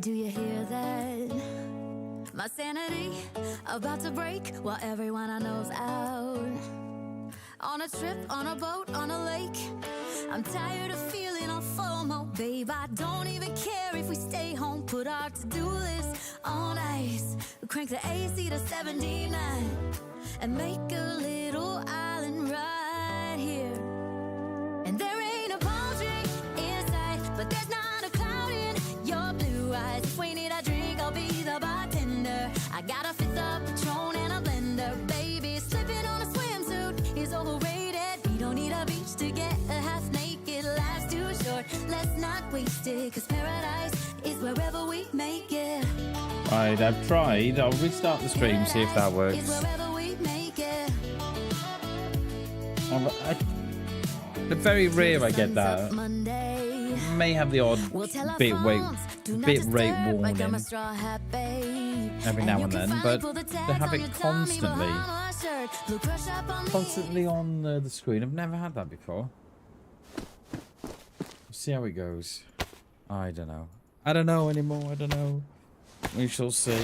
Do you hear that? My sanity about to break while everyone I know's out. On a trip, on a boat, on a lake. I'm tired of feeling all FOMO, babe. I don't even care if we stay home. Put our to-do list on ice. Crank the AC to 79 and make a little island right here. And there ain't a palm tree in sight, but there's not a cloud in your blue eyes. If we need a drink, I'll be the bartender. I got a fifth of Patron and a blender, baby. Slipping on a swimsuit is overrated. We don't need a beach to get a half naked. Life's too short, let's not waste it. Cause paradise is wherever we make it. Right, I've tried. I'll restart the stream, see if that works. It's very rare I get that. May have the odd bit rate warning every now and then, but to have it constantly on the screen, I've never had that before. See how it goes. I don't know. I don't know anymore. I don't know. We shall see.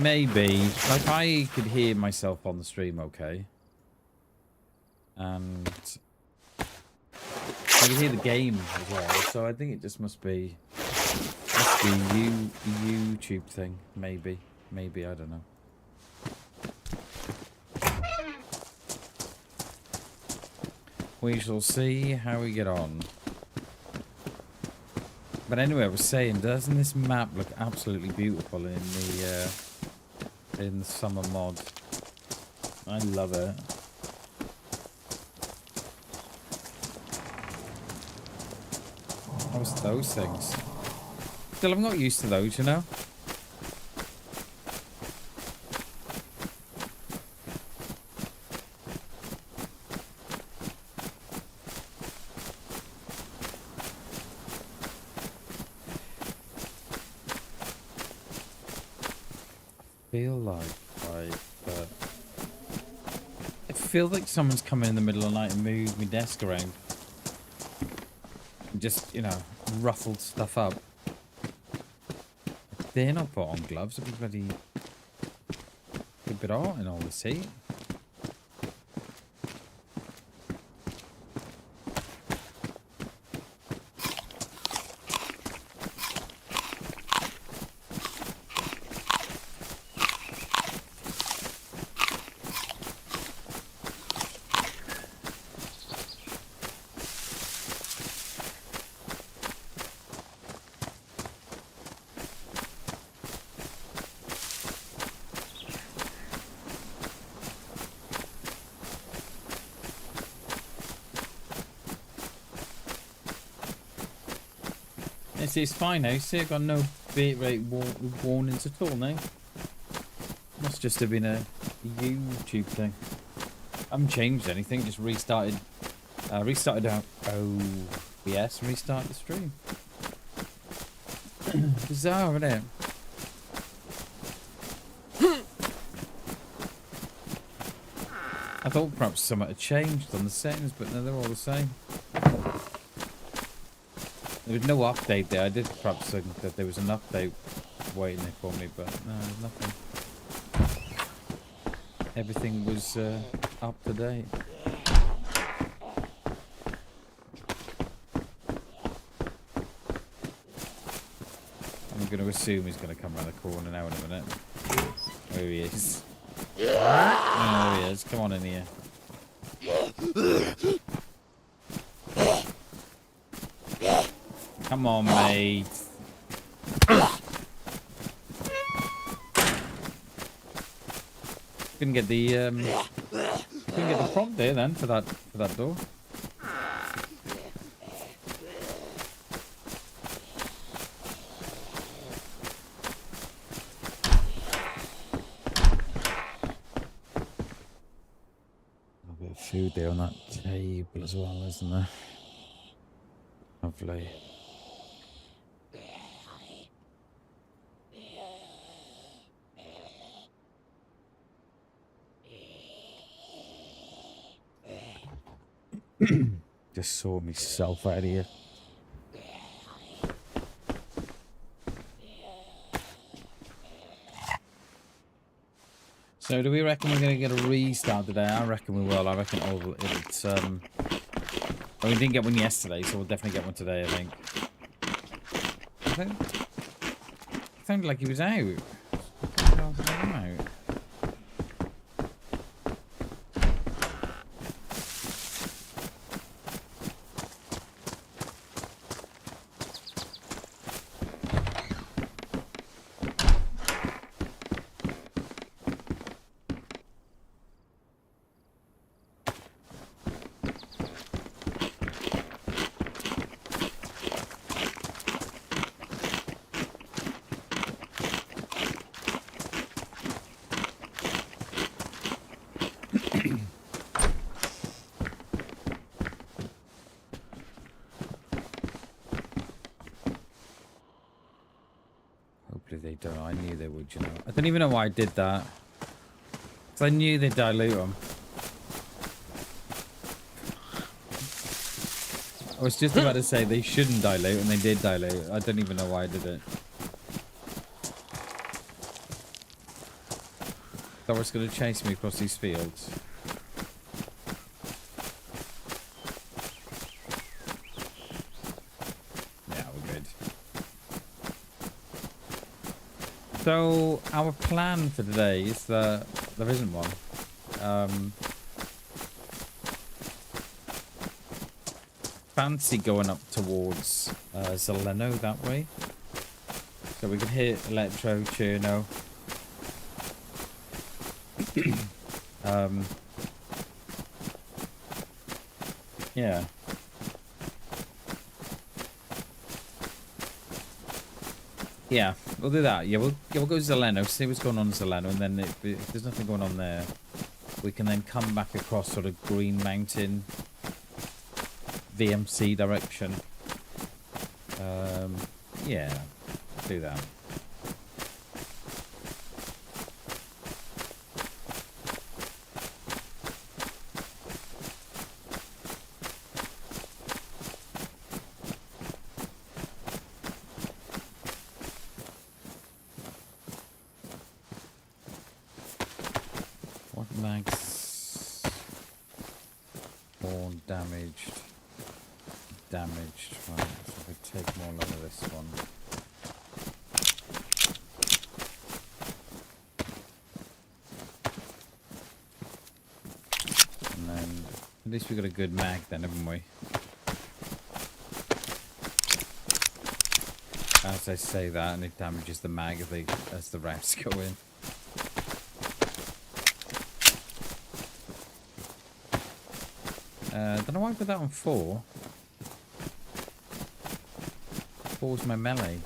Maybe, like, I could hear myself on the stream okay. And I can hear the game as well, so I think it just must be YouTube thing. Maybe, I don't know. We shall see how we get on. But anyway, I was saying, doesn't this map look absolutely beautiful in the summer mod? I love it. How's those things? Still, I'm not used to those, you know? I feel like someone's come in the middle of the night and moved my desk around. And just, you know, ruffled stuff up. If they're not put on gloves, it'd be bloody a bit hot in all this heat. It's fine now. See, I've got no bitrate warnings at all now. Must just have been a YouTube thing. I haven't changed anything. Just restarted. Restarted out. Oh, yes. Restart the stream. Bizarre, isn't it? I thought perhaps something had changed on the settings, but no, they're all the same. There was no update there. I did perhaps think that there was an update waiting there for me, but no, there's nothing. Everything was up to date. I'm going to assume he's going to come around the corner now in a minute. There he is. Oh, there he is. Come on in here. Come on, mate. Couldn't get the prompt there then for that door. A bit of food there on that table as well, isn't there? Lovely. Just saw myself out of here. So do we reckon we're going to get a restart today? I reckon we will. I reckon it's well, we didn't get one yesterday, so we'll definitely get one today, I think. It sounded like he was out. What the hell did I come out? They don't. I knew they would, you know. I don't even know why I did that. Because I knew they'd dilute them. I was just about to say they shouldn't dilute, and they did dilute. I don't even know why I did it. Thought it was going to chase me across these fields. So, our plan for today is that there isn't one. Fancy going up towards Zeleno that way. So we can hit Electro, Cherno. Yeah. Yeah, we'll do that. Yeah, we'll go to Zeleno, see what's going on in Zeleno, and then if there's nothing going on there, we can then come back across sort of Green Mountain, VMC direction. Yeah, do that. Damaged. Right, so we take more load of this one. And then, at least we got a good mag then, haven't we? As I say that, and it damages the mag as the rounds go in. Don't know why I put that on 4. 4's my melee.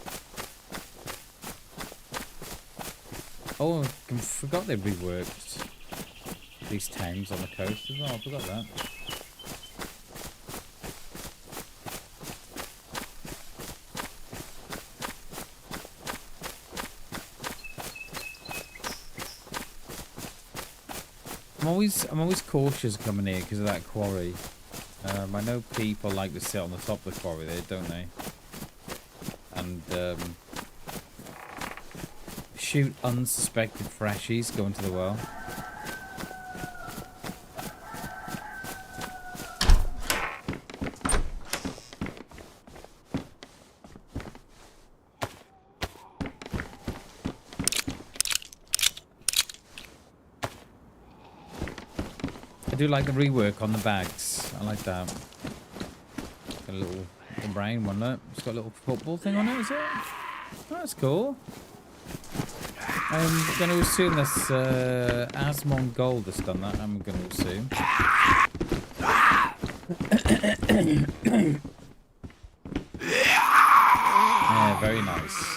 Oh, I forgot they reworked these towns on the coast as well. I forgot that. I'm always cautious coming here because of that quarry. I know people like to sit on the top of the quarry there, don't they? And shoot unsuspected freshies going to the well. I do like the rework on the bags. I like that. Got a little brain one, look. It's got a little football thing on it, is it? Oh, that's cool. I'm going to assume that's Asmon Gold that's done that. I'm going to assume. Yeah, very nice.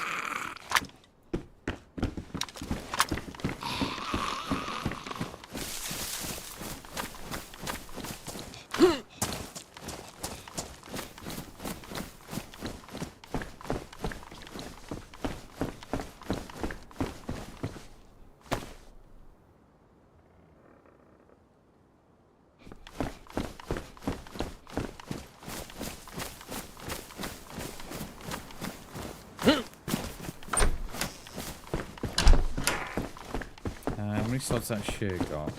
How many slots that shirt got?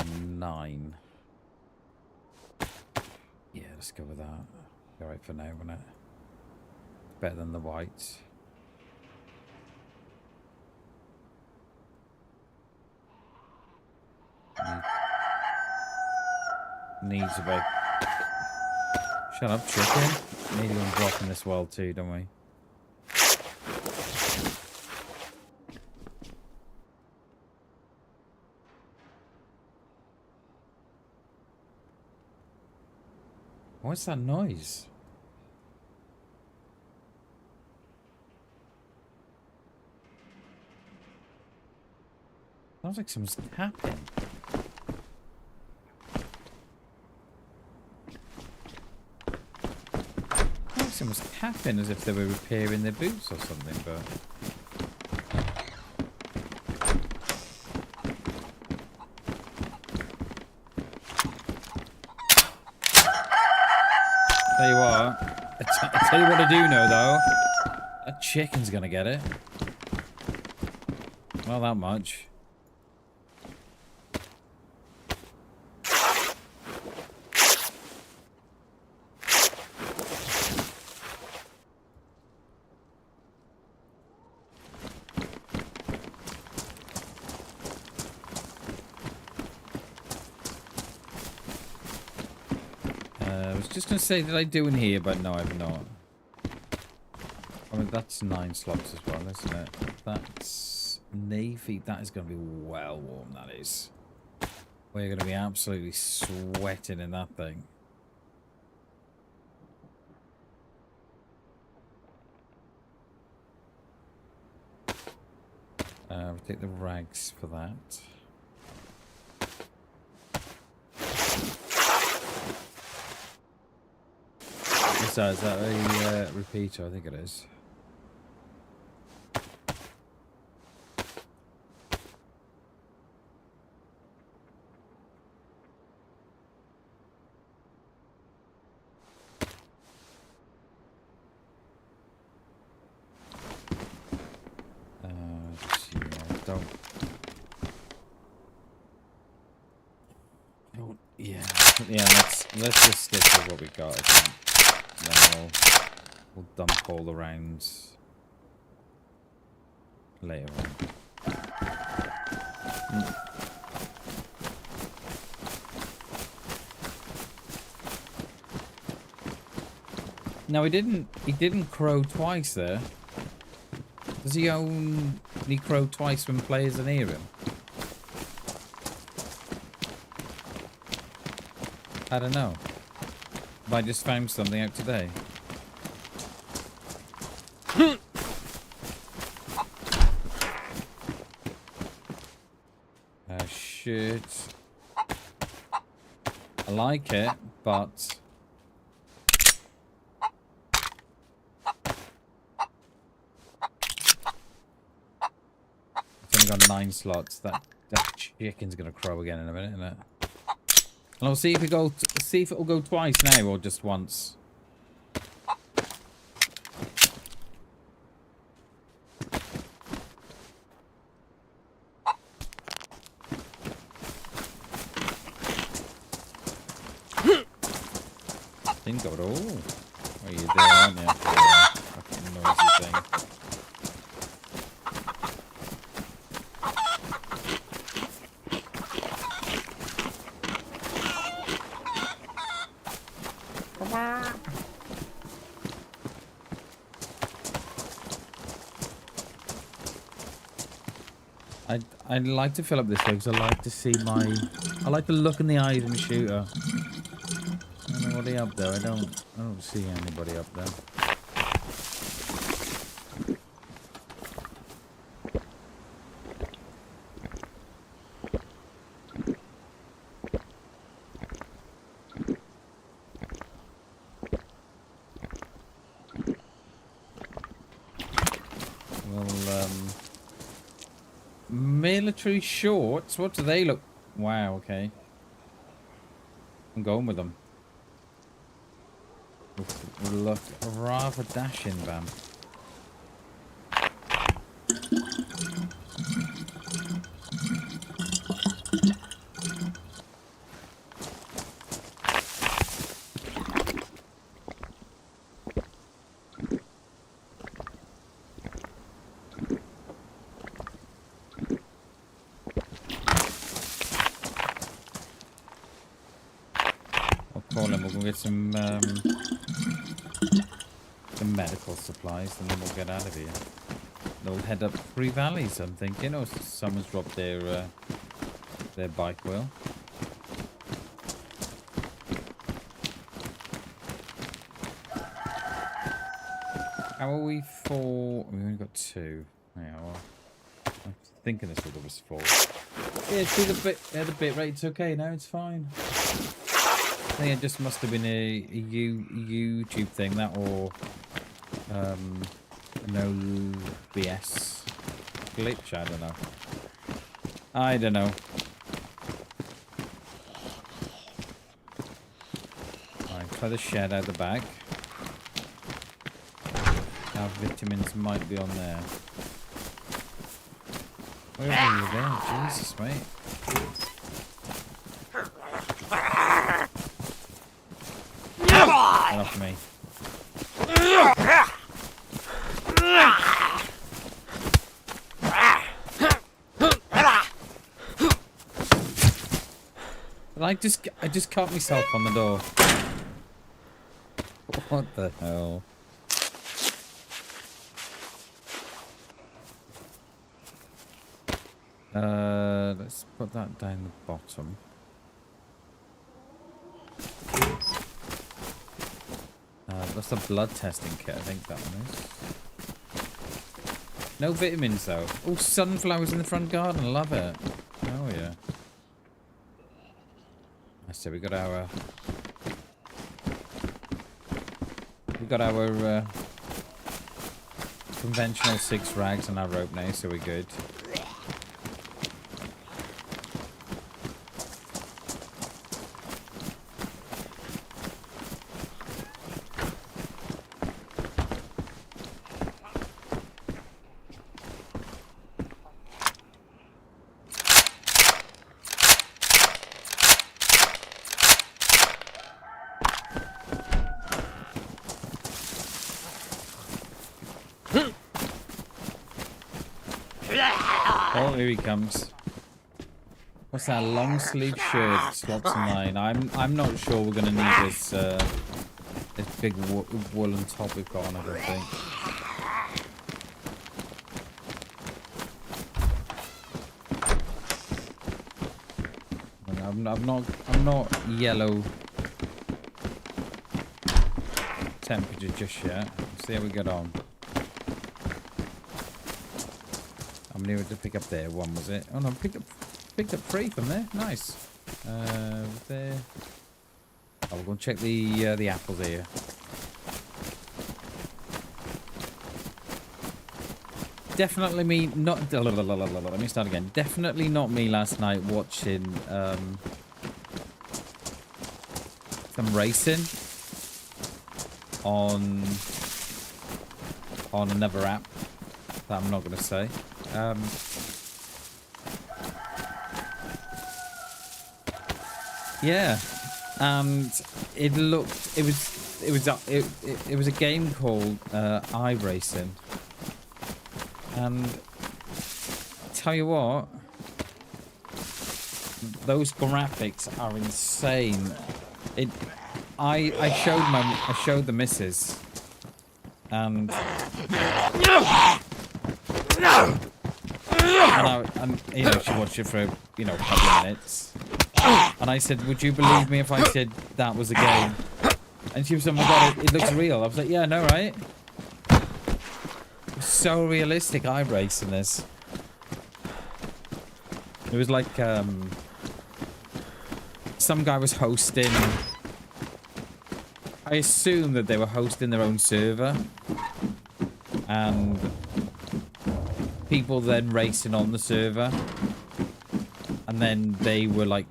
9. Yeah, let's go with that. Alright for now, isn't it? Better than the whites. Needs about... Shut up, chicken. Nearly gonna drop in this world too, don't we? What's that noise? Sounds like someone's tapping. Sounds like someone's tapping as if they were repairing their boots or something, but... Tell you what, I tell you what I do know though, that chicken's gonna get it. Not that much. Just gonna say, did I do in here? But no, I've not. I mean, that's 9 slots as well, isn't it? That's navy. That is gonna be well warm. That is. We're gonna be absolutely sweating in that thing. We'll take the rags for that. Is that a repeater? I think it is. Yeah. Let's just stick with what we got. I think. Then we'll dump all the rounds later on. No, he didn't crow twice there. Does he only crow twice when players are near him? I don't know. Have I just found something out today? Shit. I like it, but... It's only got 9 slots. That chicken's gonna crow again in a minute, isn't it? And I'll see if it'll go twice now or just once. Think of it all. Oh, you're there, aren't you? Fucking noisy thing. I'd like to fill up this because I like to see I like to look in the eyes of my shooter. Anybody up there? I don't see anybody up there. Military shorts? What do they look? Wow, okay. I'm going with them. Look rather dashing, Bam. we'll go get some medical supplies, and then we'll get out of here. Then we'll head up Three Valleys, I'm thinking. Oh, someone's dropped their bike wheel. How are we for... We've only got 2. Yeah, well, I'm thinking this will give us 4. Yeah, see the bit rate's okay now, it's fine. I think it just must have been a YouTube thing, that, or no BS glitch, I don't know. I don't know. Alright, try the shed out the back. Our vitamins might be on there. Where are you there? Jesus, mate. Get off me. I just caught myself on the door. What the hell? Let's put that down the bottom. That's a blood testing kit, I think that one is. No vitamins though. Oh, sunflowers in the front garden, love it. Oh yeah. So we got our conventional 6 rags on our rope now, so we're good. Oh, here he comes. What's that? Long sleeve shirt. Slots of mine. I'm not sure we're gonna need this this big woolen top we've got on, I don't think. I'm not yellow temperature just yet. Let's see how we get on. How many to pick up there? 1 was it? Oh no, picked up 3 from there. Nice. There. Oh, we're gonna check the apples here. Definitely me not. Let me start again. Definitely not me last night watching some racing on another app that I'm not gonna say. Yeah, and it was a game called iRacing, and tell you what, those graphics are insane. I showed the missus, and you know, she watched it for a couple of minutes, and I said, "Would you believe me if I said that was a game?" And she was, "Oh my god, it looks real." I was like, "Yeah, I know, right?" It's so realistic, iRacing this. It was like some guy was hosting. I assume that they were hosting their own server, and people then racing on the server, and then they were like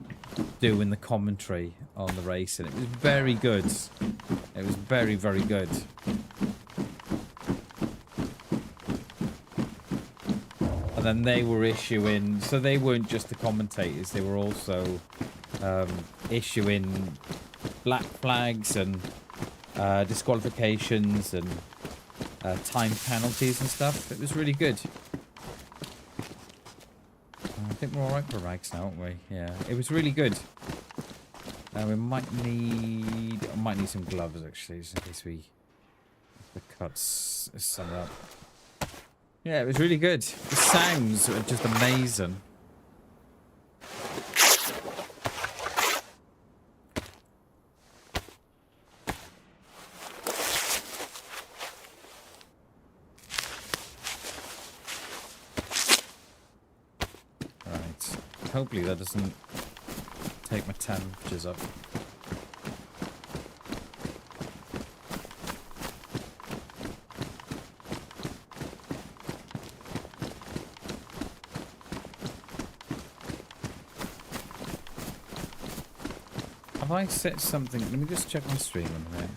doing the commentary on the race, and it was very good. It was very, very good. And then they were issuing, so they weren't just the commentators, they were also issuing black flags and disqualifications and time penalties and stuff. It was really good. I think we're alright for rags now, aren't we? Yeah, it was really good. We might need some gloves actually, just in case we the cuts some up. Yeah, it was really good. The sounds were just amazing. Right. Hopefully that doesn't take my temperatures up. Have I set something? Let me just check my stream a minute.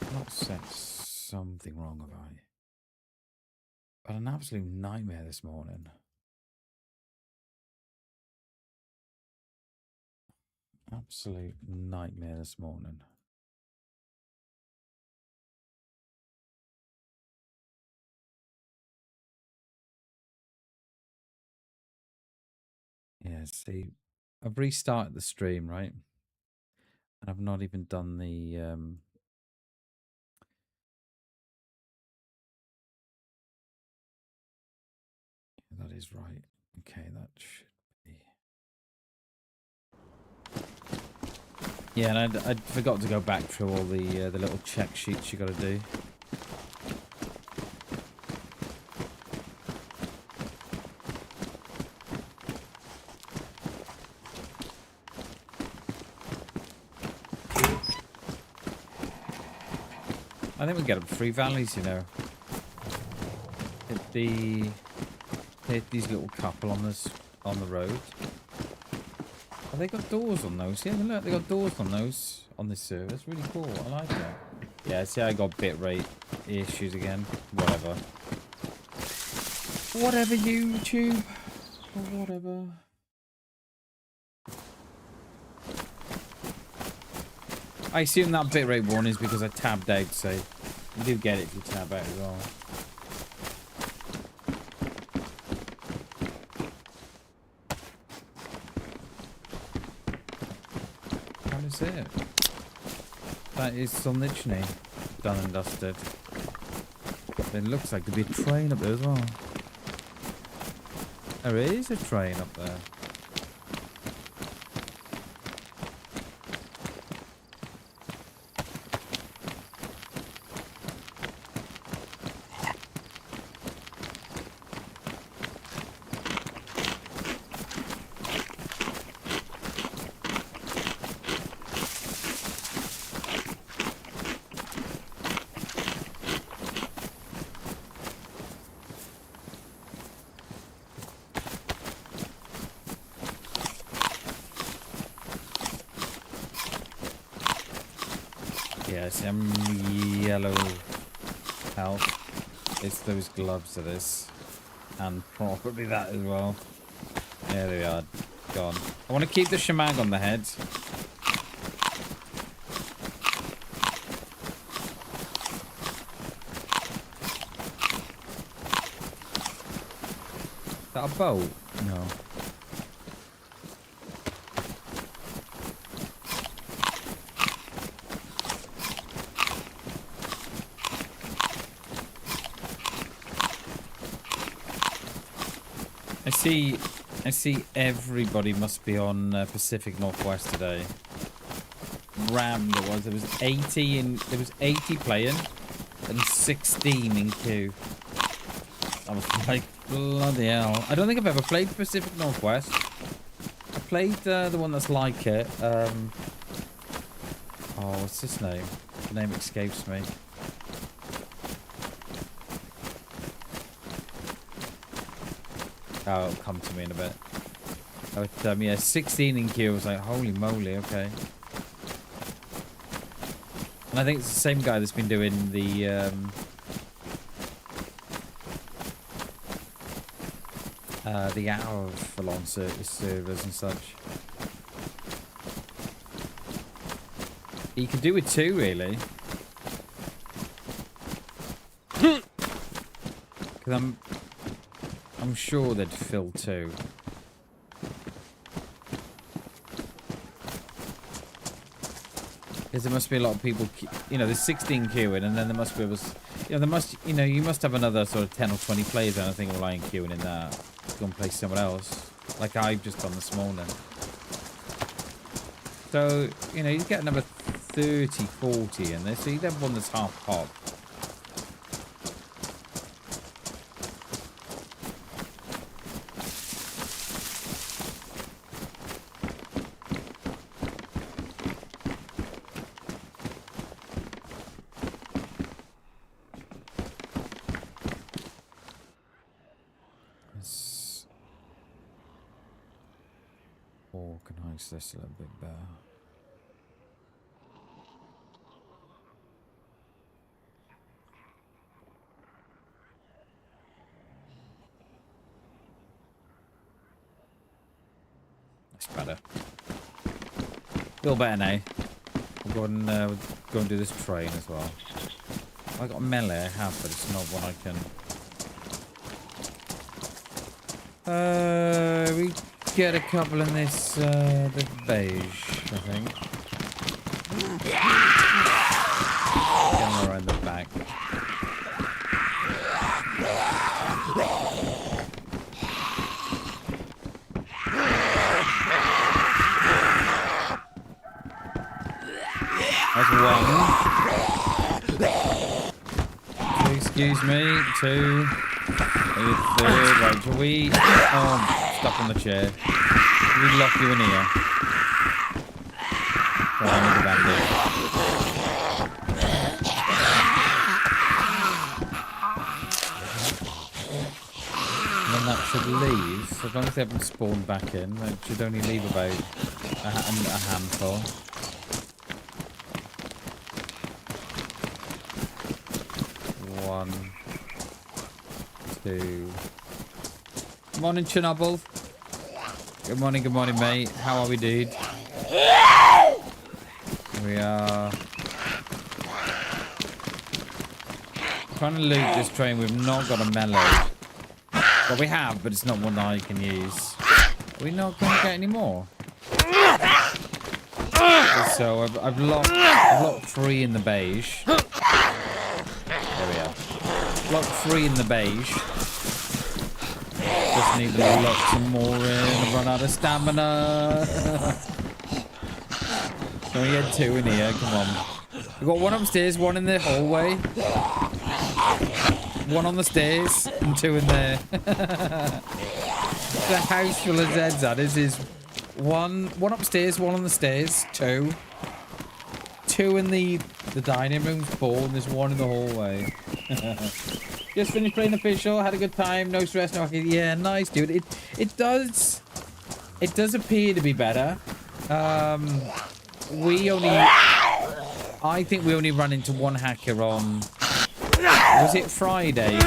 I've not set something wrong, have I? But an absolute nightmare this morning. Absolute nightmare this morning. Yeah, see, I've restarted the stream, right? And I've not even done the that is right. Okay, that should be. Yeah, and I forgot to go back through all the little check sheets you got to do. I think we get up 3 valleys, you know. Hit these little couple on the road. Oh, they got doors on those. Yeah, look, they got doors on those on this server. That's really cool. I like that. Yeah, see, I got bitrate issues again. Whatever. Whatever, YouTube. Whatever. I assume that bitrate warning is because I tabbed out, so you do get it if you tab out as well. How is it? That is Solnichny. Done and dusted. It looks like there'd be a train up there as well. There is a train up there. Yes, I'm yellow health. It's those gloves it is. And probably that as well. Yeah, they are. Gone. I want to keep the shemag on the head. Is that a boat? No. I see everybody must be on Pacific Northwest today. Ram there was 80 playing and 16 in queue. I was like, bloody hell. I don't think I've ever played Pacific Northwest. I played the one that's like it. Oh, what's his name? The name escapes me. Oh, it'll come to me in a bit. But, yeah, 16 in queue. I was like, holy moly, okay. And I think it's the same guy that's been doing the hour for long servers and such. He could do it too, really. Because I'm sure they'd fill too. Because there must be a lot of people, you know, there's 16 queuing, and then there must be, you know, you must have another sort of 10 or 20 players, I think, relying queuing in that to go and play somewhere else, like I've just done this morning. So, you know, you get number 30, 40 in there, so you'd have one that's half pop. Organize this a little bit better. That's better. Feel better now. We'll go and do this train as well. I got a melee, I have, but it's not one I can. We get a couple in this the beige, I think. Get them around the back. That's one. Excuse me. Two. Third. Right, shall we? Oh, stuck on the chair. Shall we lock you in here? Oh, I need a bandage. And then that should leave, as long as they haven't spawned back in, that should only leave about a handful. One, two. Morning, Chernobyl. Good morning, mate. How are we, dude? We are trying to loot this train. We've not got a melee. Well, we have, but it's not one that I can use. Are we not going to get any more? So I've locked 3 in the beige. There we are. Locked 3 in the beige. Just need to lock some more in and run out of stamina. Can we get 2 in here? Come on. We've got 1 upstairs, 1 in the hallway. 1 on the stairs and 2 in there. The house full of Zeds, that is 1 upstairs, 1 on the stairs, 2. 2 in the dining room, 4, and there's 1 in the hallway. Just finished playing official, had a good time, no stress, no fucking. Yeah, nice, dude. It does appear to be better. I think we only ran into 1 hacker on. Was it Friday?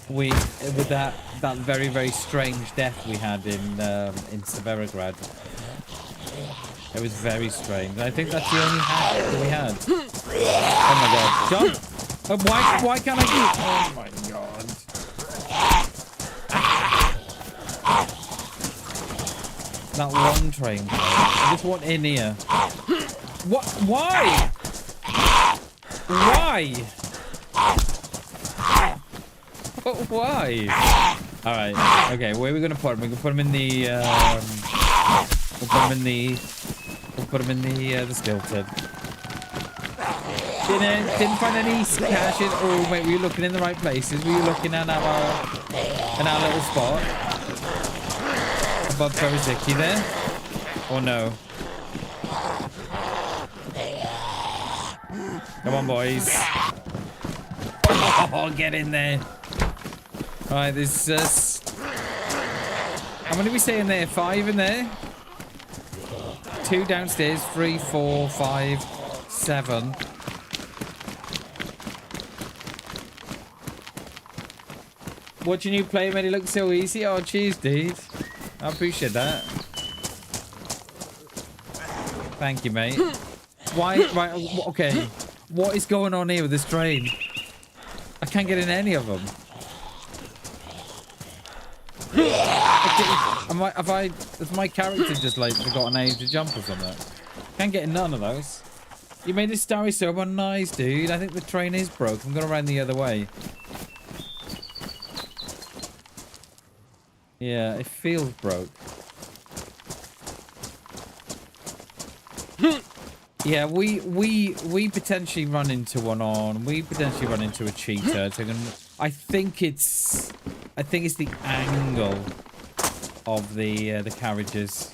With that very, very strange death we had in Severograd. It was very strange. I think that's the only hack that we had. Oh my god. Jump! Why can't I do it? Oh my god. That one train. I just want in here. What? Why? Why? Why? Alright. Okay, where are we gonna put him? We're gonna put him in the We'll put him in the stilted. Didn't find any caches. Oh wait, were you looking in the right places? Were you looking at our little spot above Feroziki there? Or no? Come on, boys. Oh, get in there. Alright, there's how many are we saying there? 5 in there? 2 downstairs, 3, 4, 5, 7. Watching you play made it look so easy. Oh, cheers, dude. I appreciate that. Thank you, mate. Why? Right, okay. What is going on here with this train? I can't get in any of them. Has my character just like forgotten how to jump or something? Can't get none of those. You made a starry sober. Nice, dude. I think the train is broke. I'm going to run the other way. Yeah, it feels broke. Yeah, we potentially run into one on. We potentially run into a cheater. I think it's the angle of the carriages.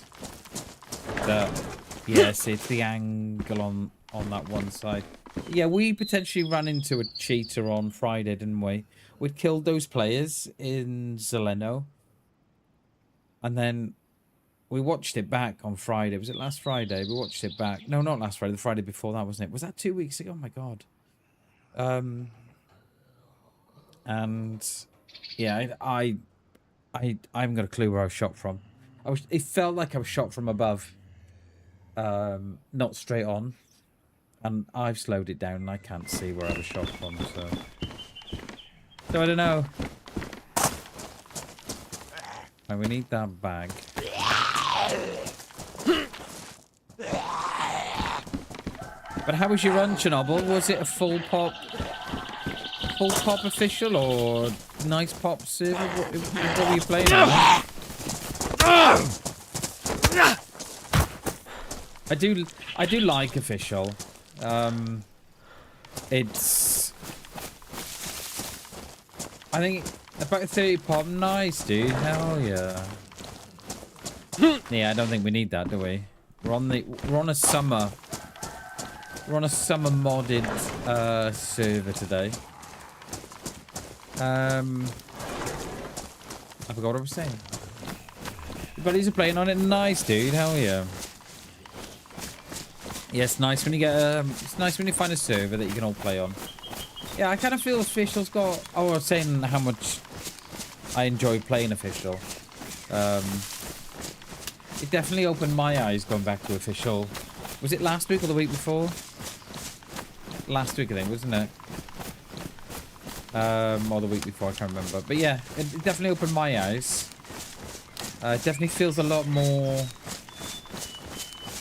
Yes, it's the angle on that one side. Yeah, we potentially ran into a cheater on Friday, didn't we? We killed those players in Zeleno. And then we watched it back on Friday. Was it last Friday? We watched it back. No, not last Friday. The Friday before that, wasn't it? Was that 2 weeks ago? Oh, my God. And yeah, I haven't got a clue where I was shot from. It felt like I was shot from above. Not straight on. And I've slowed it down and I can't see where I was shot from, so I don't know. Right, we need that bag. But how was your run, Chernobyl? Was it a full pop official or nice pop server? What were you playing on? I do like official. It's, I think about 30 pop. Nice, dude. Hell yeah. Yeah, I don't think we need that, do we? We're on a summer modded server today. I forgot what I was saying. Your buddies are playing on it. Nice, dude. Hell yeah. Yeah, it's nice when you get it's nice when you find a server that you can all play on. Yeah, I kind of feel official's got. Oh, I was saying how much I enjoy playing official. It definitely opened my eyes going back to official. Was it last week or the week before? Last week, I think, wasn't it? Or the week before, I can't remember. But yeah, it definitely opened my eyes. It definitely feels a lot more.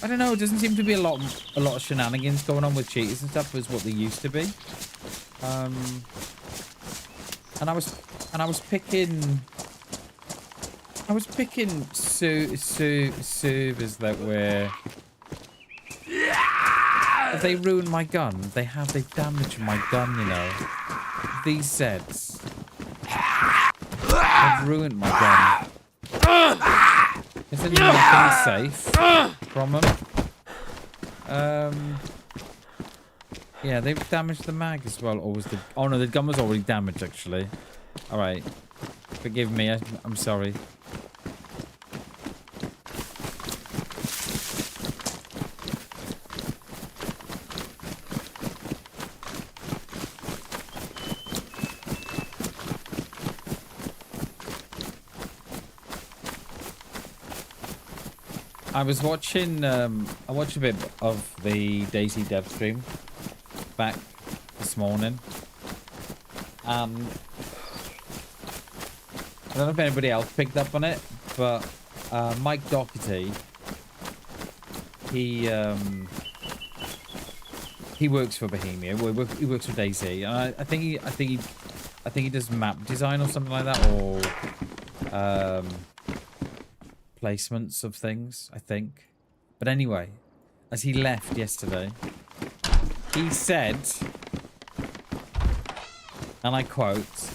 I don't know. It doesn't seem to be a lot of shenanigans going on with cheaters and stuff as what they used to be. And I was picking servers that were. They ruined my gun. They've damaged my gun. You know, these Zeds have ruined my gun. Isn't nothing safe from them? Yeah, they've damaged the mag as well. Or was the? Oh no, the gun was already damaged actually. All right, forgive me. I'm sorry. I was watching, I watched a bit of the DayZ dev stream back this morning. I don't know if anybody else picked up on it, but Mike Doherty, he works for Bohemia. He works for DayZ, and I think he does map design or something like that, or placements of things, I think. But anyway, as he left yesterday, he said, and I quote,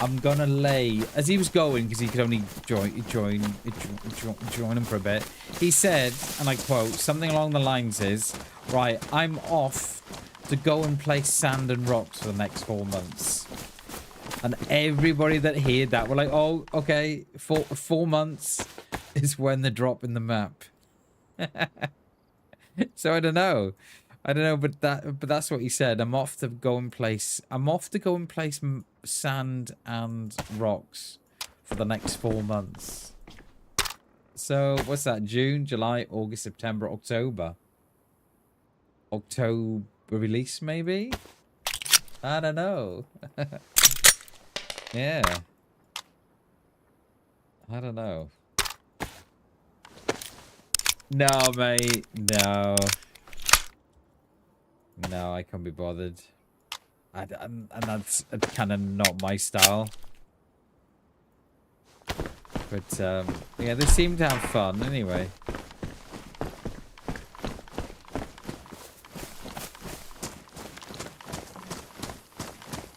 "I'm gonna lay," as he was going, because he could only join him for a bit. He said, and I quote, something along the lines is, "Right, I'm off to go and play sand and rocks for the next 4 months." And everybody that heard that were like, "Oh, okay, 4 months is when the drop in the map." So I don't know, but that's what he said. I'm off to go and place sand and rocks for the next 4 months. So what's that? June, July, August, September, October release maybe? I don't know. Yeah, I don't know. No, mate. No. No, I can't be bothered. And that's kind of not my style. But, yeah, they seem to have fun anyway.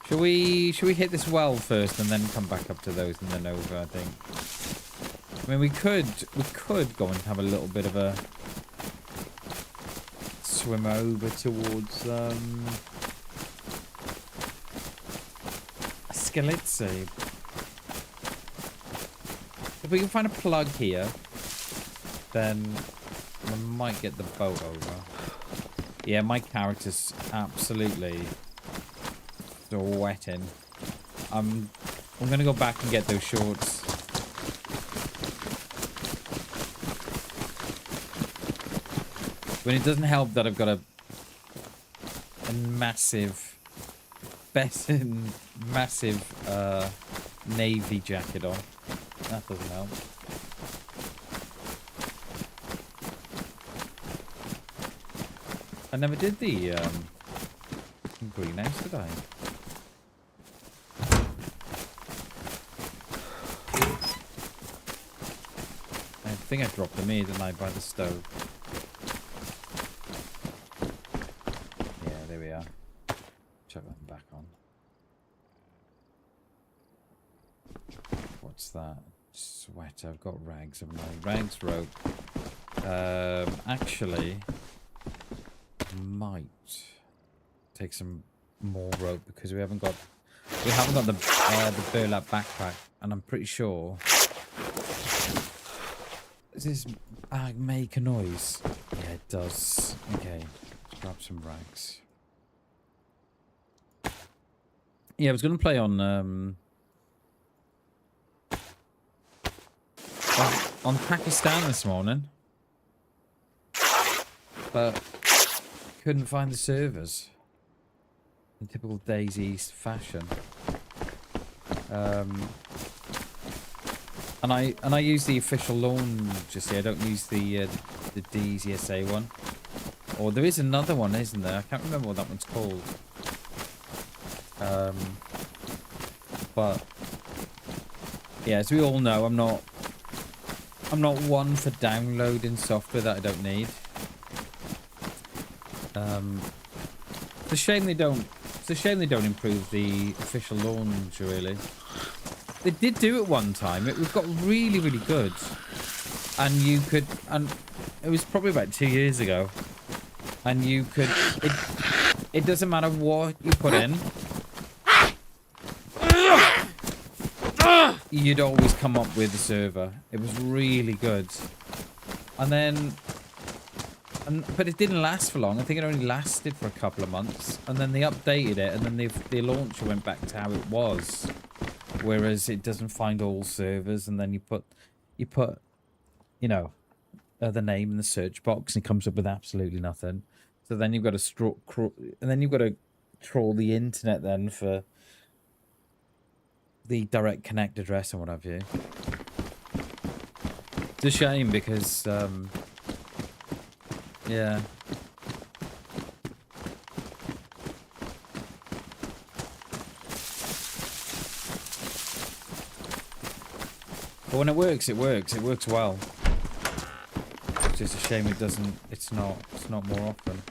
Should we hit this well first and then come back up to those and then over, I think. I mean, we could go and have a little bit of a swim over towards Skalitzy. If we can find a plug here, then we might get the boat over. Yeah, my character's absolutely sweating. I'm gonna go back and get those shorts. When it doesn't help that I've got a massive, navy jacket on. That doesn't help. I never did the greenhouse, did I? I think I dropped them here, didn't I, by the stove? Yeah, there we are. Chuck them back on. What's that? Sweater. I've got rags, haven't I? Rags, rope. Actually, might take some more rope because we haven't got the burlap backpack, and I'm pretty sure. Does this bag make a noise? Yeah, it does. Okay, let's grab some rags. Yeah, I was going to play on Pakistan this morning, but couldn't find the servers in typical DayZ fashion. And I use the official launch. Just see, I don't use the DayZ one. Or there is another one, isn't there? I can't remember what that one's called. But yeah, as we all know, I'm not one for downloading software that I don't need. It's a shame they don't. It's a shame they don't improve the official launch. Really, they did do it one time. It got really, really good, and you could. And it was probably about 2 years ago, and you could. It doesn't matter what you put in. You'd always come up with a server. It was really good. And then... but it didn't last for long. I think it only lasted for a couple of months. And then they updated it, and then the launcher went back to how it was. Whereas it doesn't find all servers, and then you put you know, the name in the search box, and it comes up with absolutely nothing. So then you've got to trawl the internet then for the direct connect address and what have you. It's a shame because yeah. But when it works, it works. It works well. It's just a shame it doesn't. It's not more often.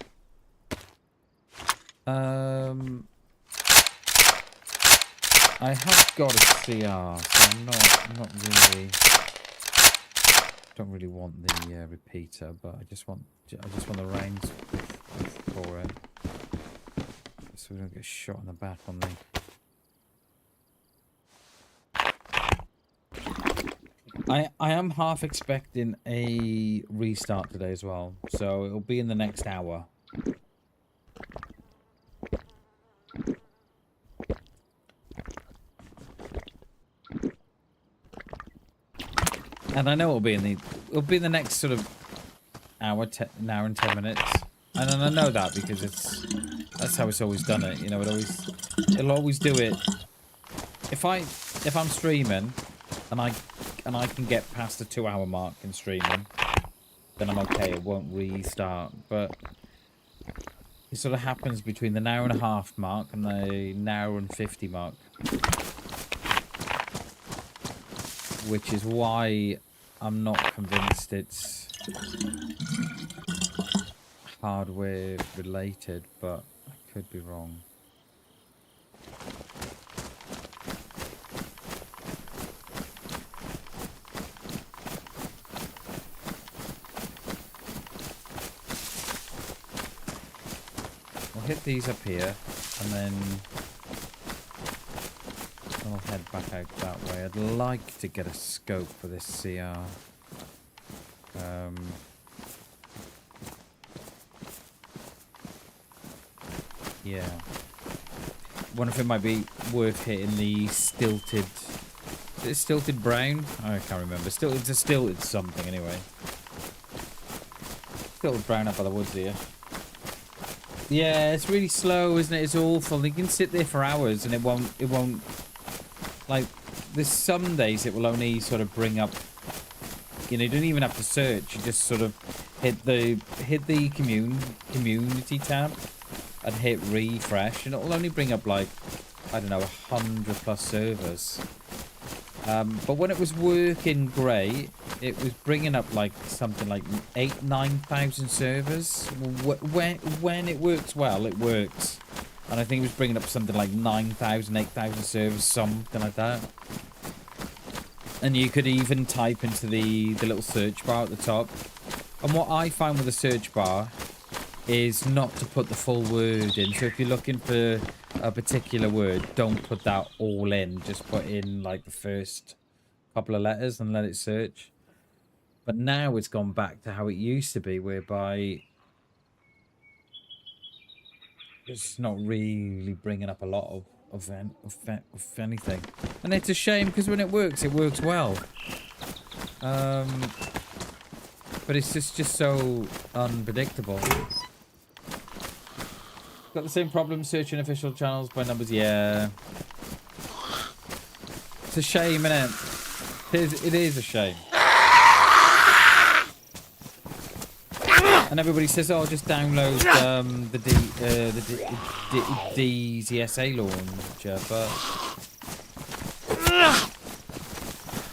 I have got a CR, so I'm not really. Don't really want the repeater, but I just want the range for it, so we don't get shot in the back on the. I am half expecting a restart today as well, so it'll be in the next hour. And I know it'll be in the next sort of an hour and 10 minutes, and I know that because that's how it's always done it. You know, it'll always do it. If I'm streaming, and I can get past the 2 hour mark in streaming, then I'm okay. It won't restart. But it sort of happens between the hour and a half mark and the hour and 50 mark. Which is why I'm not convinced it's hardware related, but I could be wrong. We'll hit these up here and then I'll head back out that way. I'd like to get a scope for this CR. Yeah. Wonder if it might be worth hitting the stilted... Is it stilted brown? I can't remember. It's a stilted something anyway. Stilted brown up by the woods here. Yeah, it's really slow, isn't it? It's awful. You can sit there for hours and it won't... Like, there's some days it will only sort of bring up... You know, you don't even have to search. You just sort of hit the community tab and hit refresh, and it'll only bring up like, I don't know, 100+ servers. But when it was working great, it was bringing up like something like 9,000 servers. When it works well, it works. And I think it was bringing up something like 9,000, 8,000 servers, something like that. And you could even type into the little search bar at the top. And what I find with the search bar is not to put the full word in. So if you're looking for a particular word, don't put that all in. Just put in like the first couple of letters and let it search. But now it's gone back to how it used to be, whereby it's not really bringing up a lot of anything. And it's a shame, because when it works well. But it's just so unpredictable. Got the same problem searching official channels by numbers. Yeah. It's a shame, isn't it? It is a shame. And everybody says, "Oh, just download the DayZ launcher." But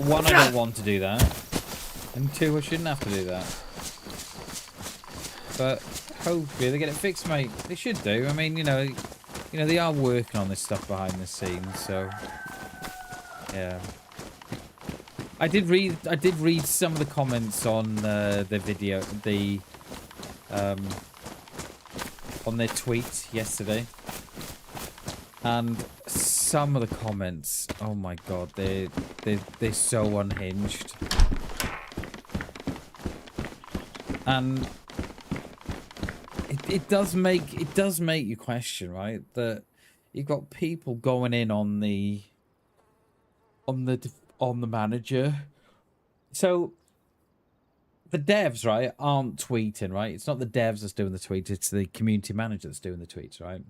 one, I don't want to do that, and two, I shouldn't have to do that. But hopefully they get it fixed, mate. They should do. I mean, you know, they are working on this stuff behind the scenes, so yeah. I did read some of the comments on the video, on their tweet yesterday, and some of the comments, oh my god, they're so unhinged, and it does make you question, right? That you've got people going in on the manager. So the devs, right, aren't tweeting, right? It's not the devs that's doing the tweets, it's the community manager that's doing the tweets, right?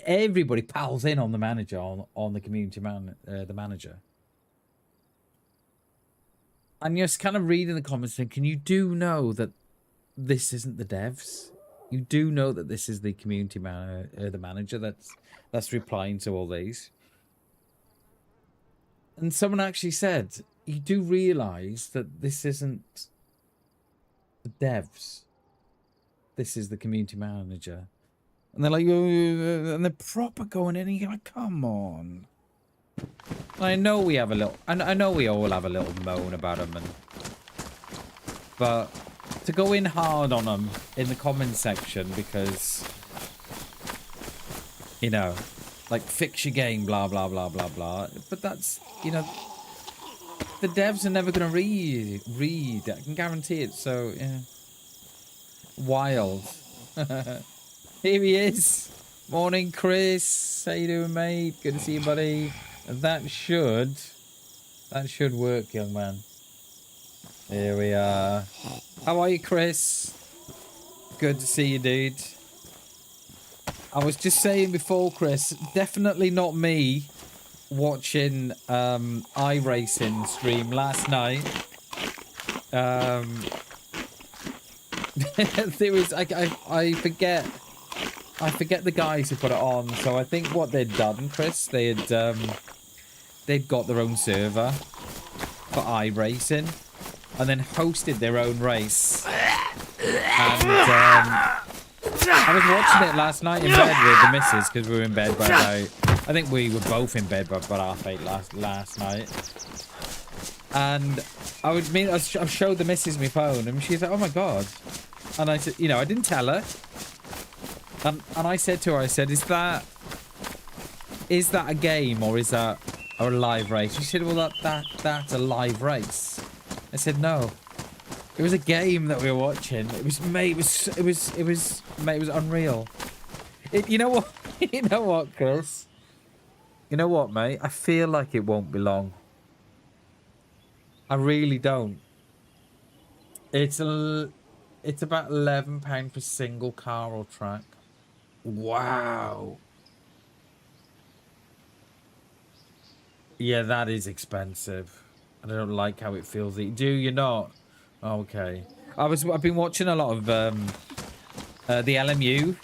Everybody pals in on the manager, on the community the manager. And you're just kind of reading the comments thinking, you do know that this isn't the devs. You do know that this is the community the manager that's replying to all these. And someone actually said, you do realise that this isn't the devs. This is the community manager. And they're like, and they're proper going in, and you're like, come on. And I know we have a little, I know we all have a little moan about them, but to go in hard on them in the comment section because, you know, like, fix your game, blah, blah, blah, blah, blah. But that's, you know, the devs are never going to read. I can guarantee it. So, yeah. Wild. Here he is. Morning, Chris. How you doing, mate? Good to see you, buddy. That should work, young man. Here we are. How are you, Chris? Good to see you, dude. I was just saying before, Chris, definitely not me watching iRacing stream last night. there was I forget the guys who put it on. So I think what they'd done, Chris, they'd got their own server for iRacing and then hosted their own race. And I was watching it last night in bed with the missus because we were in bed by about, I think we were both in bed by about 8:30 last night. And I showed the missus my phone and she's like, oh my God. And I said, you know, I didn't tell her. And I said to her, I said, is that a game or is that a live race? She said, well, that's a live race. I said, no. It was a game that we were watching. It was, mate, it was unreal. You know what? You know what, Chris? You know what, mate? I feel like it won't be long. I really don't. It's about £11 for single car or track. Wow. Yeah, that is expensive. And I don't like how it feels. Do you not? Okay. I've been watching a lot of the LMU.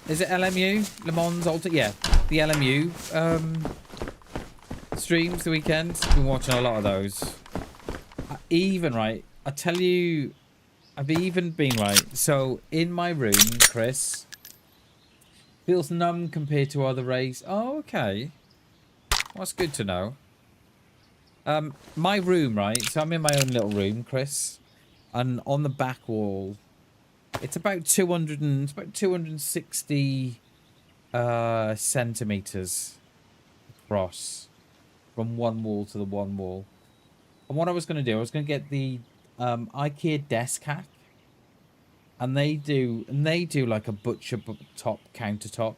Is it LMU? Le Mans Ultra? Yeah. The LMU streams the weekend. Been watching a lot of those. Right, I tell you, I've even been right. So in my room, Chris, feels numb compared to other races. Oh, okay. Well, that's good to know. My room, right? So I'm in my own little room, Chris, and on the back wall, it's about 260 centimeters across from one wall to the one wall. And what I was going to do, I was going to get the IKEA desk hack, and they do like a butcher top countertop,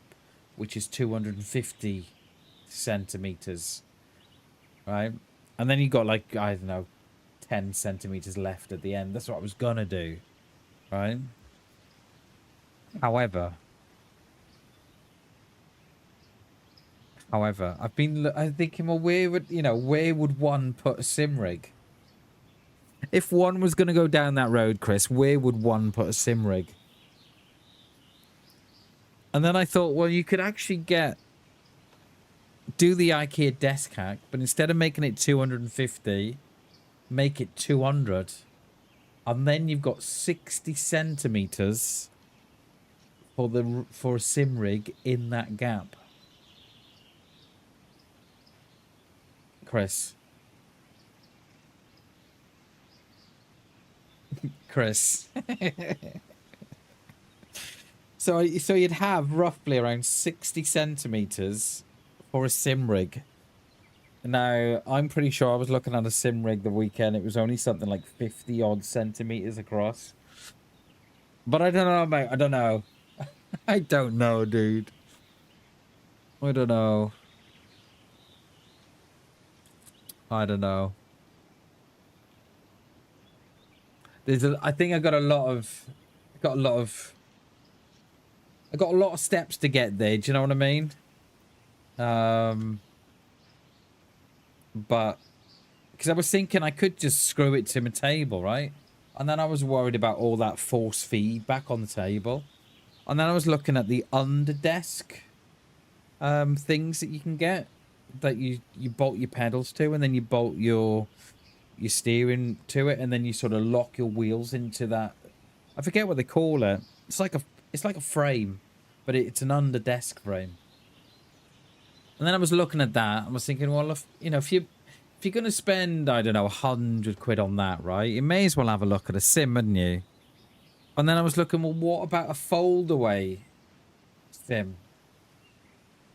which is 250 centimeters, right? And then you got like, I don't know, 10 centimeters left at the end. That's what I was gonna do, right? However, I'm thinking, well, where would one put a sim rig? If one was going to go down that road, Chris, where would one put a sim rig? And then I thought, well, you could actually do the IKEA desk hack, but instead of making it 250, make it 200. And then you've got 60 centimeters for a sim rig in that gap. Chris. So you'd have roughly around 60 centimeters for a sim rig. Now, I'm pretty sure I was looking at a sim rig the weekend. It was only something like 50 odd centimeters across. But I don't know, mate. I don't know. I don't know, dude. I don't know. I think I got a lot of steps to get there. Do you know what I mean? But because I was thinking I could just screw it to my table, right? And then I was worried about all that force feedback on the table. And then I was looking at the under desk things that you can get, that you bolt your pedals to, and then you bolt your steering to it, and then you sort of lock your wheels into that. I forget what they call it. It's like a frame, but it's an under desk frame. And then I was looking at that. I was thinking, well, if you're going to spend, I don't know, 100 quid on that, right? You may as well have a look at a sim, hadn't you? And then I was looking, well, what about a fold-away sim?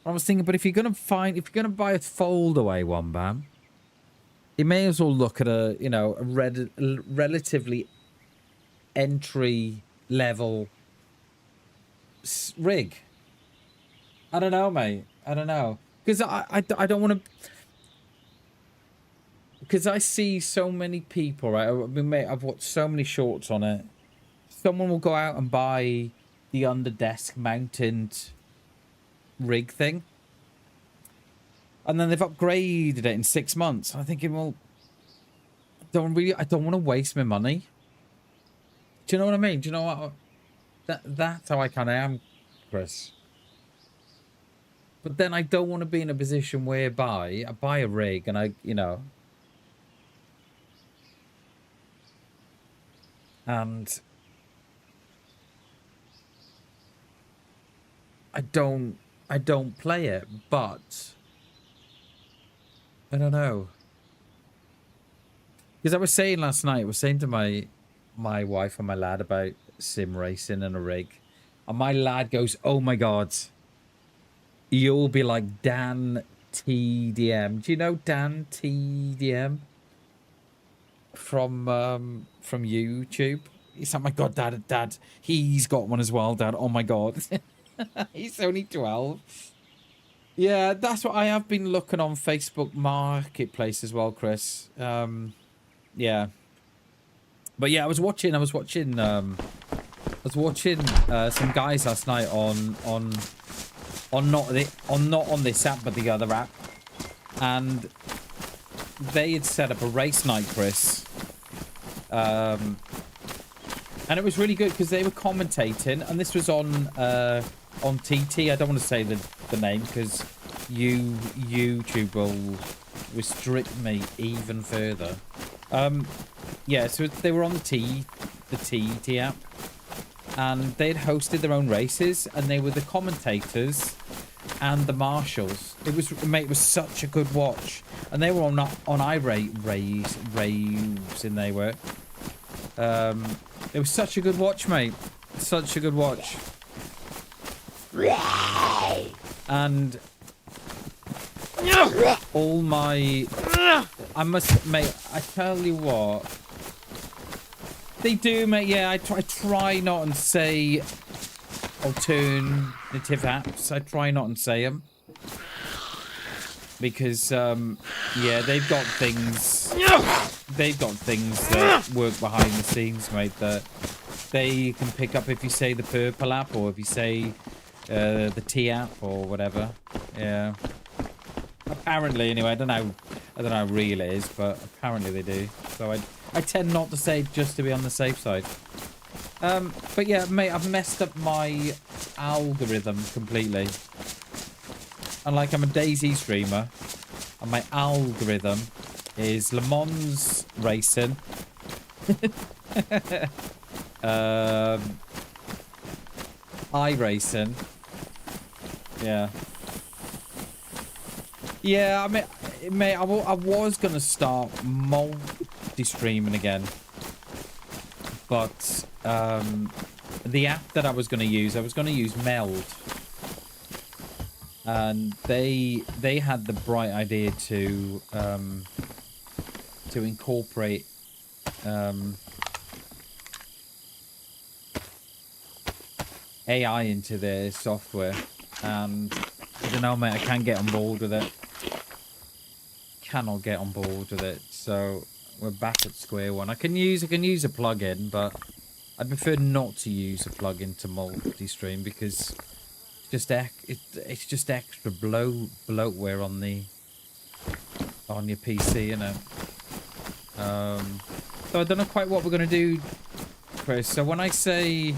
I was thinking, but if you're going to buy a fold-away one, Bam, you may as well look at a relatively entry-level rig. I don't know, mate. I don't know. Because I don't want to... Because I see so many people, right? I've watched so many shorts on it. Someone will go out and buy the under-desk mounted rig thing. And then they've upgraded it in 6 months. I'm thinking, well, I don't want to waste my money. Do you know what I mean? Do you know what? That's how I kind of am, Chris. But then I don't want to be in a position whereby I buy a rig and I, you know, and I don't play it, but I don't know. Because I was saying last night, I was saying to my wife and my lad about sim racing and a rig. And my lad goes, "Oh my God, you'll be like Dan TDM." Do you know Dan TDM? From YouTube? He's like, "My God, Dad, he's got one as well, Dad. Oh my God." He's only 12. Yeah, that's what I have been looking on Facebook Marketplace as well, Chris. Yeah. But yeah, I was watching some guys last night on not on this app but the other app. And they had set up a race night, Chris. And it was really good because they were commentating, and this was on TT. I don't want to say the name because YouTube will restrict me even further. Yeah, so they were on the TT app, and they'd hosted their own races, and they were the commentators and the marshals. It was such a good watch, and they were on irate raves, and they were. It was such a good watch, mate. Such a good watch. And all my... I must... Mate, I tell you what. They do, mate. Yeah, I try not and say alternative apps. I try not and say them. Because, yeah, they've got things that work behind the scenes, mate, that they can pick up if you say the purple app or if you say the T app or whatever. Yeah. Apparently, anyway, I don't know how real it is, but apparently they do. So I tend not to say just to be on the safe side. But yeah, mate, I've messed up my algorithm completely. And like, I'm a DayZ streamer, and my algorithm is Le Mans racing, iRacing, yeah. Yeah, I mean, mate, I was gonna start multi-streaming again, but the app that I was gonna use Meld. And they had the bright idea to incorporate AI into their software, and I don't know, mate, I can't get on board with it. Cannot get on board with it, so we're back at square one. I can use a plugin, but I'd prefer not to use a plugin to multi-stream because it's just extra bloatware on your PC, you know. So I don't know quite what we're gonna do, Chris. So when I say,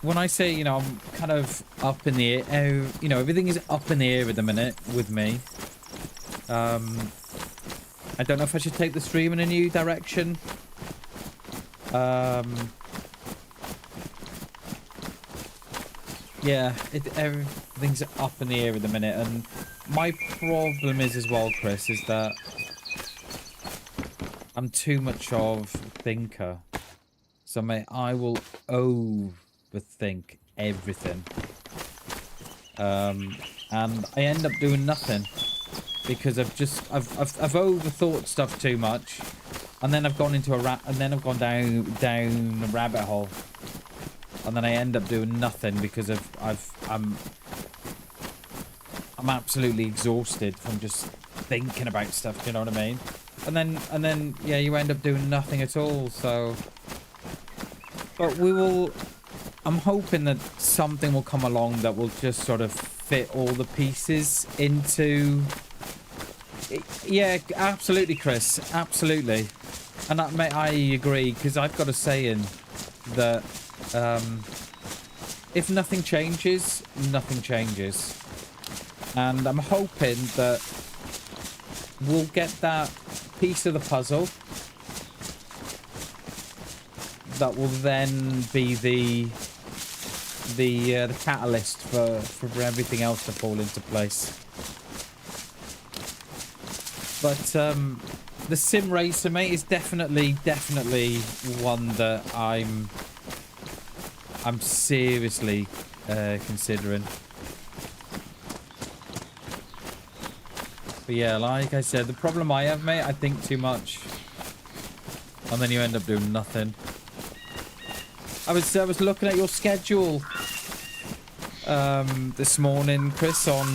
you know, I'm kind of up in the air. You know, everything is up in the air at the minute with me. I don't know if I should take the stream in a new direction. Yeah, everything's up in the air at the minute, and my problem is as well, Chris, is that I'm too much of a thinker. So, mate, I will overthink everything. And I end up doing nothing because I've overthought stuff too much, and then I've gone into down a rabbit hole. And then I end up doing nothing because I'm absolutely exhausted from just thinking about stuff. Do you know what I mean? And then yeah, you end up doing nothing at all. So, but I'm hoping that something will come along that will just sort of fit all the pieces into. Yeah, absolutely, Chris. Absolutely. And that, mate, I agree, because I've got a saying that if nothing changes, nothing changes. And I'm hoping that we'll get that piece of the puzzle that will then be the catalyst for everything else to fall into place. But the sim racer, mate, is definitely one that I'm seriously considering. But yeah, like I said, the problem I have, mate, I think too much, and then you end up doing nothing. I was looking at your schedule this morning, Chris, on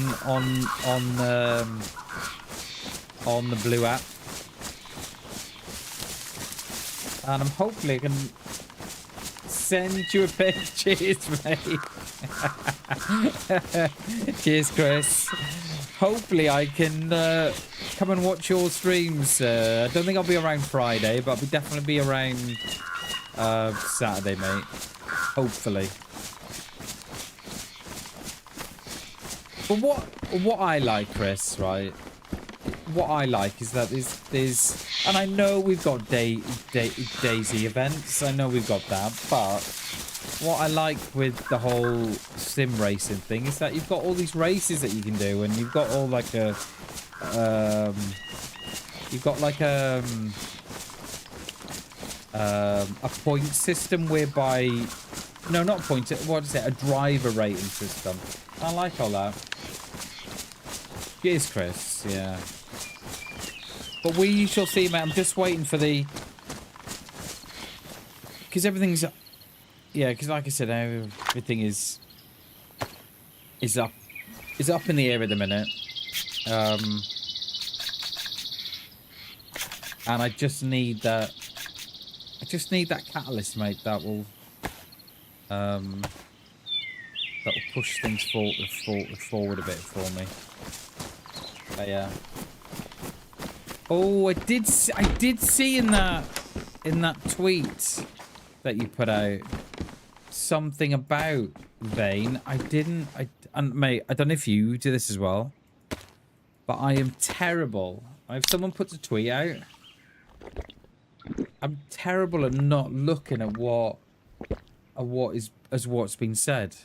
the Blue app, and I'm hopefully I can send you a bit. Cheers, mate. Cheers, Chris. Hopefully I can come and watch your streams. I don't think I'll be around Friday, but I'll definitely be around Saturday, mate. Hopefully. But what I like, Chris, right? What I like is that there's and I know we've got DayZ events. I know we've got that, but what I like with the whole sim racing thing is that you've got all these races that you can do, and you've got all like a point system whereby, no, not point, what is it, a driver rating system. I like all that. Cheers, Chris. Yeah, but we shall see, mate. I'm just waiting for the, because everything's, yeah, because like I said, everything is up in the air at the minute, and I just need that catalyst, mate, that will push things forward a bit for me. But yeah. Oh, I did see in that tweet that you put out something about Vane. And mate, I don't know if you do this as well, but I am terrible. If someone puts a tweet out, I'm terrible at not looking at what's been said.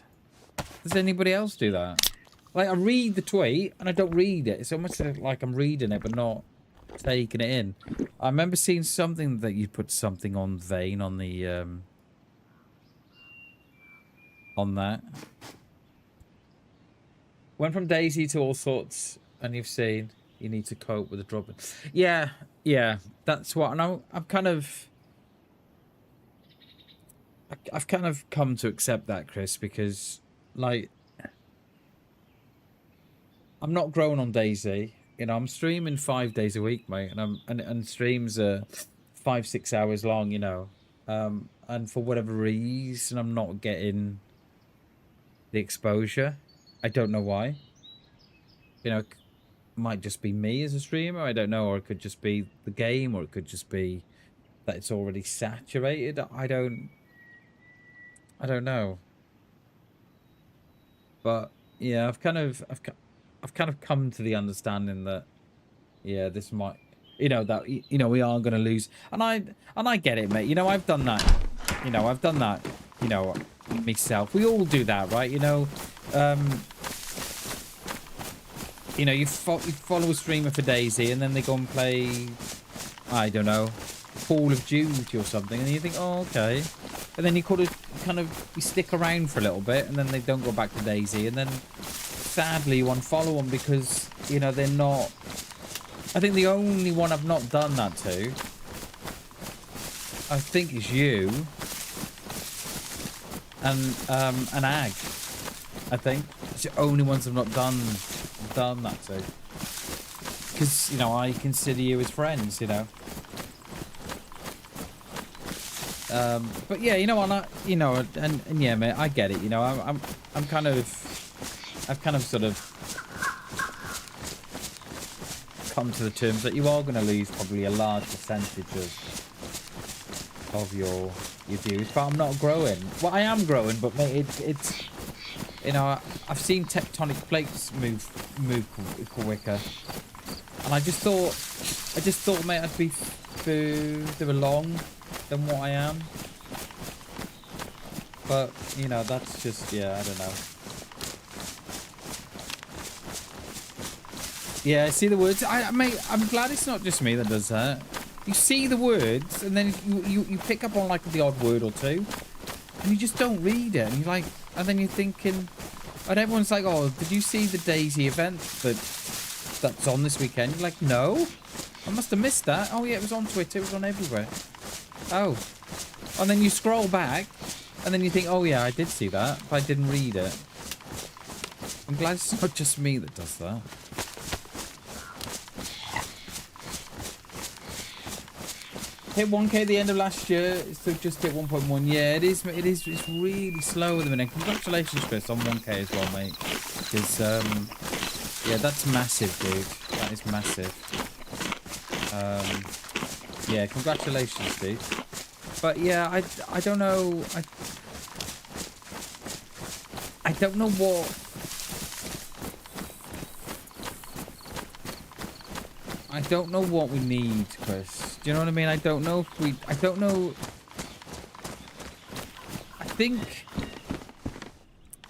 Does anybody else do that? Like, I read the tweet and I don't read it. It's almost like I'm reading it but not taking it in. I remember seeing something that you put something on Vane on the on that. Went from DayZ to all sorts, and you've seen you need to cope with the drop. Yeah, that's what. And I've kind of come to accept that, Chris, because like I'm not growing on DayZ. You know, I'm streaming 5 days a week, mate, and streams are 5-6 hours long. You know, and for whatever reason, I'm not getting the exposure. I don't know why. You know, it might just be me as a streamer. I don't know, or it could just be the game, or it could just be that it's already saturated. I don't know. But yeah, I've kind of come to the understanding that, yeah, this might, you know, that, you know, we are going to lose. And I get it, mate. You know, I've done that. You know, I've done that, you know, myself. We all do that, right? You know, you follow a streamer for DayZ and then they go and play, I don't know, Call of Duty or something, and you think, oh, okay. And then you you stick around for a little bit, and then they don't go back to DayZ, and then sadly you unfollow them because, you know, they're not. I think the only one I've not done that to, I think, is you and Ag. I think it's the only ones I've not done that to, because, you know, I consider you as friends, you know. But yeah, you know, and yeah, mate, I get it. You know, I've kind of sort of come to the terms that you are going to lose probably a large percentage of your views. But I'm not growing. Well, I am growing, but mate, it's you know, I've seen tectonic plates move quicker, and I just thought, mate, I'd be further along than what I am. But you know, that's just, yeah, I don't know. Yeah, I see the words. Mate, I'm glad it's not just me that does that. You see the words, and then you pick up on like the odd word or two, and you just don't read it, and you're like, and then you're thinking, and everyone's like, oh, did you see the DayZ event that's on this weekend? You're like, no, I must have missed that. Oh yeah, it was on Twitter, it was on everywhere. Oh, and then you scroll back, and then you think, oh yeah, I did see that, but I didn't read it. I'm glad it's not just me that does that. Hit 1k at the end of last year, so just hit 1.1. Yeah, it's really slow at the minute. Congratulations, Chris, on 1k as well, mate. Because, yeah, that's massive, dude. That is massive. Yeah, congratulations, dude. But yeah, I don't know. I don't know what. I don't know what we need, Chris. Do you know what I mean? I don't know if we... I don't know... I think...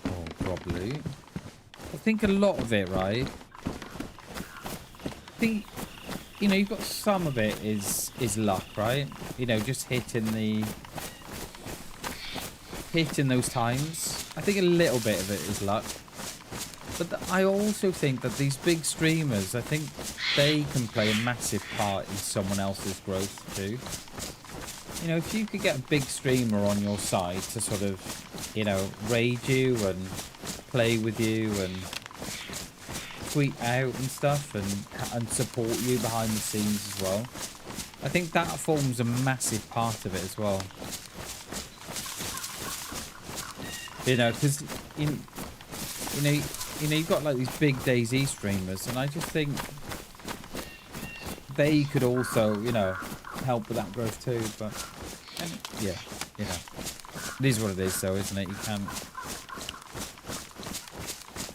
Oh, probably. I think a lot of it, right? I think... You know, you've got some of it is luck, right? You know, just hitting those times. I think a little bit of it is luck. But I also think that these big streamers, I think they can play a massive part in someone else's growth too. You know, if you could get a big streamer on your side to sort of, you know, raid you and play with you and tweet out and stuff and support you behind the scenes as well, I think that forms a massive part of it as well. You know, because you know, you've got like these big DayZ streamers, and I just think they could also, you know, help with that growth too. But yeah, you know, it is what it is, though, isn't it? You can't.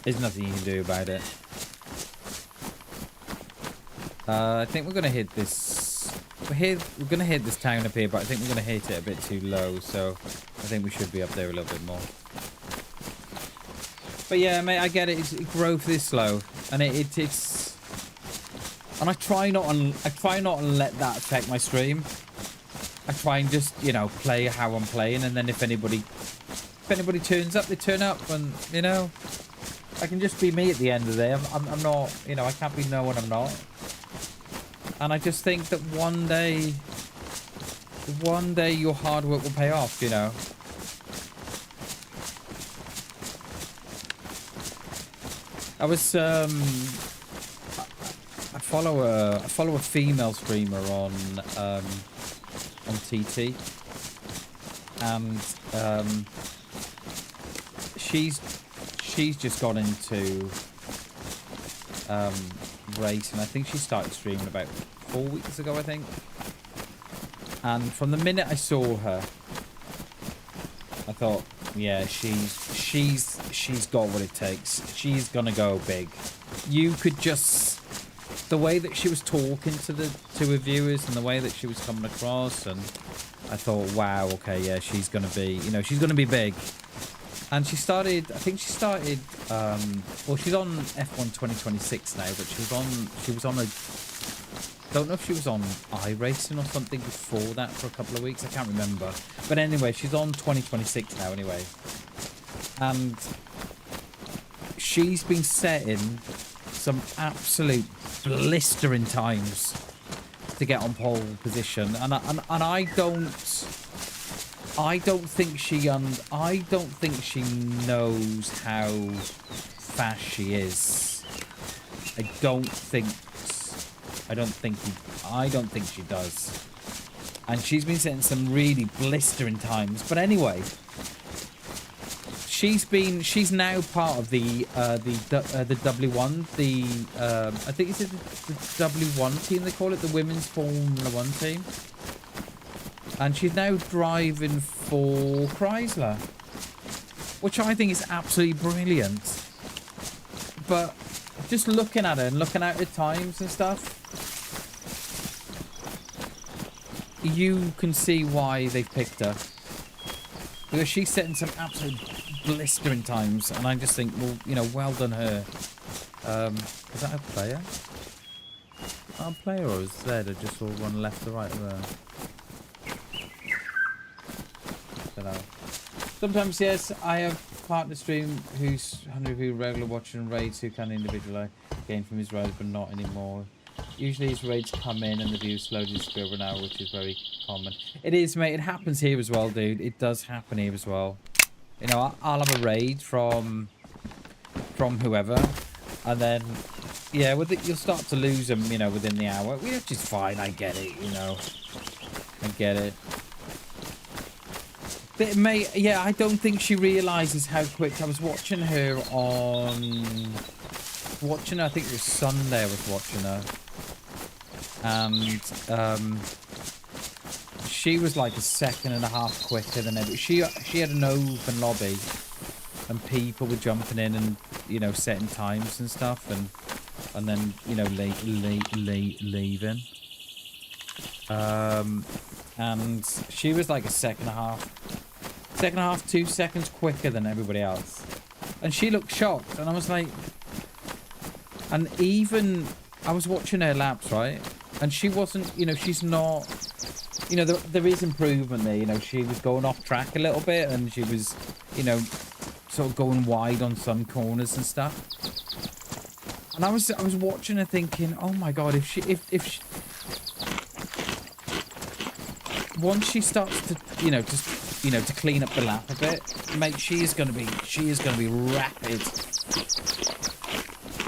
There's nothing you can do about it. I think we're gonna hit this. We're gonna hit this town up here, but I think we're gonna hit it a bit too low. So I think we should be up there a little bit more. But yeah, mate, I get it. Growth is slow, and it's. And I try not and let that affect my stream. I try and just, you know, play how I'm playing, and then if anybody turns up, they turn up, and you know, I can just be me at the end of the day. I'm not, you know, I can't be no one I'm not. And I just think that one day your hard work will pay off, you know. I was I follow a female streamer on TT, and she's just got into race, and I think she started streaming about 4 weeks ago, I think. And from the minute I saw her, I thought, yeah, she's got what it takes. She's gonna go big. You could just, the way that she was talking to her viewers and the way that she was coming across, and I thought, wow, okay, yeah, she's gonna be, you know, she's gonna be big. And she started, I think she started, well, she's on F1 2026 now, but she was on a, don't know if she was on iRacing or something before that for a couple of weeks. I can't remember. But anyway, she's on 2026 now anyway. And she's been setting some absolute blistering times to get on pole position. And I don't think she knows how fast she is. I don't think she does. And she's been setting some really blistering times. But anyway, she's now part of the W1, I think it's the W1 team they call it, the women's Formula 1 team. And she's now driving for Chrysler, which I think is absolutely brilliant. But just looking at her and looking at her times and stuff, you can see why they picked her. Because she's setting some absolute blistering times, and I just think, well, you know, well done her. Is that a player? A player, or is there that just all run left to right there? Don't know. Sometimes, yes, I have partner stream who's 100 who regular watching raids who can individually gain from his raids, but not anymore. Usually his raids come in and the views slowly disappear over an hour, which is very common. It is, mate. It happens here as well, dude. It does happen here as well. You know, I'll have a raid from whoever, and then, yeah, with it, you'll start to lose them, you know, within the hour, which is fine. I get it, you know. I get it. But, mate, yeah, I don't think she realises how quick. I was watching her on... I think it was Sunday I was watching her. And she was like a second and a half quicker than ever. She had an open lobby, and people were jumping in and, you know, setting times and stuff, and then, you know, leaving. And she was like a second and a half, 2 seconds quicker than everybody else, and she looked shocked, and I was like, and even I was watching her laps, right? And she wasn't, you know, she's not, you know, there is improvement there. You know, she was going off track a little bit, and she was, you know, sort of going wide on some corners and stuff. And I was watching her thinking, oh my god, if she once she starts to, you know, just, you know, to clean up the lap a bit, mate, she is gonna be rapid.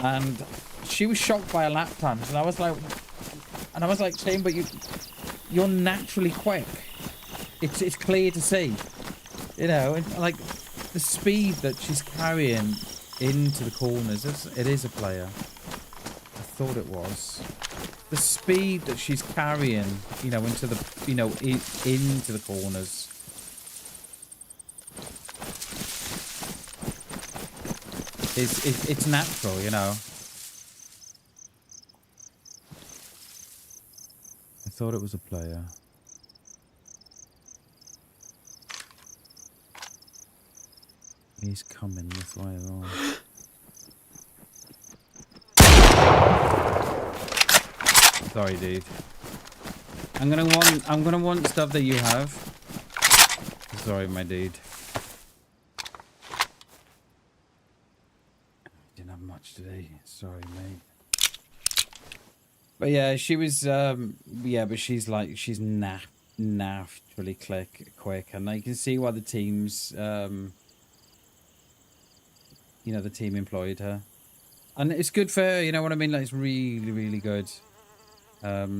And she was shocked by her lap times, and I was like saying, but you're naturally quick. It's clear to see, you know, and like the speed that she's carrying into the corners. It is a player. I thought it was. The speed that she's carrying, you know, into the, you know, into the corners. It's natural, you know. I thought it was a player. He's coming this way as well. Sorry, dude. I'm gonna want stuff that you have. Sorry, my dude. Didn't have much today. Sorry, mate. But yeah, she was. Yeah, but she's like naturally quick, and you can see why the teams. You know, the team employed her, and it's good for her. You know what I mean? Like, it's really, really good. But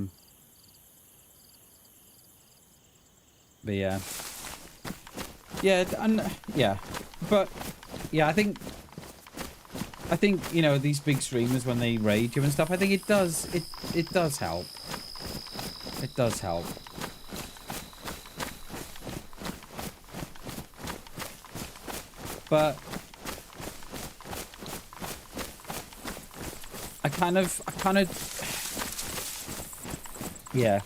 yeah, and yeah, but yeah, I think you know, these big streamers, when they raid you and stuff, I think it does help. It does help. But I kind of, yeah,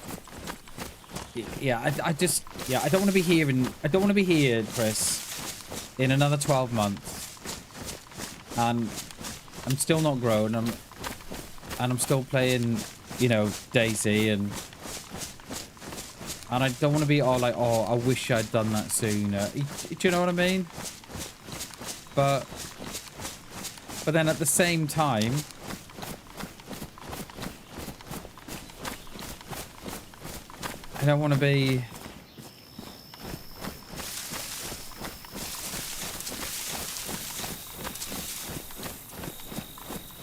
I just, yeah, I don't want to be here, Chris, in another 12 months, and I'm still not grown, and I'm still playing, you know, DayZ, and I don't want to be all like, oh, I wish I'd done that sooner. Do you know what I mean? But then at the same time, I don't want to be...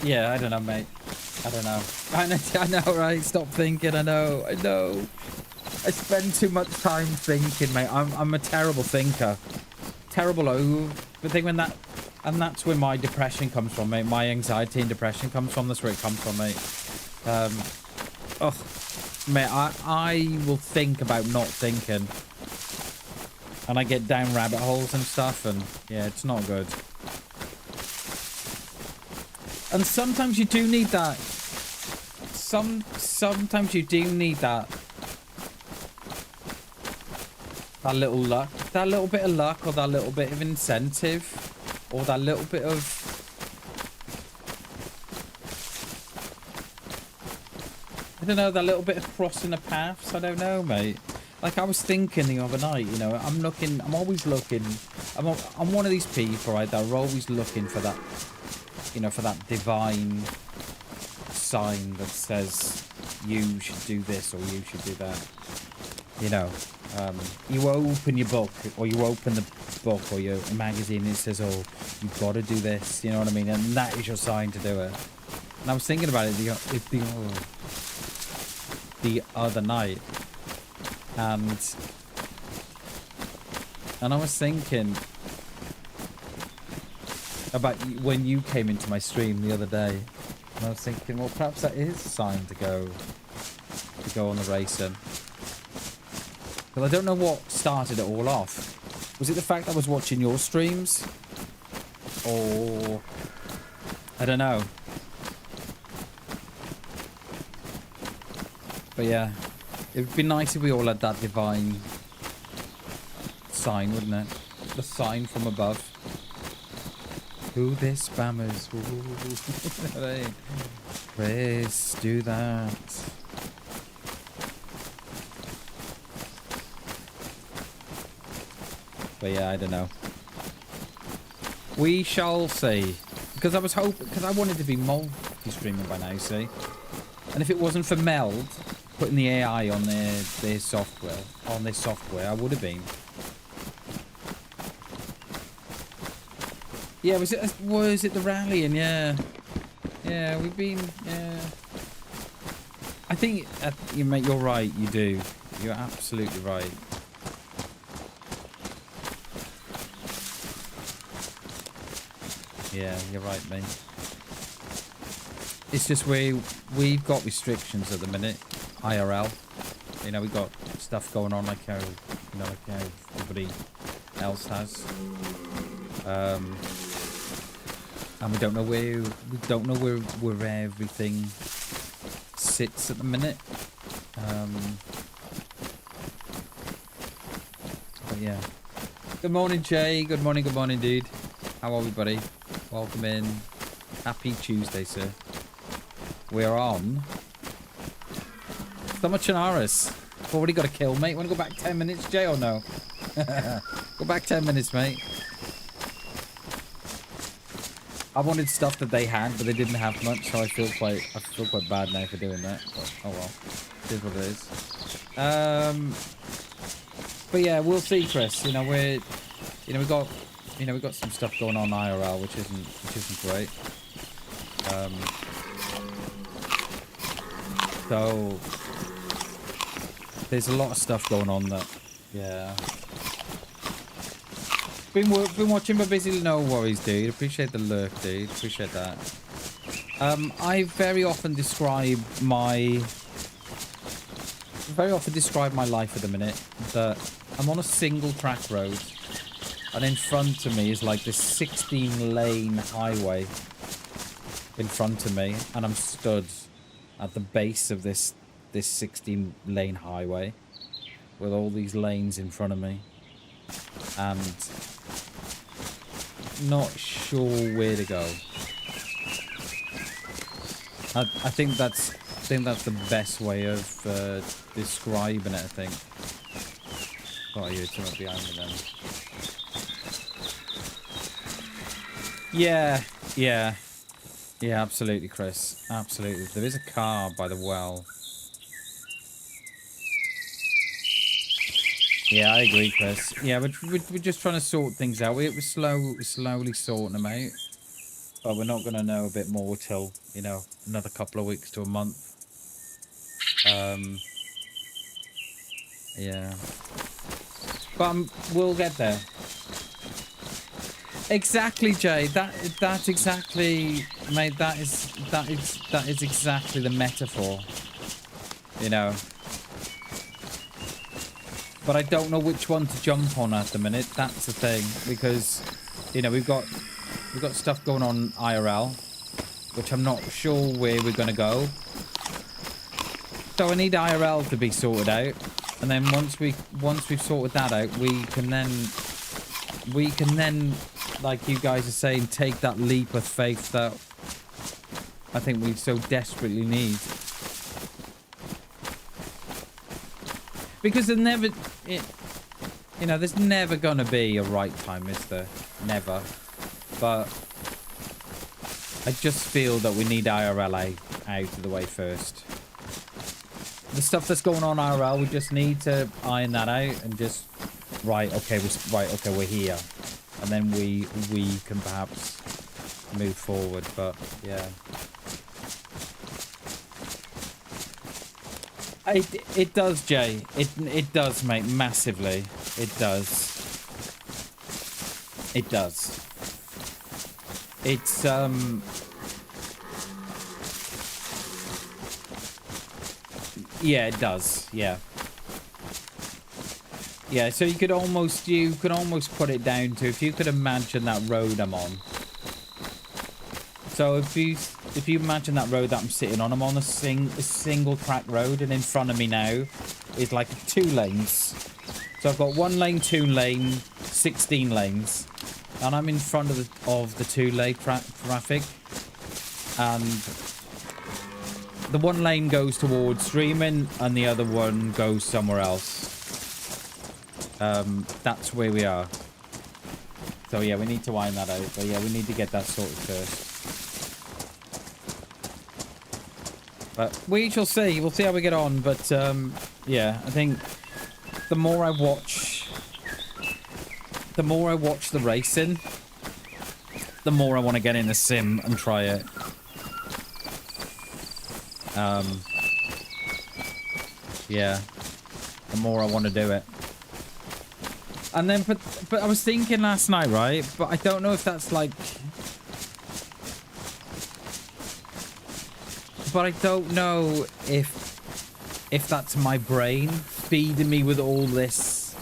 Yeah, I don't know, mate. I don't know. I know, right? Stop thinking. I know. I spend too much time thinking, mate. I'm a terrible thinker. terrible overthink when that, and that's where my depression comes from, mate. My anxiety and depression comes from. That's where it comes from, mate. Mate, I will think about not thinking, and I get down rabbit holes and stuff, and yeah, it's not good. And sometimes you do need that. Sometimes you do need that. That little luck, that little bit of luck, or that little bit of incentive, or that little bit of... I don't know, that little bit of crossing the paths. I don't know, mate. Like, I was thinking the other night, you know, I'm always looking, I'm one of these people, right, that are always looking for that, you know, for that divine sign that says you should do this or you should do that. You know, you open your book, or you open the book or your magazine, and it says, oh, you've got to do this, you know what I mean? And that is your sign to do it. And I was thinking about it the other night, and I was thinking about when you came into my stream the other day, and I was thinking, well, perhaps that is a sign to go on the racing. But I don't know what started it all off. Was it the fact I was watching your streams? Or... I don't know. But yeah, it would be nice if we all had that divine sign, wouldn't it? The sign from above. Do this, spammers. Please do that. But yeah, I don't know. We shall see. Because I was hoping, because I wanted to be multi-streaming by now, see? And if it wasn't for Meld putting the AI on their software, I would have been. Yeah, was it the rallying? Yeah. Yeah, we've been, yeah. I think, mate, you're right, you do. You're absolutely right. Yeah, you're right, mate. It's just we've got restrictions at the minute, IRL. You know, we've got stuff going on like how, you know, like how everybody else has. And we don't know where everything sits at the minute. But yeah. Good morning, Jay. Good morning, dude. How are we, buddy? Welcome in. Happy Tuesday, sir. We're on Stomach Chinaris. I've already got a kill, mate. Want to go back 10 minutes, Jay, or no? Go back 10 minutes, mate. I wanted stuff that they had, but they didn't have much, so I feel quite bad now for doing that. But, oh well, it is what it is. But yeah, we'll see, Chris. You know, we've got some stuff going on IRL, which isn't great. So there's a lot of stuff going on that, yeah. Been watching, but busy. No worries, dude. Appreciate the lurk, dude. Appreciate that. I very often describe my life at the minute that I'm on a single track road, and in front of me is like this 16-lane highway in front of me, and I'm stood at the base of this 16-lane highway with all these lanes in front of me, and not sure where to go. I think that's the best way of describing it. I think. Oh, you're somewhere behind me then. Yeah, absolutely, Chris. Absolutely. There is a car by the well. Yeah, I agree, Chris. Yeah, we're just trying to sort things out. We're slowly sorting them out. But we're not going to know a bit more till, you know, another couple of weeks to a month. Yeah. But we'll get there. Exactly, Jay. That's exactly, mate. That is exactly the metaphor. You know. But I don't know which one to jump on at the minute. That's the thing, because you know we've got stuff going on IRL, which I'm not sure where we're gonna go. So I need IRL to be sorted out, and then once we've sorted that out, we can then, like you guys are saying, take that leap of faith that I think we so desperately need. Because there's never, you know, there's never gonna be a right time, is there? Never. But I just feel that we need IRL out of the way first. The stuff that's going on IRL, we just need to iron that out and just okay, we're here, and then we can perhaps move forward. But yeah, it does, Jay. It does, mate, massively. It does. It does. It's yeah, it does. Yeah. Yeah, so you could almost put it down to, if you could imagine that road I'm on. So if you imagine that road that I'm sitting on, I'm on a single track road, and in front of me now is like 2 lanes. So I've got 1 lane, 2 lane, 16 lanes, and I'm in front of the 2 lane traffic, and the 1 lane goes towards streaming and the other one goes somewhere else. That's where we are. So yeah, we need to iron that out. But yeah, we need to get that sorted first. But we shall see. We'll see how we get on. But yeah, I think the more I watch the racing, the more I want to get in a sim and try it. Yeah, the more I want to do it. And then, but I was thinking last night, right? But I don't know if that's like... But I don't know if that's my brain feeding me with all this...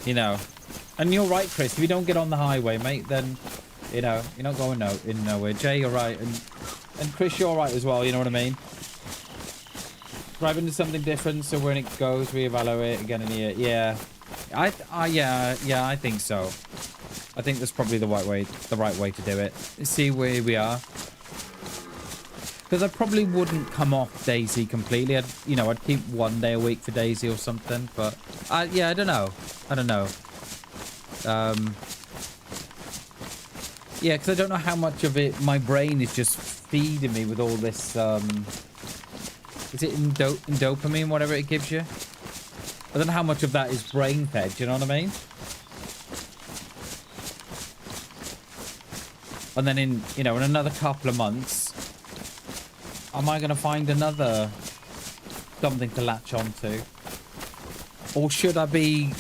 You know. And you're right, Chris. If you don't get on the highway, mate, then, you know, you're not going nowhere. Jay, you're right. And Chris, you're right as well, you know what I mean? Drive into something different, so when it goes, we evaluate again in a year. Yeah, I think so. I think that's probably the right way to do it. See where we are. Because I probably wouldn't come off DayZ completely. I'd keep 1 day a week for DayZ or something. But yeah, I don't know. Yeah, because I don't know how much of it my brain is just feeding me with all this. Is it in dopamine, whatever it gives you? I don't know how much of that is brain fed, do you know what I mean? And then in another couple of months, am I going to find another something to latch onto? Or should I be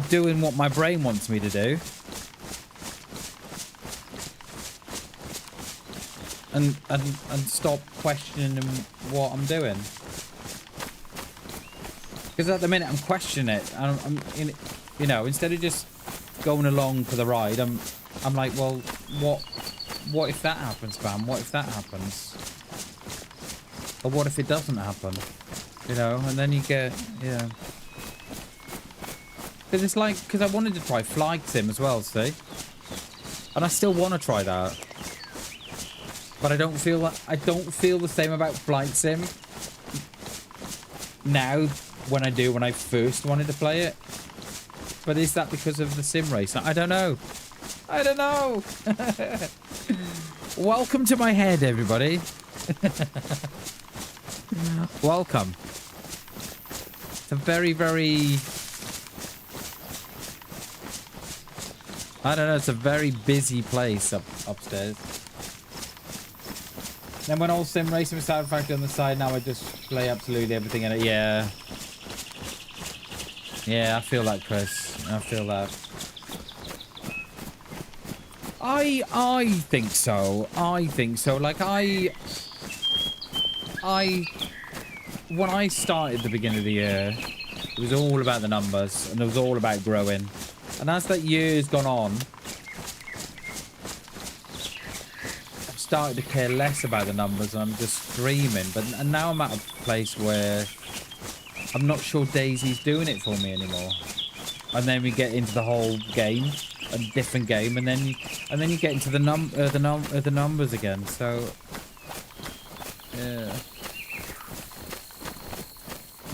doing what my brain wants me to do? And stop questioning what I'm doing, because at the minute I'm questioning it. Instead of just going along for the ride, I'm like, well, what if that happens, Bam? What if that happens? Or what if it doesn't happen? You know, and then you get, yeah. Because it's like, because I wanted to try Flight Sim as well, see, and I still want to try that. But I don't feel the same about Flight Sim now when I first wanted to play it. But is that because of the sim race? I don't know. Welcome to my head, everybody. Welcome. It's a very, very... I don't know, it's a very busy place upstairs. Then when all sim racing with Sound Factory on the side, now I just play absolutely everything in it. Yeah. Yeah, I feel like Chris. And I feel that. I think so. I think so. Like, when I started at the beginning of the year, it was all about the numbers, and it was all about growing. And as that year's gone on, I've started to care less about the numbers, and I'm just streaming. And now I'm at a place where I'm not sure DayZ's doing it for me anymore. And then we get into the whole game, a different game, and then you get into the numbers again. So yeah,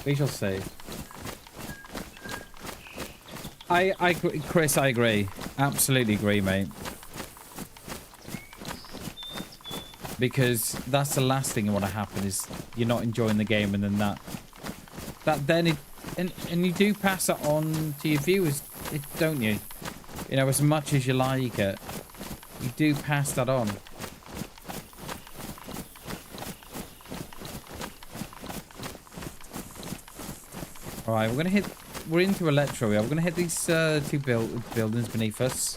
we shall see. Chris, I agree. Absolutely agree, mate. Because that's the last thing you want to happen is you're not enjoying the game, and then and you do pass it on to your viewers, don't you? You know, as much as you like it, you do pass that on. All right, we're into Electro here. We're gonna hit these two buildings beneath us.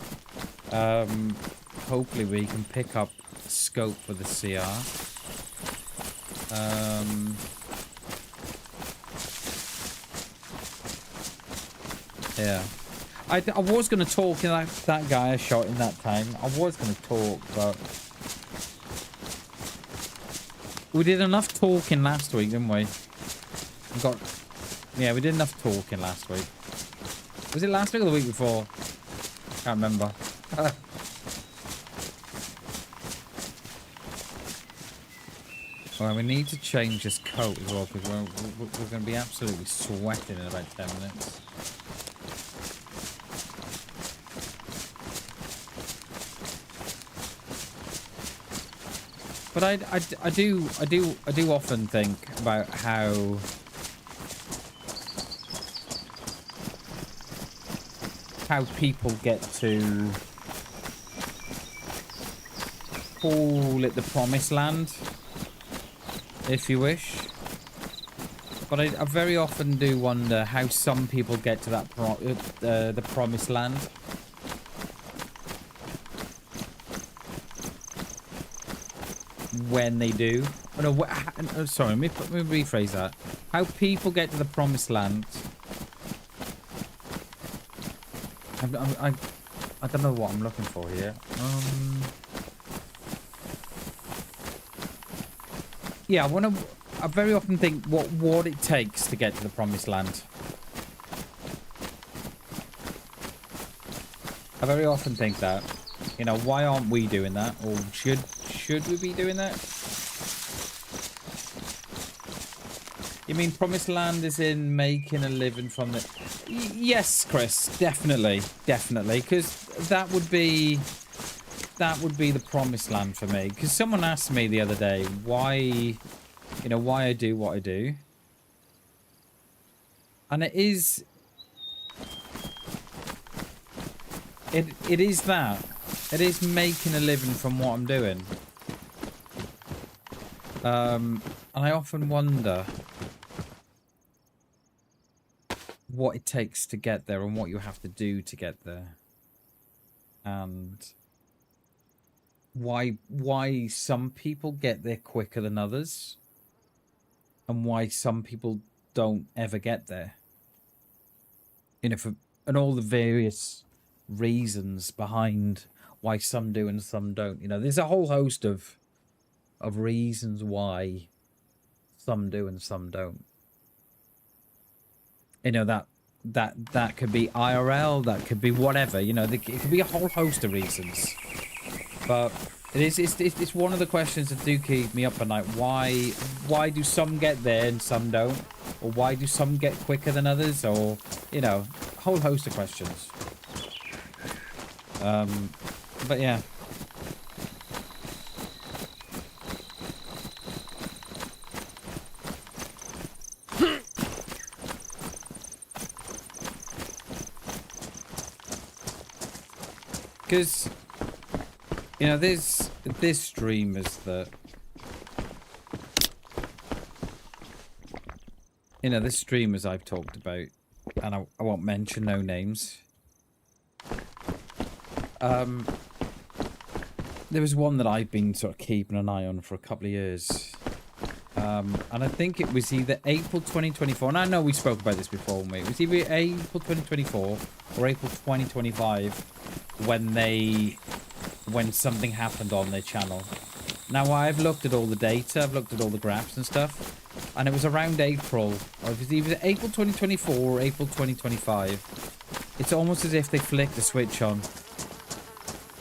Hopefully we can pick up scope for the CR. Yeah. I was going to talk, you know, that guy I shot in that time. I was going to talk, but we did enough talking last week, didn't we? Yeah, we did enough talking last week. Was it last week or the week before? Can't remember. Well, we need to change this coat as well, because we're going to be absolutely sweating in about 10 minutes. But I do often think about how people get to call it the promised land, if you wish. But I very often do wonder how some people get to that the promised land. When they do. Oh, no, sorry, let me rephrase that. How people get to the promised land. I don't know what I'm looking for here. Yeah, I very often think what it takes to get to the promised land. I very often think that. You know, why aren't we doing that? Or should we be doing that? You mean promised land is in making a living from the... Yes, Chris, definitely. Because that would be the promised land for me. Because someone asked me the other day why I do what I do. And it is that. It is making a living from what I'm doing. And I often wonder what it takes to get there and what you have to do to get there. And why some people get there quicker than others. And why some people don't ever get there. You know, and all the various reasons behind why some do and some don't. You know, there's a whole host of reasons why some do and some don't. You know, that could be IRL, that could be whatever. You know, it could be a whole host of reasons. But it's one of the questions that do keep me up at night. Why do some get there and some don't? Or why do some get quicker than others? Or, you know, a whole host of questions. But yeah. Because, you know, there's streamers that, you know, there's streamers I've talked about, and I won't mention no names, There was one that I've been sort of keeping an eye on for a couple of years. And I think it was either April 2024, and I know we spoke about this before, mate. It was either April 2024 or April 2025 when something happened on their channel. Now, I've looked at all the data, I've looked at all the graphs and stuff, and it was around April. Or it was either April 2024 or April 2025. It's almost as if they flicked the switch on.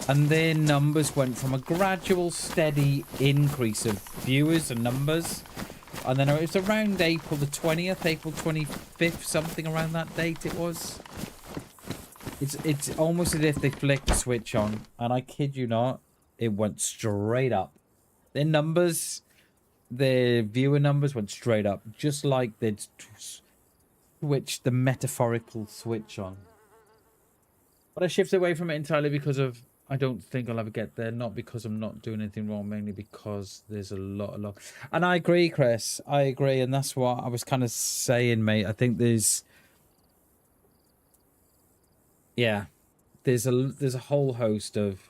And their numbers went from a gradual, steady increase of viewers and numbers. And then it was around April the 20th, April 25th, something around that date it was. It's almost as if they flicked the switch on. And I kid you not, it went straight up. Their numbers, their viewer numbers went straight up. Just like they'd switched the metaphorical switch on. But I shifted away from it entirely because of... I don't think I'll ever get there. Not because I'm not doing anything wrong, mainly because there's a lot. And I agree, Chris. I agree, and that's what I was kind of saying, mate. I think there's, yeah, there's a whole host of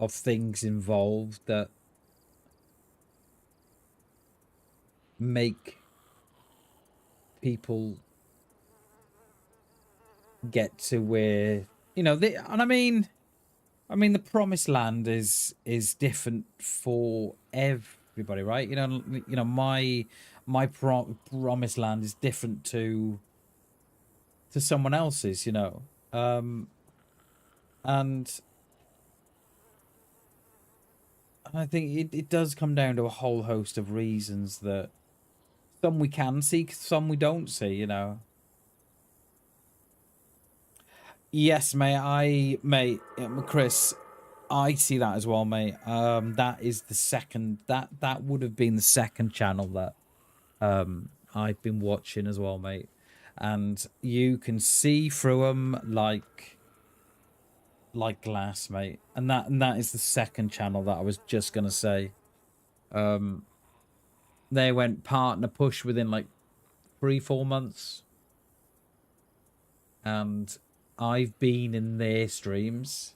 things involved that make people get to where, you know, and I mean, the promised land is different for everybody, right? You know, my promised land is different to someone else's, you know. And I think it does come down to a whole host of reasons that some we can see, some we don't see, you know. Yes, mate. Chris, I see that as well, mate. That is the second. That would have been the second channel that I've been watching as well, mate. And you can see through them like glass, mate. And that is the second channel that I was just gonna say. They went partner push within like 3-4 months, and I've been in their streams,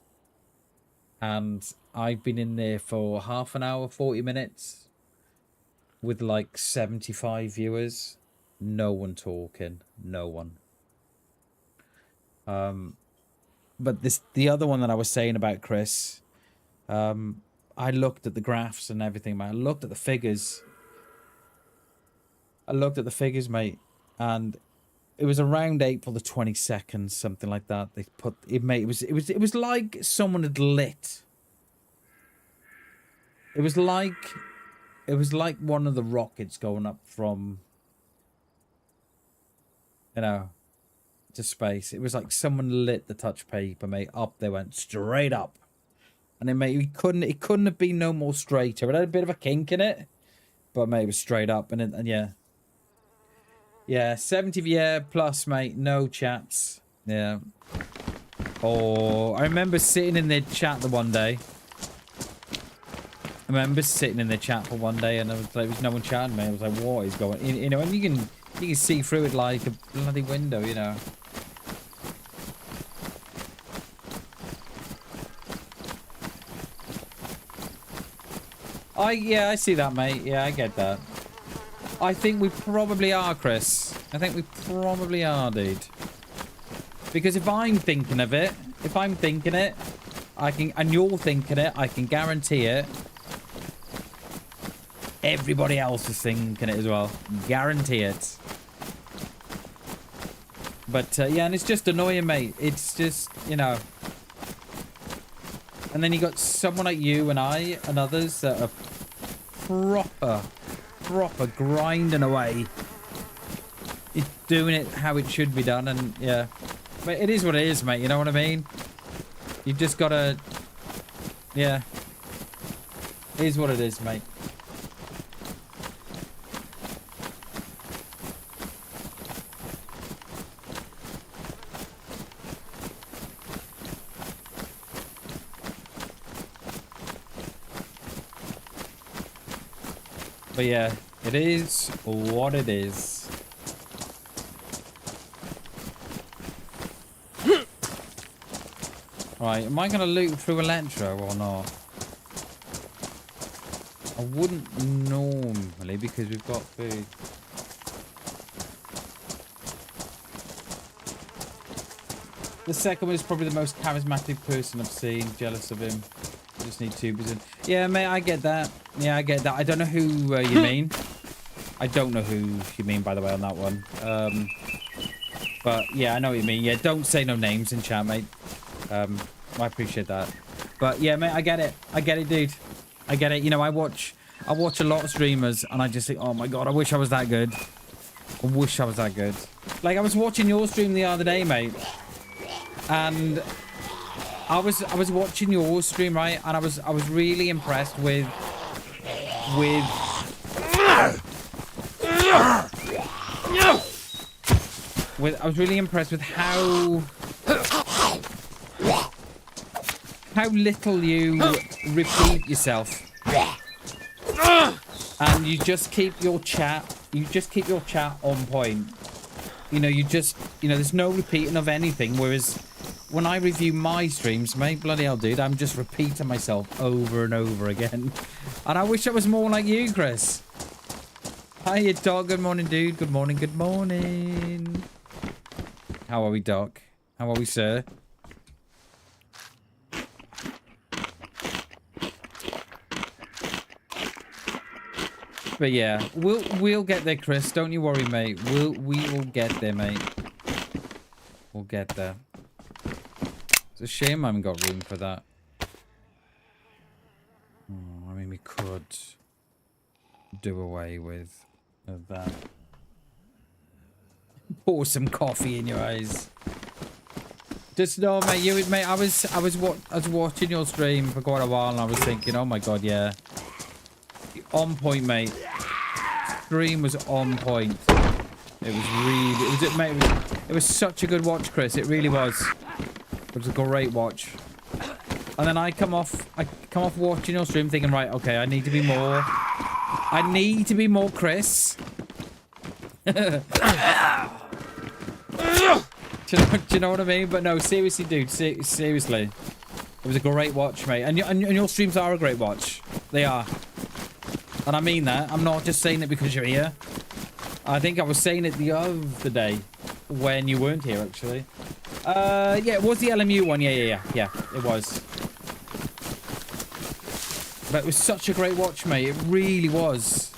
and I've been in there for half an hour, 40 minutes, with like 75 viewers. No one talking, no one. But the other one that I was saying about, Chris, I looked at the graphs and everything, man. I looked at the figures. Mate, and it was around April the 22nd, something like that. They put it, mate. It was like someone had lit. It was like one of the rockets going up from, you know, to space. It was like someone lit the touch paper, mate. Up they went, straight up. And then, mate, it couldn't have been no more straighter. It had a bit of a kink in it, but mate, it was straight up. And yeah. Yeah, 70 plus, mate. No chats. Yeah. Oh, I remember sitting in their chat the one day. I remember sitting in their chat for one day, and there was no one chatting, mate. I was like, what is going on? You know, and you can see through it like a bloody window, you know. Yeah, I see that, mate. Yeah, I get that. I think we probably are, Chris. I think we probably are, dude. Because if I'm thinking it, and you're thinking it, I can guarantee it. Everybody else is thinking it as well. Guarantee it. But, yeah, and it's just annoying, mate. It's just, you know. And then you got someone like you and I and others that are proper grinding away. It's doing it how it should be done, and yeah. But it is what it is, mate, you know what I mean? You just gotta... Yeah. It is what it is, mate. But yeah, it is what it is. Right, am I going to loot through Electro or not? I wouldn't normally because we've got food. The second one is probably the most charismatic person I've seen. Jealous of him. I just need tubers in. Yeah, mate, I get that. Yeah, I get that. I don't know who you mean. I don't know who you mean, by the way, on that one. But yeah, I know what you mean. Yeah, don't say no names in chat, mate. I appreciate that. But yeah, mate, I get it. I get it, dude. I get it. You know, I watch a lot of streamers and I just think, oh my God, I wish I was that good. I wish I was that good. Like, I was watching your stream the other day, mate. And I was watching your stream, right? And I was really impressed with I was really impressed with how little you repeat yourself. And you just keep your chat on point. You know, there's no repeating of anything, whereas when I review my streams, mate, bloody hell, dude, I'm just repeating myself over and over again. And I wish I was more like you, Chris. Hiya, Doc. Good morning, dude. Good morning, good morning. How are we, Doc? How are we, sir? But yeah, we'll get there, Chris. Don't you worry, mate. We will get there, mate. We'll get there. It's a shame I haven't got room for that. Oh, I mean, we could do away with that. Pour some coffee in your eyes. Just know, mate. I was watching your stream for quite a while, and I was thinking, oh my God, yeah, on point, mate. Stream was on point. It was really, mate. It was such a good watch, Chris. It really was. It was a great watch. And then I come off watching your stream, thinking, right, okay, I need to be more. I need to be more Chris. Do you know what I mean? But no, seriously, dude. Seriously, it was a great watch, mate. And your streams are a great watch. They are. And I mean that. I'm not just saying it because you're here. I think I was saying it the other day when you weren't here, actually. Yeah, it was the LMU one. Yeah, it was. But it was such a great watch, mate. It really was.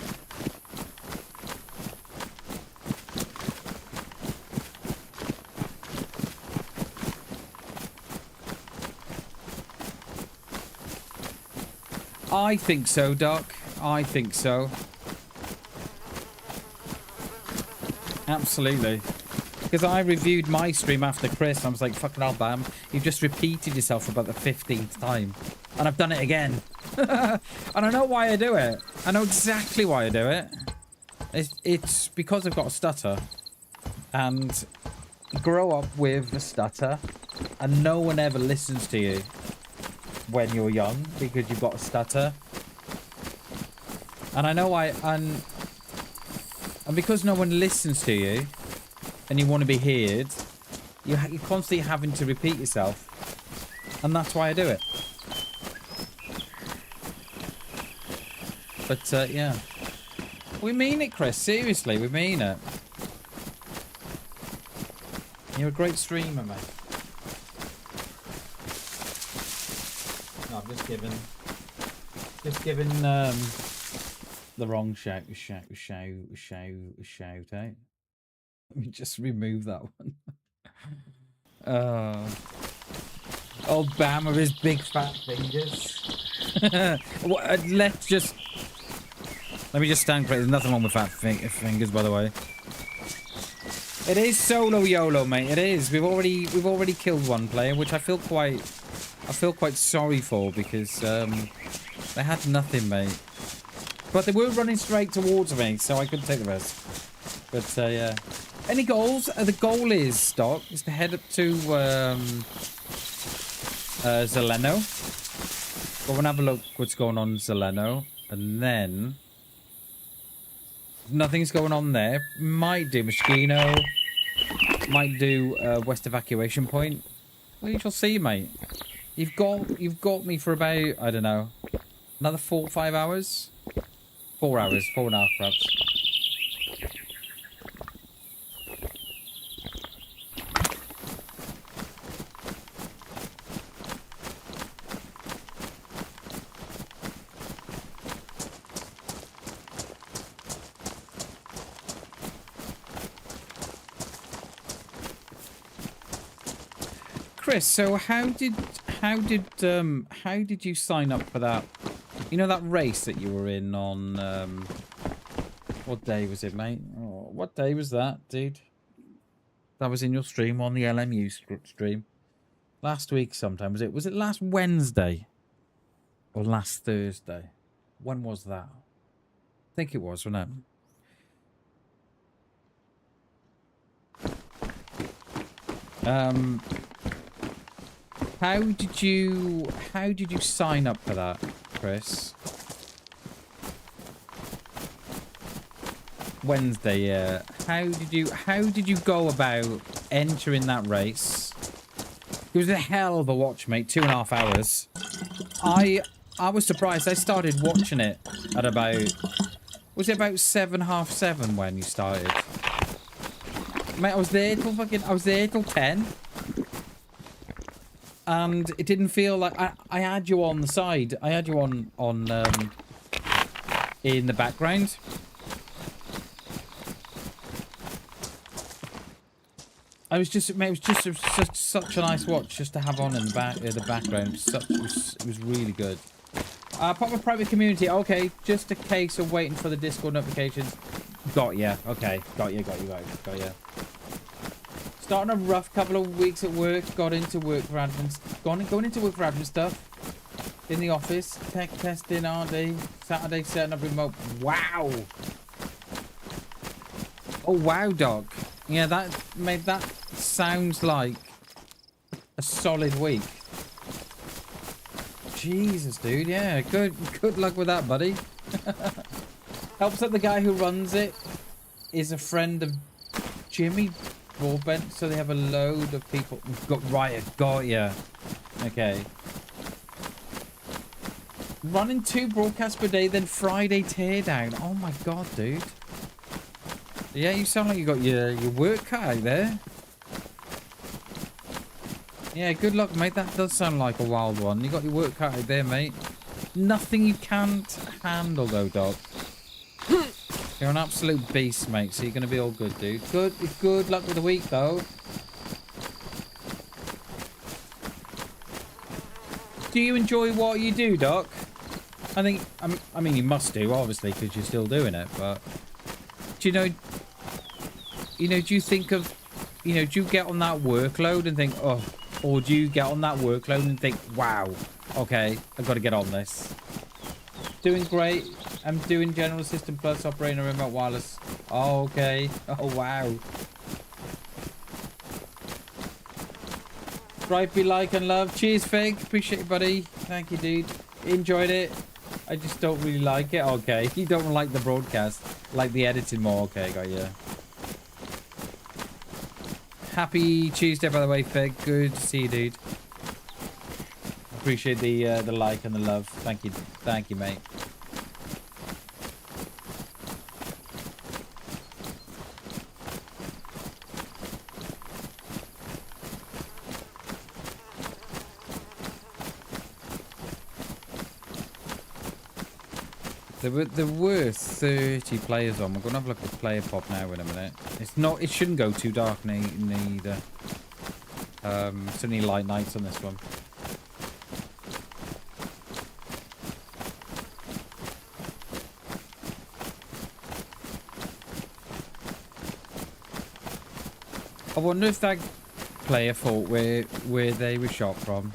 I think so, Doc. I think so. Absolutely. Because I reviewed my stream after Chris, and I was like, fucking hell, Bam. You've just repeated yourself about the 15th time. And I've done it again. And I know why I do it. I know exactly why I do it. It's because I've got a stutter. And you grow up with a stutter. And no one ever listens to you when you're young because you've got a stutter. And I know why. And because no one listens to you and you want to be heard, you're constantly having to repeat yourself. And that's why I do it. But, yeah. We mean it, Chris. Seriously, we mean it. You're a great streamer, mate. No, I'm just giving the wrong shout, eh? Let me just remove that one. Old Bam with his big fat fingers. Let me just stand correct. There's nothing wrong with fat fingers, by the way. It is solo YOLO, mate. It is. We've already killed one player, which I feel quite sorry for because they had nothing, mate. But they were running straight towards me, so I couldn't take the risk. But yeah. Any goals? The goal is, Doc, is to head up to Zeleno. Go and have a look what's going on in Zeleno. And then nothing's going on there. Might do Moschino. Might do West Evacuation Point. We shall see, mate. You've got me for about, I don't know, another 4 or 5 hours? 4 hours, 4.5 perhaps. Chris, so how did you sign up for that? You know that race that you were in on what day was it, mate? Oh, what day was that, dude? That was in your stream on the LMU stream last week. Sometime was it last Wednesday or last Thursday? When was that? I think it was, wasn't it? How did you sign up for that, Chris? Wednesday, yeah. How did you go about entering that race? It was a hell of a watch, mate. 2.5 hours. I was surprised. I started watching it at about, was it about 7, half 7 when you started? Mate, I was there till 10. And it didn't feel like I had you on the side. I had you on in the background. It was just such a nice watch just to have on in the background. It was really good. Pop a private community. Okay, just a case of waiting for the Discord notifications. Got ya. Okay, got ya. Starting a rough couple of weeks at work. Going into work for admin stuff. In the office. Tech testing RD. Saturday setting up remote. Wow. Oh wow, Doc. Yeah, that sounds like a solid week. Jesus, dude. Yeah, good luck with that, buddy. Helps that the guy who runs it is a friend of Jimmy Broadbent, so they have a load of people. Got ya. Okay. Running 2 broadcasts per day, then Friday teardown. Oh my god, dude. Yeah, you sound like you got your work cut out there. Yeah, good luck, mate. That does sound like a wild one. You got your work cut out there, mate. Nothing you can't handle, though, Doc. You're an absolute beast, mate, so you're going to be all good, dude. Good luck with the week, though. Do you enjoy what you do, Doc? I mean, you must do, obviously, because you're still doing it, but... Do you think of... do you get on that workload and think, oh... Or do you get on that workload and think, wow, okay, I've got to get on this. Doing great. I'm doing General Assistant Plus operating a remote wireless. Oh, okay. Oh, wow. Right, be like and love. Cheers, Fig. Appreciate it, buddy. Thank you, dude. Enjoyed it. I just don't really like it. Okay. You don't like the broadcast. Like the editing more. Okay, got you. Happy Tuesday, by the way, Fig. Good to see you, dude. Appreciate the like and the love. Thank you, mate. There were 30 players on. We're gonna have a look at player pop now in a minute. It shouldn't go too dark neither. It's only light nights on this one. I wonder if that player thought where they were shot from.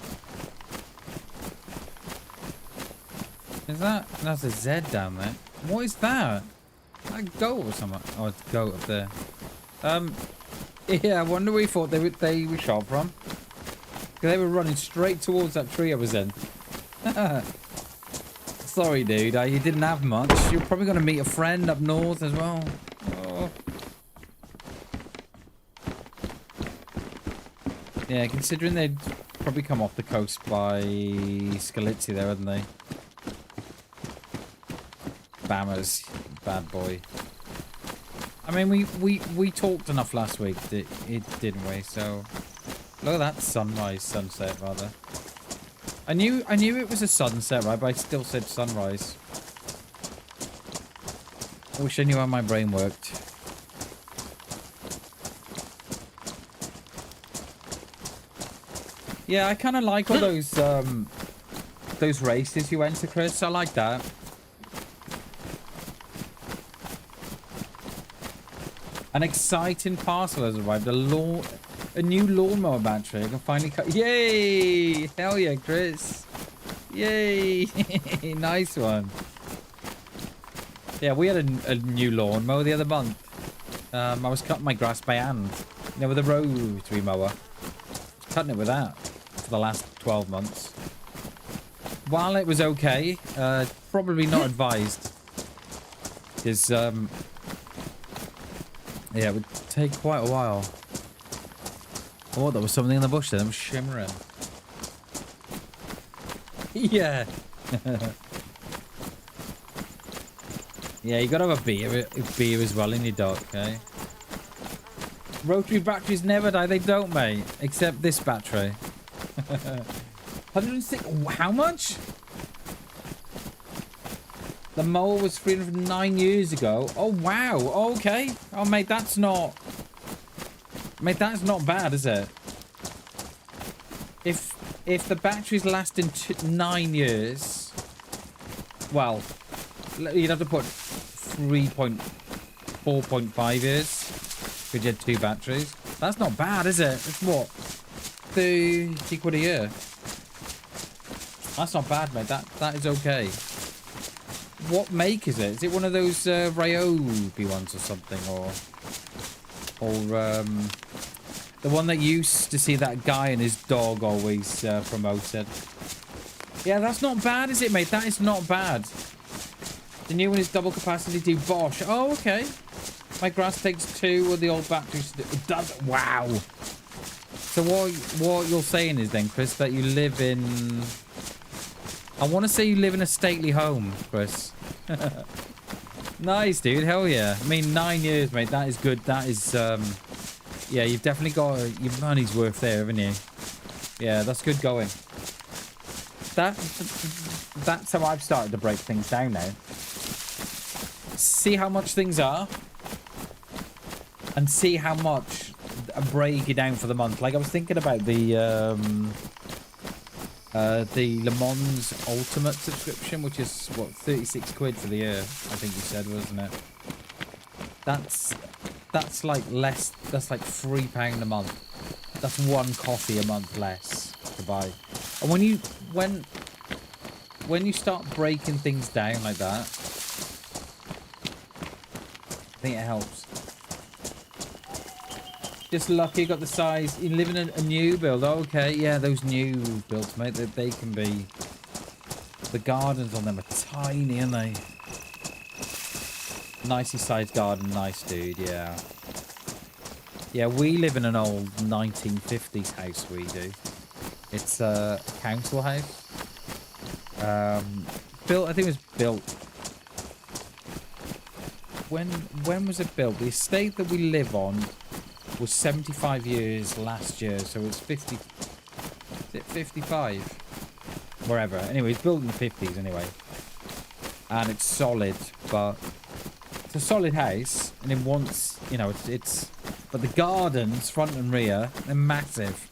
Is that's a Z down there? What is that? A goat or something? Oh, it's a goat up there. Yeah, I wonder where he thought they were shot from. They were running straight towards that tree I was in. Sorry, dude. You didn't have much. You're probably going to meet a friend up north as well. Oh. Yeah, considering they'd probably come off the coast by Scalizzi there, haven't they? Bammers, bad boy. I mean, we talked enough last week, didn't we? So look at that sunset rather. I knew it was a sunset, right? But I still said sunrise. I wish I knew how my brain worked. Yeah, I kind of like all those races you went to, Chris. I like that. An exciting parcel has arrived. A new lawnmower battery. I can finally cut. Yay! Hell yeah, Chris. Yay! Nice one. Yeah, we had a new lawnmower the other month. I was cutting my grass by hand. You know, with a rotary mower. Cutting it with that for the last 12 months. While it was okay, probably not advised. Because, yeah, it would take quite a while. Oh, there was something in the bush there. It was shimmering. Yeah. Yeah, you gotta have a beer as well in your dock, okay? Rotary batteries never die. They don't, mate. Except this battery. 106. How much? The mower was 309 years ago. Oh, wow. Okay. Oh, mate, that's not... Mate, that's not bad, is it? If the battery's lasting 9 years... Well, you'd have to put 4.5 years. If you had 2 batteries. That's not bad, is it? It's what? 30 quid a year. That's not bad, mate. That is okay. What make is it? Is it one of those Ryobi ones or something, or the one that used to see that guy and his dog always promoted? Yeah, that's not bad, is it, mate? That is not bad. The new one is double capacity to Bosch. Oh, okay. My grass takes 2 with the old batteries. It does. Wow. So what you're saying is then, Chris, that you live in... I want to say you live in a stately home, Chris. Nice, dude. Hell yeah. I mean, 9 years, mate. That is good. That is, yeah, you've definitely got your money's worth there, haven't you? Yeah, that's good going. That's how I've started to break things down now. See how much things are. And see how much I break it down for the month. Like, I was thinking about the Le Mans Ultimate subscription, which is, what, 36 quid for the year, I think you said, wasn't it? That's like less, that's like £3 a month. That's 1 coffee a month less to buy. And when you start breaking things down like that, I think it helps. Just lucky you got the size. You live in a new build. Okay, yeah, those new builds, mate, they can be... The gardens on them are tiny, aren't they? Nicely sized garden. Nice, dude, yeah. Yeah, we live in an old 1950s house, we do. It's a council house. Built, I think it was built... When was it built? The estate that we live on was 75 years last year, so it's 50. Is it 55? Wherever. Anyway, it's built in the 50s anyway. And it's solid, but it's a solid house, and it wants, you know, it's but the gardens, front and rear, they're massive.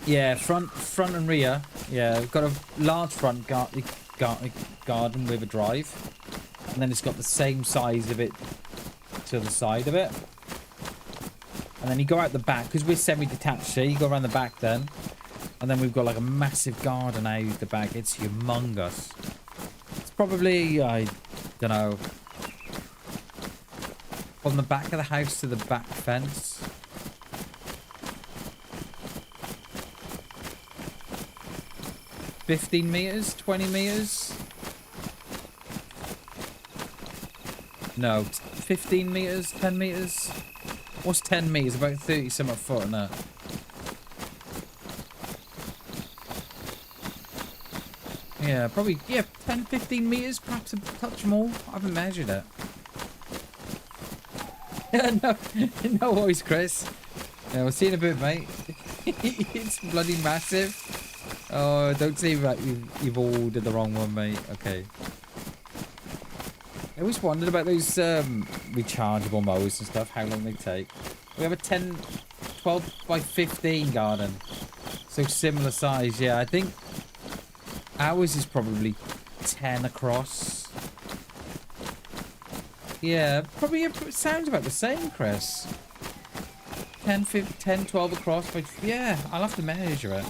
Yeah, front and rear. Yeah, we've got a large front garden with a drive, and then it's got the same size of it to the side of it, and then you go out the back because we're semi-detached. So you go around the back then, and then we've got like a massive garden out the back. It's humongous. It's probably, I don't know, from the back of the house to the back fence. $15 meters, 20 meters. No, 15 meters, 10 meters. What's 10 meters? About 30 something foot, isn't it? Yeah, probably, yeah, 10, 15 meters, perhaps a touch more. I haven't measured it. no, no worries, Chris. Yeah, we'll see you in a bit, mate. It's bloody massive. Oh, don't say that you've ordered the wrong one, mate. Okay. I always wondered about those rechargeable mowers and stuff, how long they take. We have a 10, 12 by 15 garden. So similar size, yeah. I think ours is probably 10 across. Yeah, probably it sounds about the same, Chris. 10, 15, 10, 12 across. But yeah, I'll have to measure it.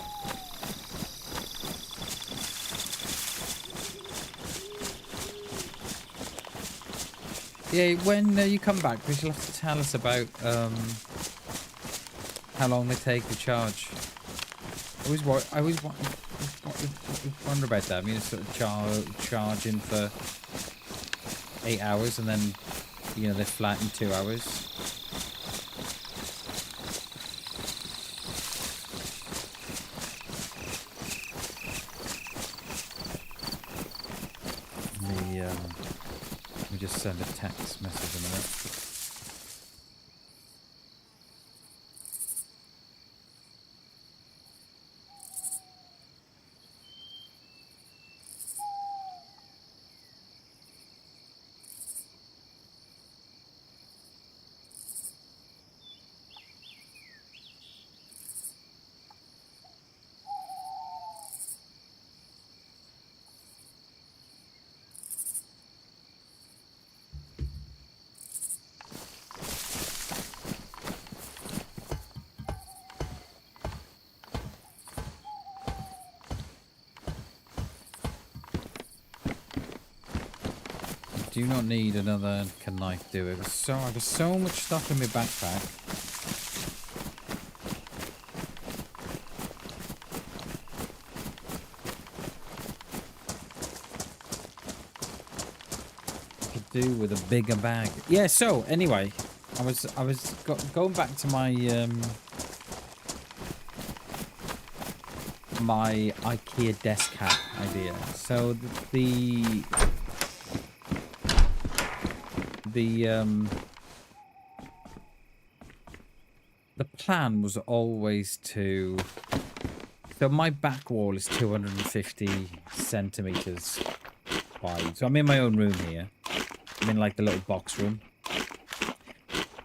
Yeah, when you come back, Chris, you'll have to tell us about how long they take to charge. I always wonder about that. I mean, it's sort of charging for 8 hours, and then, you know, they're flat in 2 hours. Let me just send a text message in a minute. Do not need another knife, do it? I got so much stuff in my backpack. I could do with a bigger bag. Yeah. So anyway, I was going back to my my IKEA desk hat idea. So the plan was always to... So my back wall is 250 centimeters wide. So I'm in my own room here. I'm in like the little box room.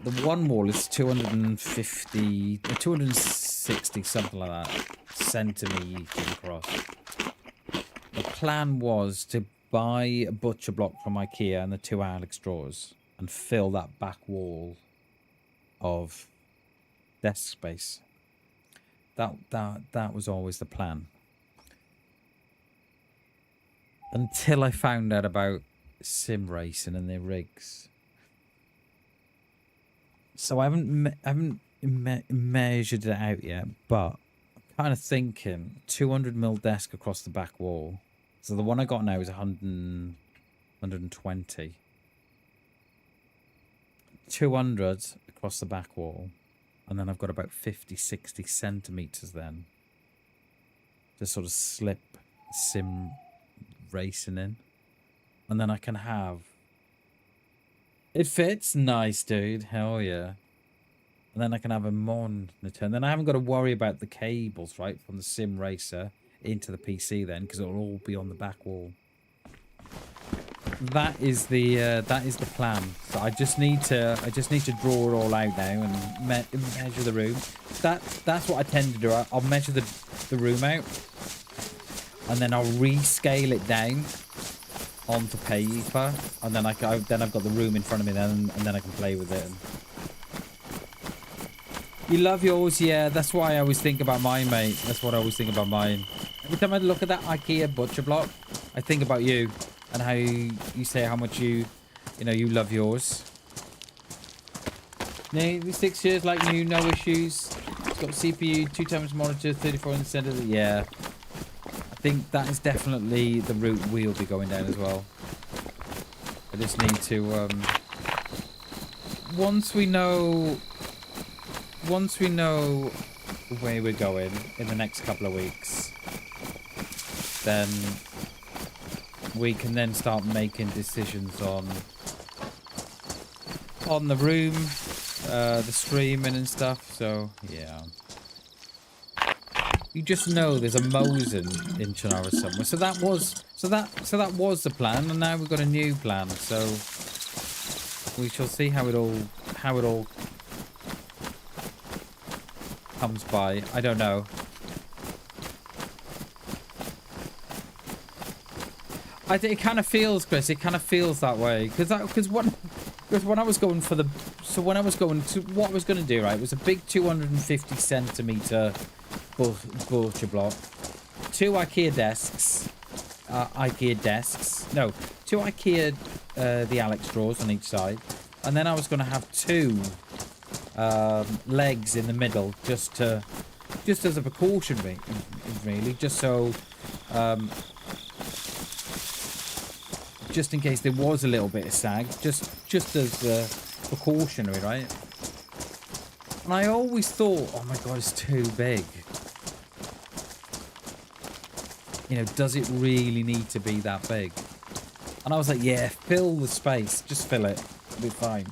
The one wall is 250, 260, something like that, centimeters across. The plan was to buy a butcher block from IKEA and the 2 Alex drawers and fill that back wall of desk space. That was always the plan. Until I found out about sim racing and their rigs. So I haven't measured it out yet, but I'm kind of thinking 200mm desk across the back wall. So the one I got now is 120. 200 across the back wall. And then I've got about 50, 60 centimeters then to sort of slip sim racing in. And then I can have... It fits nice, dude. Hell yeah. And then I can have a monitor. And then I haven't got to worry about the cables, right? From the sim racer into the PC then, because it'll all be on the back wall. That is the plan. So I just need to draw it all out now and measure the room. That's what I tend to do. I'll measure the room out, and then I'll rescale it down onto paper, and then I've got the room in front of me then, and then I can play with it. You love yours, yeah. That's why I always think about mine, mate. That's what I always think about mine. Every time I look at that IKEA butcher block, I think about you and how you say how much you love yours. Nearly 6 years, like new, no issues. It's got CPU, 2 times monitor, 34 in the center. Yeah, I think that is definitely the route we'll be going down as well. I just need to once we know where we're going in the next couple of weeks, then we can then start making decisions on the room, the streaming and stuff. So yeah, you just know there's a Mosen in Chernara somewhere. So that was the plan, and now we've got a new plan. So we shall see how it all comes by. I don't know. It kind of feels, Chris. It kind of feels that way because when I was going for what I was going to do, right, it was a big 250 centimeter butcher block, two IKEA desks, two IKEA the Alex drawers on each side, and then I was going to have two legs in the middle just as a precaution, really, just so. Just in case there was a little bit of sag, just as precautionary, right? And I always thought, oh my god, it's too big. You know, does it really need to be that big? And I was like, yeah, fill the space, just fill it, it'll be fine.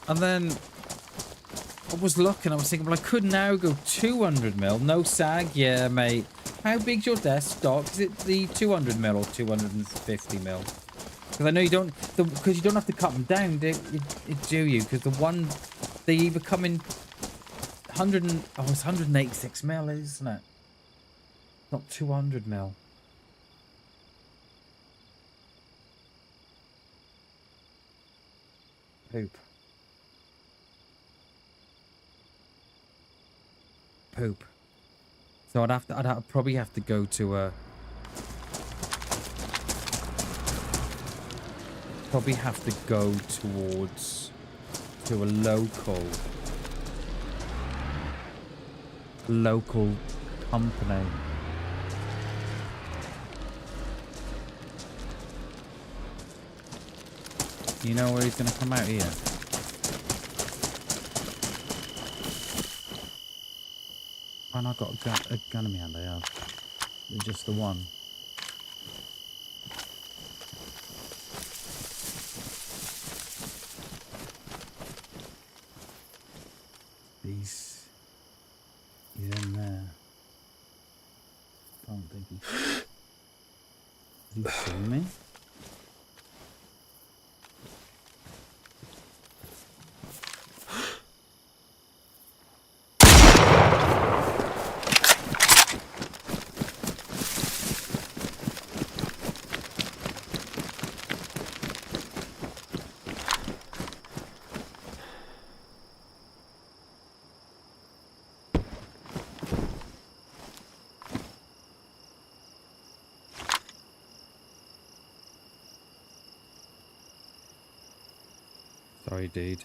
And then I was looking, I was thinking, well, I could now go 200mm, no sag, yeah, mate. How big's your desk, Doc? Is it the 200mm or 250mm? Because I know you don't have to cut them down, do you? Because the one, they either come in it's 186mm, isn't it? Not 200mm. Poop. So I'd probably have to go to a. Probably have to go to a local company. You know where he's gonna come out here? And I got a gun in my hand, I have. Just the one. He's in there. Don't think he's seen me. Sorry, dude.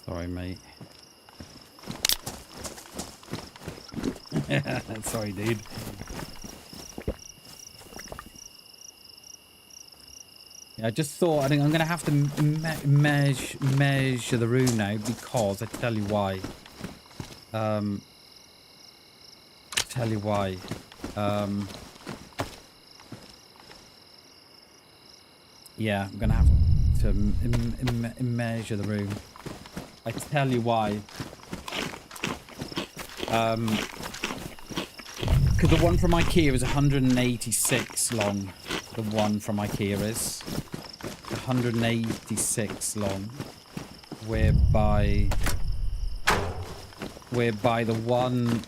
Sorry, mate. Sorry, dude. Yeah, I just thought, I think I'm going to have to measure the room now because I tell you why. Yeah, I'm gonna have to measure the room. I tell you why. Because the one from IKEA is 186 long. The one from IKEA is 186 long, whereby the one.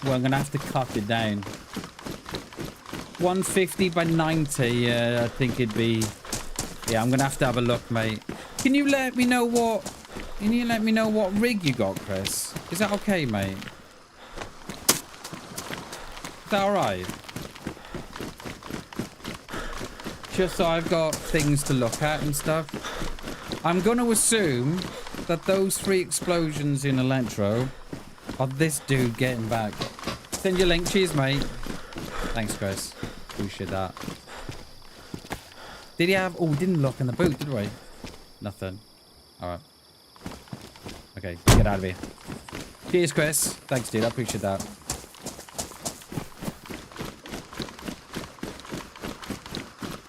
Well, I'm gonna have to cut it down. 150 by 90. Yeah, I think it'd be. Yeah, I'm gonna have to have a look, mate. Can you let me know what? Can you let me know what rig you got, Chris? Is that okay, mate? Is that all right? Just so I've got things to look at and stuff. I'm gonna assume that those 3 explosions in Electro are this dude getting back. Send your link. Cheers, mate. Thanks, Chris. Appreciate that. Did he have... Oh, we didn't look in the boot, did we? Nothing. Alright. Okay, get out of here. Cheers, Chris. Thanks, dude. I appreciate that.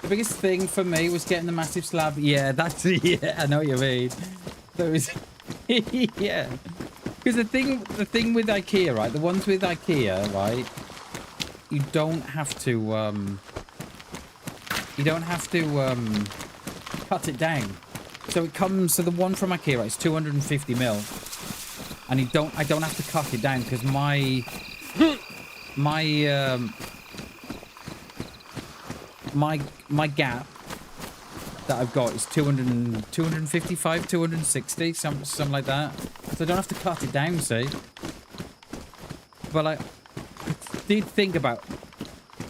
The biggest thing for me was getting the massive slab. Yeah, that's... Yeah, I know what you mean. Those... Yeah. Because the thing with IKEA, right? The ones with IKEA, right? You don't have to, You don't have to, cut it down. So it comes... So the one from IKEA, right? It's 250 mil. And I don't have to cut it down because my gap that I've got is 255, 260, something like that. So I don't have to cut it down, see? But I did think about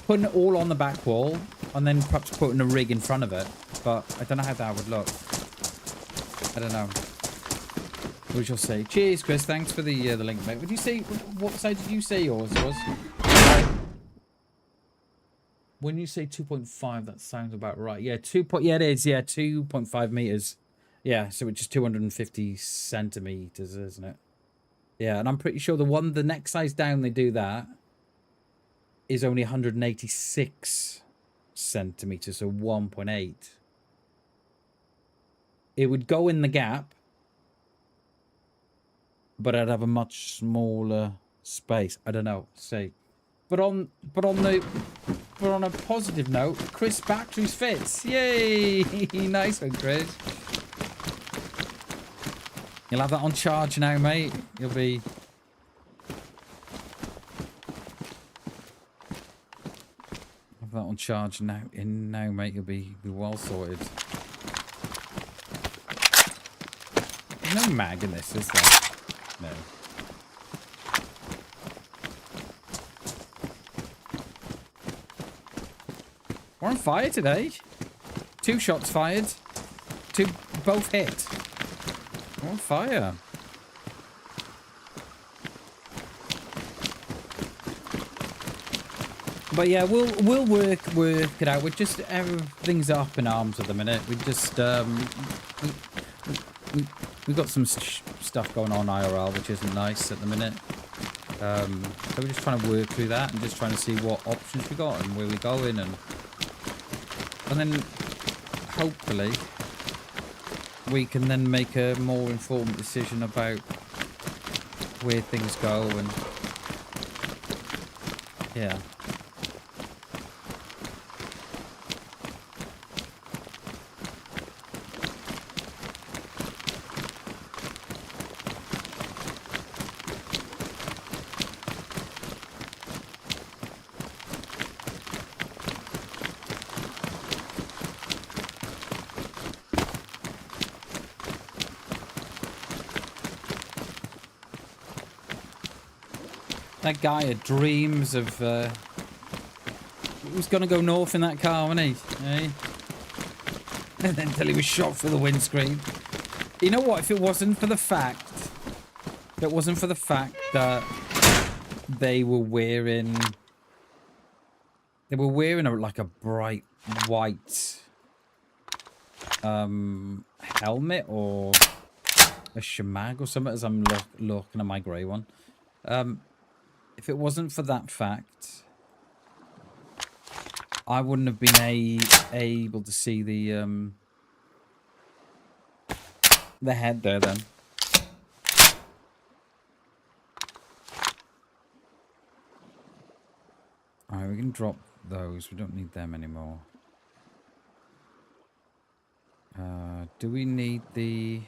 putting it all on the back wall and then perhaps putting a rig in front of it. But I don't know how that would look. I don't know. We shall see. Cheers, Chris. Thanks for the link, mate. Would you say... What side did you say yours was? When you say 2.5, that sounds about right. Yeah, yeah, it is. Yeah, 2.5 meters. Yeah, so it's just 250 centimeters, isn't it? Yeah, and I'm pretty sure the next size down they do that is only 186 centimeters, so 1.8. It would go in the gap, but I'd have a much smaller space. I don't know. See, but on a positive note, Chris batteries fits. Yay! Nice one, Chris. You'll have that on charge now, mate. You'll be... Have that on charge now. Now, mate. You'll be well sorted. There's no mag in this, is there? No. We're on fire today. 2 shots fired. 2 both hit. We're on fire. But yeah, we'll work it out. We're just everything's up in arms at the minute. We just we've got some stuff going on IRL, which isn't nice at the minute. So we're just trying to work through that and just trying to see what options we got and where we're going, and then hopefully we can then make a more informed decision about where things go. And yeah. That guy had dreams of... he was going to go north in that car, wasn't he? Eh? And then until he was shot through the windscreen. You know what? If it wasn't for the fact... If it wasn't for the fact that they were wearing... They were wearing like a bright white... helmet or a shemag or something, as I'm looking at my grey one. If it wasn't for that fact, I wouldn't have been able to see the head there then. Alright, we can drop those. We don't need them anymore. Do we need the...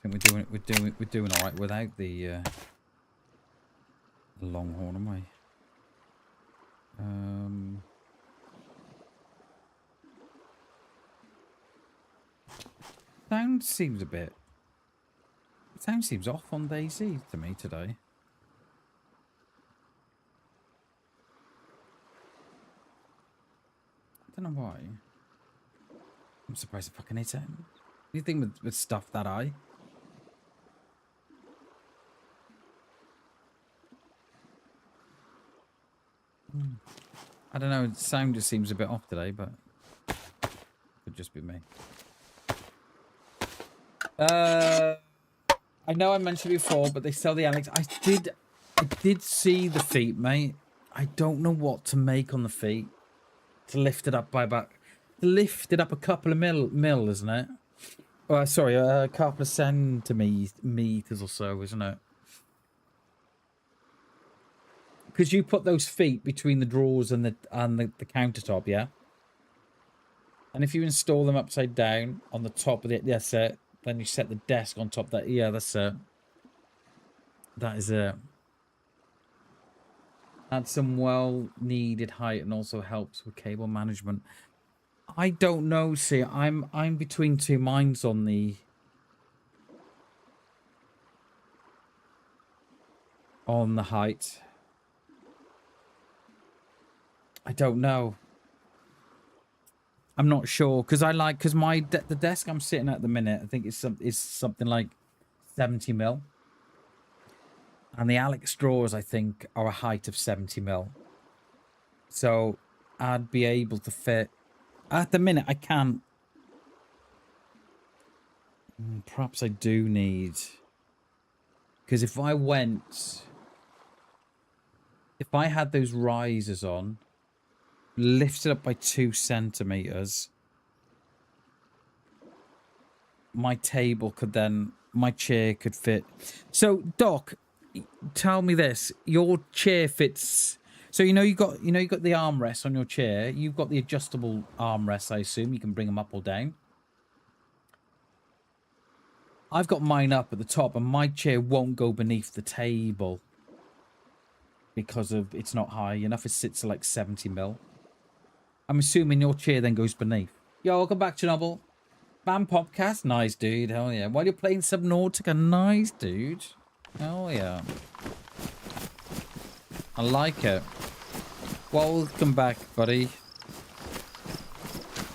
I think we're doing all right without the Longhorn, am I? Sound seems a bit... Sound seems off on DayZ to me today. I don't know why. I'm surprised it fucking hit it. Anything with stuff that high? I don't know, the sound just seems a bit off today, but could just be me. I know I mentioned before, but they sell the Alex. I did see the feet, mate. I don't know what to make on the feet. To lift it up by about, lift it up a couple of mil, isn't it? Oh, sorry, a couple of centimeters or so, isn't it? Because you put those feet between the drawers and the countertop, yeah. And if you install them upside down on the top of it, that's it. Then you set the desk on top of that. Yeah, that's it. That is it. Add some well-needed height and also helps with cable management. I don't know. See, I'm between two minds on the height. I don't know. I'm not sure because the desk I'm sitting at the minute, I think it's something like 70 mil. And the Alex drawers, I think, are a height of 70 mil. So I'd be able to fit. At the minute, I can't. Perhaps I do need. Because if I had those risers on, lifted up by 2 centimeters, my chair could fit. So, Doc, tell me this: your chair fits. So you got the armrest on your chair. You've got the adjustable armrests. I assume you can bring them up or down. I've got mine up at the top, and my chair won't go beneath the table because of it's not high enough. It sits at like 70 mil. I'm assuming your chair then goes beneath. Yo, welcome back, Chernobyl. Bam podcast, nice dude. Hell yeah. While you're playing Subnautica, nice dude. Hell yeah. I like it. Welcome back, buddy.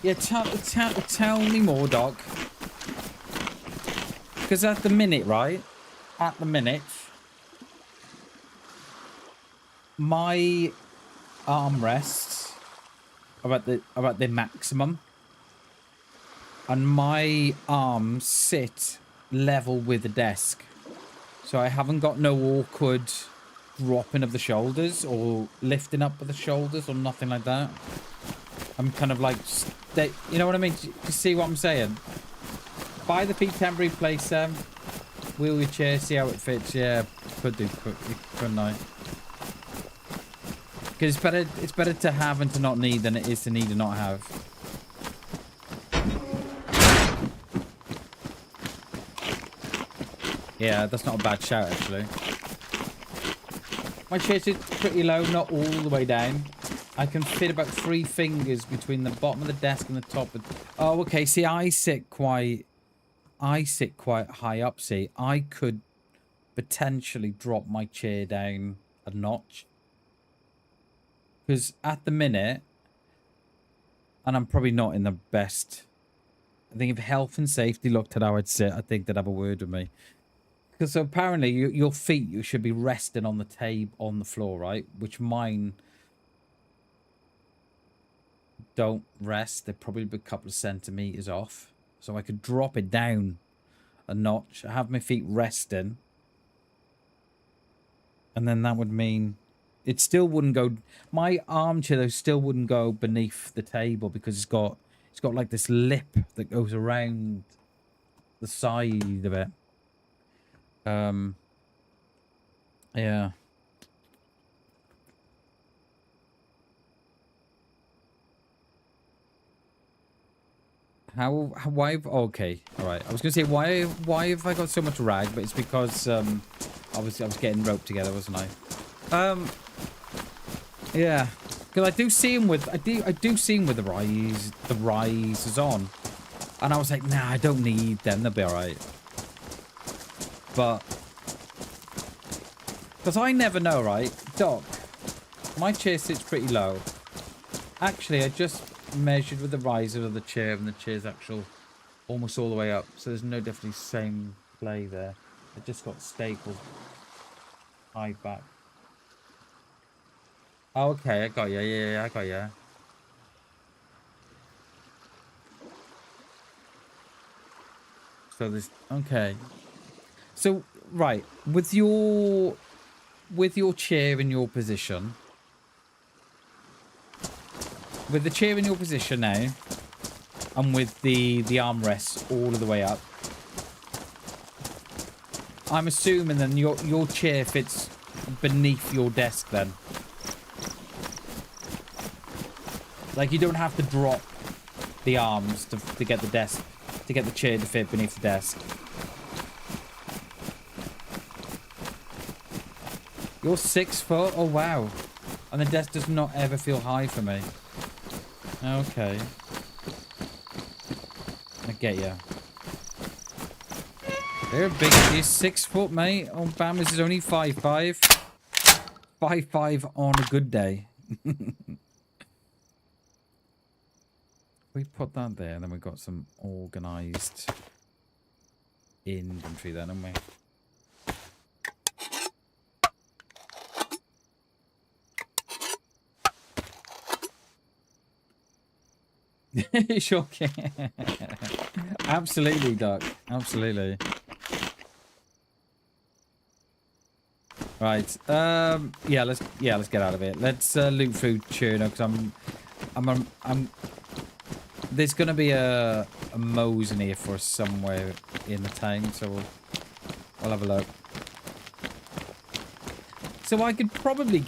Yeah, tell me more, Doc. Because at the minute, right? At the minute, my armrests are at the maximum. And my arms sit level with the desk. So I haven't got no awkward dropping of the shoulders or lifting up of the shoulders or nothing like that. I'm kind of like, you know what I mean? Do you see what I'm saying? Buy the feet temporary place, wheel your chair, see how it fits. Yeah, couldn't I? Because it's better to have and to not need than it is to need and not have. Yeah, that's not a bad shout, actually. My chair sits pretty low, not all the way down. I can fit about 3 fingers between the bottom of the desk and the top. Oh, okay. See, I sit quite high up. See, I could potentially drop my chair down a notch. Because at the minute, and I'm probably not in the best. I think if health and safety looked at how I'd sit, I think they'd have a word with me. Because apparently your feet, you should be resting on the table, on the floor, right? Which mine don't rest. They're probably a couple of centimeters off. So I could drop it down a notch. I have my feet resting. And then that would mean it still wouldn't go. My armchair, though, still wouldn't go beneath the table because it's got like this lip that goes around the side of it. Yeah. Why okay, all right. I was gonna say why have I got so much rag, but it's because I was getting roped together, wasn't I? Yeah, because I do see him with the risers on, and I was like, nah, I don't need them. They'll be all right. But because I never know, right, Doc? My chair sits pretty low. Actually, I just measured with the riser of the chair, and the chair's almost all the way up. So there's no definitely same play there. I just got stapled high back. Oh, okay, I got you. Yeah, I got you. So this, okay. So, right, with your chair in your position, with the chair in your position now, and with the armrests all the way up, I'm assuming then your chair fits beneath your desk then. Like you don't have to drop the arms to get the desk, to get the chair to fit beneath the desk. You're 6 foot? Oh wow. And the desk does not ever feel high for me. Okay. I get you. They're big. You're 6 foot, mate. Oh, Bam, this is only 5'5". 5'5" on a good day. We put that there, and then we've got some organised inventory then, haven't we? Sure can. Absolutely, Doc. Absolutely. Right. Yeah. Let's get out of it. Let's loot food, Cherno, because I'm. There's gonna be a Moe's in here for us somewhere in the town, so we'll have a look. So I could probably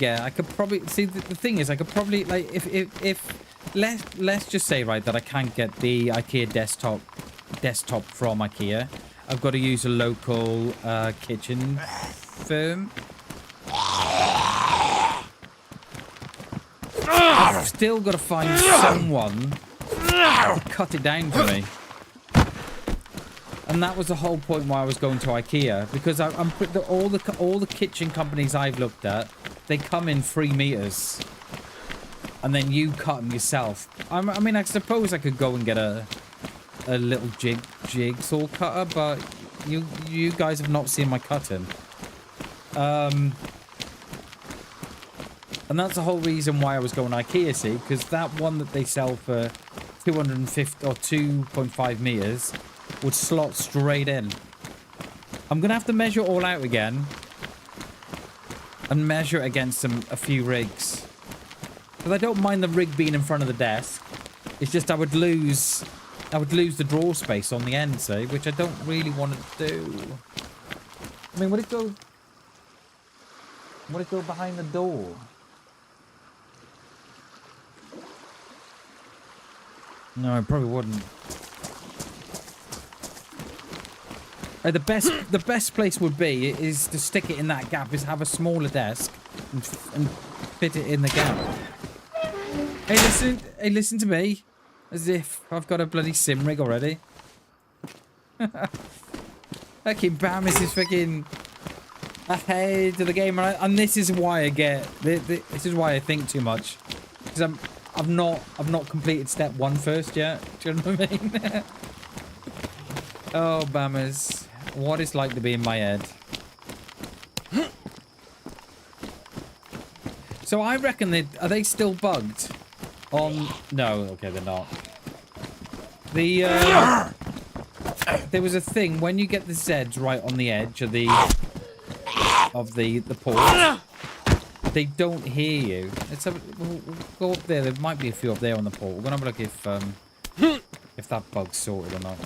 see the thing is I could probably like if let's just say right that I can't get the IKEA desktop from IKEA. I've got to use a local kitchen firm. I've still got to find someone to cut it down for me. And that was the whole point why I was going to IKEA, because all the kitchen companies I've looked at, they come in 3 meters, and then you cut them yourself. I mean, I suppose I could go and get a little jigsaw cutter, but you guys have not seen my cutting. And that's the whole reason why I was going to IKEA, see, because that one that they sell for 250 or 2.5 meters would slot straight in. I'm gonna have to measure it all out again and measure it against a few rigs, because I don't mind the rig being in front of the desk. It's just I would lose the drawer space on the end, see, which I don't really want to do. I mean, would it go behind the door? No, I probably wouldn't. The best place would be is to stick it in that gap, is have a smaller desk and fit it in the gap. Hey, listen to me. As if I've got a bloody sim rig already. Fucking Bam, this is fucking ahead of the game, and this is why I get this is why I think too much, because I've not completed step 1 first yet. Do you know what I mean? Oh, Bammers. What it's like to be in my head. So I reckon are they still bugged? No, okay, they're not. There was a thing when you get the Zeds right on the edge of the port, they don't hear you. We'll go up there. There might be a few up there on the port. We're gonna have a look if that bug's sorted or not.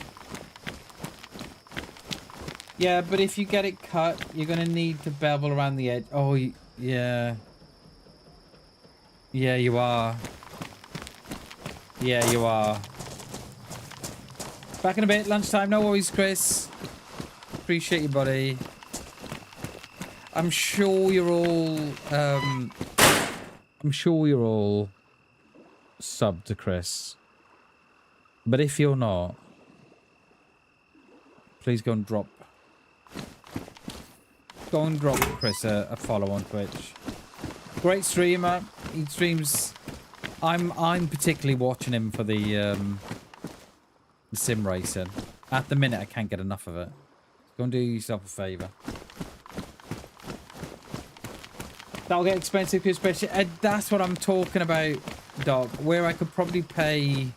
Yeah, but if you get it cut, you're gonna need to bevel around the edge. Oh, yeah. Yeah, you are. Yeah, you are. Back in a bit. Lunchtime. No worries, Chris. Appreciate you, buddy. I'm sure you're all subbed to Chris. But if you're not, please go and drop Chris a follow on Twitch. Great streamer. He streams. I'm particularly watching him for the sim racing. At the minute, I can't get enough of it. Go and do yourself a favour. That'll get expensive, especially. That's what I'm talking about, Doc. Where I could probably pay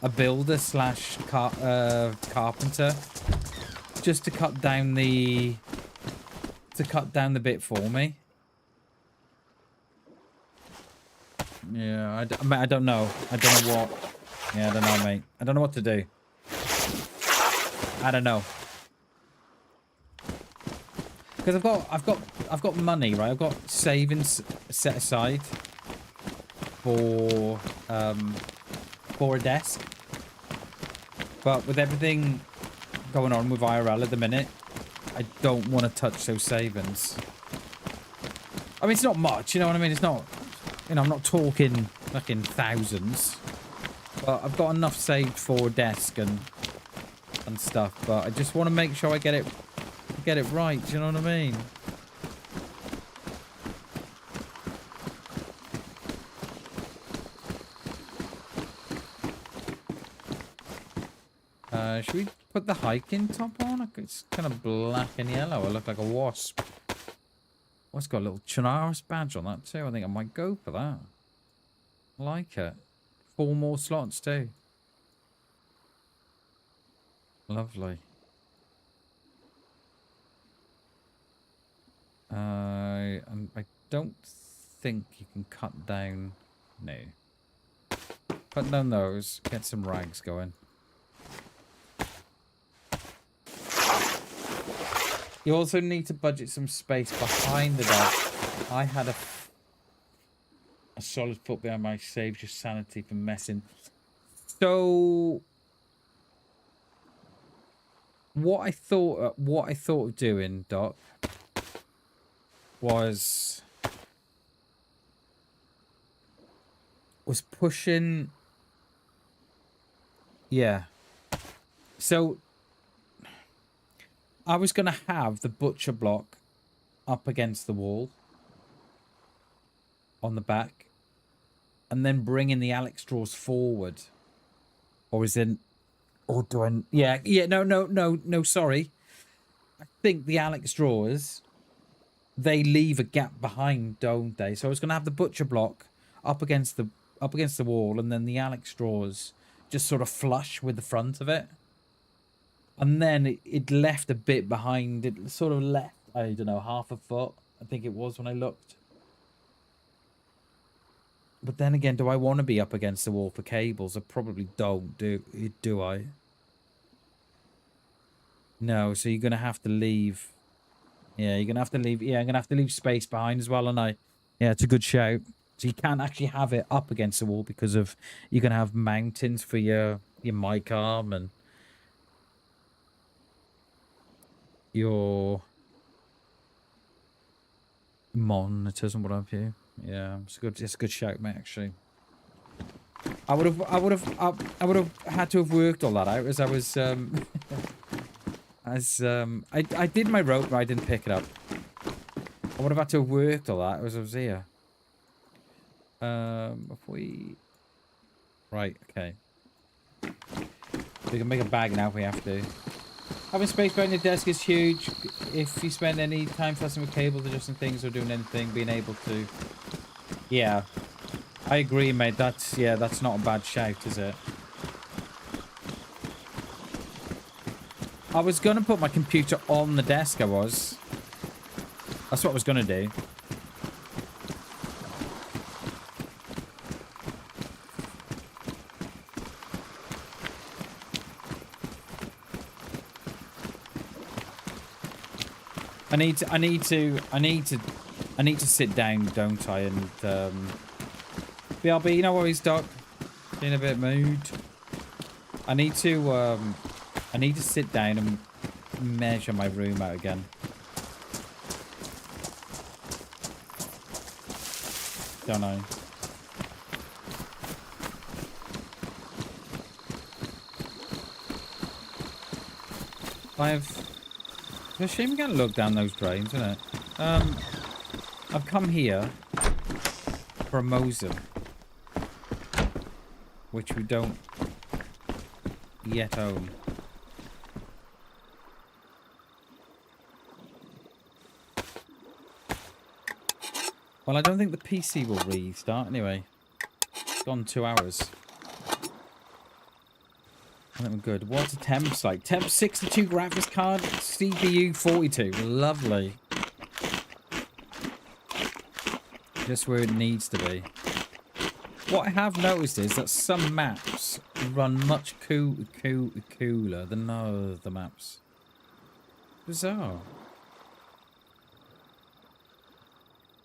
a builder / carpenter just to cut down the bit for me. Yeah, I don't know. I don't know what. Yeah, I don't know, mate. I don't know what to do. I don't know. Because I've got money, right? I've got savings set aside for a desk. But with everything going on with IRL at the minute, I don't want to touch those savings. I mean, it's not much, you know what I mean? It's not, you know, I'm not talking fucking thousands. But I've got enough saved for a desk and stuff. But I just want to make sure I get it right, do you know what I mean? Should we put the hiking top on? It's kind of black and yellow. I look like a wasp. Oh, it's got a little Chinaris badge on that too. I think I might go for that. I like it. 4 more slots too. Lovely. And I don't think you can cut down. No. Cut down those. Get some rags going. You also need to budget some space behind the desk. I had a solid foot behind my save just sanity for messing. So what I thought of doing, Doc, was pushing. Yeah. So I was going to have the butcher block up against the wall on the back and then bringing the Alex straws forward. Or is it... Or do I... Yeah, no, sorry. I think the Alex straws, they leave a gap behind, don't they? So I was going to have the butcher block up against the wall and then the Alex straws just sort of flush with the front of it. And then it left a bit behind. It sort of left, I don't know, half a foot. I think it was when I looked. But then again, do I want to be up against the wall for cables? I probably don't. Do I? No, so you're going to have to leave. Yeah, you're going to have to leave. Yeah, I'm going to have to leave space behind as well, aren't I? Yeah, it's a good shout. So you can't actually have it up against the wall because of you're going to have mountings for your mic arm and your monitors and what have you. Yeah, it's a good shout, mate. Actually, I would have had to have worked all that out as I was I did my rope, but I didn't pick it up. I would have had to have worked all that as I was here. If we... Right, okay. We can make a bag now if we have to. Having space behind your desk is huge. If you spend any time fussing with cables, adjusting things, or doing anything, being able to... Yeah. I agree, mate. That's not a bad shout, is it? I was going to put my computer on the desk, I was. That's what I was going to do. I need to sit down, don't I? And BRB, you know what he's Doc? In a bit mood. I need to sit down and measure my room out again. Don't know. It's a shame you can't look down those drains, isn't it? I've come here for a Mosin, which we don't yet own. Well, I don't think the PC will restart anyway. It's gone 2 hours. I think we're good. What's the temps like? Temp 62 graphics card, CPU 42. Lovely. Just where it needs to be. What I have noticed is that some maps run much cooler than other maps. Bizarre.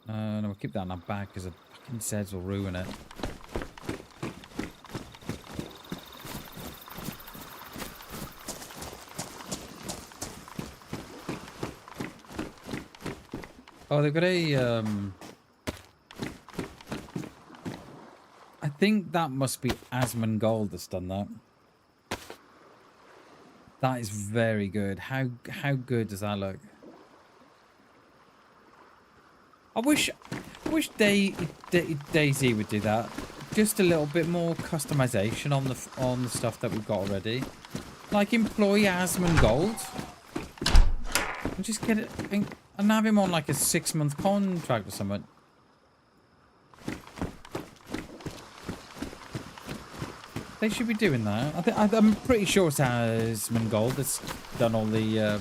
No, we'll keep that in our bag because the fucking Zeds will ruin it. Oh, they've got a, I think that must be Asmongold that's done that. That is very good. How good does that look? I wish DayZ would do that. Just a little bit more customization on the stuff that we've got already. Like employ Asmongold. And just get it and have him on like a 6-month contract or something. They should be doing that. I'm pretty sure it's Asmongold that's done all the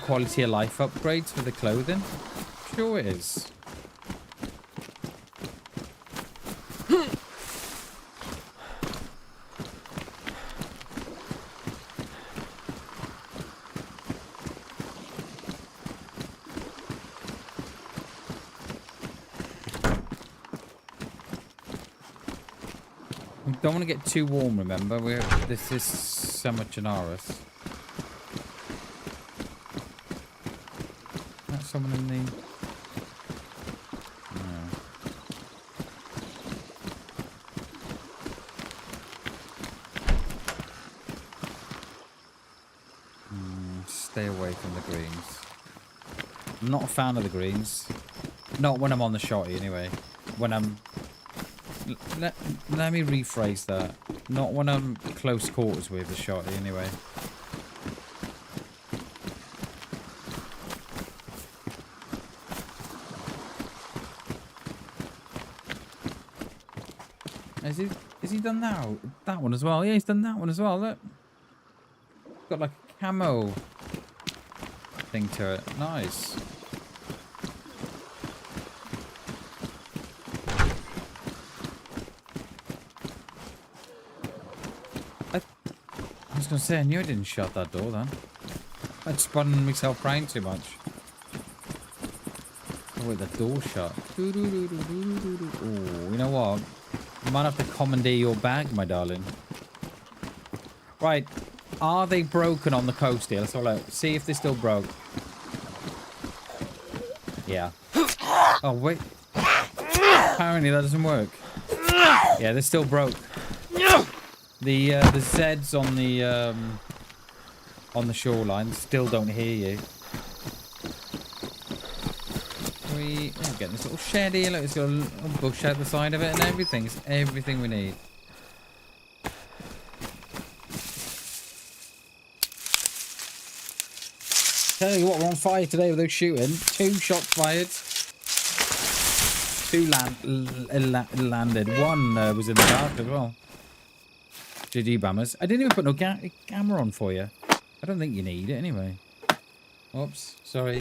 quality of life upgrades for the clothing. Sure it is. Don't want to get too warm, remember? This is summer Chinaris. That's someone in the... No. Stay away from the greens. I'm not a fan of the greens. Not when I'm on the shotty, anyway. When I'm... Let me rephrase that. Not when I'm close quarters with the shotty, anyway. Has he done that one as well? Yeah, he's done that one as well. Look, got like a camo thing to it. Nice. I was going to say, I knew I didn't shut that door then. I'd spun myself around too much. Oh wait, the door shut. Oh, you know what? You might have to commandeer your bag, my darling. Right. Are they broken on the coast here? Let's have a look. See if they're still broke. Yeah. Oh, wait. Apparently that doesn't work. Yeah, they're still broke. The Zeds on the shoreline still don't hear you. We're getting this little shed here. Look, it's got a little bush out the side of it and everything. It's everything we need. Tell you what, we're on fire today with those shooting. 2 shots fired. 2 landed. 1 was in the dark as well. GG Bammers. I didn't even put no camera on for you. I don't think you need it anyway. Oops, sorry.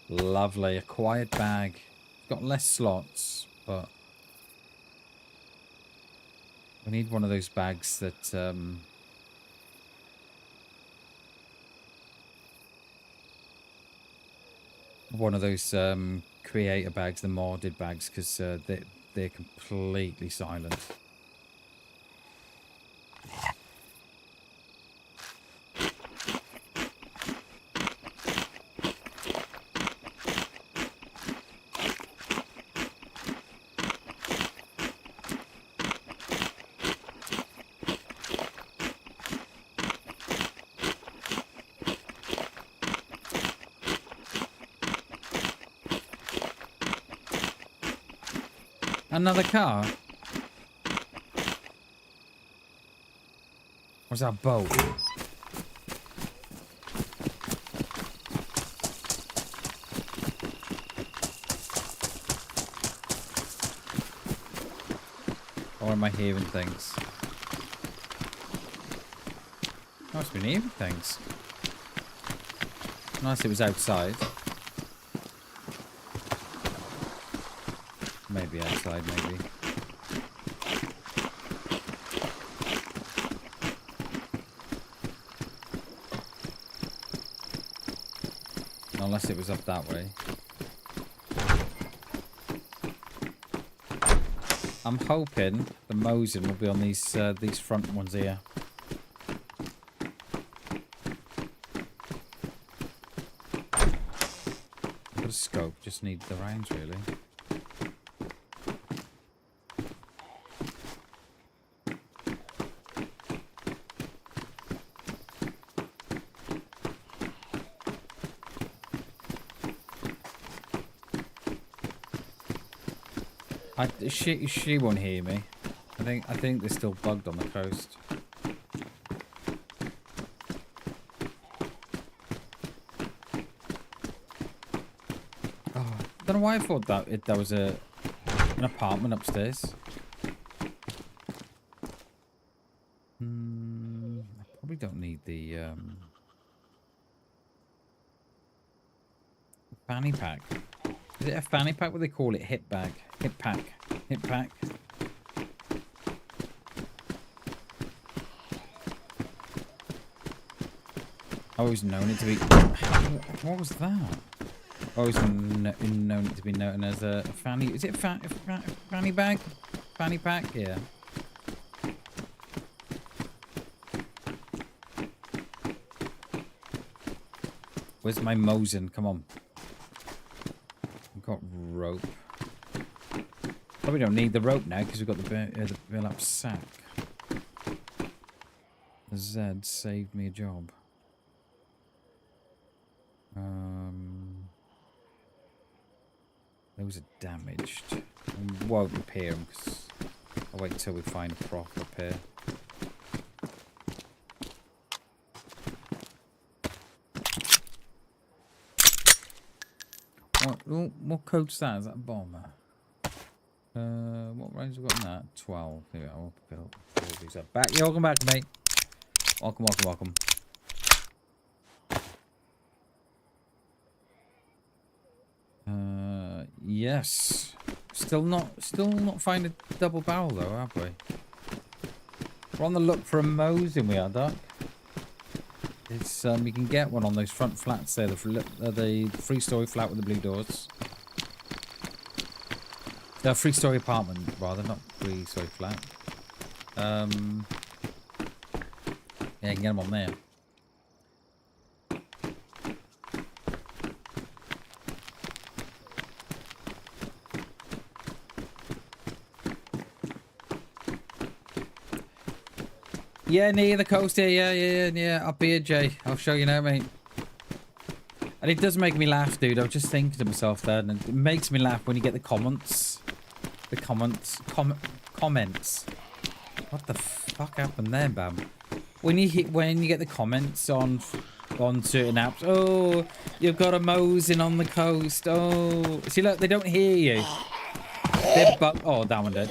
Lovely, a quiet bag. Got less slots, but we need one of those bags that one of those creator bags, the modded bags, because they're completely silent. Another car? What's that boat? Or am I hearing things? I must have been hearing things. Nice it was outside. Maybe outside, maybe. Unless it was up that way. I'm hoping the Mosin will be on these front ones here. Got a scope, just need the rounds really. She won't hear me. I think they're still bugged on the coast. Oh, I don't know why I thought that there was an apartment upstairs. I probably don't need the fanny pack. Is it a fanny pack? What do they call it? Hip bag. Hip pack. Hip pack. I always known it to be... What was that? I always known it to be known as a fanny... Is it a fanny bag? Fanny pack? Yeah. Where's my Mosin? Come on. I've got rope. Probably don't need the rope now because we've got the burlap sack. The Z saved me a job. Those are damaged. I won't repair them because I'll wait until we find a proper repair. What code's that? Is that a bomber? What range have we got in that? 12. Here we go. I'll fill these up. Back. Yeah, welcome back, mate. Welcome, welcome, welcome. Yes. Still not find a double barrel though, have we? We're on the look for a Mosin, we are, Doc. It's you can get one on those front flats there, the 3-story flat with the blue doors. The 3-story apartment, rather, not 3-story flat. Yeah, you can get them on there. Yeah, near the coast here, yeah, up here, Jay. I'll show you now, mate. And it does make me laugh, dude. I was just thinking to myself there, and it makes me laugh when you get the comments. The comments. What the fuck happened there, Bam? When you get the comments on certain apps, oh, you've got a Mosin on the coast. Oh, see, look, they don't hear you. They're oh, that one did.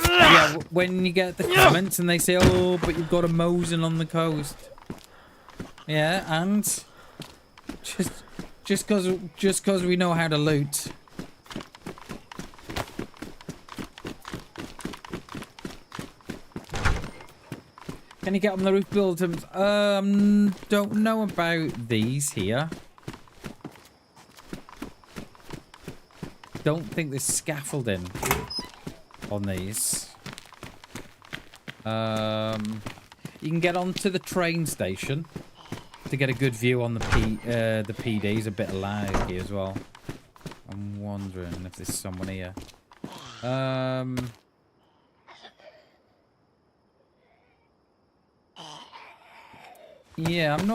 Yeah, when you get the comments and they say, oh, but you've got a Mosin on the coast. Yeah, and just cause we know how to loot. Can you get on the roof buildings? Don't know about these here. Don't think there's scaffolding on these. You can get onto the train station to get a good view on the PDs. A bit of lag here as well. I'm wondering if there's someone here. Yeah, I'm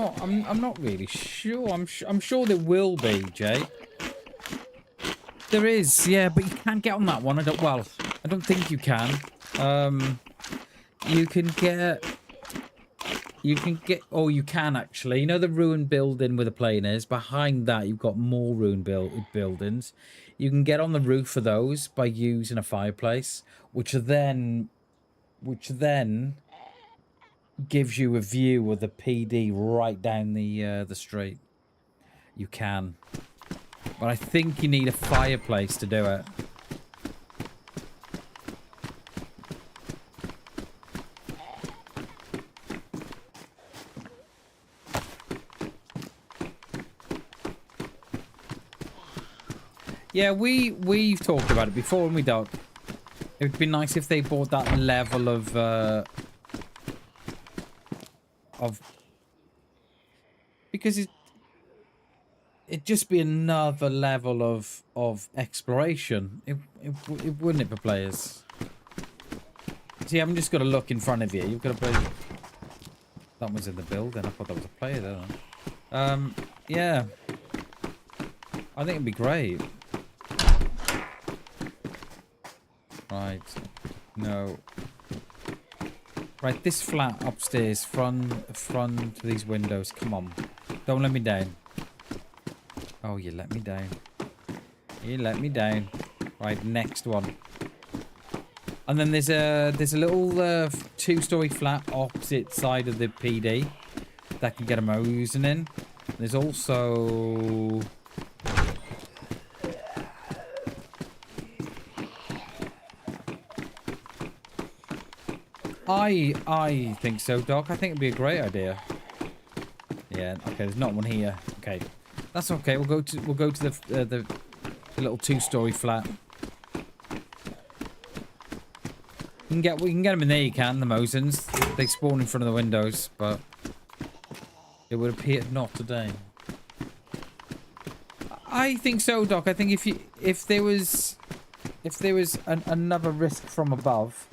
not really sure. I'm sure there will be, Jay. There is, yeah, but you can't get on that one. I don't think you can. you can get... Oh, you can actually. You know the ruined building where the plane is? Behind that, you've got more ruined buildings. You can get on the roof of those by using a fireplace, which then gives you a view of the PD right down the street. You can. But I think you need a fireplace to do it. Yeah, we've talked about it before, haven't we, Doc? It would be nice if they brought that level of because it'd just be another level of exploration. It wouldn't it for players? See, I've just got to look in front of you. You've got to play. That one's in the building. I thought that was a player there. Yeah. I think it'd be great. Right. No. Right, this flat upstairs, front to these windows. Come on. Don't let me down. Oh, you let me down. You let me down. Right, next one. And then there's a little two-story flat opposite side of the PD that can get a mosing in. There's also... I think so, Doc. I think it'd be a great idea. Yeah. Okay. There's not one here. Okay. That's okay. We'll go to the little two-story flat. We can get them in there. You can the Mosins. They spawn in front of the windows, but it would appear not today. I think so, Doc. I think if there was another risk from above.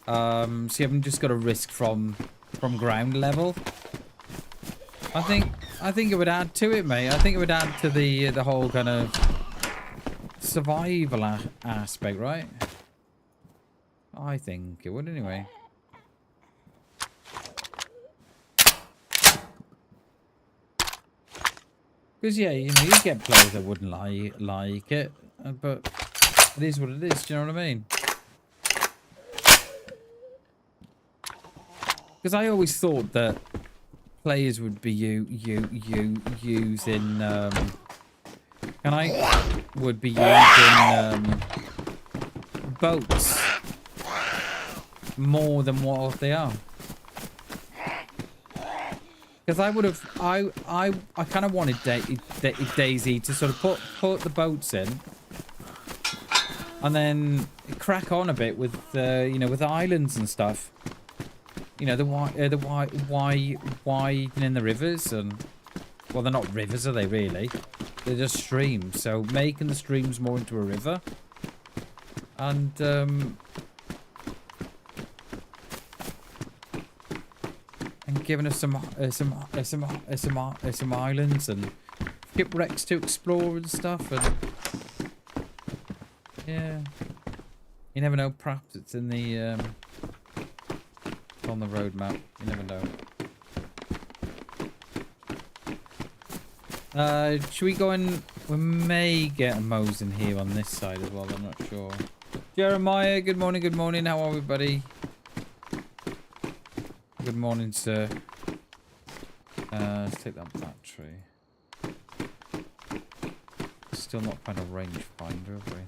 So you haven't just got a risk from ground level. I think it would add to it, mate. I think it would add to the whole kind of survival aspect, right? I think it would anyway. Because yeah, you know, you get players that wouldn't like it, but it is what it is. Do you know what I mean? Because I always thought that players would be using would be using boats more than what they are. Because I kind of wanted DayZ to sort of put the boats in, and then crack on a bit with you know, with the islands and stuff. You know, the widening the rivers, and well, they're not rivers, are they really? They're just streams. So making the streams more into a river, and giving us some islands and shipwrecks to explore and stuff, and yeah, you never know. Perhaps it's in the on the roadmap. You never know. Should we go in? We may get a Mosin here on this side as well. I'm not sure. Jeremiah, good morning. Good morning. How are we, buddy? Good morning, sir. Let's take that battery. Still not found a range finder, have we?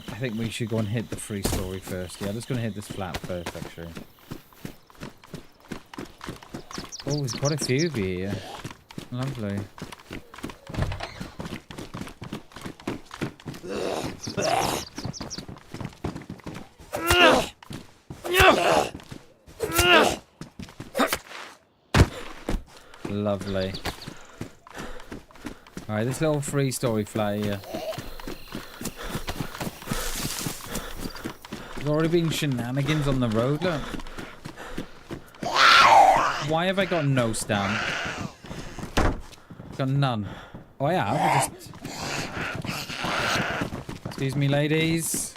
I think we should go and hit the free story first. Yeah, I'm just going to hit this flat first, actually. Oh, there's quite a few of you here. Lovely. Lovely. Alright, this little free story flat here. There's already been shenanigans on the road, look. Why have I got no stamp? Got none. Oh, I have. I just... Excuse me, ladies.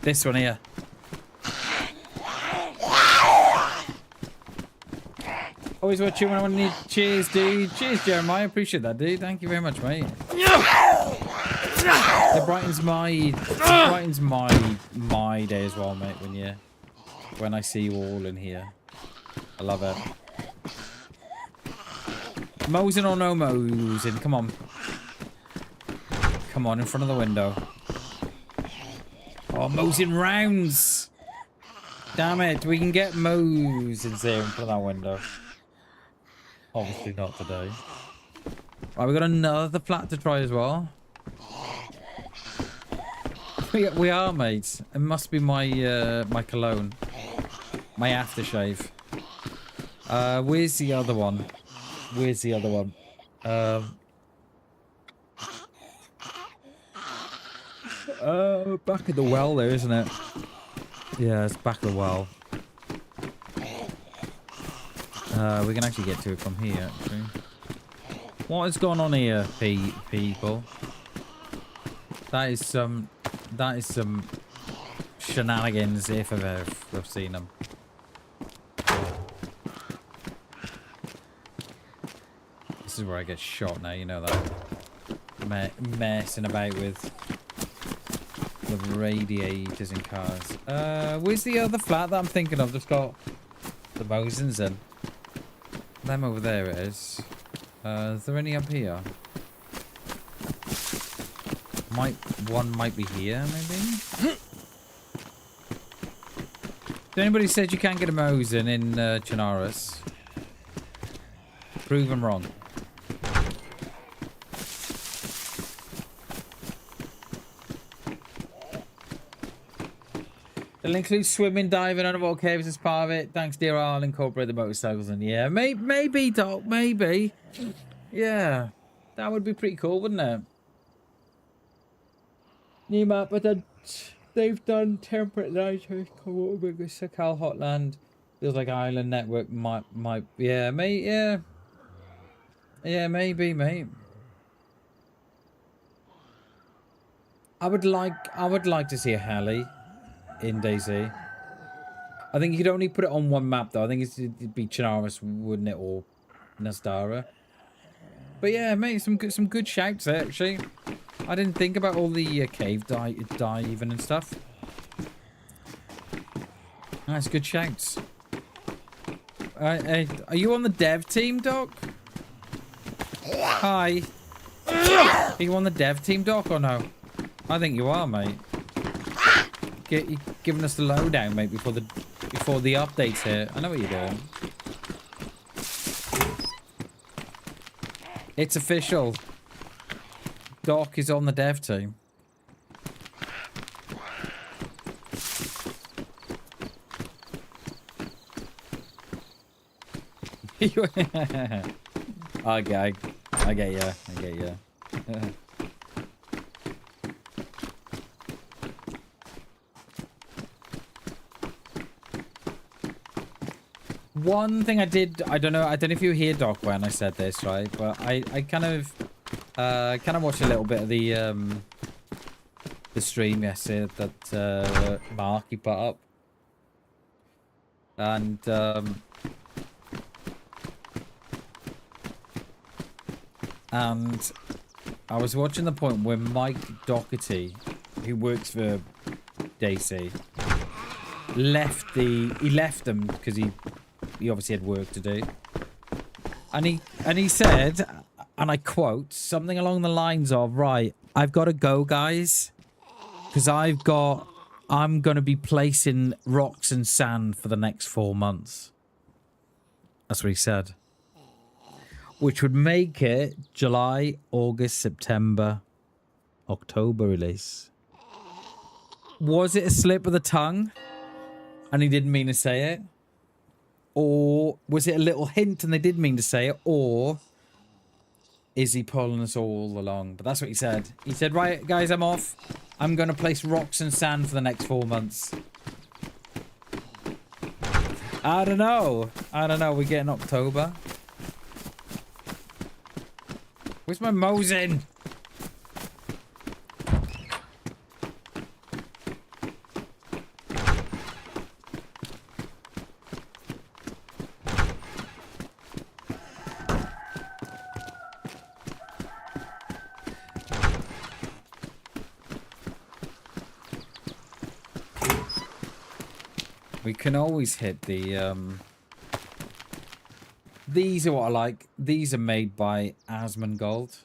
This one here. Always watching when I want to need. Cheers, dude. Cheers, Jeremiah. Appreciate that, dude. Thank you very much, mate. It brightens my day as well, mate. When I see you all in here, I love it. Mosing or no mosing? Come on, come on, in front of the window. Oh, mosing rounds. Damn it, we can get mosins here in front of that window. Obviously not today. Right, we got another flat to try as well. We are, mate. It must be my my cologne, my aftershave. Where's the other one? Where's the other one? Back at the well there, isn't it? Yeah, it's back at the well. We can actually get to it from here, actually. What is going on here, people? That is some shenanigans if I've seen them. This is where I get shot now, you know that. Messing about with the radiators in cars. Where's the other flat that I'm thinking of? Just got the Mosins in. Them over there it is. Is there any up here? One might be here, maybe? Anybody said you can't get a Mosin in Chinaris? Prove them wrong. It'll include swimming, diving, underwater caves as part of it. Thanks, dear. I'll incorporate the motorcycles in. Yeah, maybe, Doc, maybe. Yeah, that would be pretty cool, wouldn't it? New map, but then they've done temperate lighters. Sakal Hotland. Feels like Island Network might. Yeah, mate. Yeah. Yeah, maybe, mate. I would like to see a heli in DayZ. I think you could only put it on one map though. I think it'd be Chinaris, wouldn't it, or Nasdara? But yeah, mate, some good shouts there, actually. I didn't think about all the cave diving and stuff. That's good shouts. Are you on the dev team, Doc? Hi. Are you on the dev team, Doc, or no? I think you are, mate. You giving us the lowdown, mate, before the updates here. I know what you're doing. It's official. Doc is on the dev team. I get you. One thing I don't know if you hear Doc when I said this, right? But I kind of watched a little bit of the stream yesterday that Mark he put up, and I was watching the point where Mike Doherty, who works for DayZ, left them because he obviously had work to do, and he said, and I quote, something along the lines of, right, I've got to go, guys, because I'm going to be placing rocks and sand for the next 4 months. That's what he said. Which would make it July, August, September, October release. Was it a slip of the tongue and he didn't mean to say it? Or was it a little hint and they did mean to say it? Or is he pulling us all along? But that's what he said. He said, right, guys, I'm off. I'm going to place rocks and sand for the next 4 months. I don't know. I don't know. We're getting October. Where's my Mosin? We can always hit the, These are what I like. These are made by Asmongold.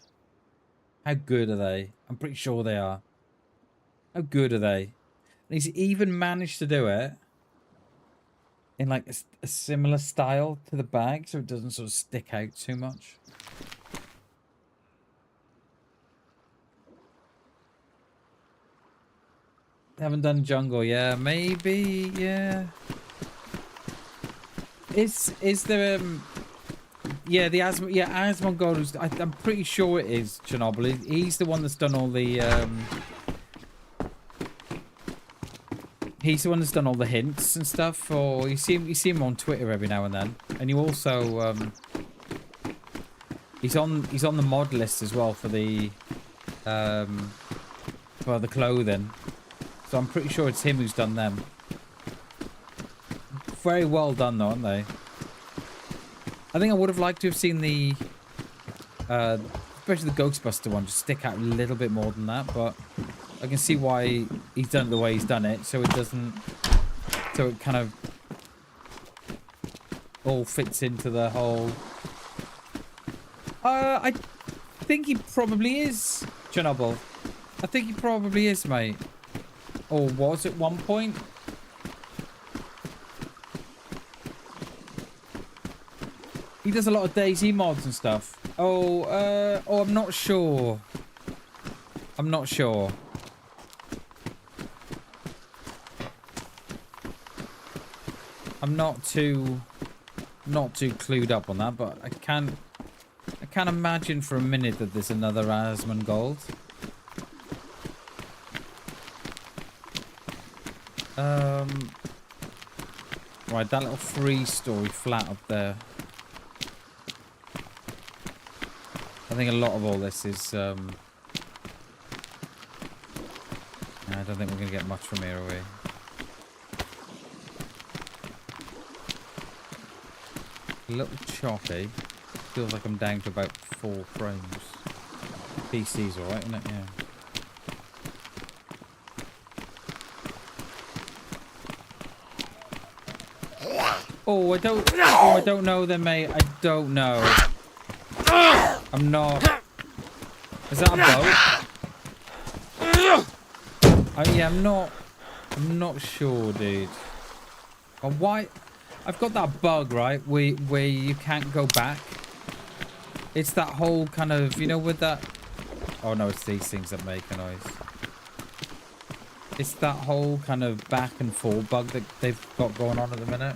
How good are they? I'm pretty sure they are. How good are they? And he's even managed to do it in like a similar style to the bag, so it doesn't sort of stick out too much. Haven't done jungle, yeah, maybe, yeah. Is there yeah, the Asmongold, I'm pretty sure it is Chernobyl. He's the one that's done all the he's the one that's done all the hints and stuff. Or you see him on Twitter every now and then. And you also he's on the mod list as well for the clothing. So I'm pretty sure it's him who's done them. Very well done though, aren't they? I think I would have liked to have seen the especially the Ghostbuster one just stick out a little bit more than that, but I can see why he's done it the way he's done it, so it doesn't, so it kind of all fits into the whole. I think he probably is Chernobyl. I think he probably is, mate. Or was at one point. He does a lot of DayZ mods and stuff. Oh, I'm not sure. I'm not sure. I'm not too clued up on that, but I can imagine for a minute that there's another Asmongold. Right, that little three-story flat up there. I think a lot of all this is, I don't think we're going to get much from here, are we? A little choppy. Feels like I'm down to about 4 frames. PC's alright, isn't it? Yeah. Oh, I don't know then, mate. I don't know. I'm not. Is that a boat? Yeah, I'm not sure, dude. Oh, why? I've got that bug, right? Where you can't go back. It's that whole kind of, you know, with that. Oh no, it's these things that make a noise. It's that whole kind of back and forth bug that they've got going on at the minute.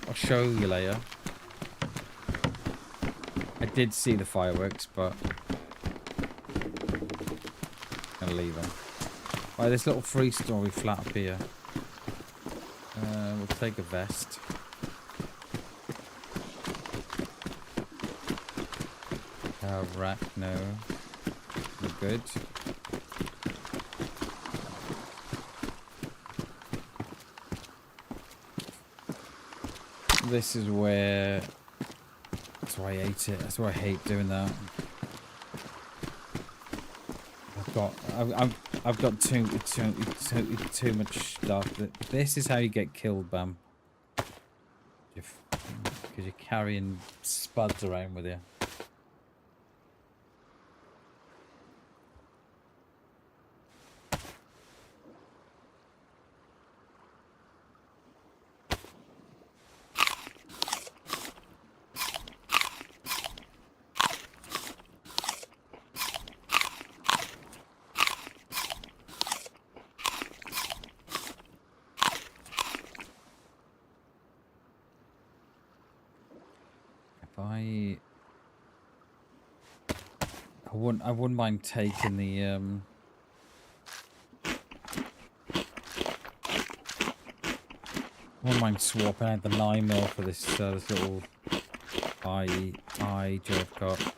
I'll show you later. I did see the fireworks, but I'm gonna leave them. Right, this little 3-story flat up here. We'll take a vest. Rack, no. We're good. This is where. That's why I hate it. That's why I hate doing that. I've got too much stuff. This is how you get killed, Bam. Because you're carrying spuds around with you. I wouldn't mind taking the I wouldn't mind swapping out the 9mm for this, this little eye job got.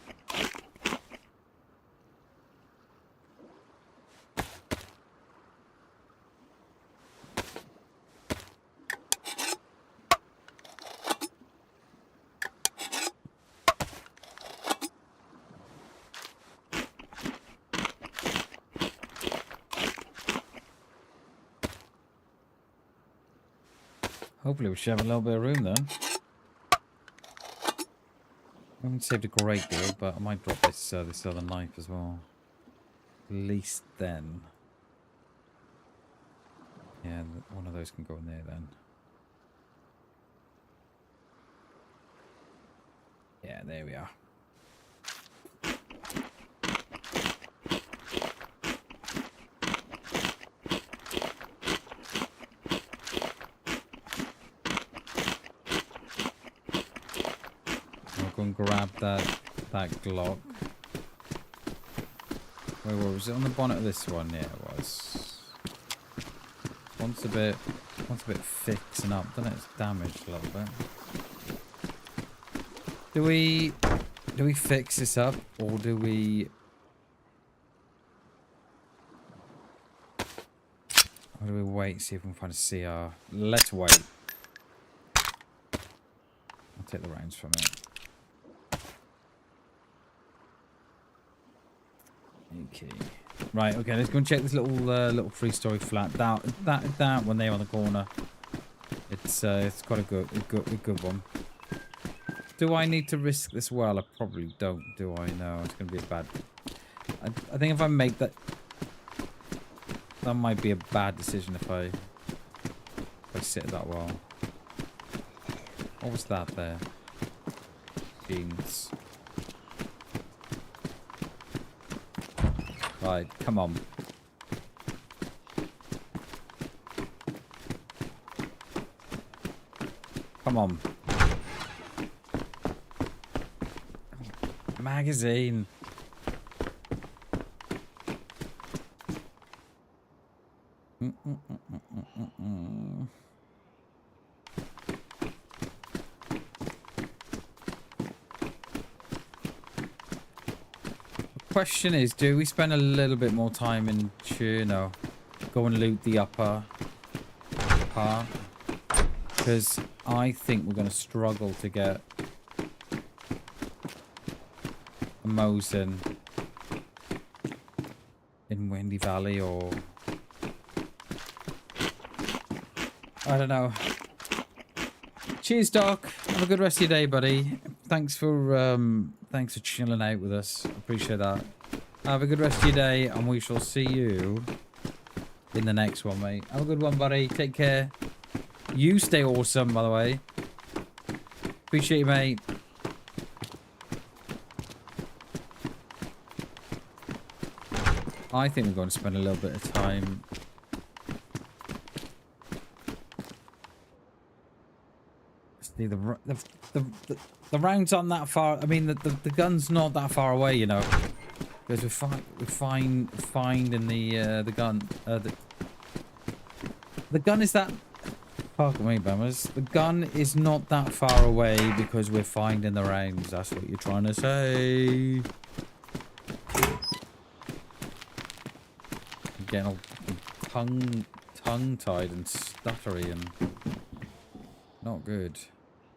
Hopefully we should have a little bit of room then. I haven't saved a great deal, but I might drop this this other knife as well. At least then. Yeah, one of those can go in there then. Yeah, there we are. I'll go and grab that Glock. Where was it? On the bonnet of this one? Yeah, it was. Once a bit fixing up, then it's damaged a little bit. Do we fix this up, or do we? Or do we wait, see if we can find a CR? Let's wait. I'll take the rounds from it. Okay. Right. Okay. Let's go and check this little little 3-story flat. That one there on the corner. It's got a good one. Do I need to risk this? Well, I probably don't. Do I? No. It's going to be a bad. I think if I make that, that might be a bad decision if I sit that well. What was that there? Jeans. Right, come on. Come on. Magazine. Question is, do we spend a little bit more time in Cherno? Go and loot the upper part? Because I think we're going to struggle to get a Mosin in Windy Valley, or I don't know. Cheers, Doc. Have a good rest of your day, buddy. Thanks for chilling out with us. Appreciate that. Have a good rest of your day, and we shall see you in the next one, mate. Have a good one, buddy. Take care. You stay awesome, by the way. Appreciate you, mate. I think we're going to spend a little bit of time. See, the rounds aren't that far. I mean, the gun's not that far away, you know. Because we're finding the gun. The gun is that. Fuck me, Bammers. The gun is not that far away because we're finding the rounds. That's what you're trying to say. I'm getting all tongue-tied and stuttery and not good.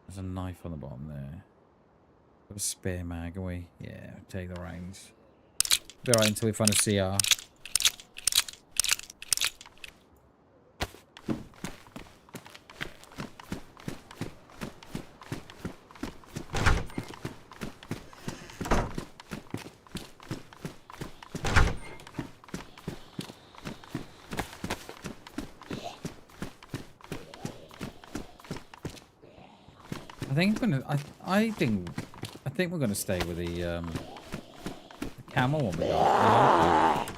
There's a knife on the bottom there. Got a spare mag, are we? Yeah, take the rounds. Be alright until we find a CR. I think we're gonna stay with the camel one we got.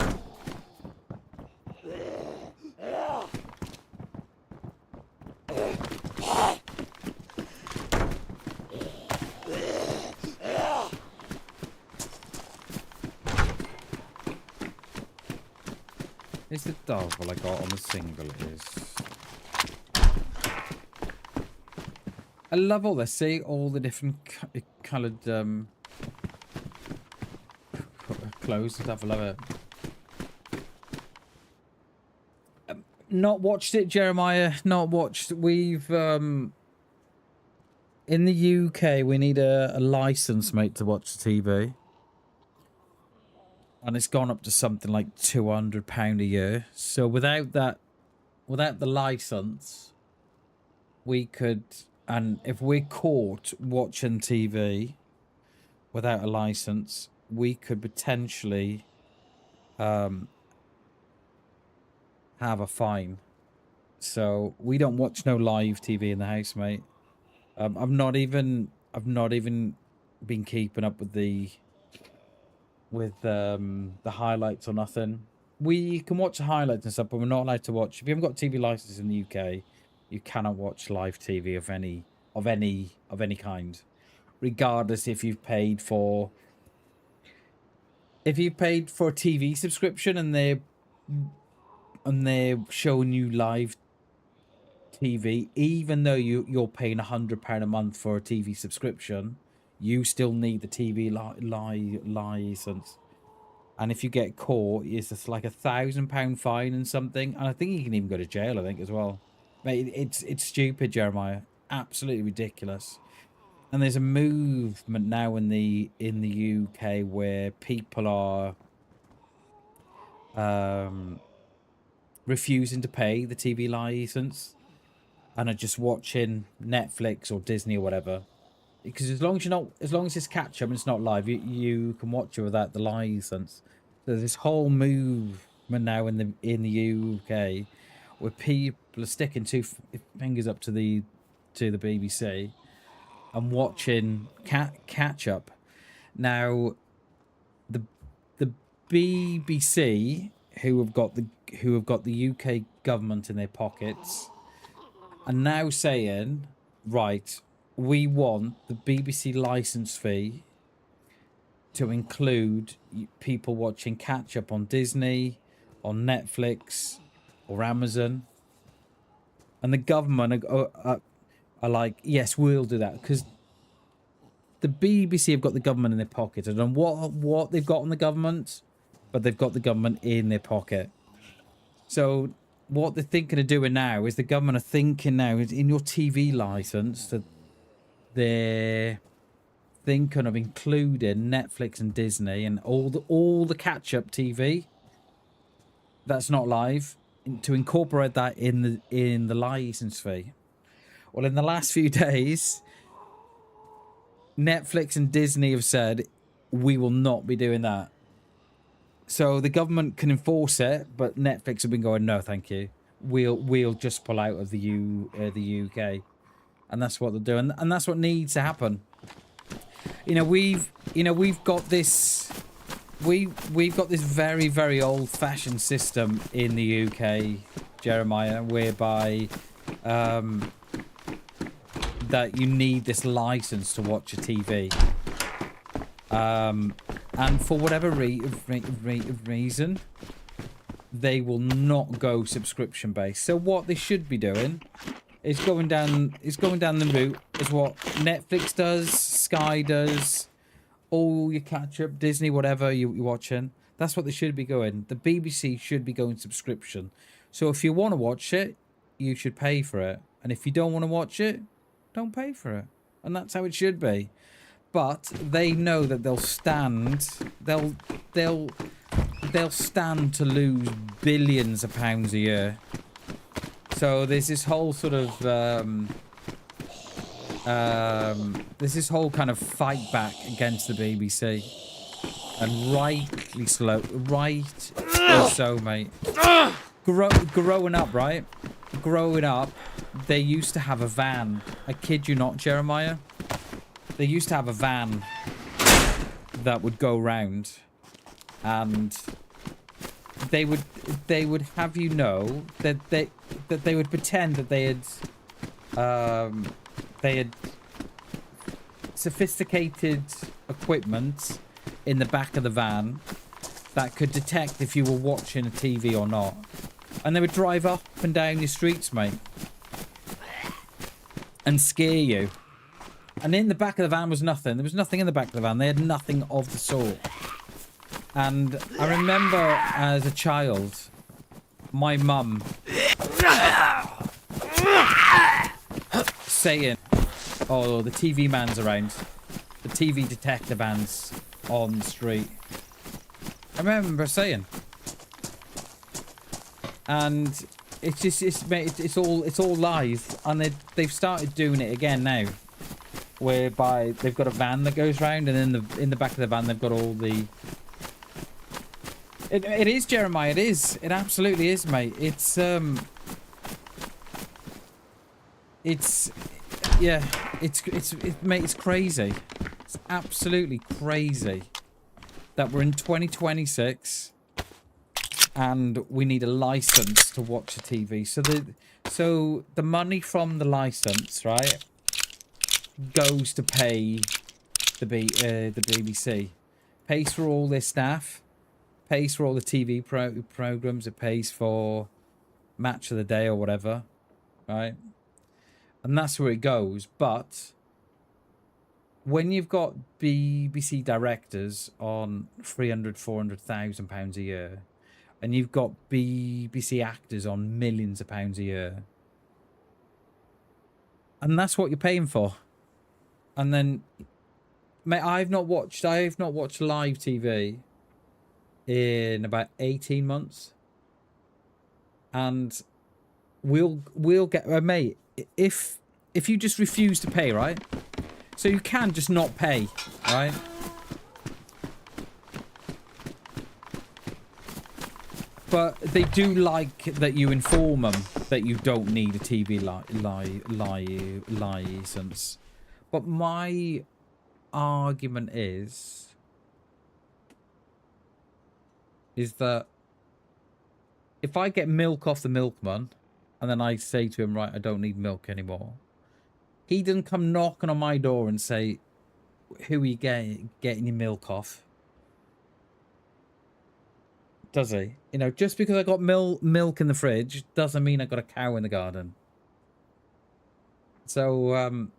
Is the double I got on the single is I love all this. See all the different coloured clothes and stuff. I love it. Not watched it, Jeremiah. Not watched. We've in the UK we need a license, mate, to watch the TV, and it's gone up to something like £200 a year. So without that, without the license, we could, and if we're caught watching TV without a license, we could potentially have a fine. So we don't watch no live TV in the house, mate. I've not even been keeping up with the highlights or nothing. We can watch the highlights and stuff, but we're not allowed to watch. If you haven't got a TV license in the UK, you cannot watch live TV of any kind, regardless if you've paid for a TV subscription and they're showing you live TV, even though you're paying £100 a month for a TV subscription, you still need the TV license. And if you get caught, it's just like £1,000 fine and something. And I think you can even go to jail, I think, as well. Mate, it's stupid, Jeremiah. Absolutely ridiculous. And there's a movement now in the UK where people are refusing to pay the TV license and are just watching Netflix or Disney or whatever. Because as long as it's catch up and it's not live, you can watch it without the license. So there's this whole movement now in the UK where people are sticking two fingers up to the BBC and watching catch up. Now, the BBC, who have got the UK government in their pockets, are now saying, right, we want the BBC license fee to include people watching catch up on Disney, on Netflix, or Amazon. And the government are like, yes, we'll do that, because the BBC have got the government in their pocket. I don't know what they've got on the government, but they've got the government in their pocket. So what they're thinking of doing now is the government are thinking now is in your TV license that they're thinking of including Netflix and Disney and all the catch-up TV that's not live, to incorporate that in the license fee. Well, in the last few days, Netflix and Disney have said we will not be doing that. So the government can enforce it, but Netflix have been going, no, thank you. We'll just pull out of the UK, and that's what they're doing, and that's what needs to happen. We've got this very, very old-fashioned system in the UK, Jeremiah, whereby that you need this license to watch a TV. And for whatever reason, they will not go subscription based. So what they should be doing is going down the route is what Netflix does, Sky does, all your catch up, Disney, whatever you're watching. That's what they should be going. The BBC should be going subscription. So if you want to watch it, you should pay for it. And if you don't want to watch it, don't pay for it. And that's how it should be. But they know that they'll stand to lose billions of pounds a year. So there's this whole sort of there's this whole kind of fight back against the BBC, and rightly so, mate. Growing up, they used to have a van. I kid you not, Jeremiah. They used to have a van that would go round, and they would have you know that they would pretend that they had sophisticated equipment in the back of the van that could detect if you were watching a TV or not, and they would drive up and down your streets, mate. and scare you. And in the back of the van was nothing. There was nothing in the back of the van. They had nothing of the sort. And I remember as a child, my mum saying, oh, the TV man's around. The TV detector van's on the street. I remember saying. And it's just, it's all live. And they've started doing it again now. Whereby they've got a van that goes round, and in the back of the van they've got all the... It is, Jeremiah, it is. It absolutely is, mate. Yeah, mate, it's crazy. It's absolutely crazy that we're in 2026 and we need a license to watch the TV. So the money from the license, right, goes to pay the BBC, pays for all their staff, pays for all the TV programs, it pays for Match of the Day or whatever, right? And that's where it goes. But when you've got BBC directors on £300,000-400,000 a year, and you've got BBC actors on millions of pounds a year, and that's what you're paying for. And then, mate, I've not watched live TV in about 18 months. And we'll get, mate, if you just refuse to pay, right? So you can just not pay, right? But they do like that you inform them that you don't need a TV license. But my argument is that if I get milk off the milkman and then I say to him, right, I don't need milk anymore, he doesn't come knocking on my door and say, who are you getting your milk off? Does he? You know, just because I got milk in the fridge doesn't mean I got a cow in the garden. So,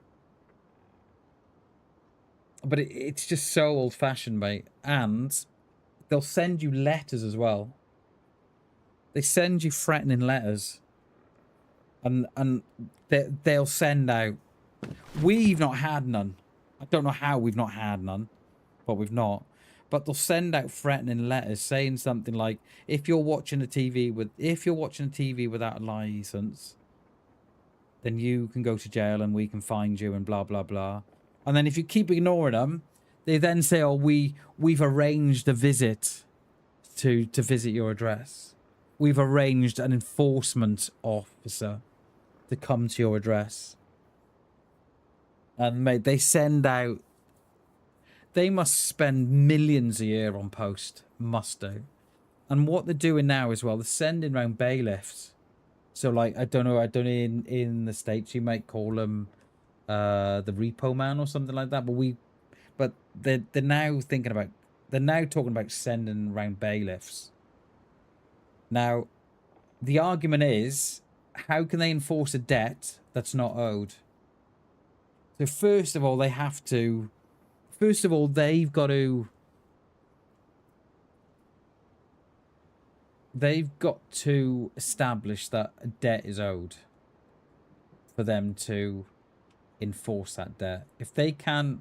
but it's just so old-fashioned, mate. And they'll send you letters as well. They send you threatening letters. And they'll send out... We've not had none. I don't know how we've not had none. But we've not. But they'll send out threatening letters saying something like, if you're watching a TV without a license, then you can go to jail and we can find you and blah, blah, blah. And then if you keep ignoring them, they then say, oh, we've arranged a visit to visit your address. We've arranged an enforcement officer to come to your address. And mate, they send out... They must spend millions a year on post. Must do. And what they're doing now as well, they're sending around bailiffs. So, like, I don't know, in the States, you might call them the repo man or something like that. But they're now talking about sending around bailiffs. Now, the argument is, how can they enforce a debt that's not owed? So first of all, they've got to establish that a debt is owed for them to enforce that debt. If they can't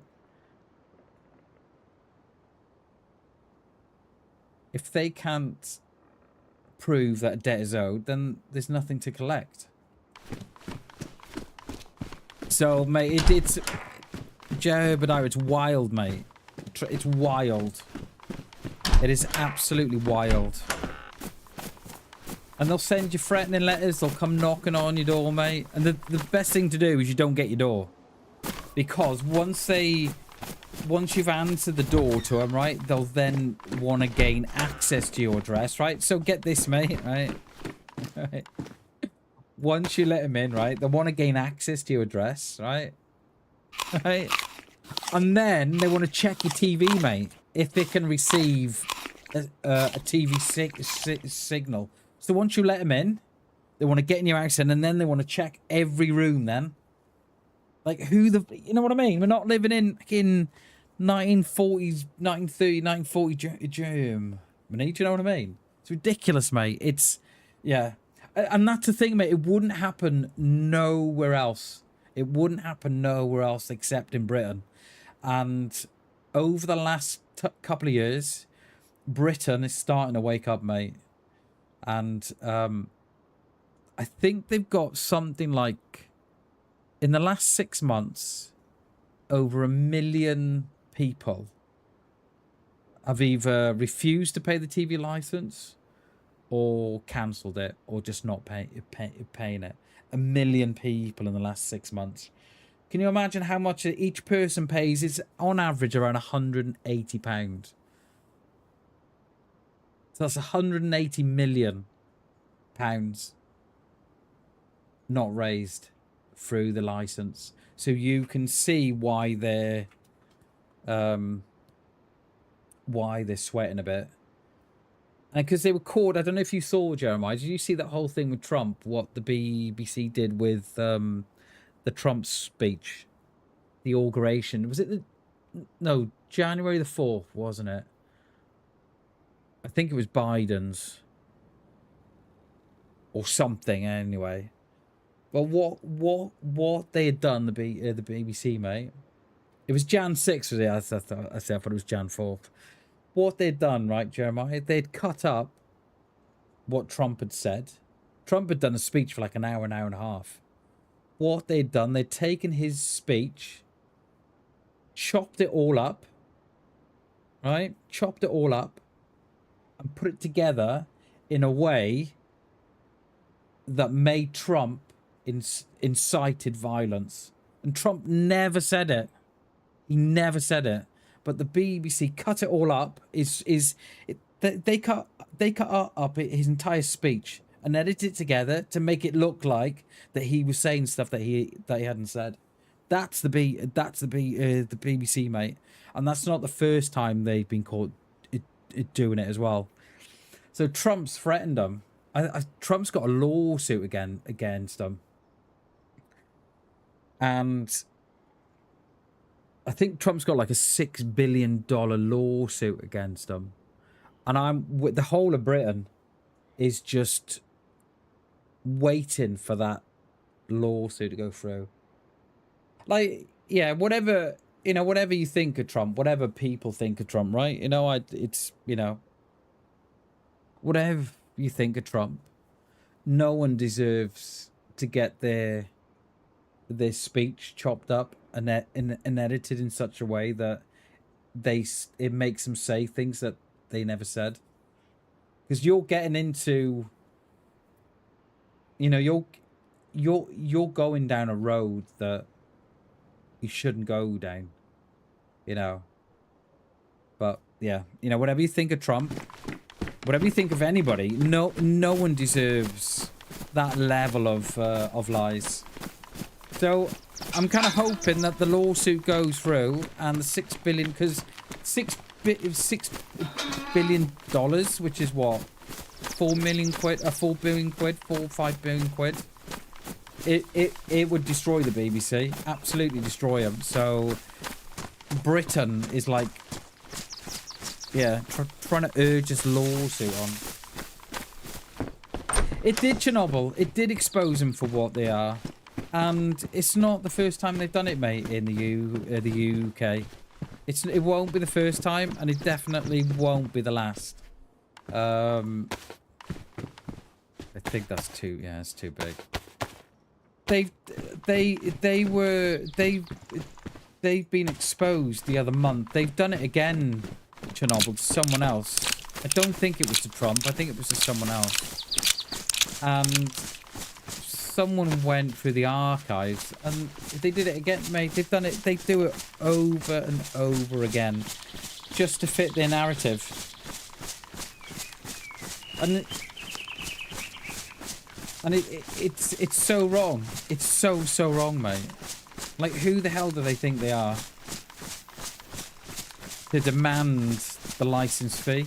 prove that a debt is owed, then there's nothing to collect. So, mate, it's Jebediah, it's wild, mate. It's wild. It is absolutely wild. And they'll send you threatening letters. They'll come knocking on your door, mate. And the best thing to do is you don't get your door. Because once you've answered the door to them, right, they'll then want to gain access to your address, right? So get this, mate, right? Right. Once you let them in, right, they'll want to gain access to your address, right? Right? And then they want to check your TV, mate, if they can receive a TV signal. So once you let them in, they want to get in your house and then they want to check every room then. Like, who the... You know what I mean? We're not living in 1940s, 1930, 1940 Germany. Do you know what I mean? It's ridiculous, mate. It's... Yeah. And that's the thing, mate. It wouldn't happen nowhere else. It wouldn't happen nowhere else except in Britain. And over the last couple of years, Britain is starting to wake up, mate. And I think they've got something like, in the last 6 months, over 1 million people have either refused to pay the TV license or cancelled it or just not paying it. 1 million people in the last 6 months. Can you imagine how much each person pays? It's on average around £180. So that's £180 million not raised through the license. So you can see why they're sweating a bit. And because they were caught, I don't know if you saw, Jeremiah, did you see that whole thing with Trump, what the BBC did with the Trump speech, the inauguration? Was it no, January the 4th, wasn't it? I think it was Biden's or something anyway. Well, what they had done, the BBC, mate, it was Jan 6th, was it? I thought it was Jan 4th. What they'd done, right, Jeremiah, they'd cut up what Trump had said. Trump had done a speech for like an hour and a half. What they'd done, they'd taken his speech, chopped it all up, right? Chopped it all up and put it together in a way that made Trump incited violence. And Trump never said it. He never said it. But the BBC cut it all up. They cut up his entire speech and edited it together to make it look like that he was saying stuff that he hadn't said. That's the BBC, mate. And that's not the first time they've been caught doing it as well. So Trump's threatened them. Trump's got a lawsuit against them. And I think Trump's got like a $6 billion lawsuit against them. And the whole of Britain is just waiting for that lawsuit to go through. Like, yeah, whatever you think of Trump, whatever people think of Trump, right? Whatever you think of Trump, no one deserves to get their speech chopped up and edited in such a way that it makes them say things that they never said. Because you're getting into, you're going down a road that you shouldn't go down, But yeah, whatever you think of Trump, whatever you think of anybody, no one deserves that level of lies. So I'm kind of hoping that the lawsuit goes through and the $6 billion, because $6 billion, which is what, 4 million quid, 4 billion quid, 5 billion quid. It would destroy the BBC, absolutely destroy them. So Britain is like, yeah, trying to urge this lawsuit on. It did Chernobyl. It did expose them for what they are. And it's not the first time they've done it, mate, in the UK. It won't be the first time, and it definitely won't be the last. I think that's too... Yeah, it's too big. They've been exposed the other month. They've done it again, Chernobyl, to someone else. I don't think it was to Trump. I think it was to someone else. And someone went through the archives and they did it again, mate. They've done it. They do it over and over again just to fit their narrative. And it's so wrong. It's so wrong, mate. Like, who the hell do they think they are to demand the license fee?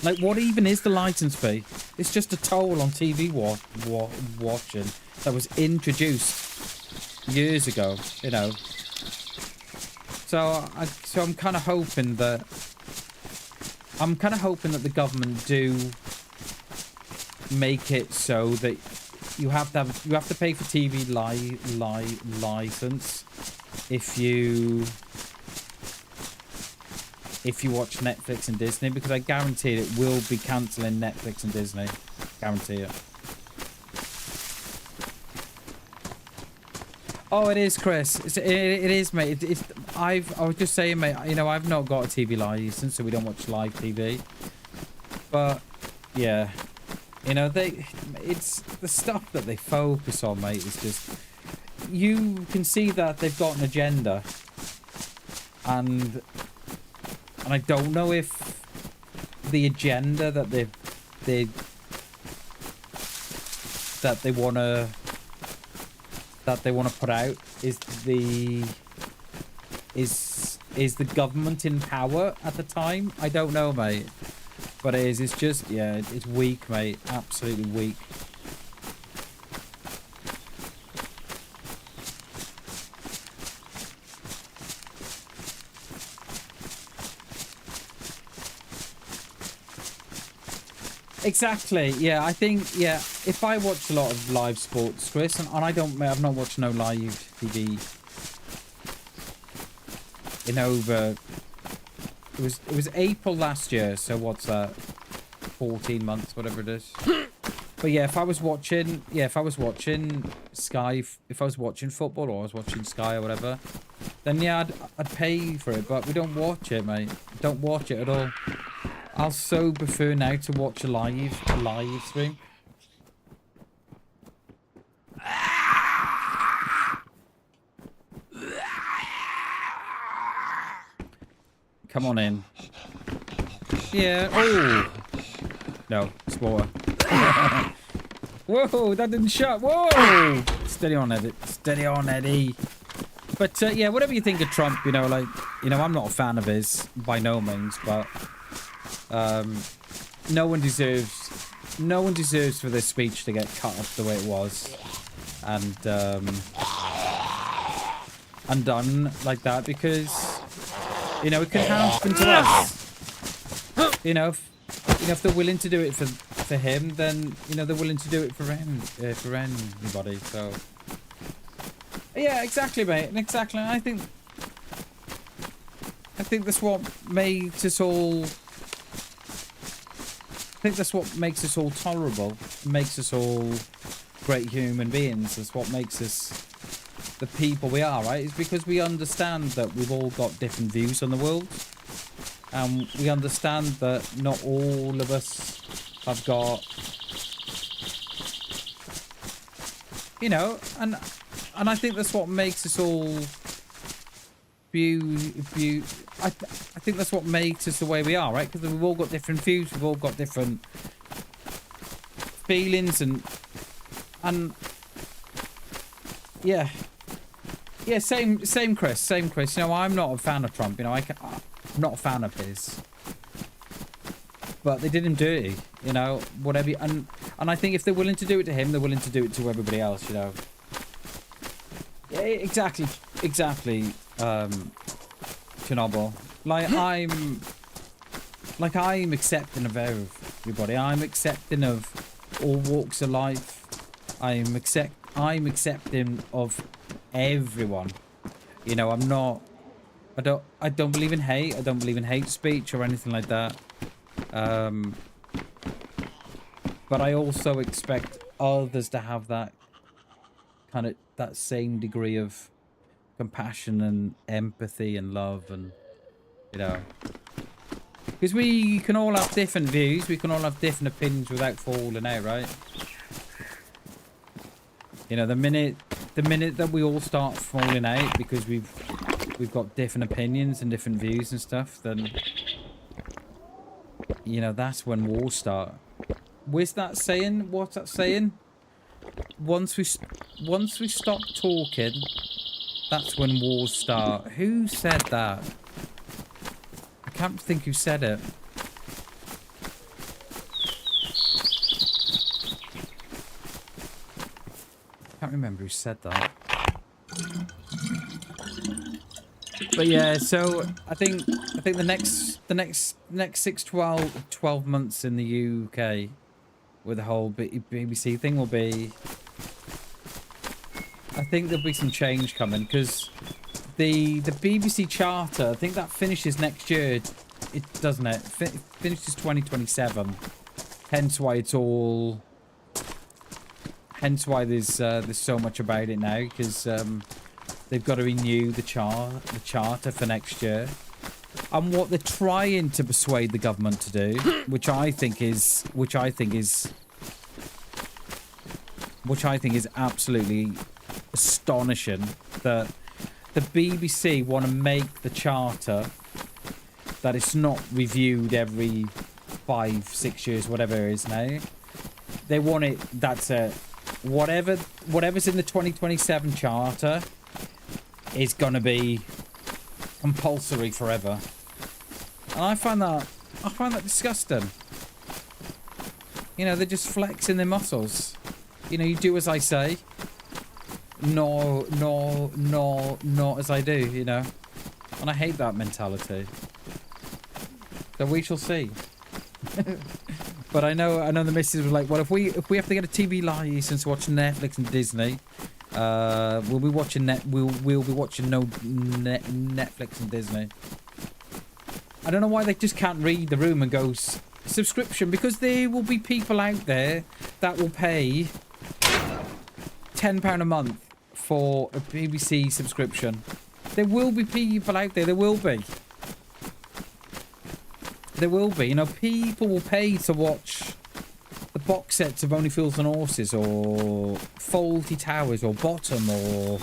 Like, what even is the license fee? It's just a toll on TV watching that was introduced years ago, you know. So I'm kind of hoping that the government do make it so that you have to pay for TV license if you watch Netflix and Disney, because I guarantee it will be cancelling Netflix and Disney. Guarantee it. Oh, it is, Chris. It is, mate. I was just saying, mate. You know, I've not got a TV license, so we don't watch live TV. But yeah, you know, it's the stuff that they focus on, mate. It's just, you can see that they've got an agenda, and I don't know if the agenda that they want to put out is the government in power at the time. I don't know, mate. But it is. It's just, yeah, it's weak, mate. Absolutely weak. Exactly. Yeah, I think, yeah, if I watch a lot of live sports, Chris, and I've not watched no live TV in over, it was April last year, so what's that, 14 months, whatever it is. But yeah, if I was watching Sky, if I was watching football or I was watching Sky or whatever, then yeah, I'd pay for it, but we don't watch it, mate. Don't watch it at all. I'll so prefer now to watch a live stream. Come on in. Yeah. Oh. No, it's water. Whoa, that didn't shut. Whoa. Steady on, Eddie. Steady on, Eddie. But yeah, whatever you think of Trump, you know, like, you know, I'm not a fan of his by no means, but no one deserves for this speech to get cut off the way it was and undone like that, because, you know, it could happen to us. You know, if they're willing to do it for him, then, you know, they're willing to do it for anybody. So yeah, exactly, mate. Exactly. I think that's what makes us all. I think that's what makes us all tolerable, makes us all great human beings. That's what makes us the people we are, right? It's because we understand that we've all got different views on the world. And we understand that not all of us have got, you know, and I think that's what makes us all I think that's what makes us the way we are, right? Because we've all got different views, we've all got different feelings, and yeah, same Chris. You know, I'm not a fan of Trump. You know, I'm not a fan of his, but they did him dirty. You know, whatever. And I think if they're willing to do it to him, they're willing to do it to everybody else. You know. Yeah, exactly. Chernobyl. I'm accepting of everybody. I'm accepting of all walks of life. I'm accepting of everyone. You know, I don't believe in hate. I don't believe in hate speech or anything like that. But I also expect others to have that same degree of compassion and empathy and love, and, you know, because we can all have different views, we can all have different opinions without falling out, right? You know, the minute that we all start falling out because we've got different opinions and different views and stuff, then, you know, that's when wars start. Where's that saying? What's that saying? Once we stop talking, that's when wars start. Who said that? I can't think who said it. I can't remember who said that. But yeah, so I think the next 12 months in the UK with the whole BBC thing will be, I think there'll be some change coming, because the BBC Charter, I think that finishes next year. It doesn't it? Finishes 2027. Hence why it's all. Hence why there's so much about it now, because they've got to renew the charter for next year. And what they're trying to persuade the government to do, which I think is absolutely astonishing, that the BBC want to make the charter that it's not reviewed every 5-6 years, whatever it is now. They want it, that's it. Whatever's in the 2027 charter is going to be compulsory forever. And I find that disgusting. You know, they're just flexing their muscles. You know, you do as I say. No as I do, you know. And I hate that mentality. So we shall see. But I know the missus was like, well, if we have to get a TV license to watch Netflix and Disney, we'll be watching Netflix and Disney. I don't know why they just can't read the room and go subscription, because there will be people out there that will pay £10 a month for a BBC subscription. There will be people out there. There will be. There will be. You know, people will pay to watch the box sets of Only Fools and Horses, or Fawlty Towers, or Bottom, or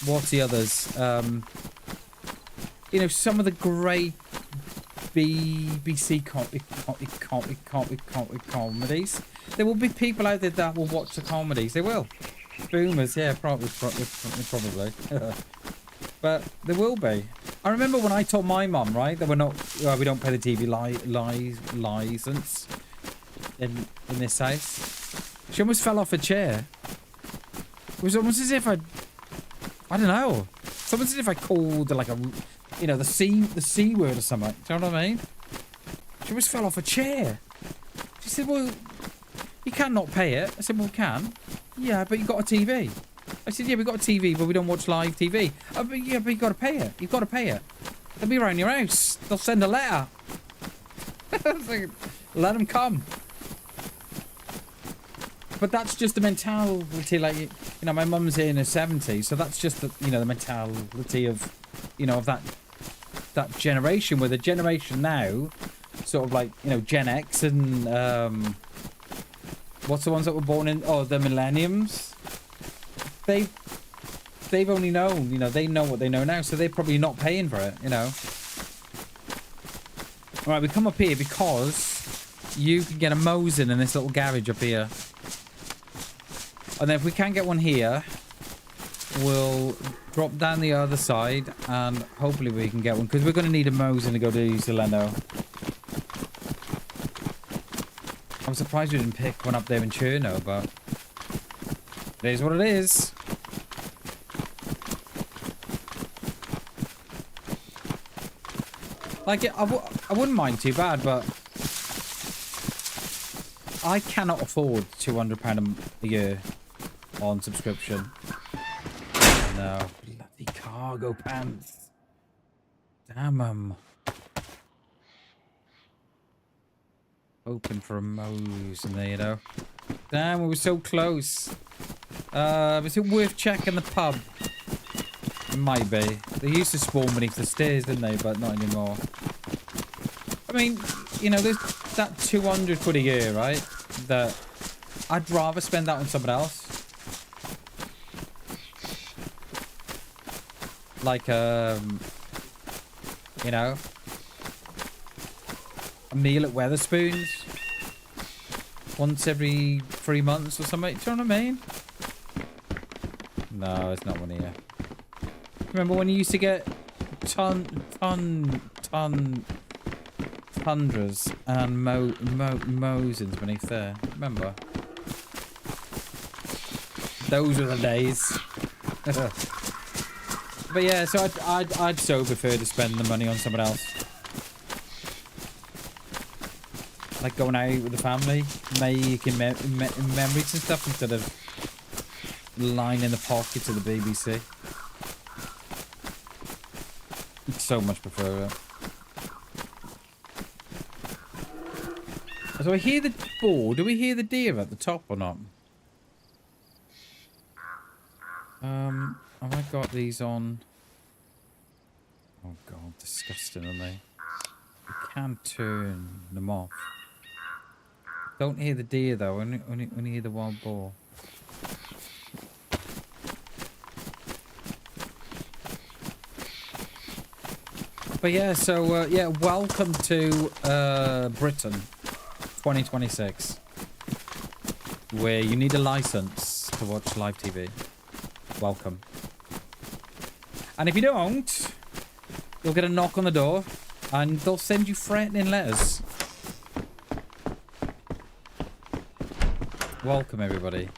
what's the others? You know, some of the great BBC comedies. There will be people out there that will watch the comedies. They will. Boomers, yeah, probably. But there will be. I remember when I told my mum, right, that we don't pay the TV license in this house. She almost fell off a chair. It was almost as if I don't know. It's almost as if I called like a, you know, the C word or something. Do you know what I mean? She almost fell off a chair. She said, "Well, you can't not pay it." I said, "Well, we can." "Yeah, but you got a TV." I said, "Yeah, we got a TV, but we don't watch live TV." "Oh, but yeah, but you got to pay it. You've got to pay it. They'll be around your house. They'll send a letter." I was like, let them come. But that's just the mentality, like, you know, my mum's in her 70s, so that's just the, you know, the mentality of, you know, of that generation, where the generation now, sort of like, you know, Gen X and, what's the ones that were born in, the millenniums? They've only known, you know, they know what they know now, so they're probably not paying for it, you know. Alright, we come up here because you can get a Mosin in this little garage up here. And then if we can't get one here, we'll drop down the other side and hopefully we can get one, because we're going to need a Mosin to go to Zaleno. I'm surprised we didn't pick one up there in Cherno, but it is what it is. Like, I wouldn't mind too bad, but I cannot afford £200 a year on subscription. No, bloody cargo pants. Damn 'em. Hoping for a Mose in there, you know. Damn, we were so close. Is it worth checking the pub? It might be. They used to spawn beneath the stairs, didn't they? But not anymore. I mean, you know, there's that £200 a year, right? That I'd rather spend that on someone else. Like, you know, a meal at Weatherspoons once every 3 months or something. Do you know what I mean? No, it's not one here. Remember when you used to get tundras and Mosins beneath there? Remember? Those were the days. But yeah, so I'd so prefer to spend the money on someone else. Like going out with the family, making memories and stuff instead of lining the pockets of the BBC. I'd so much prefer it. So I hear the ball. Do we hear the deer at the top or not? Have I got these on? Oh god, disgusting, aren't they? You can turn them off. Don't hear the deer though, only hear the wild boar. But yeah, so yeah, welcome to Britain 2026, where you need a license to watch live TV. Welcome. And if you don't, you'll get a knock on the door and they'll send you threatening letters. Welcome, everybody.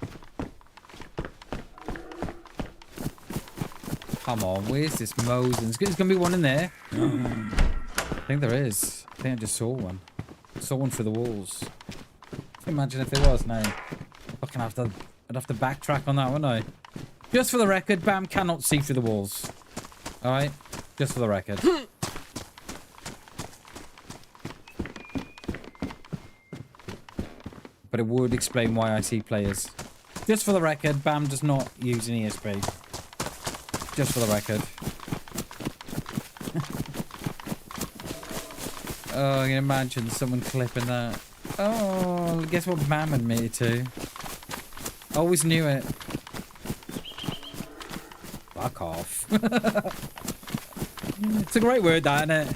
Come on, where's this Moses? There's gonna be one in there. I think there is. I think I just saw one. I saw one through the walls. Imagine if there was now. I'd have to backtrack on that, wouldn't I? Just for the record, Bam cannot see through the walls. Alright? Just for the record. But it would explain why I see players. Just for the record, Bam does not use an ESP. Just for the record. Oh, I can imagine someone clipping that. Oh, guess what Bam admitted to? Always knew it. Fuck off. It's a great word, that, isn't it?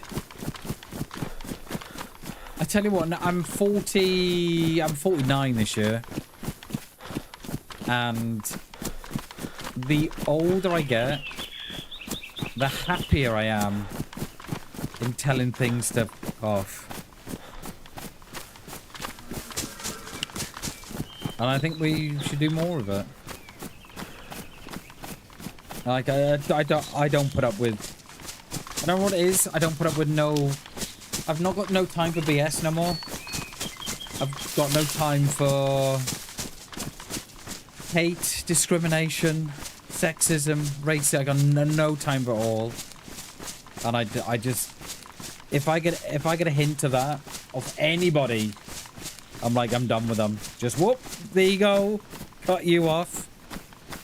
I tell you what, I'm 49 this year. And the older I get, the happier I am in telling things to fuck off. And I think we should do more of it. Like, I don't put up with... I don't know what it is. I don't put up with no... I've not got no time for BS no more. I've got no time for... hate, discrimination, sexism, racism. I got no time for it all. And I just... If I get a hint of that, of anybody... I'm like, I'm done with them. Just whoop, there you go. Cut you off.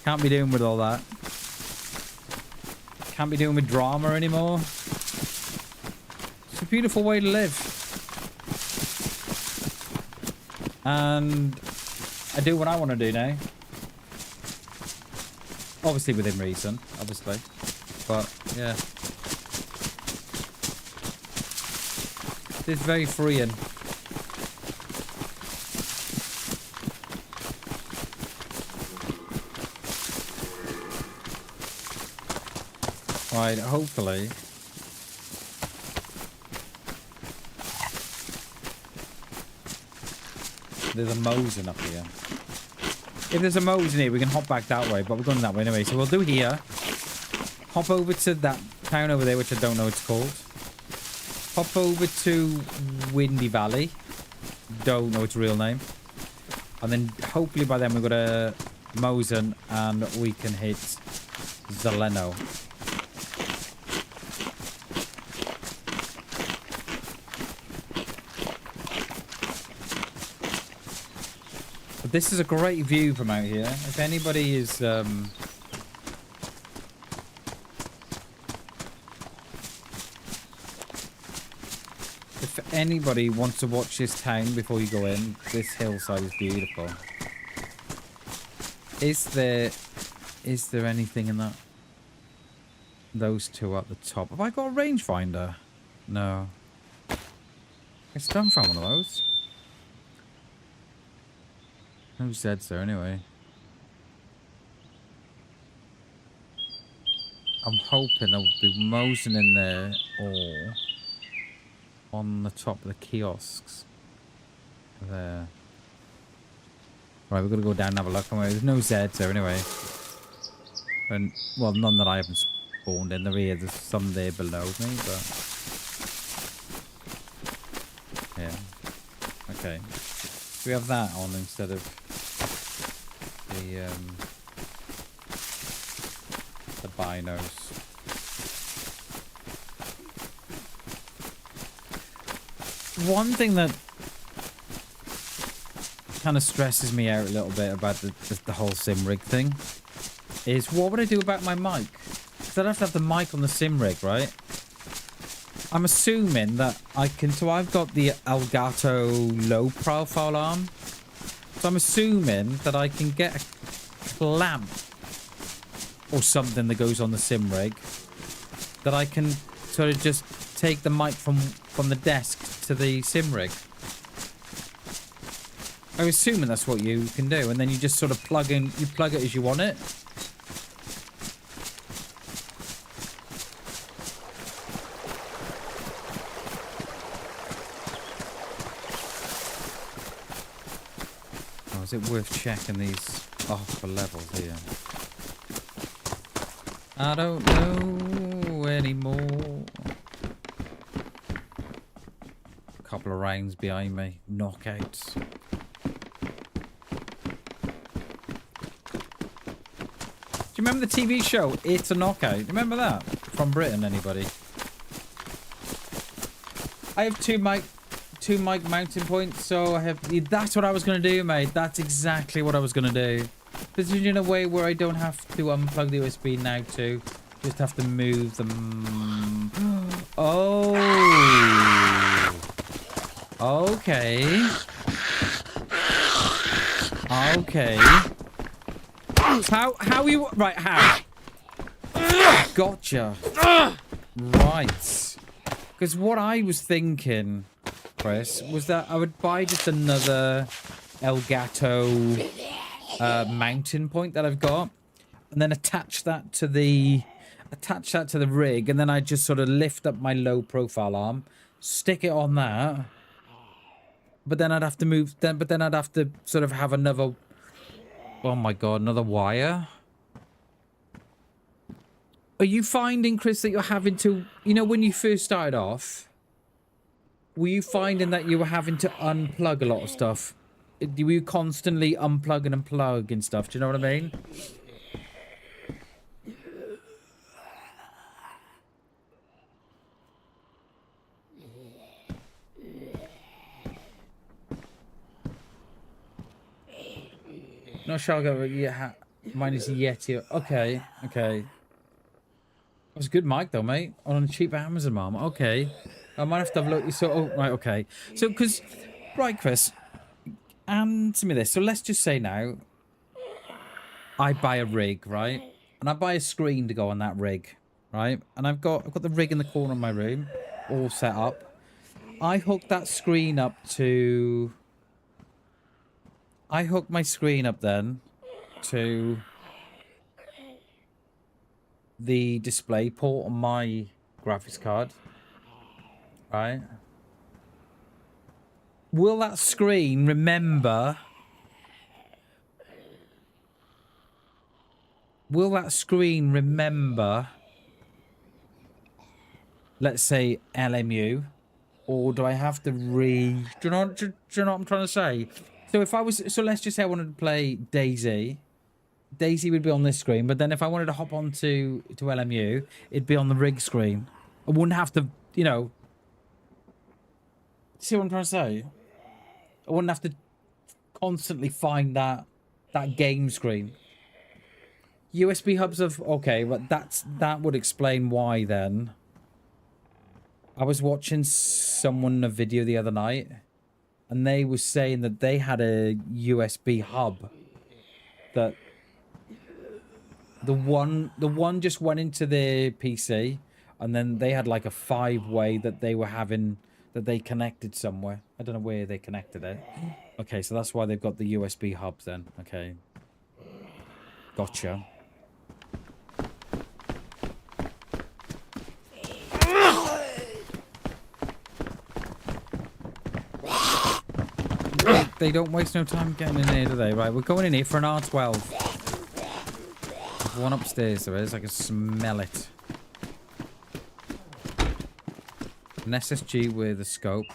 Can't be doing with all that. Can't be doing with drama anymore. It's a beautiful way to live. And I do what I want to do now. Obviously within reason, obviously. But, yeah. It's very freeing. Right, hopefully. There's a Mosen up here. If there's a Mosen here, we can hop back that way, but we're going that way anyway. So we'll do here. Hop over to that town over there, which I don't know what it's called. Hop over to Windy Valley. Don't know its real name. And then hopefully by then we've got a Mosen and we can hit Zeleno. This is a great view from out here. If anybody is... if anybody wants to watch this town before you go in, this hillside is beautiful. Is there anything in that? Those two at the top. Have I got a rangefinder? No. I still haven't found one of those. No Zeds there anyway. I'm hoping there'll be Mosen in there or on the top of the kiosks. There. Right, we're gonna go down and have a look. There's no Zeds there anyway. And, well, none that I haven't spawned in. There's some there below me, but... Yeah. Okay. We have that on instead of the binos. One thing that kind of stresses me out a little bit about the whole sim rig thing is what would I do about my mic? Because I'd have to have the mic on the sim rig, right? I'm assuming that I can... So I've got the Elgato low profile arm. So I'm assuming that I can get a clamp or something that goes on the sim rig that I can sort of just take the mic from the desk to the sim rig. I'm assuming that's what you can do, and then you just sort of plug it as you want it. Oh, is it worth checking these off for levels here? I don't know anymore. A couple of rounds behind me. Knockouts. Do you remember the TV show It's a Knockout? Remember that? From Britain, anybody? I have two mic mounting points, so I have... That's what I was going to do, mate. That's exactly what I was going to do. This is in a way where I don't have to unplug the USB now too. Just have to move them. Oh. Okay. Okay. How are you... Right, how? Gotcha. Right. Because what I was thinking, Chris, was that I would buy just another Elgato mounting point that I've got, and then attach that to the rig, and then I just sort of lift up my low profile arm, stick it on that, but then I'd have to move but then I'd have to sort of have another... Oh my god, another wire. Are you finding, Chris, that you're having to... You know, when you first started off, were you finding that you were having to unplug a lot of stuff? Were you constantly unplugging and plugging stuff? Do you know what I mean? No, Shalga, yeah, mine is Yeti. Okay, okay. It was a good mic though, mate. On a cheap Amazon, mom. Okay. I might have to have a look. So, oh, right, okay. So, because, right, Chris, answer me this. So let's just say now, I buy a rig, right? And I buy a screen to go on that rig, right? And I've got the rig in the corner of my room, all set up. I hook that screen up to... I hook my screen up then to the display port on my graphics card, right? Will that screen remember... Will that screen remember, let's say, LMU? Or do I have to do you know what I'm trying to say? So if I was... So let's just say I wanted to play DayZ. DayZ would be on this screen. But then if I wanted to hop on to LMU, it'd be on the rig screen. I wouldn't have to, you know... See what I'm trying to say? I wouldn't have to constantly find that game screen. USB hubs of... Okay, but that would explain why then. I was watching someone a video the other night, and they were saying that they had a USB hub that the one just went into their PC, and then they had like a 5-way that they were having, that they connected somewhere. I don't know where they connected it. Okay, so that's why they've got the USB hubs then. Okay. Gotcha. They don't waste no time getting in here, do they? Right, we're going in here for an R12. one upstairs there is. I can smell it. An SSG with a scope.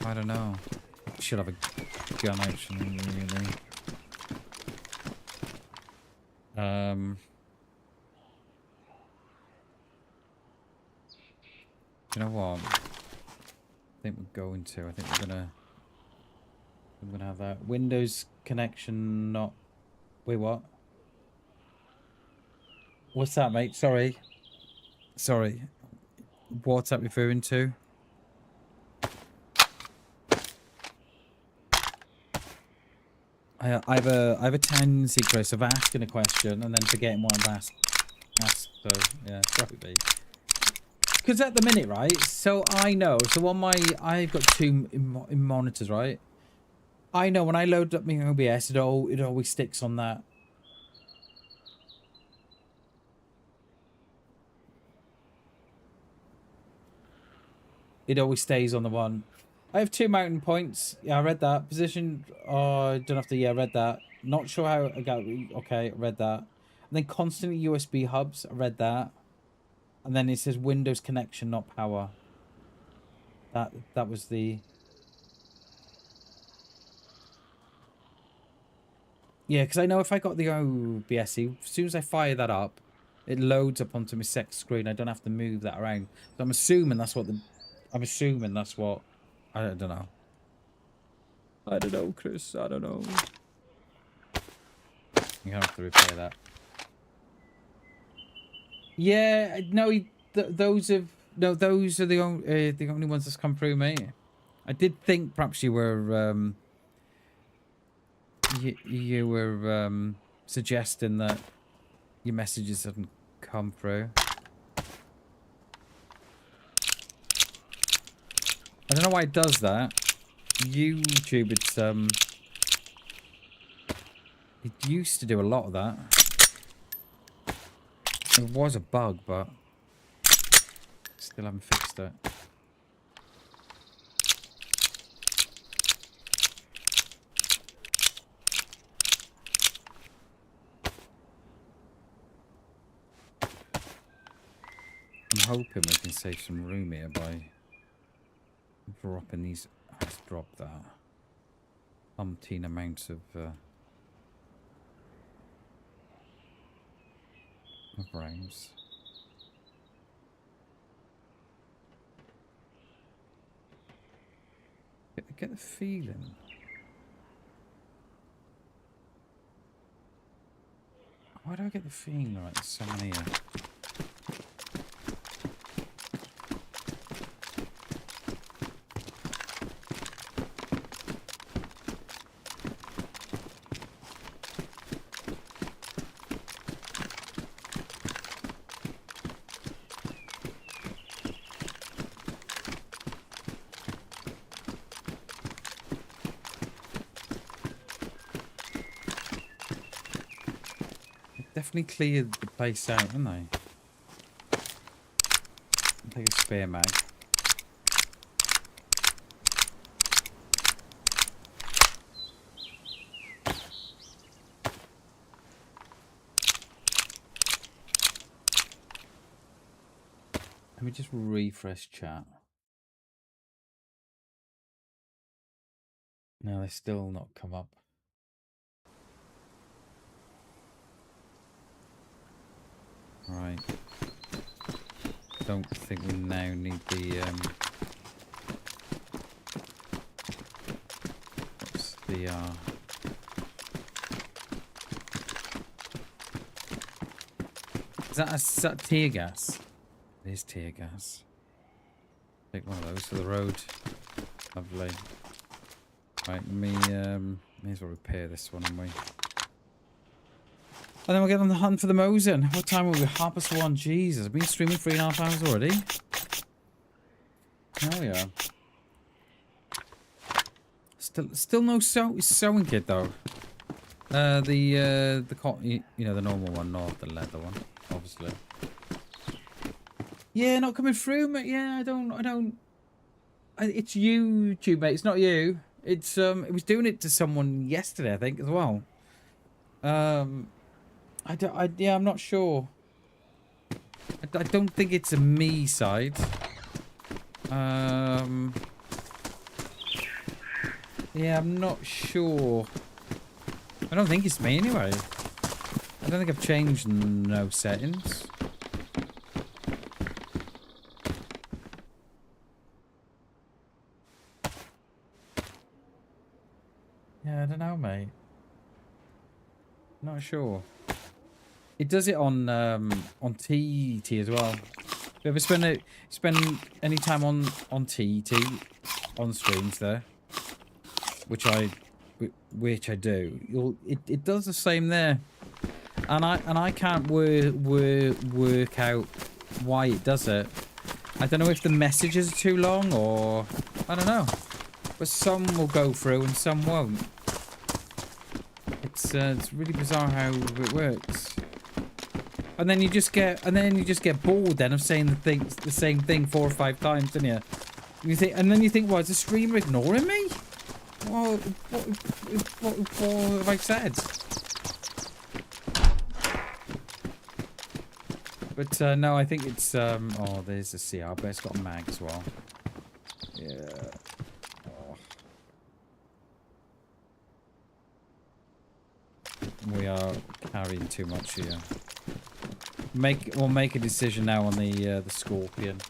I don't know. Should have a gun actually, really. Do you know what? I think we're going to. I think we're gonna have that Windows connection. Not. Wait, what? What's that, mate? Sorry. Sorry. What's that referring to? I have a tendency, Chris, of asking a question and then forgetting what I've asked. So yeah, sorry, mate. Because at the minute, right? So I know. So on my, I've got two monitors, right? I know when I load up my OBS, it always sticks on that. It always stays on the one. I have 2 mounting points. Yeah, I read that. Position. Oh, I don't have to. Yeah, I read that. Not sure how I got. Okay, I read that. And then constantly USB hubs. I read that. And then it says Windows connection, not power. That was the. Yeah, because I know if I got the OBS, as soon as I fire that up, it loads up onto my sec screen. I don't have to move that around. So I'm assuming that's what the. I'm assuming that's what. I don't know. I don't know, Chris. I don't know. You have to repair that. Yeah, no. Those are the only ones that's come through, mate. I did think perhaps you were you were suggesting that your messages hadn't come through. I don't know why it does that. YouTube, it used to do a lot of that. It was a bug, but still haven't fixed it. I'm hoping we can save some room here by dropping these. Let's drop that umpteen amounts of rounds. Get the feeling. Why do I get the feeling like there's someone here? Definitely cleared the place out, haven't they? I'll take a spare mag. Let me just refresh chat. No, they still not come up. Right. Don't think we now need the what's the is that tear gas? It is tear gas. Take one of those for the road. Lovely. Right, may as well repair this one, haven't we? And then we'll get on the hunt for the Mosin. What time will we? 1:30. Jesus, I've been streaming 3.5 hours already. Oh yeah. Still no sewing kit though. The cotton, you know, the normal one, not the leather one, obviously. Yeah, not coming through, mate. Yeah, I don't. It's YouTube, mate. It's not you. It's it was doing it to someone yesterday, I think, as well. Yeah, I'm not sure. I don't think it's a me side. Yeah, I'm not sure. I don't think it's me anyway. I don't think I've changed no settings. Yeah, I don't know, mate. Not sure. It does it on TET as well. If you ever spend any time on TET on streams there, which I do, it does the same there, and I can't work out why it does it. I don't know if the messages are too long or I don't know, but some will go through and some won't. It's really bizarre how it works. And then you just get bored then of saying the same thing 4 or 5 times, don't you? And then you think, well, is the streamer ignoring me? Well, what have I said? But no, I think it's oh, there's the CR, but it's got a mag as well. Yeah. Oh. We are carrying too much here. We'll make a decision now on the Scorpion.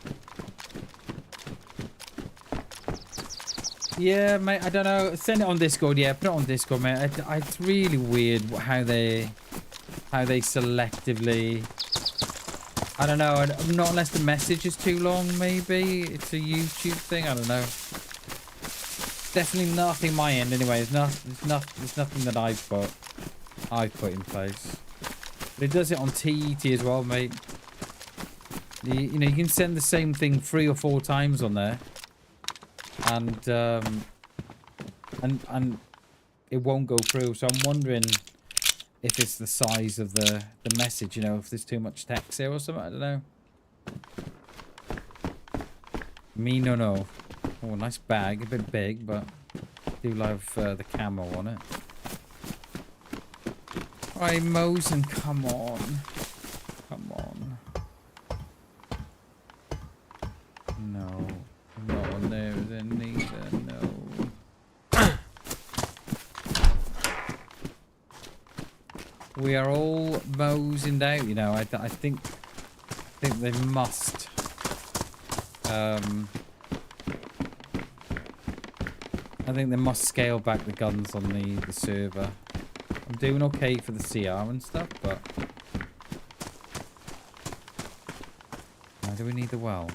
Yeah, mate. I don't know. Send it on Discord. Yeah, put it on Discord, mate. It's really weird how they selectively. I don't know. Not unless the message is too long. Maybe it's a YouTube thing. I don't know. Definitely nothing my end. Anyway, there's nothing that I've put in place. But it does it on TET as well, mate. You know, you can send the same thing 3 or 4 times on there, and it won't go through. So I'm wondering if it's the size of the message. You know, if there's too much text there or something. I don't know. Me no. Oh, nice bag, a bit big, but I do love the camo on it. Alright, Mosen, come on. Come on. No. Not on there then neither, no. We are all Mosened out, you know. I think they must. I think they must scale back the guns on the server. I'm doing okay for the CR and stuff, but... do we need the well?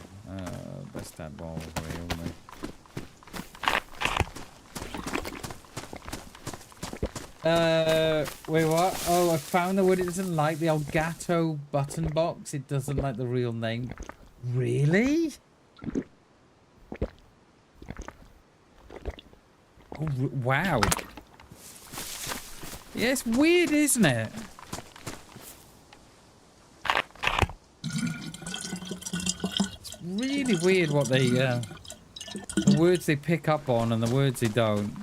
Best that ball away only. Wait, what? Oh, I found the word it doesn't like. The Elgato button box. It doesn't like the real name. Really? Oh, wow. Yeah, it's weird, isn't it? It's really weird what they, the words they pick up on and the words they don't.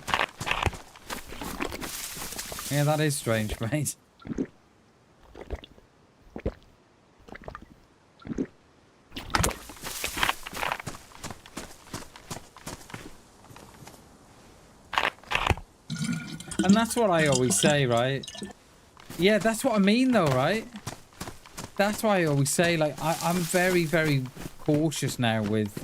Yeah, that is strange, mate. And that's what I always say, right? Yeah, that's what I mean, though, right? That's why I always say, like, I'm very, very cautious now with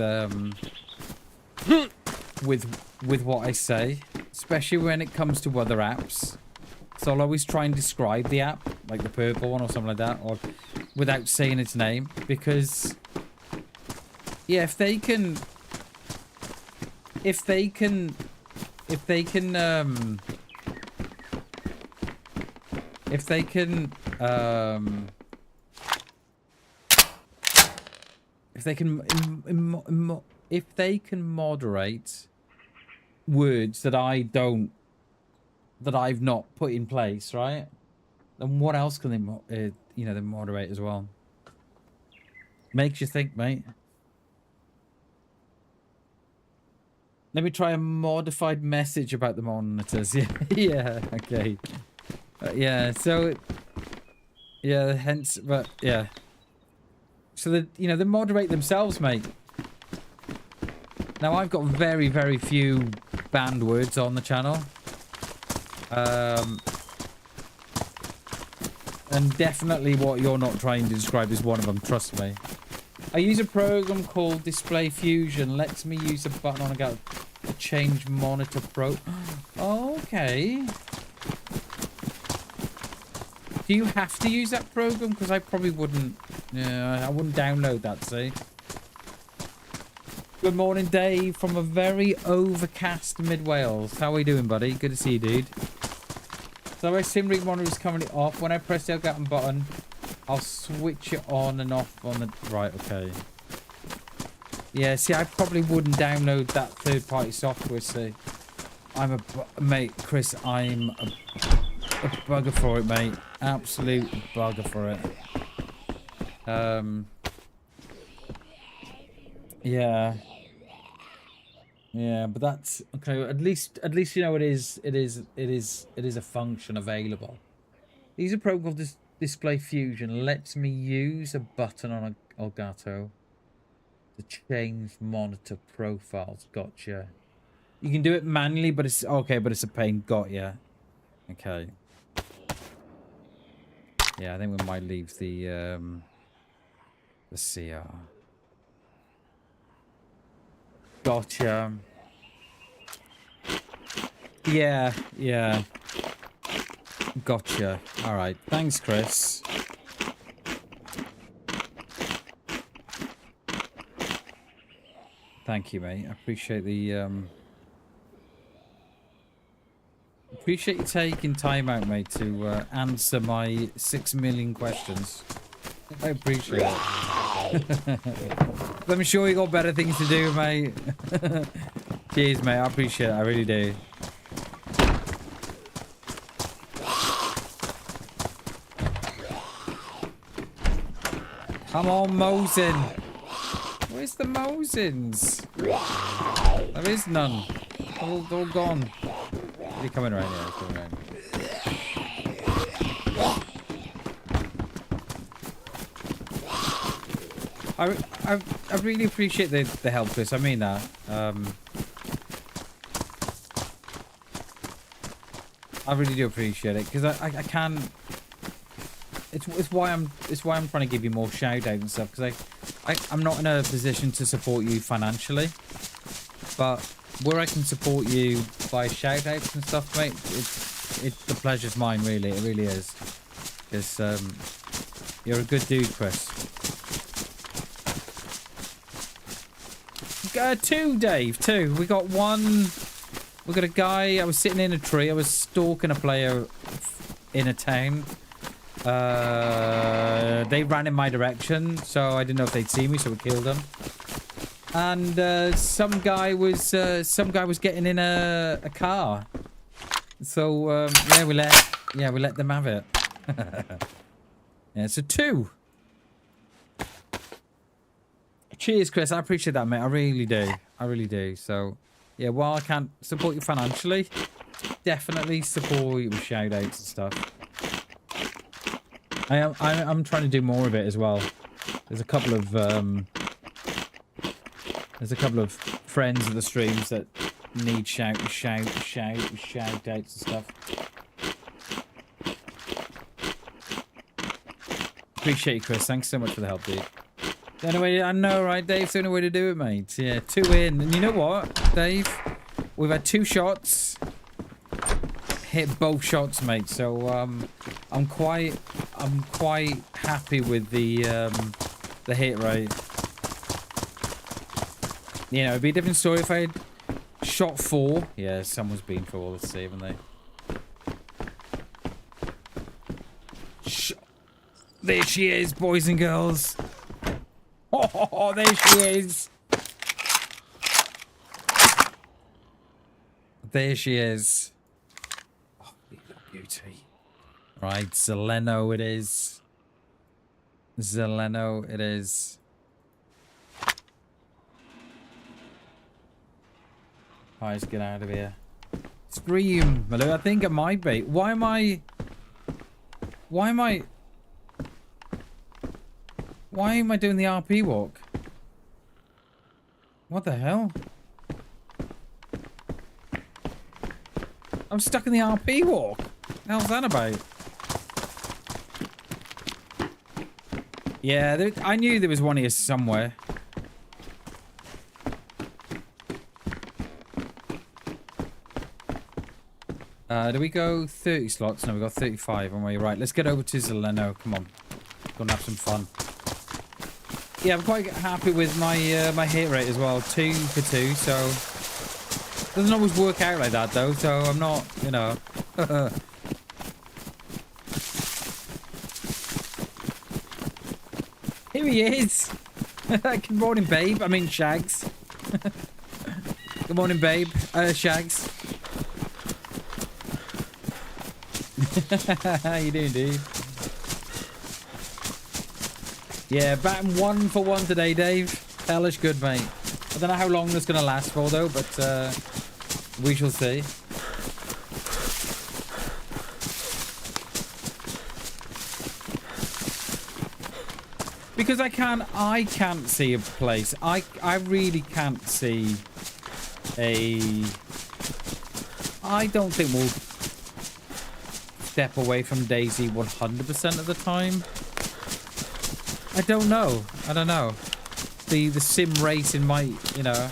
what I say, especially when it comes to other apps. So I'll always try and describe the app, like the purple one or something like that, or without saying its name, because yeah, if they can moderate words that I've not put in place, right? Then what else can they they moderate as well? Makes you think, mate. Let me try a modified message about the monitors. Yeah, yeah, okay. Yeah, so Yeah, hence, but yeah. So they moderate themselves, mate. Now I've got very, very few banned words on the channel. And definitely what you're not trying to describe is one of them, trust me. I use a program called Display Fusion. Lets me use a button on a change monitor pro. Okay. Do you have to use that program? Because I probably wouldn't. Yeah, I wouldn't download that, see? Good morning, Dave, from a very overcast mid-Wales. How are you doing, buddy? Good to see you, dude. So my sim rig monitor is currently off. When I press the Elgato button, I'll switch it on and off on the... Right, okay. Yeah, see, I probably wouldn't download that third-party software, see. Mate, Chris, I'm a bugger for it, mate. Absolute bugger for it. Yeah. Yeah, but that's okay. At least you know it is a function available. These are program called Display Fusion. Lets me use a button on a Elgato to change monitor profiles. Gotcha. You can do it manually, but it's okay. But it's a pain. Got ya. Okay. Yeah, I think we might leave the CR. Gotcha. Yeah, yeah. Gotcha. All right. Thanks, Chris. Thank you, mate. I appreciate the appreciate you taking time out, mate, to answer my 6 million questions. I appreciate it. I'm sure you got better things to do, mate. Cheers, mate. I appreciate it. I really do. Come on, Mosin. Where's the Mosins? There is none. They're all gone. You're coming around here. Coming around. I really appreciate the help, Chris. I mean that. I really do appreciate it because I can. It's why I'm trying to give you more shout out and stuff because I'm not in a position to support you financially, but where I can support you by shout outs and stuff, mate, the pleasure's mine, really. It really is. Because you're a good dude, Chris. Two, Dave. Two. We got one. We got a guy. I was sitting in a tree. I was stalking a player in a town. They ran in my direction, so I didn't know if they'd see me, so we killed them. And some guy was getting in a car. So yeah, we let them have it. Yeah, so 2. Cheers, Chris. I appreciate that, mate. I really do. I really do. So yeah, while I can't support you financially, definitely support you with shout outs and stuff. I'm trying to do more of it as well. There's a couple of friends of the streams that need shout outs and stuff. Appreciate you, Chris. Thanks so much for the help, dude. Anyway, I know, right, Dave? It's the only way to do it, mate. Yeah, 2 in. And you know what, Dave? We've had 2 shots. Hit both shots, mate. So I'm quite happy with the hit rate. You know, it'd be a different story if I had shot 4. Yeah, someone's been for all this, haven't they? There she is, boys and girls. Oh, there she is. There she is. Oh, beauty. Right, Zeleno it is. Zeleno it is. Alright, let's get out of here. Stream, Malou. I think it might be. Why am I Why am I doing the RP walk? What the hell? I'm stuck in the RP walk. What the hell's that about? Yeah, I knew there was one here somewhere. Do we go 30 slots? No, we got 35 on way. Right, let's get over to Zeleno. Come on. Go and have some fun. Yeah, I'm quite happy with my my hit rate as well. 2 for 2, so... Doesn't always work out like that, though, so I'm not, you know... Here he is! Good morning, babe. I mean, Shags. Good morning, babe. Shags. How you doing, dude? Yeah, batting 1 for 1 today, Dave. Hellish good, mate. I don't know how long this is going to last for, though, but we shall see. Because I can't see a place. I really can't see a... I don't think we'll step away from DayZ 100% of the time. I don't know. I don't know. The sim racing might, you know,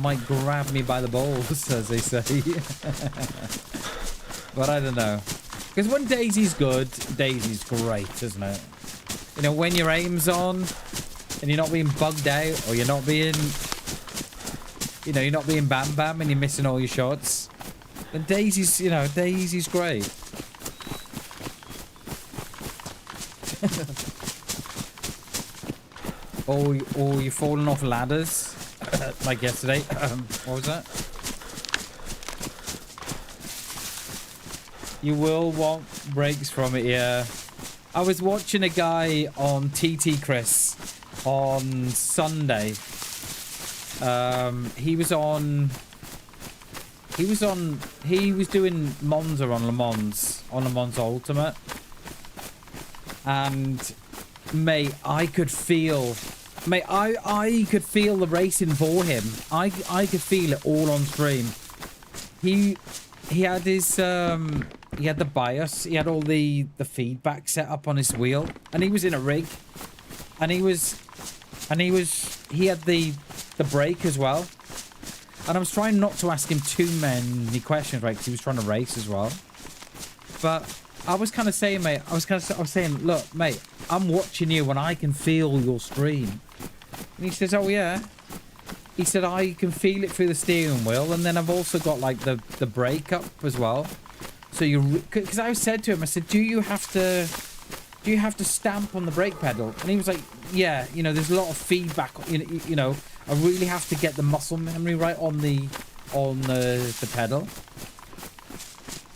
might grab me by the balls, as they say. But I don't know. Because when DayZ's good, DayZ's great, isn't it? You know, when your aim's on and you're not being bugged out, or you're not being, you know, you're not being BamBam and you're missing all your shots, then DayZ's, you know, DayZ's great. or you're falling off ladders, like yesterday. What was that? You will want breaks from it, yeah. I was watching a guy on TT Chris on Sunday. He was doing Monza on Le Mans Ultimate. And mate, I could feel the racing for him. I could feel it all on stream. He had his he had the bias, he had all the feedback set up on his wheel, and he was in a rig, and he had the brake as well. And I was trying not to ask him too many questions, right, because he was trying to race as well. But I was kind of saying, mate, I was saying, look, mate, I'm watching you and I can feel your stream. And he says, oh yeah. He said, I can feel it through the steering wheel, and then I've also got like the brake up as well. So because I said to him, I said, do you have to stamp on the brake pedal? And he was like, yeah, you know, there's a lot of feedback, you know, I really have to get the muscle memory right on the pedal.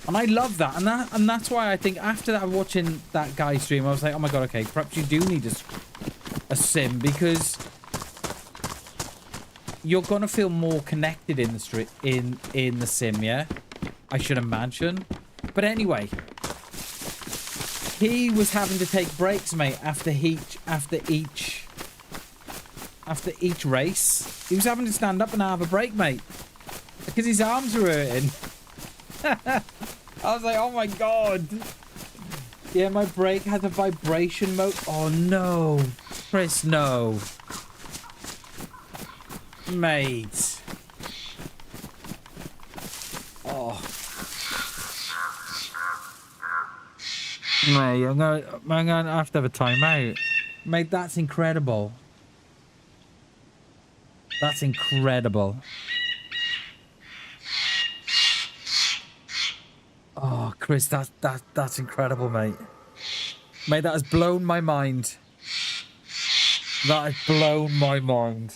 And I love that. And that's why I think after that, watching that guy stream, I was like, oh my god, okay, perhaps you do need a sim, because you're gonna feel more connected in the sim, yeah? I should imagine. But anyway, he was having to take breaks, mate, after each race. He was having to stand up and have a break, mate, because his arms were hurting. I was like, oh my god. Yeah, my brake has a vibration mode. Oh no, Chris, no. Mate. Oh. Mate, I'm gonna have to have a timeout. Mate, that's incredible. That's incredible. Oh, Chris, that's incredible, mate. Mate, that has blown my mind. That has blown my mind.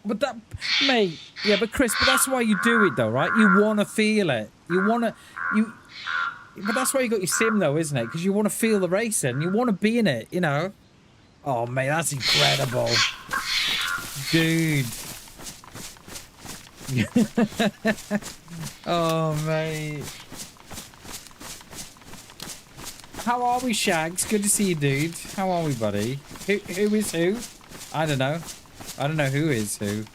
But that, mate, yeah, but Chris, but that's why you do it, though, right? You want to feel it. But that's why you got your sim, though, isn't it? Because you want to feel the racing. You want to be in it, you know? Oh, mate, that's incredible. Dude. Oh, mate. How are we, Shags? Good to see you, dude. How are we, buddy? Who is who? I don't know. I don't know who is who.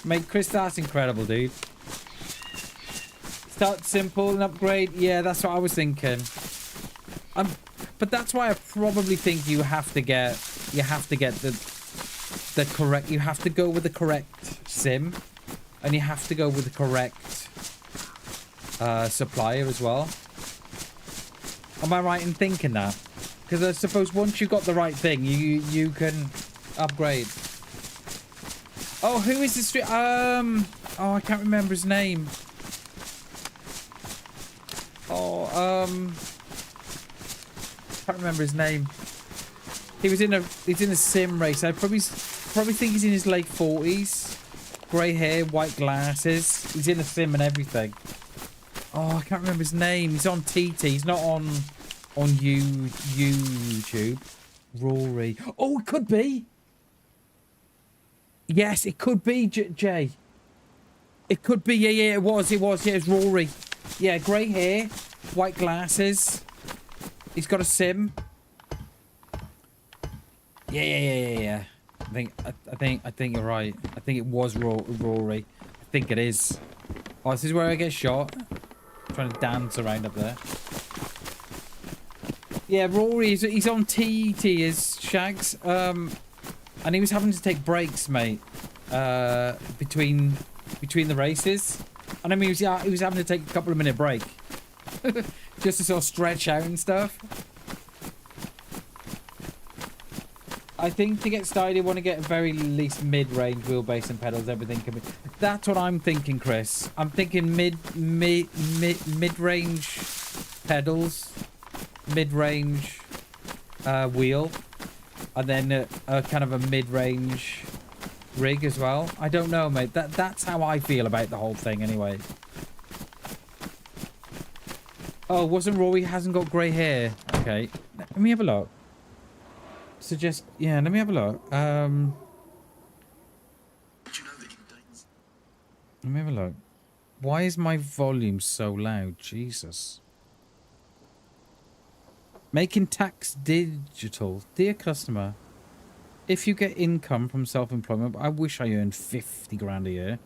Mate, Chris, that's incredible, dude. Start simple and upgrade. Yeah, that's what I was thinking. But that's why I probably think you have to get the correct. You have to go with the correct sim, and you have to go with the correct supplier as well. Am I right in thinking that? Because I suppose once you got the right thing, you can upgrade. Oh, who is the street? Oh, I can't remember his name. Oh, can't remember his name. He's in a sim race. I probably think he's in his late 40s. Grey hair, white glasses. He's in a sim and everything. Oh, I can't remember his name. He's on TT. He's not on YouTube. Rory. Oh, it could be. Yes, it could be Jay. It could be. Yeah, it was. Yeah, it's Rory. Yeah, grey hair, white glasses. He's got a sim. Yeah. I think you're right. I think it was Rory. I think it is. Oh, this is where I get shot. I'm trying to dance around up there. Yeah, Rory, he's on TT is Shags. And he was having to take breaks, mate. Between the races. And I mean, he was having to take a couple of minute break. Just to sort of stretch out and stuff. I think to get started, you want to get a very least mid-range wheelbase and pedals. Everything can be. That's what I'm thinking, Chris. I'm thinking mid-range pedals, mid-range wheel, and then kind of a mid-range rig as well. I don't know, mate. That's how I feel about the whole thing, anyway. Oh, wasn't Rory hasn't got grey hair? Okay, let me have a look. Yeah, let me have a look. Let me have a look. Why is my volume so loud? Jesus. Making tax digital. Dear customer, if you get income from self-employment, I wish I earned 50 grand a year.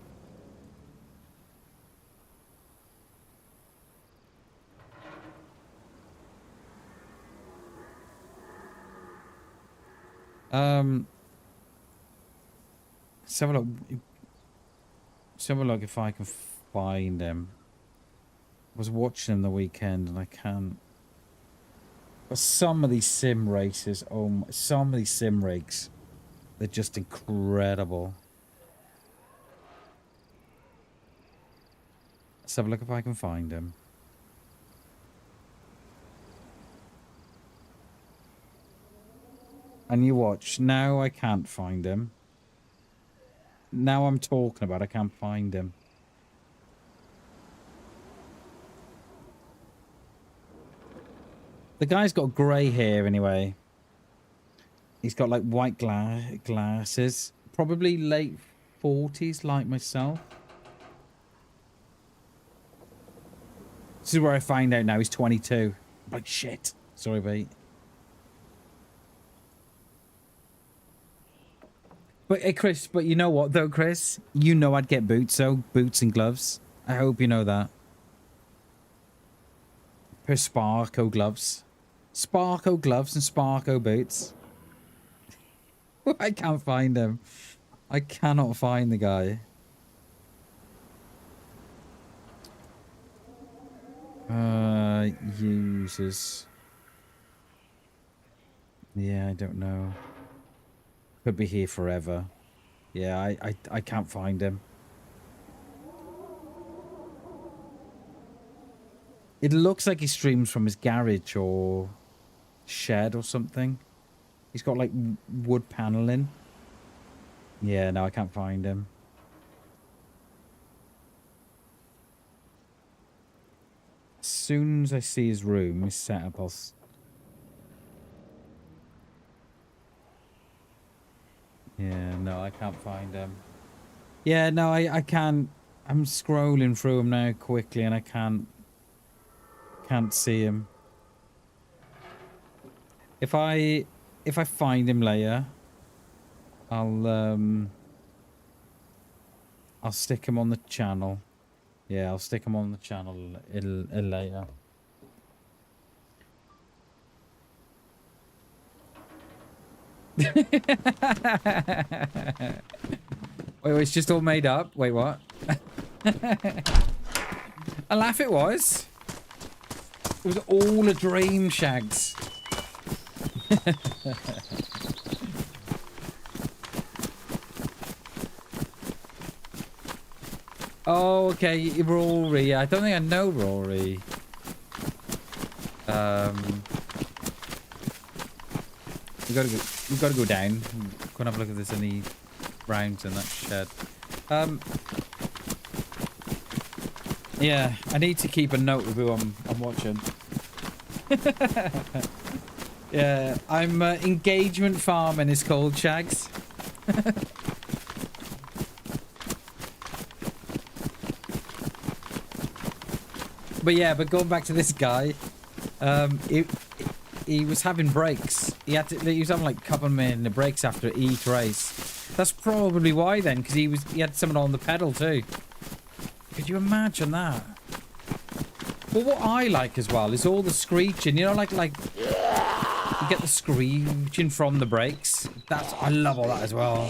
Let's have a look. Let's have a look if I can find them. I was watching them the weekend and I can't. But some of these sim races, some of these sim rigs, they're just incredible. Let's have a look if I can find them. And you watch. Now I can't find him. Now I'm talking about I can't find him. The guy's got grey hair anyway. He's got like white glasses. Probably late 40s like myself. This is where I find out now he's 22. Like shit. Sorry, mate. But hey, Chris, but you know what though, Chris? You know I'd get boots, so boots and gloves. I hope you know that. Per Sparko gloves. Sparko gloves and Sparko boots. I can't find him. I cannot find the guy. Users. Yeah, I don't know. Could be here forever. Yeah, I can't find him. It looks like he streams from his garage or shed or something. He's got like wood paneling. Yeah, no, I can't find him. As soon as I see his room, his setup, I'll... Yeah, no, I can't find him. Yeah, no, I can't. I'm scrolling through him now quickly and I can't see him. If I find him later, I'll stick him on the channel. Yeah, I'll stick him on the channel later. Wait, it's just all made up? Wait, what? I laugh it was. It was all a dream, Shags. Oh, okay, Rory. I don't think I know Rory. We gotta go down. Go and have a look if there's any rounds in that shed. Yeah, I need to keep a note of who I'm watching. Yeah, I'm engagement farming is called, Shags. But yeah, but going back to this guy, he was having breaks. He was having like a couple of minute breaks after each race. That's probably why then, because he had someone on the pedal too. Could you imagine that? Well, what I like as well is all the screeching. You know, like you get the screeching from the brakes. I love all that as well.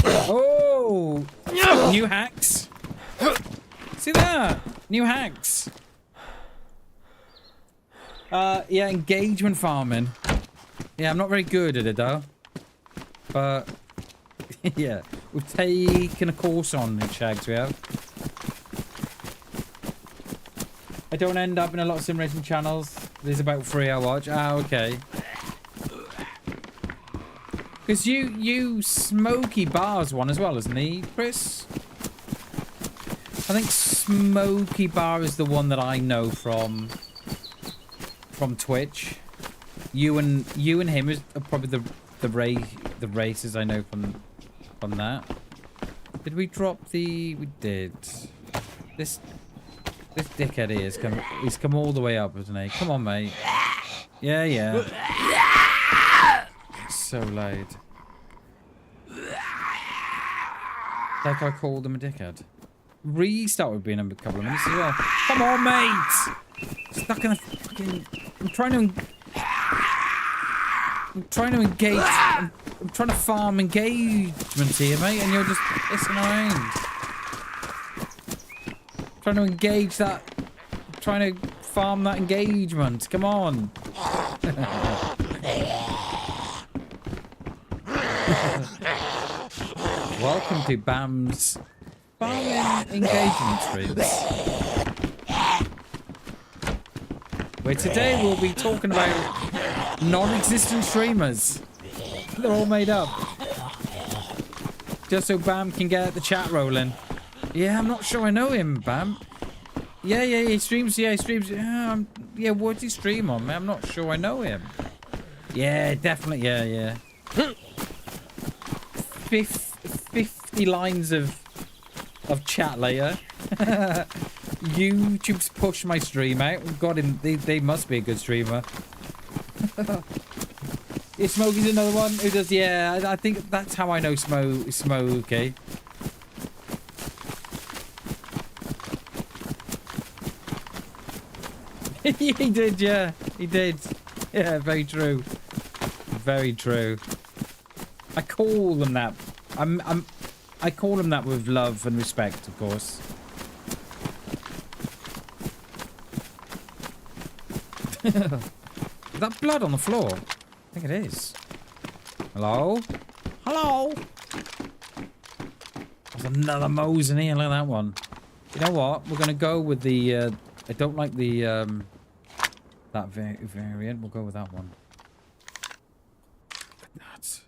Oh, new hacks. See that? New hacks. Yeah, engagement farming. Yeah, I'm not very good at it though. But yeah, we've taken a course on it, Shags, we have. I don't end up in a lot of sim racing channels. There's about 3 I watch. Ah, okay. Because you Smoky Bars one as well, isn't he, Chris? I think Smoky Bar is the one that I know from Twitch. You and him is probably the races I know from that. Did we drop the? We did. This dickhead here he's come all the way up, hasn't he? Come on, mate. Yeah, yeah. So loud. Like I called him a dickhead. Restart would be in a couple of minutes as well. Come on, mate! Stuck in a fucking... I'm trying to engage... I'm trying to farm engagement here, mate, and you're just pissing around. Trying to engage that... Trying to farm that engagement. Come on. Welcome to Bam's... farming engagement streams. Where today we'll be talking about non-existent streamers. They're all made up. Just so Bam can get the chat rolling. Yeah, I'm not sure I know him, Bam. Yeah, he streams. Yeah, he streams. Yeah, what's he stream on, man? I'm not sure I know him. Yeah, definitely. Yeah. 50 lines of chat later. YouTube's pushed my stream out. Got him. They must be a good streamer. Yeah, Smokey's another one who does. Yeah, I think that's how I know Smokey. He did. Yeah, he did. Yeah, very true. Very true. I call them that. I call them that with love and respect, of course. Is that blood on the floor? I think it is. Hello? Hello? There's another Mose in here. Look at that one. You know what? We're going to go with the... I don't like the... that variant. We'll go with that one. Look at that.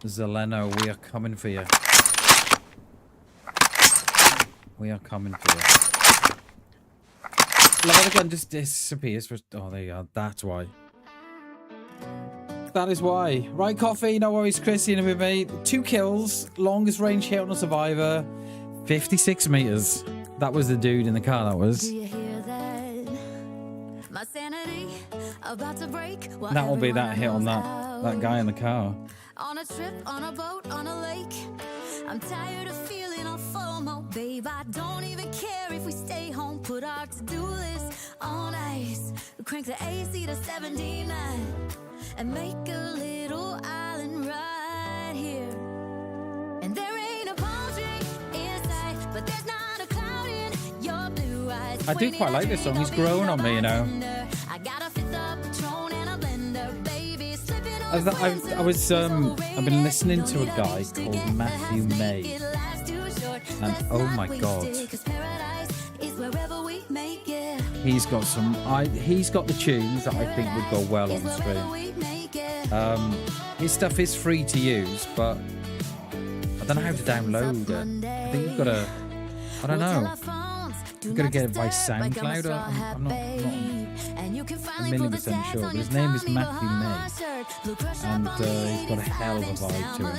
Zeleno, we are coming for you. We are coming for you. Love the gun just disappears. Oh, there you are. That's why. That is why. Right, coffee. No worries, Chrissy and with me. 2 kills. Longest range hit on a survivor. 56 meters. That was the dude in the car, that was. Do you hear that? sanity about to break. While That will be everyone that hit on knows that guy in the car. on a trip, on a boat, on a lake. I'm tired of feeling on FOMO, babe. I don't even care if we stay home. Put our to-do list on ice. We crank the AC to 79 and make a little island right here. And there ain't a palm tree in sight, but there's not a cloud in your blue eyes. I do quite like this song. He's growing on me, you know. I got a fifth of Patron and a blender, baby. Slipping on I've been listening to a guy called Matthew May, and oh my god, he's got the tunes that I think would go well on the stream. His stuff is free to use, but I don't know how to download it. I think you've got to, I don't know, you've got to get it by SoundCloud. I'm not a million% sure, but his name is Matthew May, and he's got a hell of a vibe to him.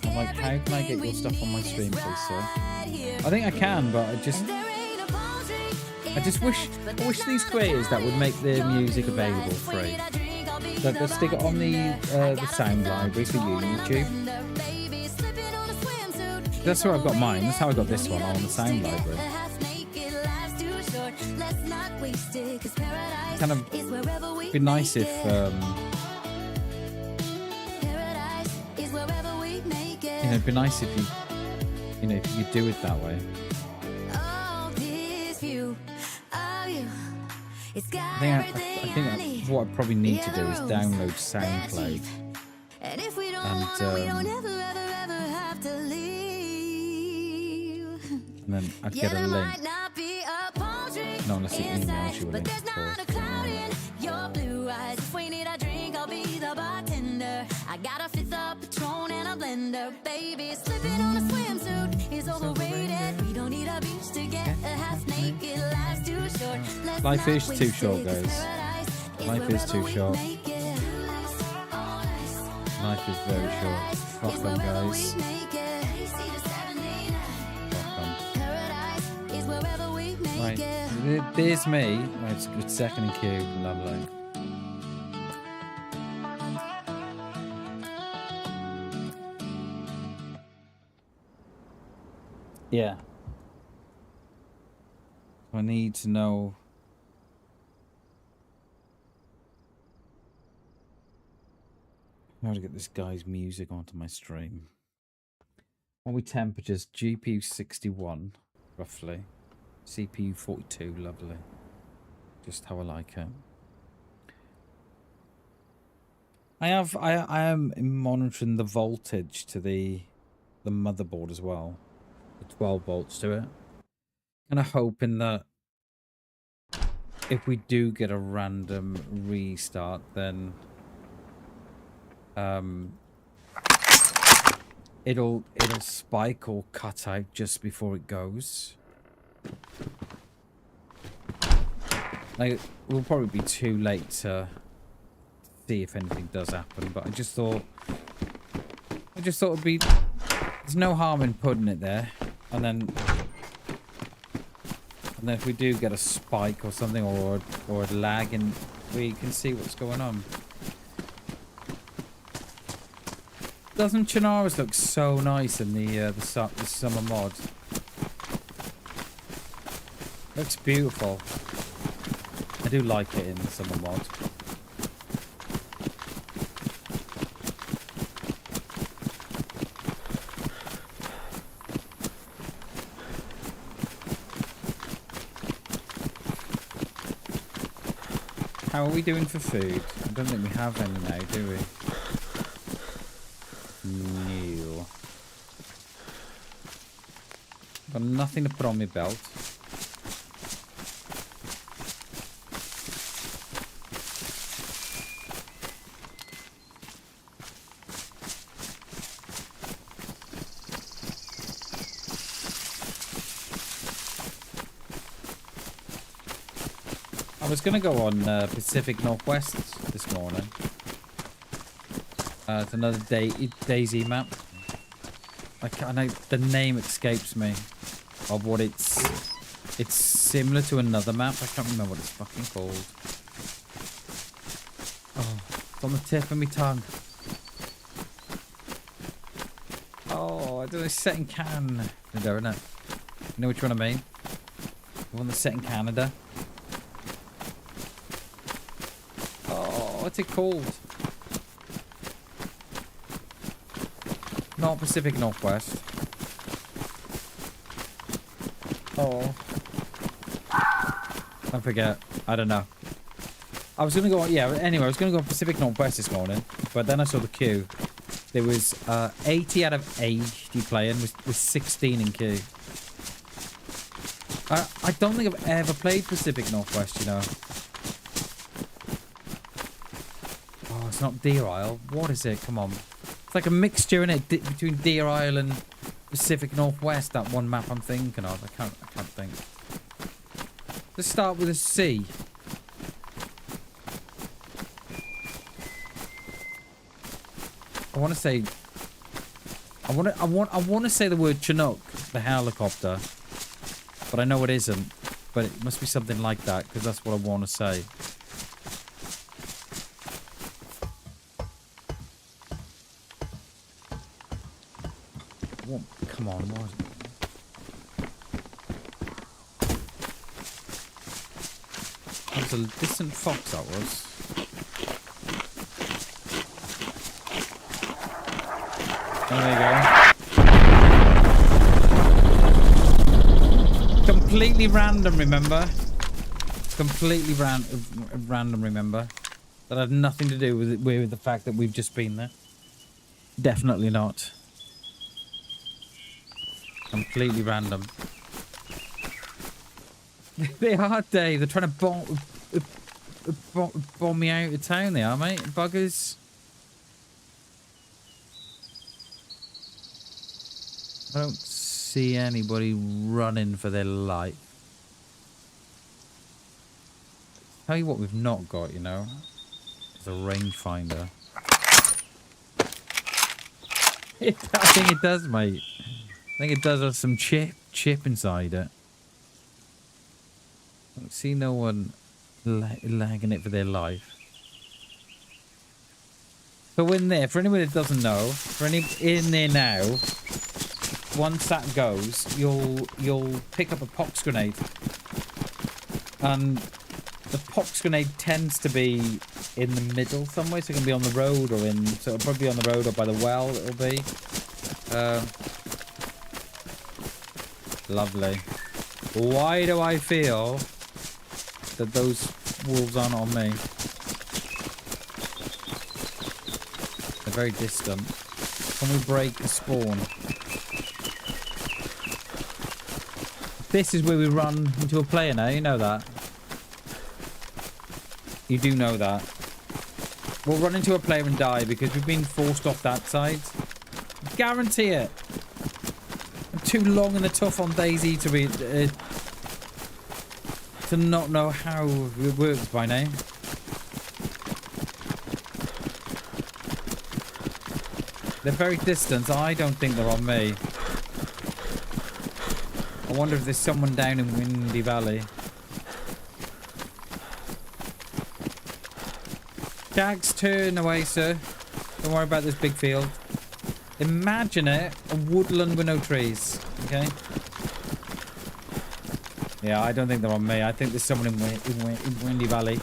I'm like, how can I get your stuff on my stream, please, sir? I think I can, but I just wish these creators that would make their music available free, that they'll stick it on the sound library for YouTube. That's where I've got mine. That's how I got this one on the sound library. Kind of be nice if you know, it'd be nice if if you do it that way. I think what I probably need to do is download SoundCloud, and then I'd get a link. No, unless it emails you a link, of course. I got a fifth of Patron and a blender, baby. Slipping on a swimsuit is overrated. We don't need a beach to get a half naked. Life's too short. Life is too short, guys. Life is too short. Life is very short. Fuck them, guys. Right, there's me. Right, it's second in queue. Lovely. Yeah. I need to know how to get this guy's music onto my stream. What are we temperatures? GPU 61, roughly. CPU 42, lovely. Just how I like it. I am monitoring the voltage to the motherboard as well. The 12 volts to it. Kind of hoping that if we do get a random restart, then it'll spike or cut out just before it goes. Like, we'll probably be too late to see if anything does happen, but I just thought it'd be, there's no harm in putting it there, and then if we do get a spike or something, or a lag, and we can see what's going on. Doesn't Chinaris look so nice in the summer mod? Looks beautiful. I do like it in the summer mod. How are we doing for food? I don't think we have any now, do we? No. Got nothing to put on my belt. I was going to go on Pacific Northwest this morning. It's another DayZ map. I know the name escapes me of what it's It's similar to another map. I can't remember what it's fucking called. Oh, it's on the tip of my tongue. Oh, I don't know. It's set in Canada, isn't it? You know which one I mean? The one that's set in Canada. Oh, what's it called? Not Pacific Northwest. Oh. I forget. I don't know. I was going to go... Yeah, anyway, I was going to go Pacific Northwest this morning. But then I saw the queue. There was 80 out of 80 playing with 16 in queue. I don't think I've ever played Pacific Northwest, you know. Oh, it's not Deer Isle. What is it? Come on. It's like a mixture, innit, between Deer Isle and Pacific Northwest, that one map I'm thinking of. I can't think. Let's start with a C. I want to say... I want to say the word Chinook, the helicopter. But I know it isn't. But it must be something like that, because that's what I want to say. What? Come on, what? That was a distant fox, that was. Oh, there you go. Completely random, remember? Completely random, remember? That had nothing to do with the fact that we've just been there. Definitely not. Completely random. They are, Dave. They're trying to bomb me out of town, they are, mate. Buggers. I don't see anybody running for their life. Tell you what we've not got, you know, is a rangefinder. I think it does, mate. I think it does have some chip inside it. I don't see no one lagging it for their life. So in there, for anyone that doesn't know, for any in there now, once that goes, you'll pick up a pox grenade, and the pox grenade tends to be in the middle somewhere, so it can be on the road or in. So it'll probably be on the road or by the well. It'll be. Lovely. Why do I feel that those wolves aren't on me? They're very distant. Can we break the spawn? This is where we run into a player now, you know that. You do know that. We'll run into a player and die because we've been forced off that side. Guarantee it. I'm too long in the tough on DayZ to be... to not know how it works by now. They're very distant. I don't think they're on me. I wonder if there's someone down in Windy Valley. Jags, turn away, sir. Don't worry about this big field. Imagine it, a woodland with no trees. Okay? Yeah, I don't think they're on me. I think there's someone in Windy Valley.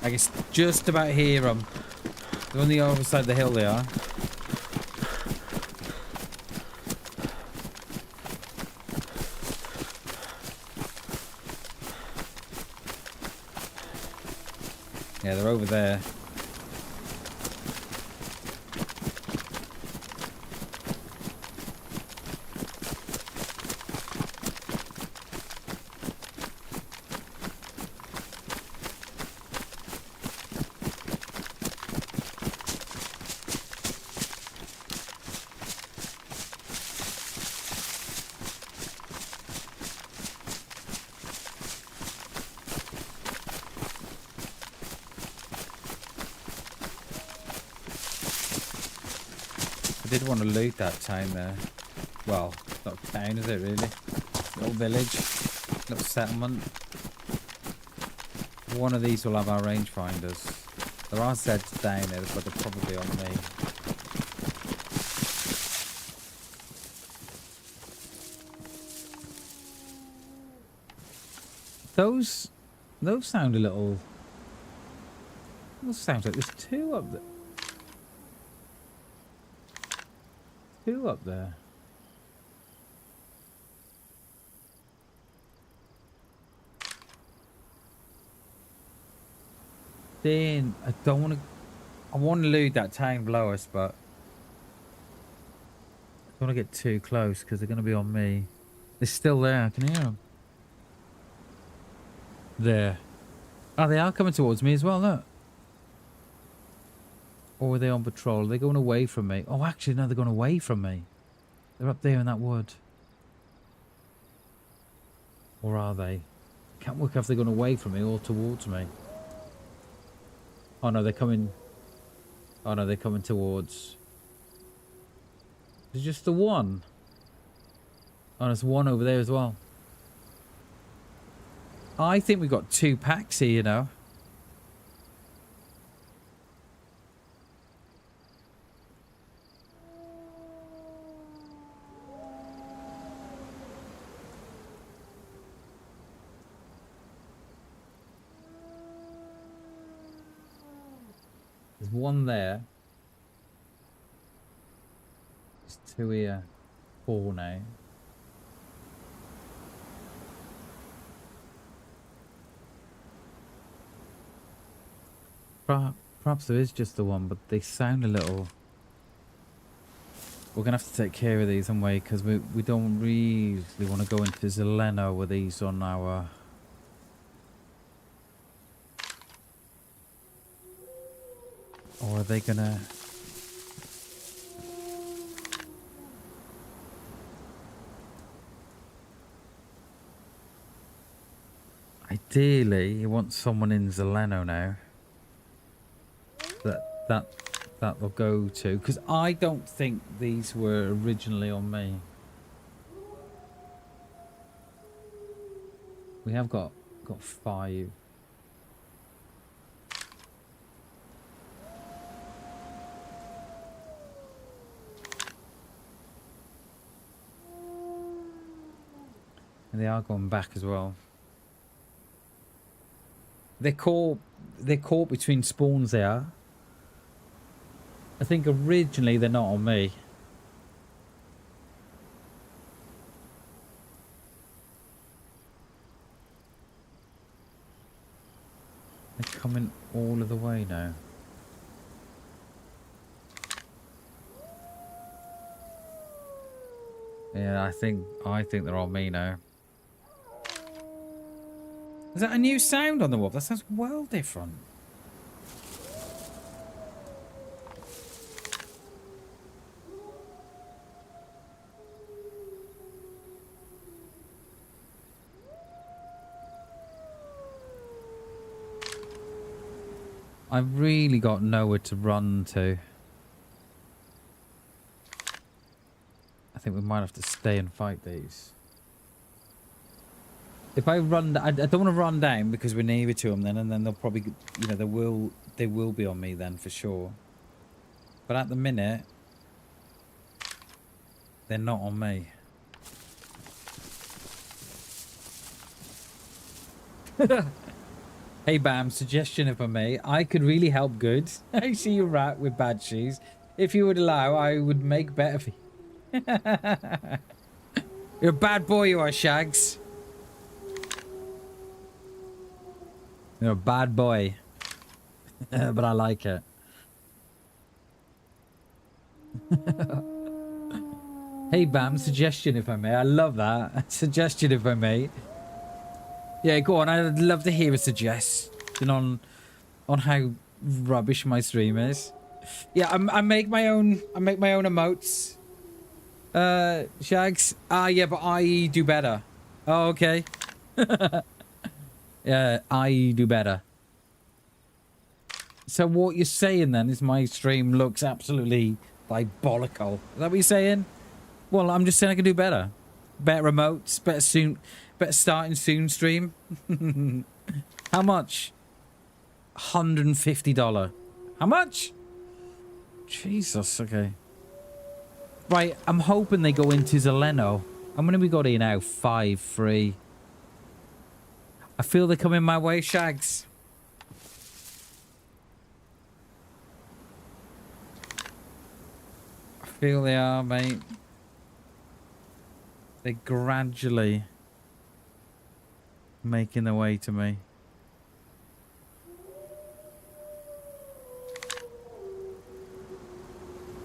I can just about hear them. They're on the other side of the hill, they are. Yeah, they're over there. I did want to loot that time there. Well, it's not a town, is it really? Little village, little settlement. One of these will have our rangefinders. There are Zeds down there, but they're probably on me. Those sound a little. Those sounds like there's two up there. Two up there. Then I don't want to. I want to loot that town below us, but I don't want to get too close because they're going to be on me. They're still there. I can hear them. There. Oh, they are coming towards me as well. Look. Or are they on patrol? Are they going away from me? Oh, actually, no, they're going away from me. They're up there in that wood. Or are they? Can't work out if they're going away from me or towards me. Oh, no, they're coming. Oh, no, they're coming towards. There's just the one. Oh, there's one over there as well. I think we've got 2 packs here, you know. There's one there. There's 2 here. 4 now. Perhaps there is just the one, but they sound a little. We're gonna have to take care of these, aren't we? Because we don't really want to go into Zeleno with these on our. Or are they gonna? Ideally, you want someone in Zeleno now. That will go to, because I don't think these were originally on me. We have got 5. And they are going back as well. They're caught between spawns there. I think originally they're not on me. They're coming all of the way now. Yeah, I think they're on me now. Is that a new sound on the wolf? That sounds well different. I've really got nowhere to run to. I think we might have to stay and fight these. If I run, I don't want to run down because we're nearer to them then, and then they'll probably, you know, they will be on me then for sure. But at the minute, they're not on me. Hey Bam, suggestion if I may. I could really help good. I see you rat with bad shoes. If you would allow, I would make better for you. You're a bad boy, you are, Shags. You're a bad boy. But I like it. Hey Bam, suggestion if I may. I love that. Suggestion if I may. Yeah, go on. I'd love to hear a suggestion on how rubbish my stream is. Yeah, I make my own emotes. Shags. Yeah, but I do better. Oh, okay. Yeah, I do better. So what you're saying then is my stream looks absolutely diabolical. Is that what you're saying? Well, I'm just saying I can do better. Better remotes, better starting soon stream. How much? $150. How much? Jesus, okay. Right, I'm hoping they go into Zeleno. How many we got here now? 5, 3. I feel they're coming my way, Shags. I feel they are, mate. They're gradually making their way to me.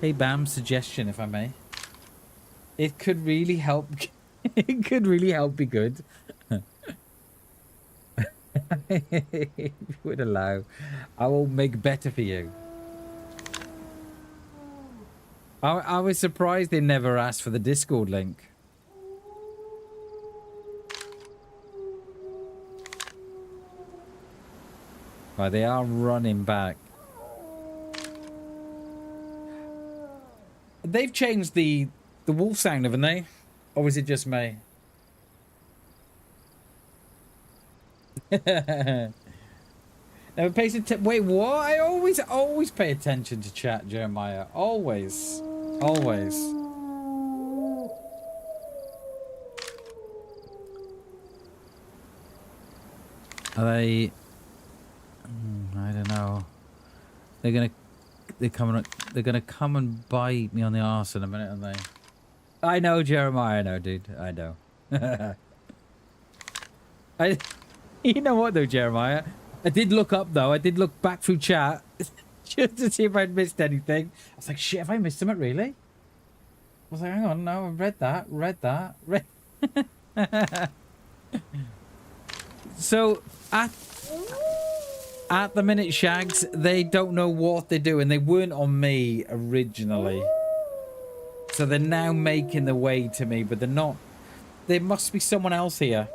Hey, Bam, suggestion, if I may. It could really help. It could really help be good. If you would allow, I will make better for you. I was surprised they never asked for the Discord link. Right, they are running back. They've changed the wolf sound, haven't they? Or was it just me? Never pays attention. Wait, what? I always pay attention to chat, Jeremiah. Always. Always. Are they... I don't know. They're gonna come and bite me on the arse in a minute, aren't they? I know, Jeremiah. I know, dude. I know. You know what, though, Jeremiah? I did look up, though. I did look back through chat just to see if I'd missed anything. I was like, shit, have I missed something, really? I was like, hang on, no, I read that. So, at the minute, Shags, they don't know what they're doing. They weren't on me originally. So they're now making their way to me, but they're not. There must be someone else here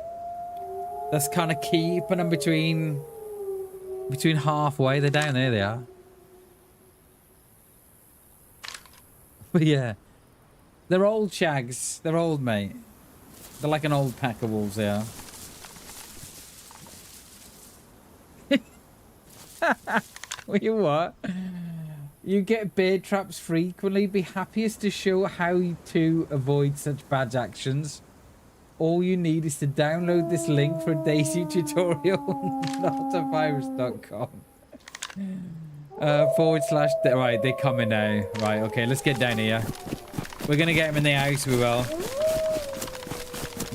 that's kind of keeping them between halfway. They're down there, they are. But yeah. They're old, Shags. They're old, mate. They're like an old pack of wolves, they are. You what? You get bear traps frequently. Be happiest to show how to avoid such bad actions. All you need is to download this link for a DayZ tutorial. Notavirus.com. / Right, they're coming now. Right, okay, let's get down here. We're gonna get him in the house, we will.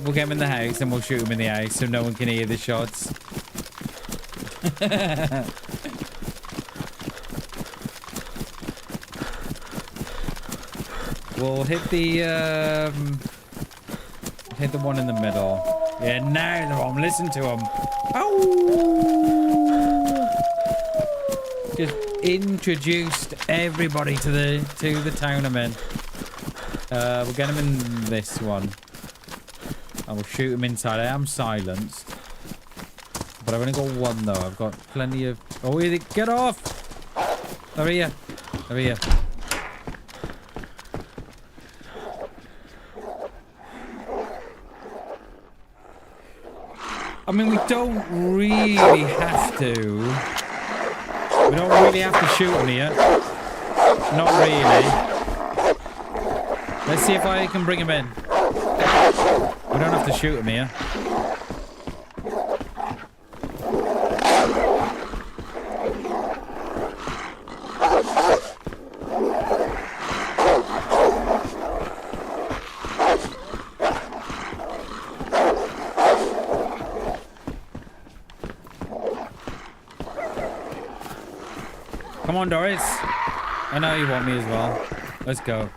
We'll get him in the house and we'll shoot him in the house so no one can hear the shots. We'll hit the one in the middle. Yeah, now they're on. Listen to them. Ow! Just introduced everybody to the tournament. We'll get him in this one. I will shoot him inside. I am silenced. But I've only got one, though. I've got plenty of... Oh, get off! Over here. Over here. I mean, we don't really have to. We don't really have to shoot him here. Not really. Let's see if I can bring him in. We don't have to shoot him here. Come on, Doris. I know you want me as well. Let's go.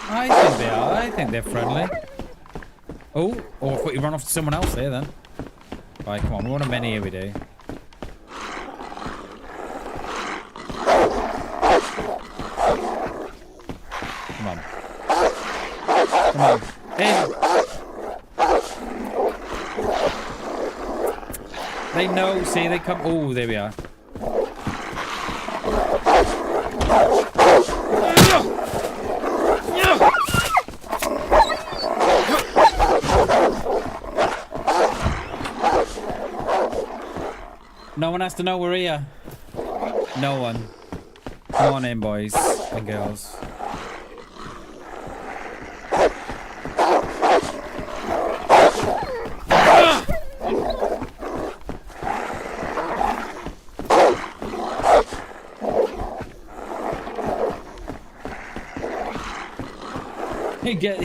I think they are. I think they're friendly. Oh, or I thought you run off to someone else there then. Right, come on. We want a many here, we do. Come on. In. They know, see, they come. Oh, there we are. No one has to know we're here. No one. Come on in, boys and girls.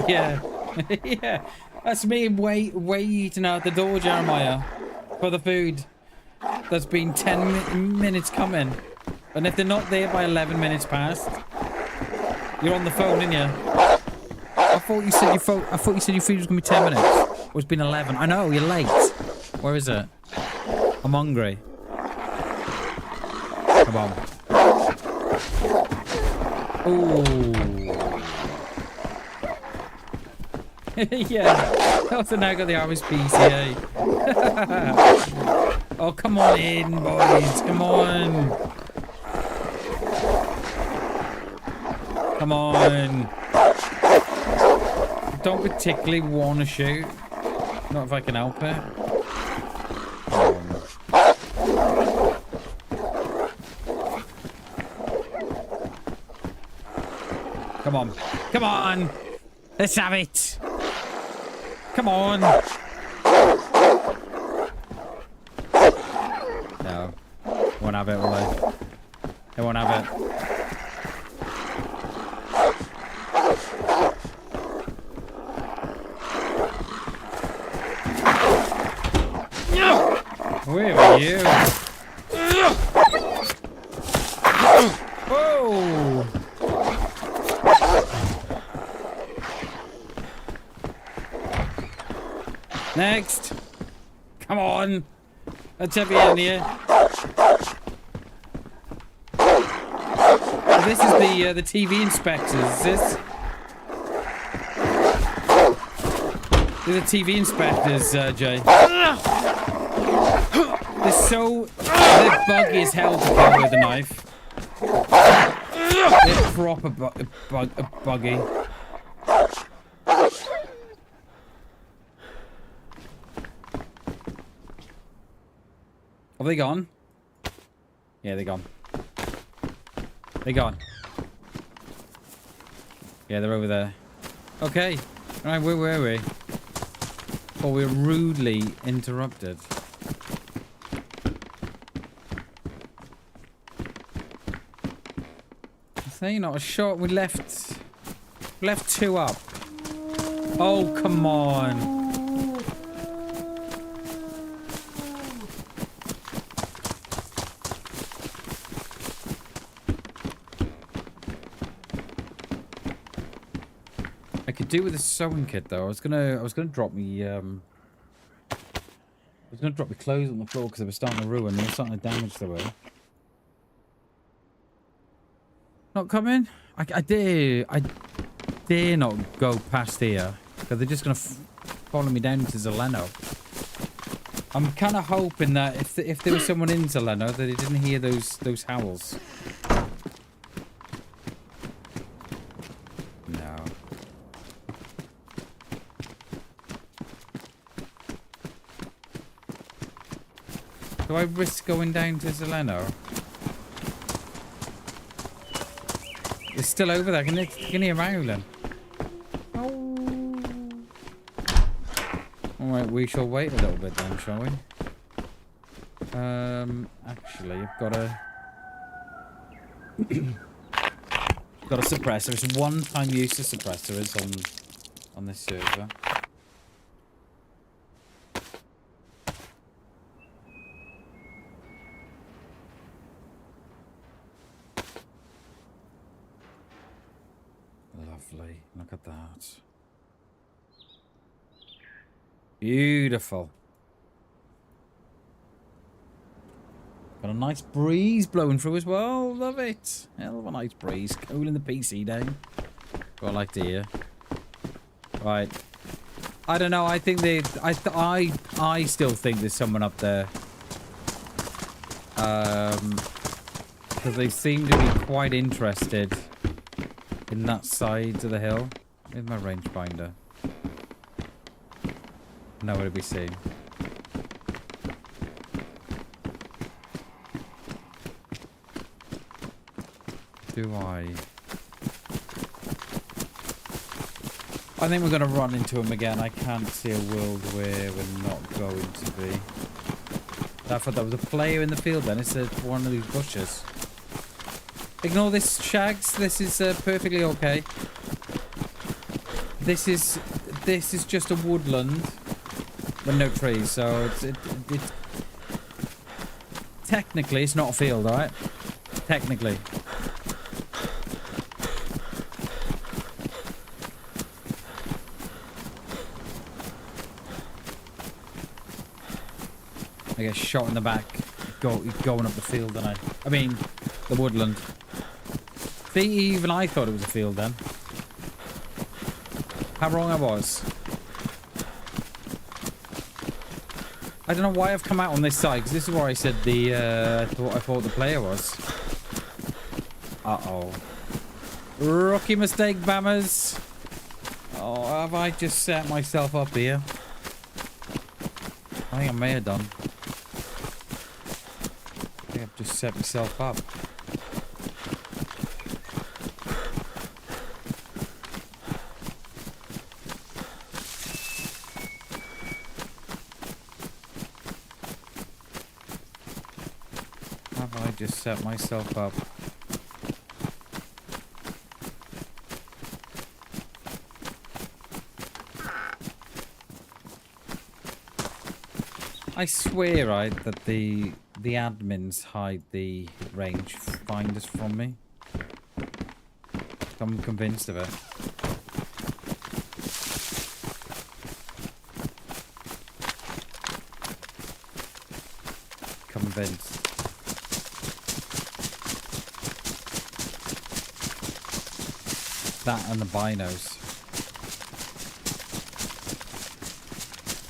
Yeah. Yeah. That's me waiting out the door, Jeremiah, for the food that's been 10 minutes coming. And if they're not there by 11 minutes past, you're on the phone, aren't you? I thought you said your food was gonna be 10 minutes. Well, it's been 11. I know, you're late. Where is it? I'm hungry. Come on. Ooh. Yeah. Also now I got the RSPCA. Oh, come on in, boys. Come on. Come on. I don't particularly want to shoot. Not if I can help it. Come on. Come on. Let's have it. Come on. No. Won't have it, will they? They won't have it. Where are you? Oh! Next! Come on! Let's have you in here. Oh, this is the TV inspectors, is this? They're the TV inspectors, Jay. They're so... They're buggy as hell to kill with a knife. They're proper buggy. Have they gone? Yeah, they're gone. They're gone. Yeah, they're over there. Okay. Right, where were we? Oh, we're rudely interrupted. Say not a shot. We left two up. Oh, come on. I could do with a sewing kit though. I was gonna drop me clothes on the floor because they were starting to ruin. They were starting to damage the way. Not coming? I dare not go past here because they're just gonna follow me down to Zeleno. I'm kind of hoping that if there was someone in Zeleno that he didn't hear those howls. No. Do I risk going down to Zeleno? It's still over there. Can you hear howling? Oh. Alright, we shall wait a little bit then, shall we? Actually, I've got a... got a suppressor. It's a one-time use of suppressor is on this server. Lovely. Look at that. Beautiful. Got a nice breeze blowing through as well. Love it. Hell of a nice breeze. Cooling the PC down. What I like to hear. Right. I don't know. I think I still think there's someone up there. Because they seem to be quite interested in that side of the hill. Where's my rangefinder? Nowhere to be seen. Do I think we're going to run into him again. I can't see a world where we're not going to be. I thought that was a player in the field then. It's one of these bushes. Ignore this, Shags. This is perfectly okay. This is just a woodland with no trees, so it's technically it's not a field, alright? Technically. I get shot in the back going up the field, and I mean the woodland. See, even I thought it was a field then. How wrong I was. I don't know why I've come out on this side, because this is where I said the I thought the player was. Uh-oh. Rookie mistake, bammers. Oh, have I just set myself up here? I think I may have done. I think I've just set myself up. Have I just set myself up? I swear, right, that the admins hide the range finders from me. I'm convinced of it. Convinced. That and the binos.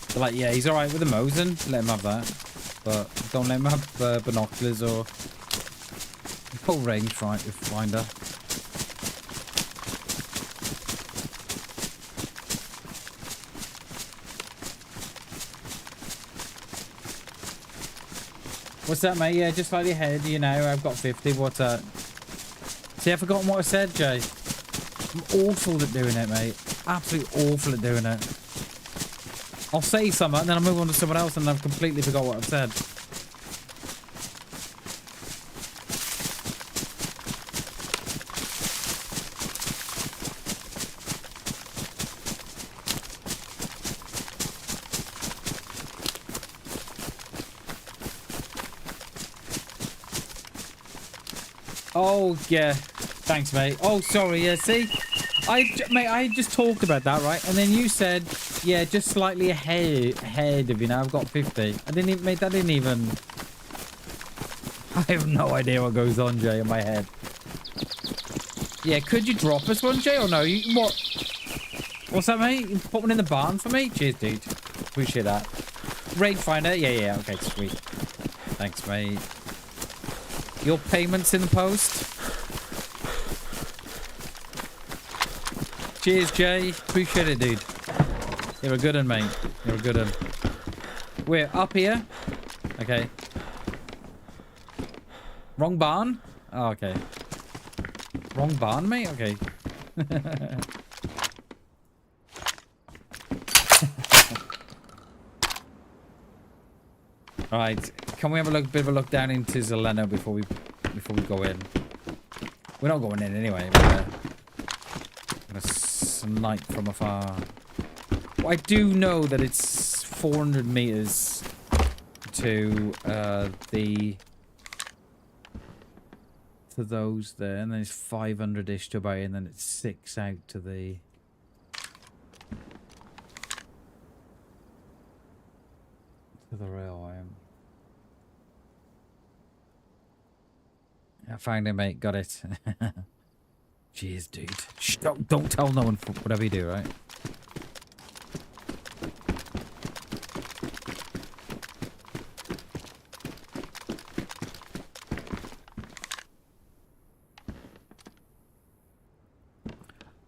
They're like, yeah, he's alright with the Mosin. Let him have that. But don't let him have binoculars or full range finder. What's that, mate? Yeah, just slightly ahead, you know. I've got 50. What's that? See, I've forgotten what I said, Jay. I'm awful at doing it, mate. Absolutely awful at doing it. I'll say something, and then I'll move on to someone else, and I've completely forgot what I've said. Oh, yeah. Thanks, mate. Oh, sorry, yeah, see? Mate, I just talked about that, right? And then you said, yeah, just slightly ahead of you now. I've got 50. I didn't even, mate, that didn't even... I have no idea what goes on, Jay, in my head. Yeah, could you drop us one, Jay, or no? What? What's that, mate? You put one in the barn for me? Cheers, dude. Appreciate that. Rangefinder? Yeah, okay, sweet. Thanks, mate. Your payments in the post? Cheers, Jay. Appreciate it, dude. You're a good one, mate. You're a good one. We're up here. Okay. Wrong barn? Oh, okay. Wrong barn, mate? Okay. Alright. Can we have a bit of a look down into Zeleno before we go in? We're not going in anyway. We're gonna snipe from afar. Well, I do know that it's 400 meters to those there, and then it's 500-ish to about, and then it's 6 out to the railway. I found it, mate. Got it. Cheers, dude. Shh, don't tell no one, whatever you do, right?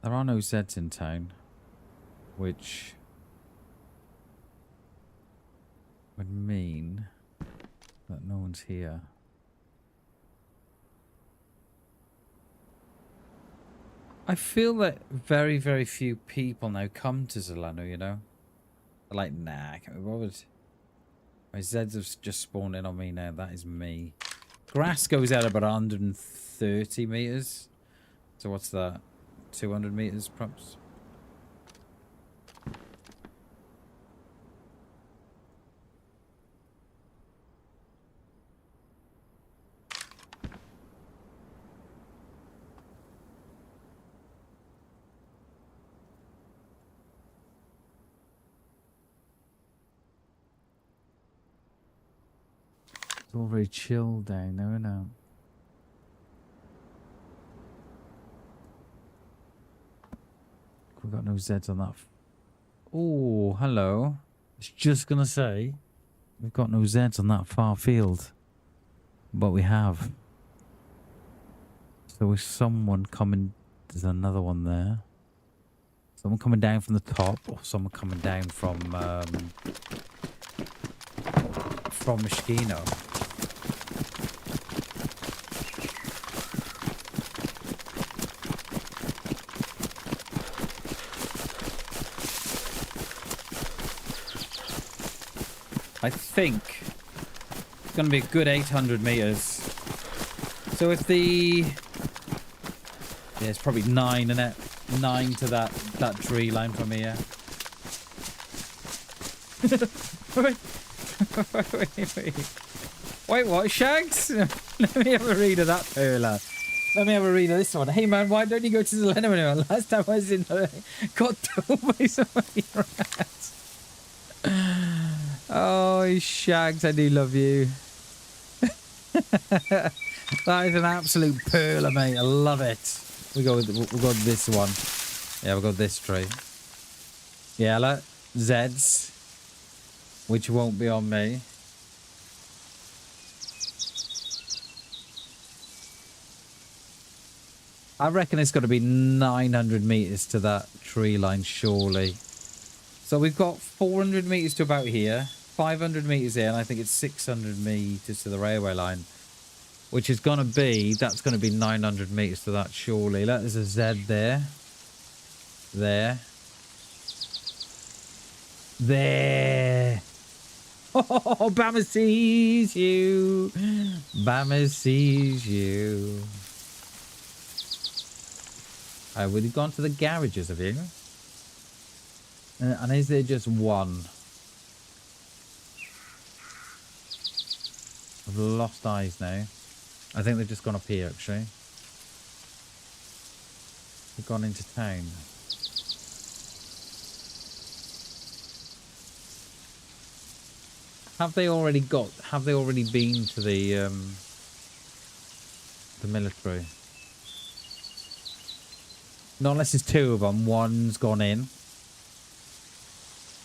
There are no Zeds in town, which would mean that no one's here. I feel that very, very few people now come to Zalano, you know? They're like, nah, I can't be bothered. My Zeds have just spawned in on me now. That is me. Grass goes out about 130 meters. So what's that? 200 meters, perhaps? It's all very chill down there, isn't it? We've got no Zeds on that. Oh, hello. I was just going to say, we've got no Zeds on that far field. But we have. So is someone coming... There's another one there. Someone coming down from the top, or someone coming down from Moschino. I think it's going to be a good 800 meters. So if the... Yeah, it's probably 9, isn't it? 9 to that tree line from here. Wait, what? Shags? Let me have a read of that perla. Let me have a read of this one. Hey man, why don't you go to the Lennon? Last time I was in got told by somebody rats. Oh, Shags, I do love you. That is an absolute perler, mate. I love it. We'll go with this one. Yeah, we'll go with this tree. Yeah, Zeds, which won't be on me. I reckon it's got to be 900 meters to that tree line, surely. So we've got 400 meters to about here, 500 meters here, and I think it's 600 meters to the railway line. Which is going to be, that's going to be 900 meters to that, surely. There's a Z there. There. There. Oh, Bama sees you. Bama sees you. Oh, well, you've gone to the garages, have you? And is there just one? I've lost eyes now. I think they've just gone up here, actually. They've gone into town. Have they already been to the military? Not unless there's two of them. One's gone in.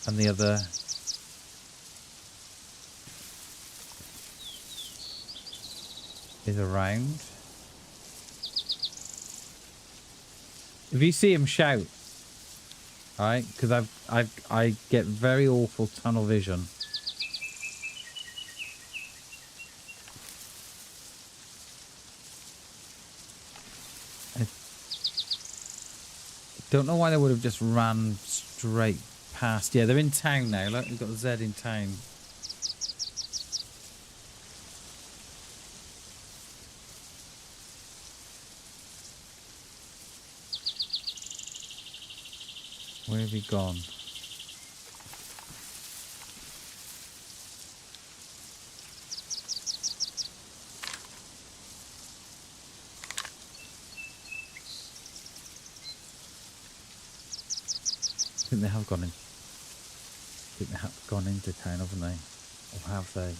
And the other... is around. If you see him, shout. Alright? Because I get very awful tunnel vision. I don't know why they would have just ran straight past. Yeah, they're in town now. Look, we've got Z in town. Where have you gone? I think they have gone in. I think they have gone into town, haven't they? Or have they?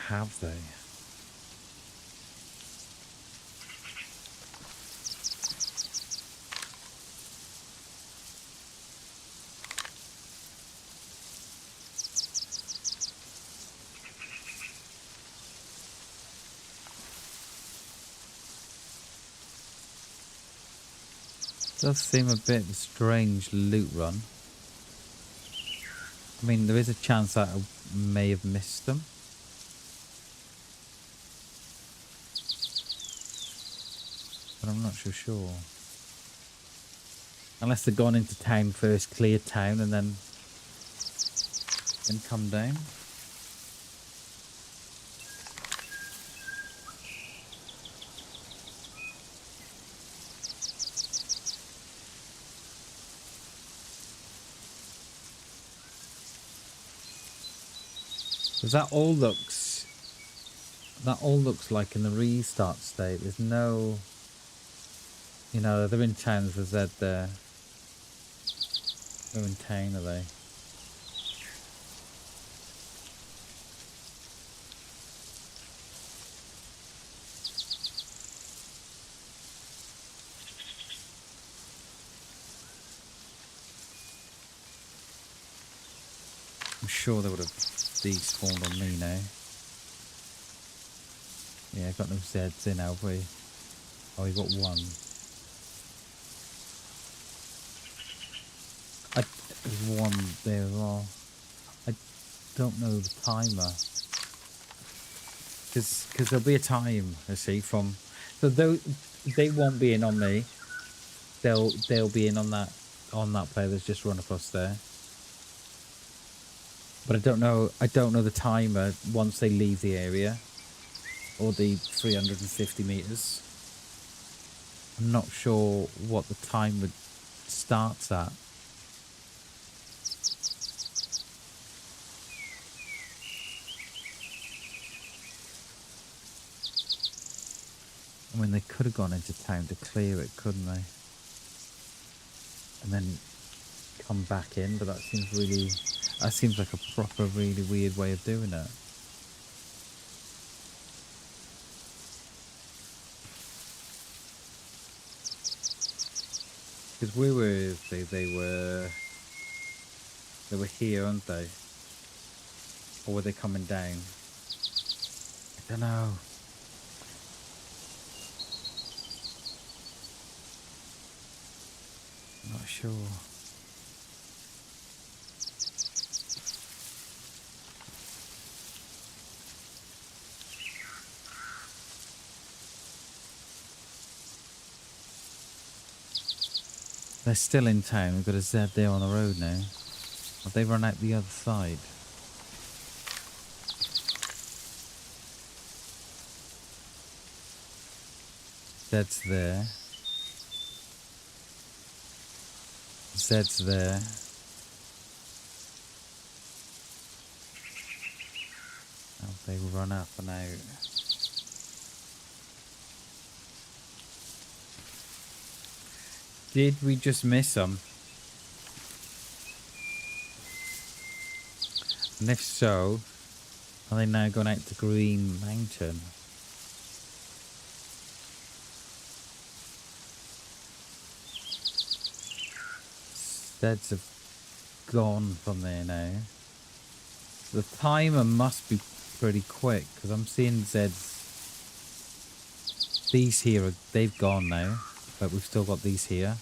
Have they? Does seem a bit of a strange loot run. I mean, there is a chance that I may have missed them. But I'm not so sure. Unless they've gone into town first, clear town, and then come down. Because that all looks like in the restart state. There's no, you know, they're in town. There's a Z there. They're in town, are they? I'm sure they would have despawned on me now. Yeah, I've got no Zs in, have we? Oh, we've got one. There's one there as well. I don't know the timer. Because there'll be a time, you see, from... So they won't be in on me. They'll be in on that player that's just run across there. But I don't know the timer once they leave the area. Or the 350 meters. I'm not sure what the timer starts at. I mean, they could have gone into town to clear it, couldn't they? And then come back in, but that seems like a proper, really weird way of doing it. Because they were here, aren't they? Or were they coming down? I don't know. I'm not sure. They're still in town. We've got a Z there on the road now. Have they run out the other side? Zed's there. Zed's there. Have they run up and out? Did we just miss them? And if so, are they now going out to Green Mountain? Zeds have gone from there now. The timer must be pretty quick because I'm seeing Zeds. These here, they've gone now, but we've still got these here.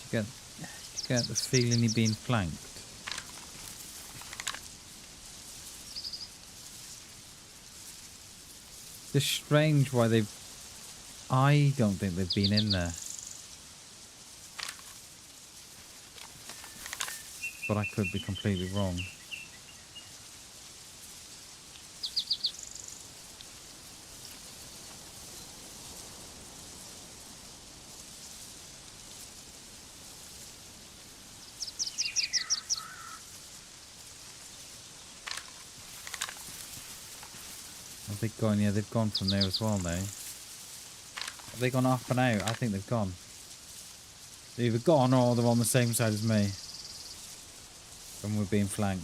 Do you get the feeling you're being flanked? It's strange why they've... I don't think they've been in there. But I could be completely wrong. Have they gone? Yeah, they've gone from there as well now. Have they gone up and out? I think they've gone. They've either gone or they're on the same side as me. And we're being flanked.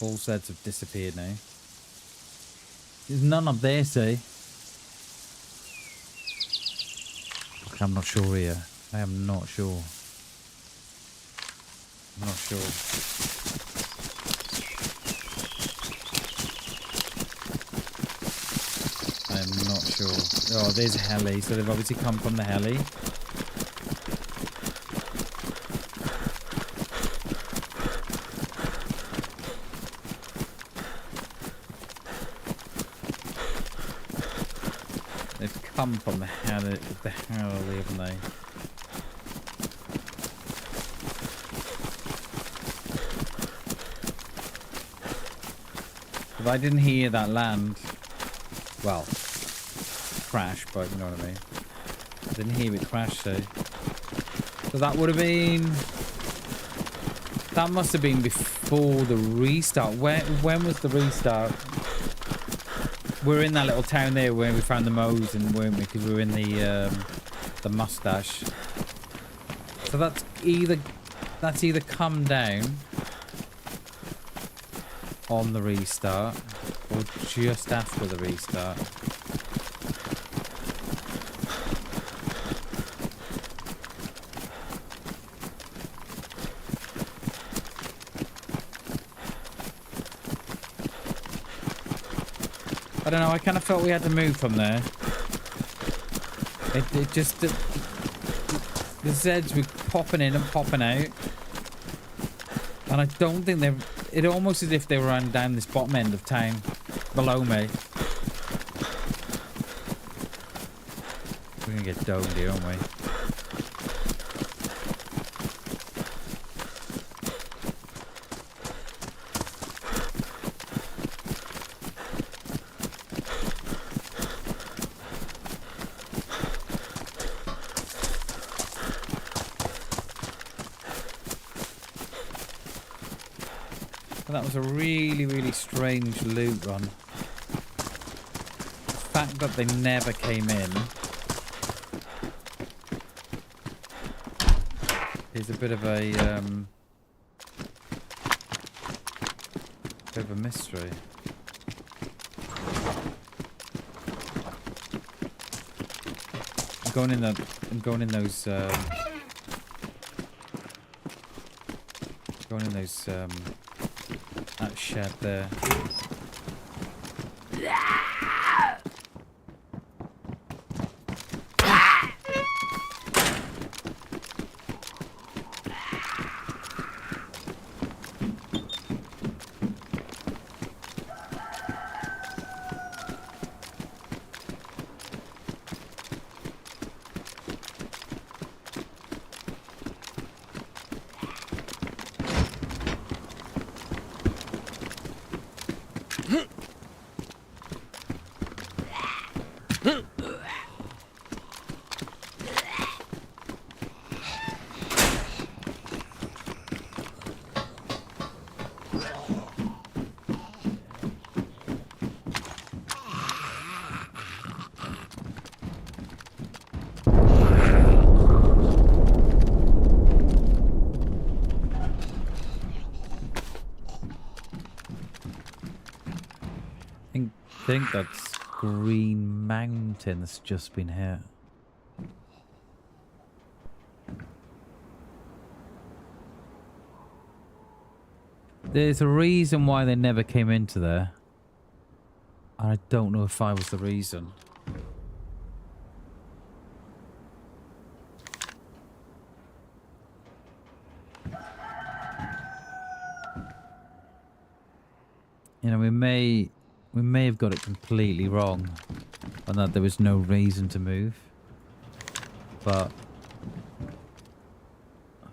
All sets have disappeared now. There's none up there, see? I'm not sure here. I am not sure. I'm not sure. I am not sure. Oh, there's a heli, so they've obviously come from the heli. They've come from the heli, haven't they? If I didn't hear that land, well, crash, but you know what I mean. I didn't hear it crash, so that would have been, that must have been before the restart. When was the restart? We were in that little town there where we found the Moes, and weren't we? Because we were in the mustache. So that's either come down on the restart or just after the restart. I don't know, I kind of felt we had to move from there. It just... the Zeds were popping in and popping out. And I don't think they're... It almost as if they were running down this bottom end of town below me. We're gonna get domed here, aren't we? That was a really, really strange loot run. The fact that they never came in is a bit of a mystery. I'm going in those that shed there. I think that's Green Mountain that's just been hit. There's a reason why they never came into there. And I don't know if I was the reason. You know, we may have got it completely wrong and that there was no reason to move. But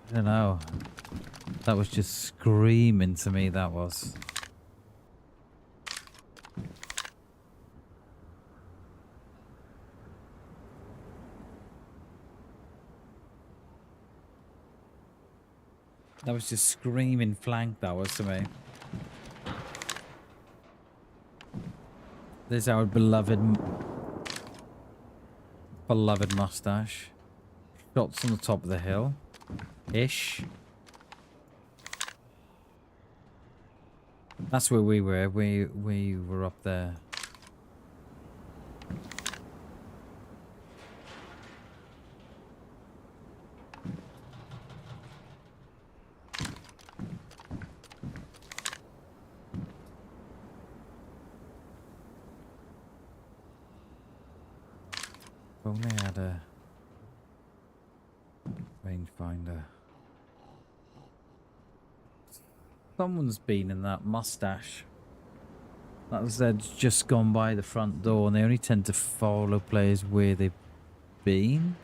I don't know. That was just screaming to me, that was. That was just screaming flank, that was to me. There's our beloved mustache. Shots on the top of the hill. Ish. That's where we were. We were up there. If only I had a rangefinder. Someone's been in that mustache. That was just gone by the front door, and they only tend to follow players where they've been.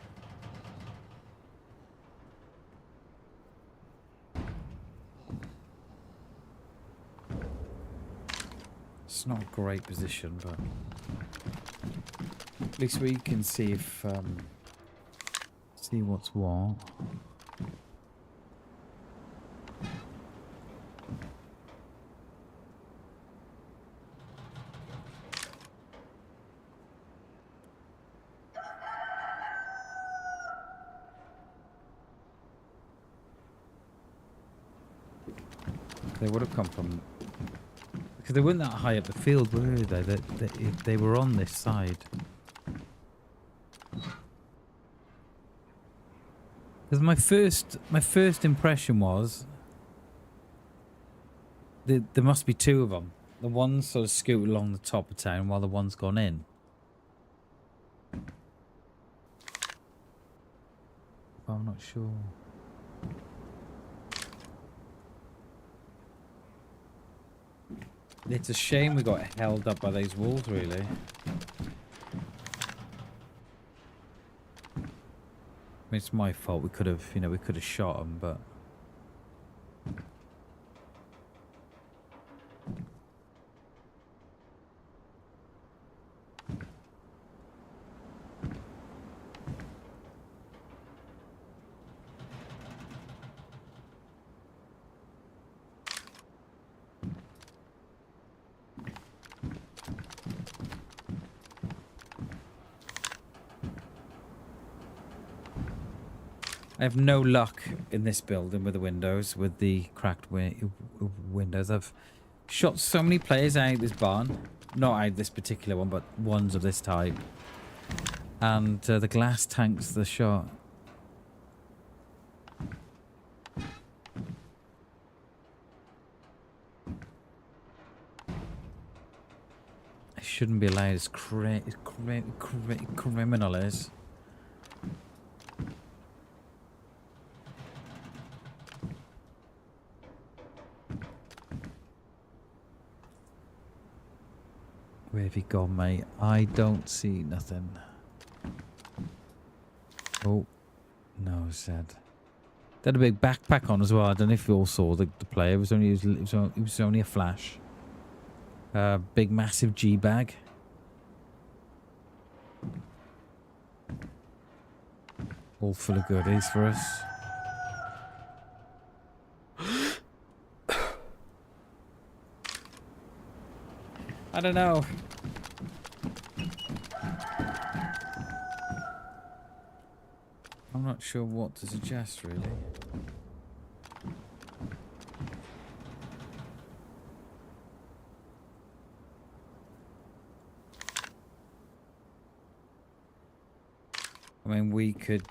It's not a great position, but at least we can see if see what's what. They would have come from, because they weren't that high up the field, were they? They were on this side. Because my first impression was there must be two of them. The one sort of scoot along the top of town while the one's gone in. But I'm not sure. It's a shame we got held up by those walls, really. I mean, it's my fault. We could have, we could have shot them, but... I have no luck in this building with the windows, with the cracked windows. I've shot so many players out of this barn. Not out of this particular one, but ones of this type. And the glass tanks the shot. I shouldn't be allowed as criminal is. Where have you gone, mate? I don't see nothing. Oh, no, said. They had a big backpack on as well. I don't know if you all saw the player. It was only a flash. Big, massive G bag. All full of goodies for us. I don't know. I'm not sure what to suggest, really. I mean, we could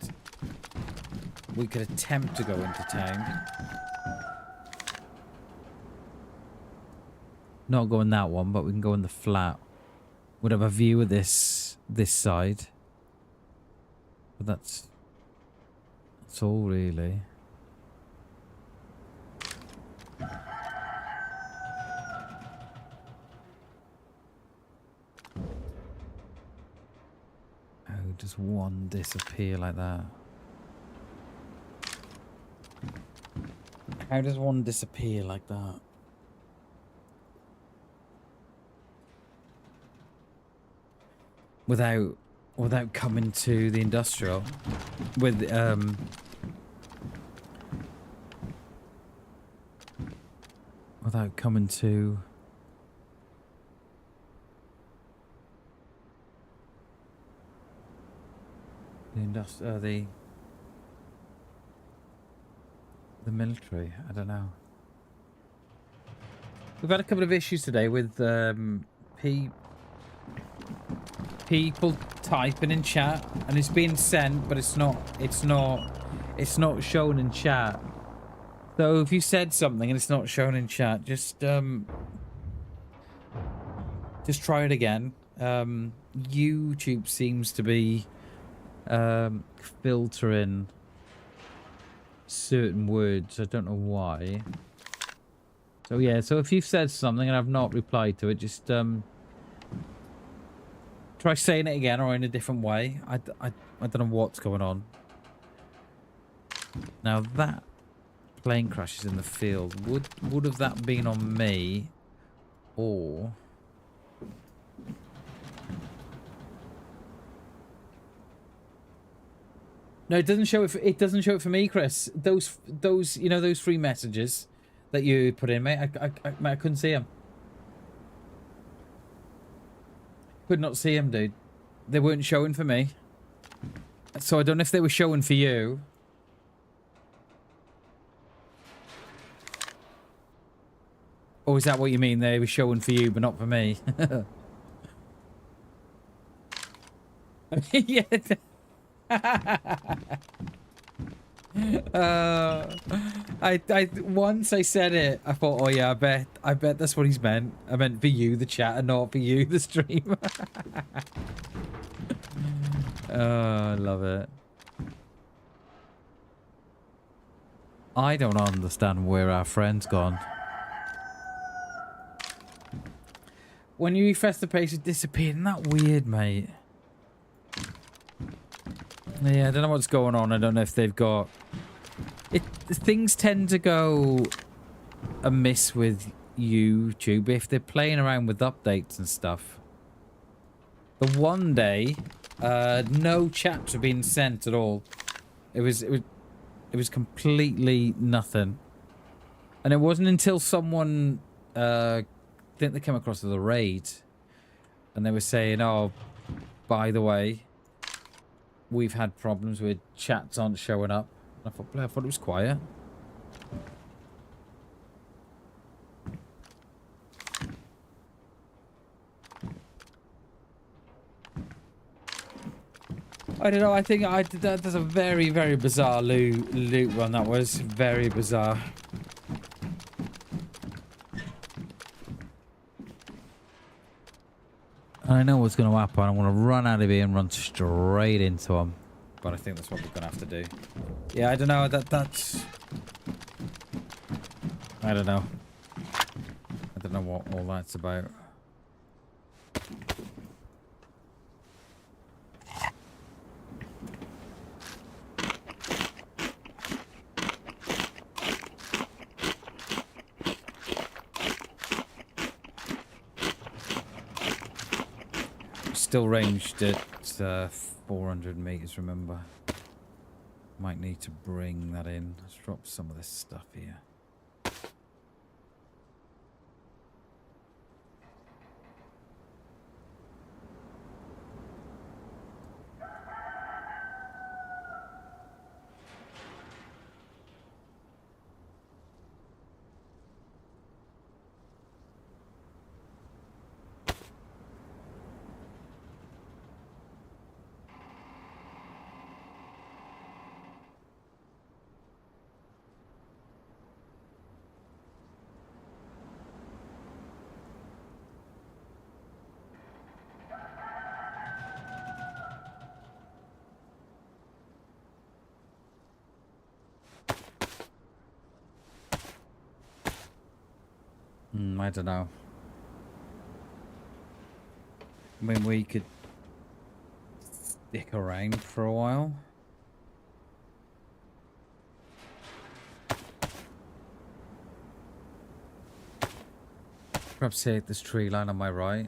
attempt to go into town. Not go in that one, but we can go in the flat. We'd have a view of this side. But that's all really. How does one disappear like that? How does one disappear like that? Without coming to the industrial, with without coming to the the military. I don't know. We've had a couple of issues today with people typing in chat, and it's being sent, but it's not shown in chat. So if you said something and it's not shown in chat, just try it again. YouTube seems to be filtering certain words. I don't know why. So yeah, so if you've said something and I've not replied to it, just try saying it again or in a different way. I don't know what's going on. Now that plane crashes in the field, would have that been on me, or no? It doesn't show it. It doesn't show it for me, Chris. Those you know, those 3 messages that you put in, mate. I couldn't see them. Could not see them, dude. They weren't showing for me. So I don't know if they were showing for you. Or is that what you mean? They were showing for you, but not for me? Yeah. Once I said it, I thought, oh yeah, I bet that's what he's meant. I meant for you, the chat, and not for you, the stream. Oh, I love it. I don't understand where our friend's gone. When you refresh the page, it disappeared. Isn't that weird, mate? Yeah, I don't know what's going on. I don't know if they've got... Things tend to go amiss with YouTube if they're playing around with updates and stuff. The one day, no chats were being sent at all. It was completely nothing. And it wasn't until someone... I think they came across the raid, and they were saying, oh, by the way, we've had problems with chats aren't showing up. I thought it was quiet. I don't know. I think that's a very, very bizarre loot run. That was very bizarre. I know what's going to happen. I want to run out of here and run straight into them. But I think that's what we're going to have to do. Yeah, I don't know. That's... I don't know. I don't know what all that's about. Still ranged at 400 meters, remember. Might need to bring that in. Let's drop some of this stuff here. I don't know. I mean, we could stick around for a while. Perhaps hit this tree line on my right.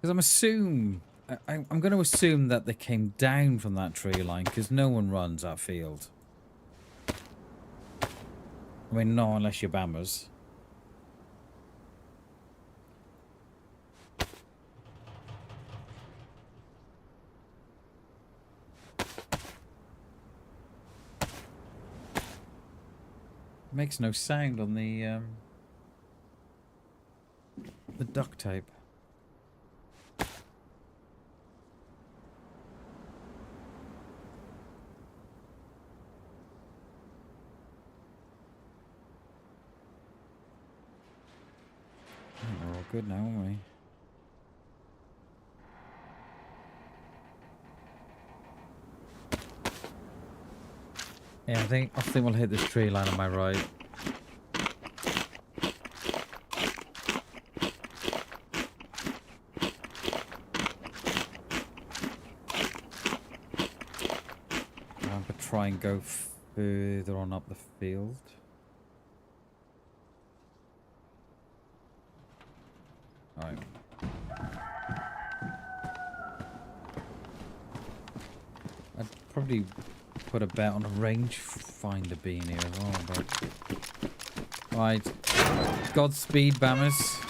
Because I'm going to assume that they came down from that tree line, because no one runs that field. I mean, no, unless you're bammers. Makes no sound on the duct tape. We're all good now, aren't we? Yeah, I think we'll hit this tree line on my right. I'm gonna try and go further on up the field. Alright. I'd probably put a bet on a rangefinder being here as well, but... Right. Godspeed, Bammers.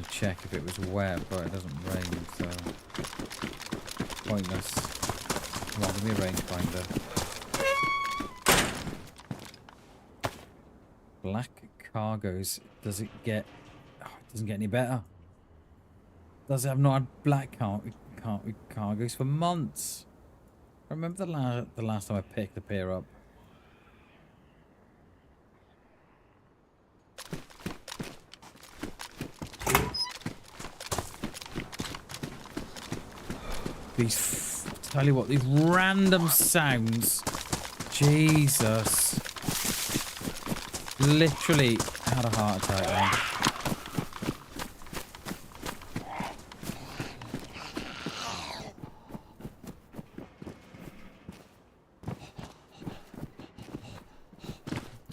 Check if it was wet, but it doesn't rain, so pointless. Come on, give me a rangefinder. Black cargoes. Does it get? Oh, it doesn't get any better. Does it? I've not had black cargoes for months. I remember the last time I picked a pair up. Tell you what, these random sounds. Jesus. Literally had a heart attack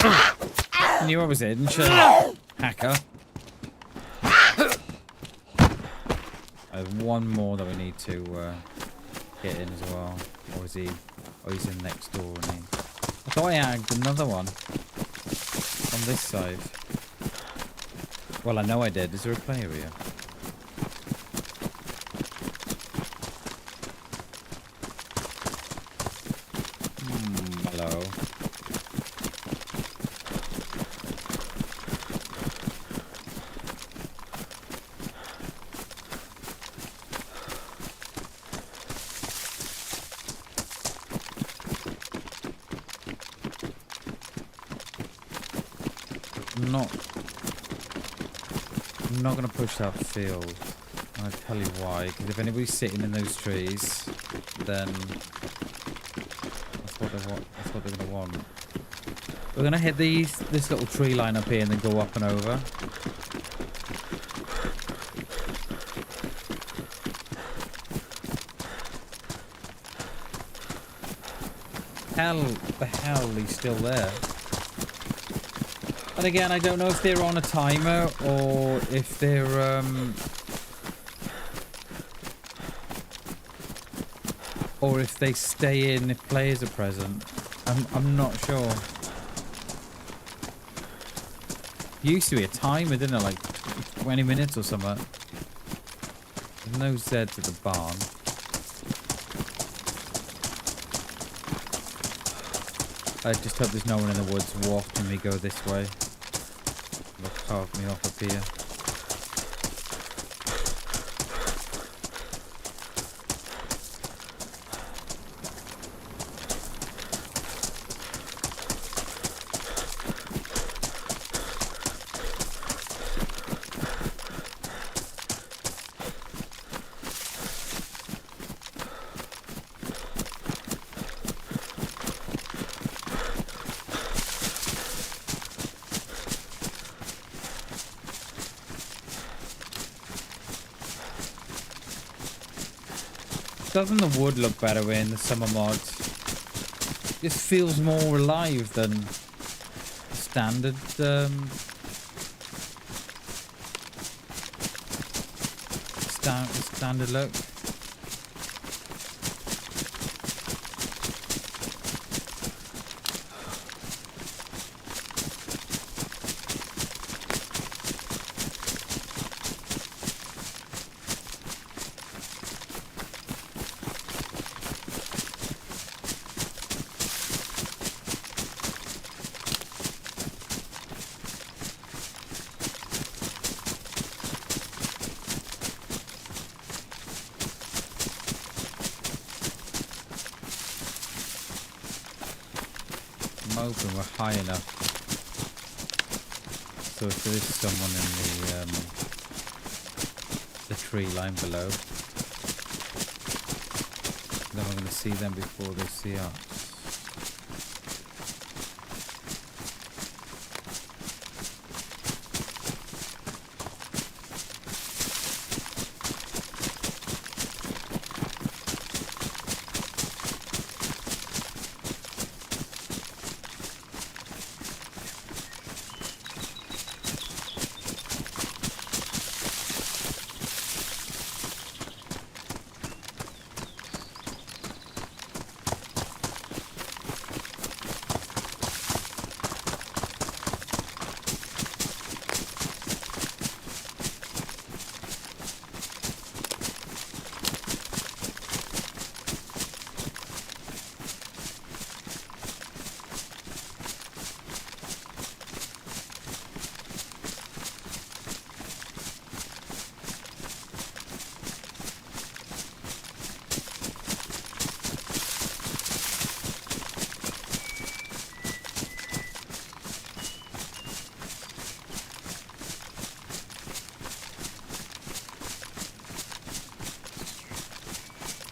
then. Knew I was in, hacker. There's one more that we need to get in as well. Or is he? Oh, he's in next door, isn't he? I thought I agged another one on this side. Well, I know I did. Is there a player here? Hello. I'm not going to push that field. I'll tell you why. Because if anybody's sitting in those trees, then that's what they want. That's what they're going to want. We're going to hit this little tree line up here and then go up and over. The hell he's still there. And again, I don't know if they're on a timer or if they're or if they stay in if players are present. I'm not sure. Used to be a timer, didn't it? Like 20 minutes or something. There's no Zeds at the barn. I just hope there's no one in the woods watching me go this way. They'll carve me off up here. Doesn't the wood look better in the summer mods? This feels more alive than standard. standard look. I'm hoping we're high enough. So if there is someone in the tree line below, then we're going to see them before they see us.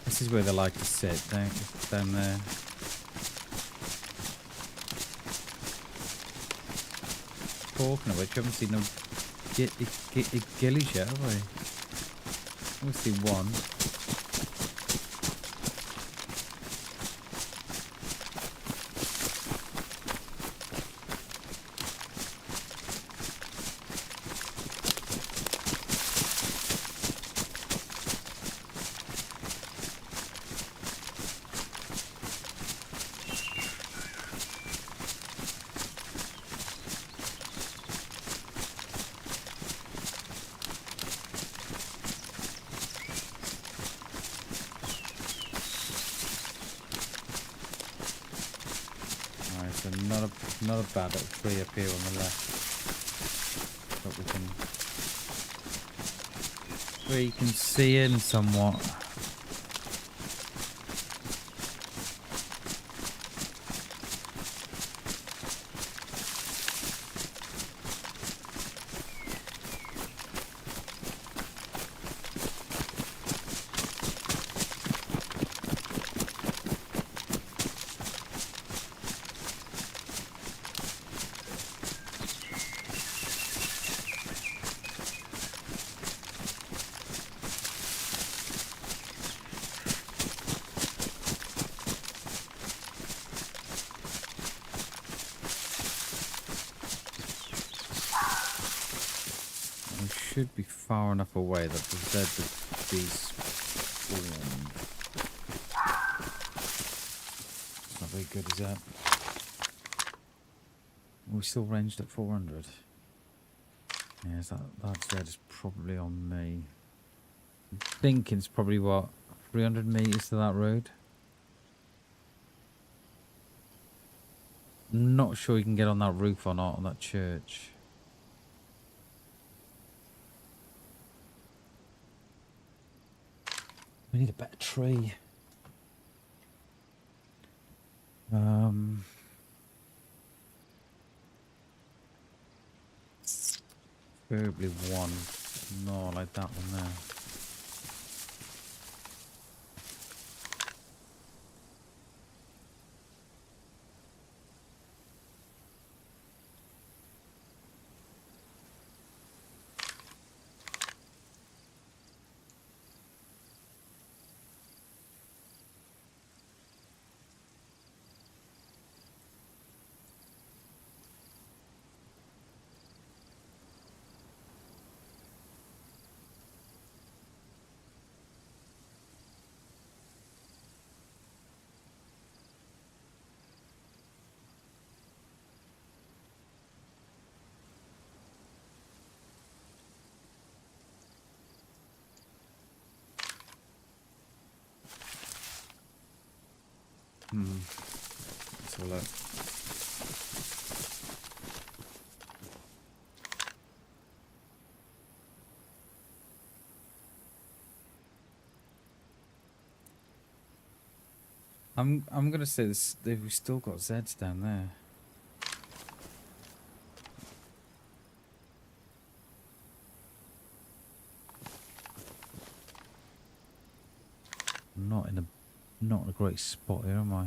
This is where they like to sit, down there. Talking of which, I haven't seen no gillies yet, have I? I've seen one. So not a bad little tree up here on the left. But we can see in somewhat. Should be far enough away that the dead would be spawned. Not very good, is that? We're still ranged at 400. Yes, that dead is probably on me. I'm thinking it's probably what, 300 meters to that road. I'm not sure you can get on that roof or not on that church. We need a better tree. Preferably one. No, like that one there. Let's have a look. I'm gonna say this. We've still got Zeds down there. I'm not in a great spot here, am I?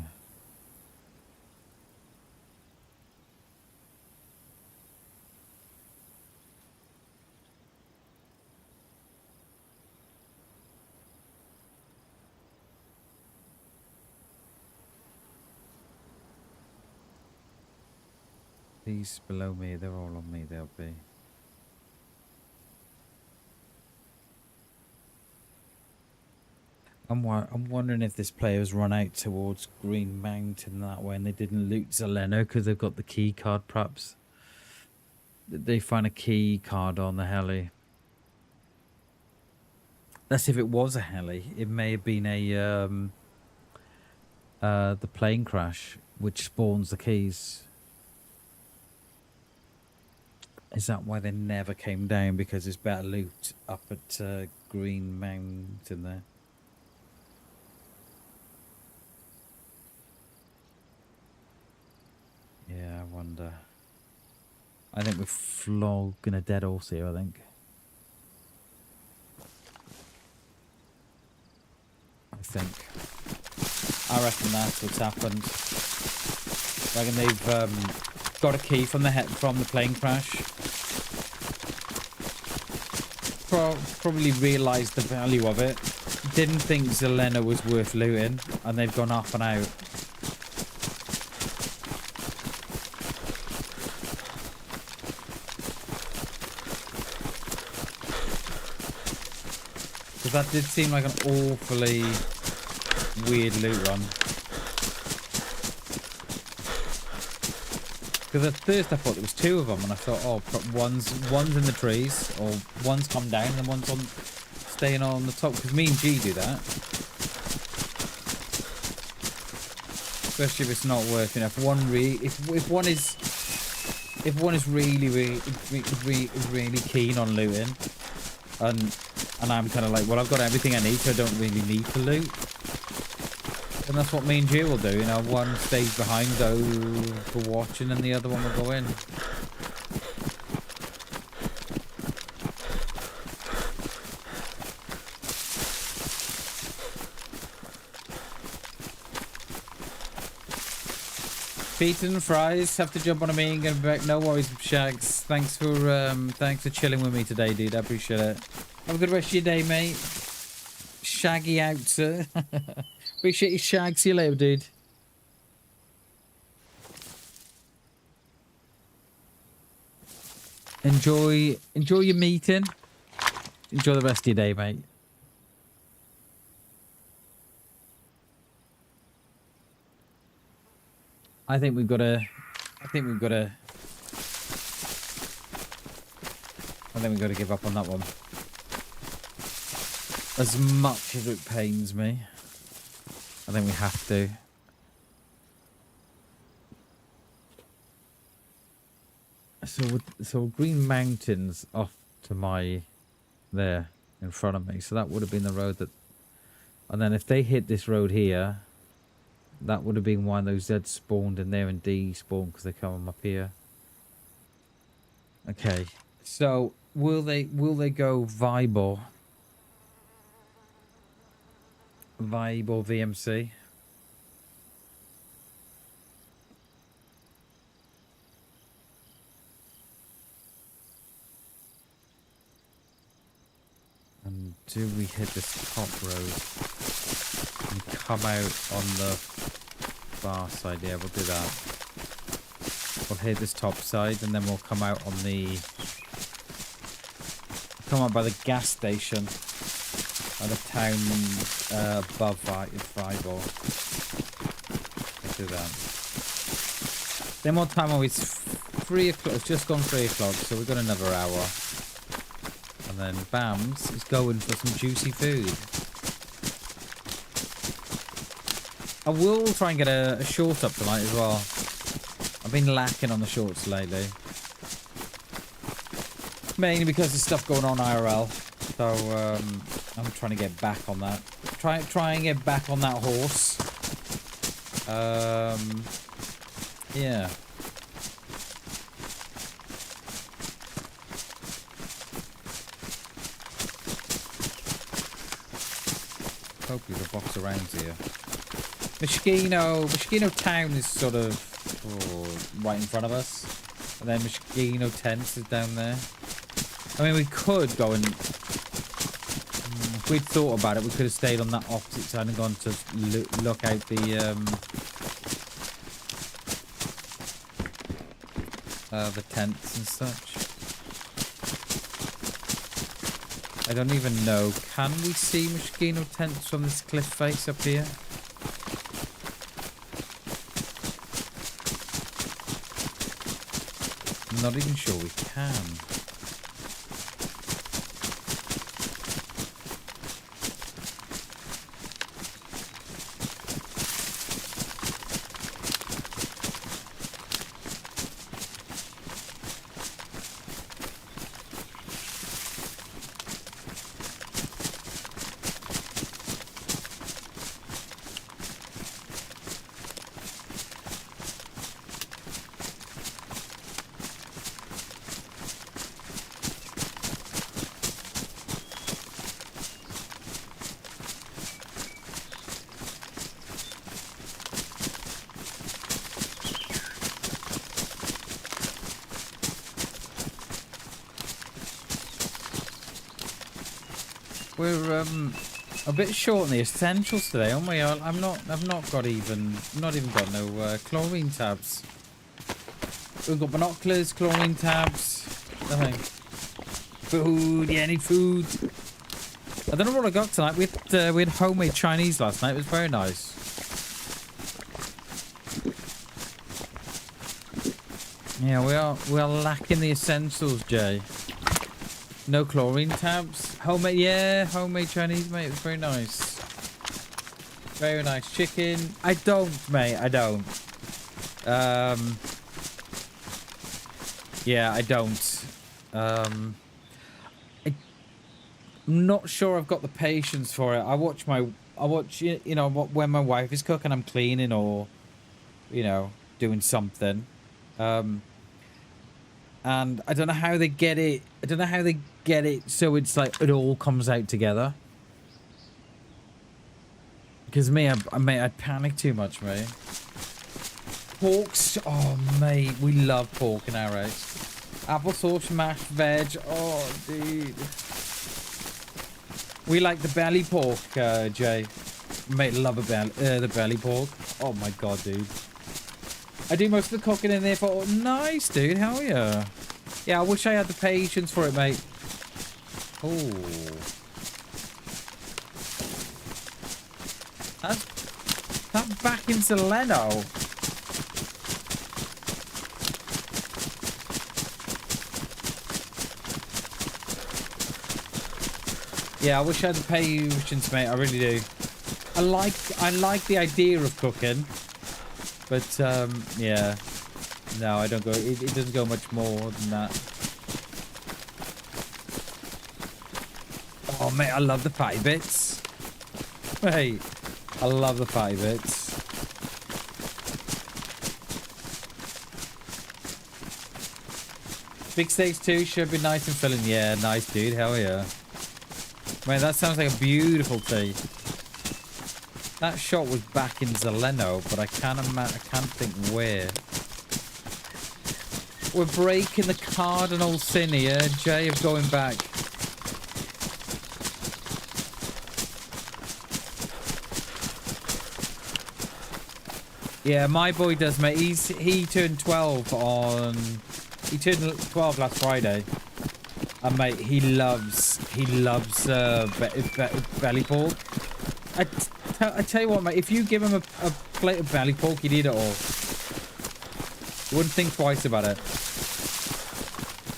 These below me, they're all on me, they'll be. I'm wondering if this player's run out towards Green Mountain that way and they didn't loot Zeleno because they've got the key card, perhaps. They find a key card on the heli. That's if it was a heli. It may have been the plane crash, which spawns the keys. Is that why they never came down? Because there's better loot up at Green Mountain there. Yeah, I wonder. I think we're flogging a dead horse here, I think. I reckon that's what's happened. I reckon they've got a key from the plane crash. Probably realised the value of it. Didn't think Zelena was worth looting, and they've gone off and out. Because that did seem like an awfully weird loot run. Because at first I thought there was two of them, and I thought, oh, one's in the trees, or one's come down, and one's on staying on the top. Because me and G do that, especially if it's not working. If one is really keen on looting, and I'm kind of like, well, I've got everything I need, so I don't really need to loot. And that's what me and Jill will do, you know, one stays behind, go for watching, and the other one will go in. Pizza and fries, have to jump on a meeting and get back. No worries, Shags. Thanks for chilling with me today, dude. I appreciate it. Have a good rest of your day, mate. Shaggy out, sir. Appreciate your shag. See you later, dude. Enjoy your meeting. Enjoy the rest of your day, mate. I think we've got to give up on that one. As much as it pains me, I think we have to. So Green Mountain's off to my there in front of me. So that would have been the road that, and then if they hit this road here, that would have been why those Zeds spawned in there and D spawned because they come up here. Okay, so will they go Vibe or VMC? And do we hit this top road and come out on the far side? Yeah, we'll do that. We'll hit this top side and then we'll come out on the... come out by the gas station. By the town above Vibe. Let's do that. Then what time are we? It's 3 o'clock. It's just gone 3 o'clock, so we've got another hour. And then Bams is going for some juicy food. I will try and get a short up tonight as well. I've been lacking on the shorts lately. Mainly because there's stuff going on IRL. So, I'm trying to get back on that. Try and get back on that horse. Yeah. Hopefully the box around here. Moschino town is sort of right in front of us. And then Moschino Tents is down there. I mean, we could go and... if we'd thought about it, we could have stayed on that opposite side and gone to look out the tents and such. I don't even know. Can we see Moschino Tents from this cliff face up here? I'm not even sure we can. We're a bit short on the essentials today, aren't we? I've not even got no chlorine tabs. We've got binoculars, chlorine tabs, nothing. Food, yeah, any food. I don't know what I got tonight. We had homemade Chinese last night. It was very nice. Yeah, we are lacking the essentials, Jay. No chlorine tabs. Homemade, yeah, homemade Chinese, mate. It was very nice. Very nice. Chicken. I don't, mate. I don't. Yeah, I don't. I'm not sure I've got the patience for it. I watch, you know, when my wife is cooking, I'm cleaning or, you know, doing something. And I don't know how they get it. I don't know how they get it so it's like it all comes out together. Because me, I'd panic too much, mate. Porks, oh mate, we love pork in our house. Applesauce, mashed veg, oh dude. We like the belly pork, Jay. Mate, love the belly pork. Oh my god, dude. I do most of the cooking in there for... Oh, nice, dude. Hell yeah. Yeah, I wish I had the patience for it, mate. Oh. That back into Leno. Yeah, I wish I had the patience, mate. I really do. I like the idea of cooking. But, yeah. No, I don't go... It doesn't go much more than that. Oh, mate, I love the fatty bits. Hey, I love the fatty bits. Big steaks too should be nice and filling. Yeah, nice, dude. Hell yeah. Man, that sounds like a beautiful tea. That shot was back in Zeleno, but I can't think where. We're breaking the cardinal sin here, Jay, of going back. Yeah, my boy does, mate. He turned 12 on... He turned 12 last Friday. And, mate, he loves belly pork. I tell you what, mate, if you give him a plate of belly pork, he'd eat it all. Wouldn't think twice about it.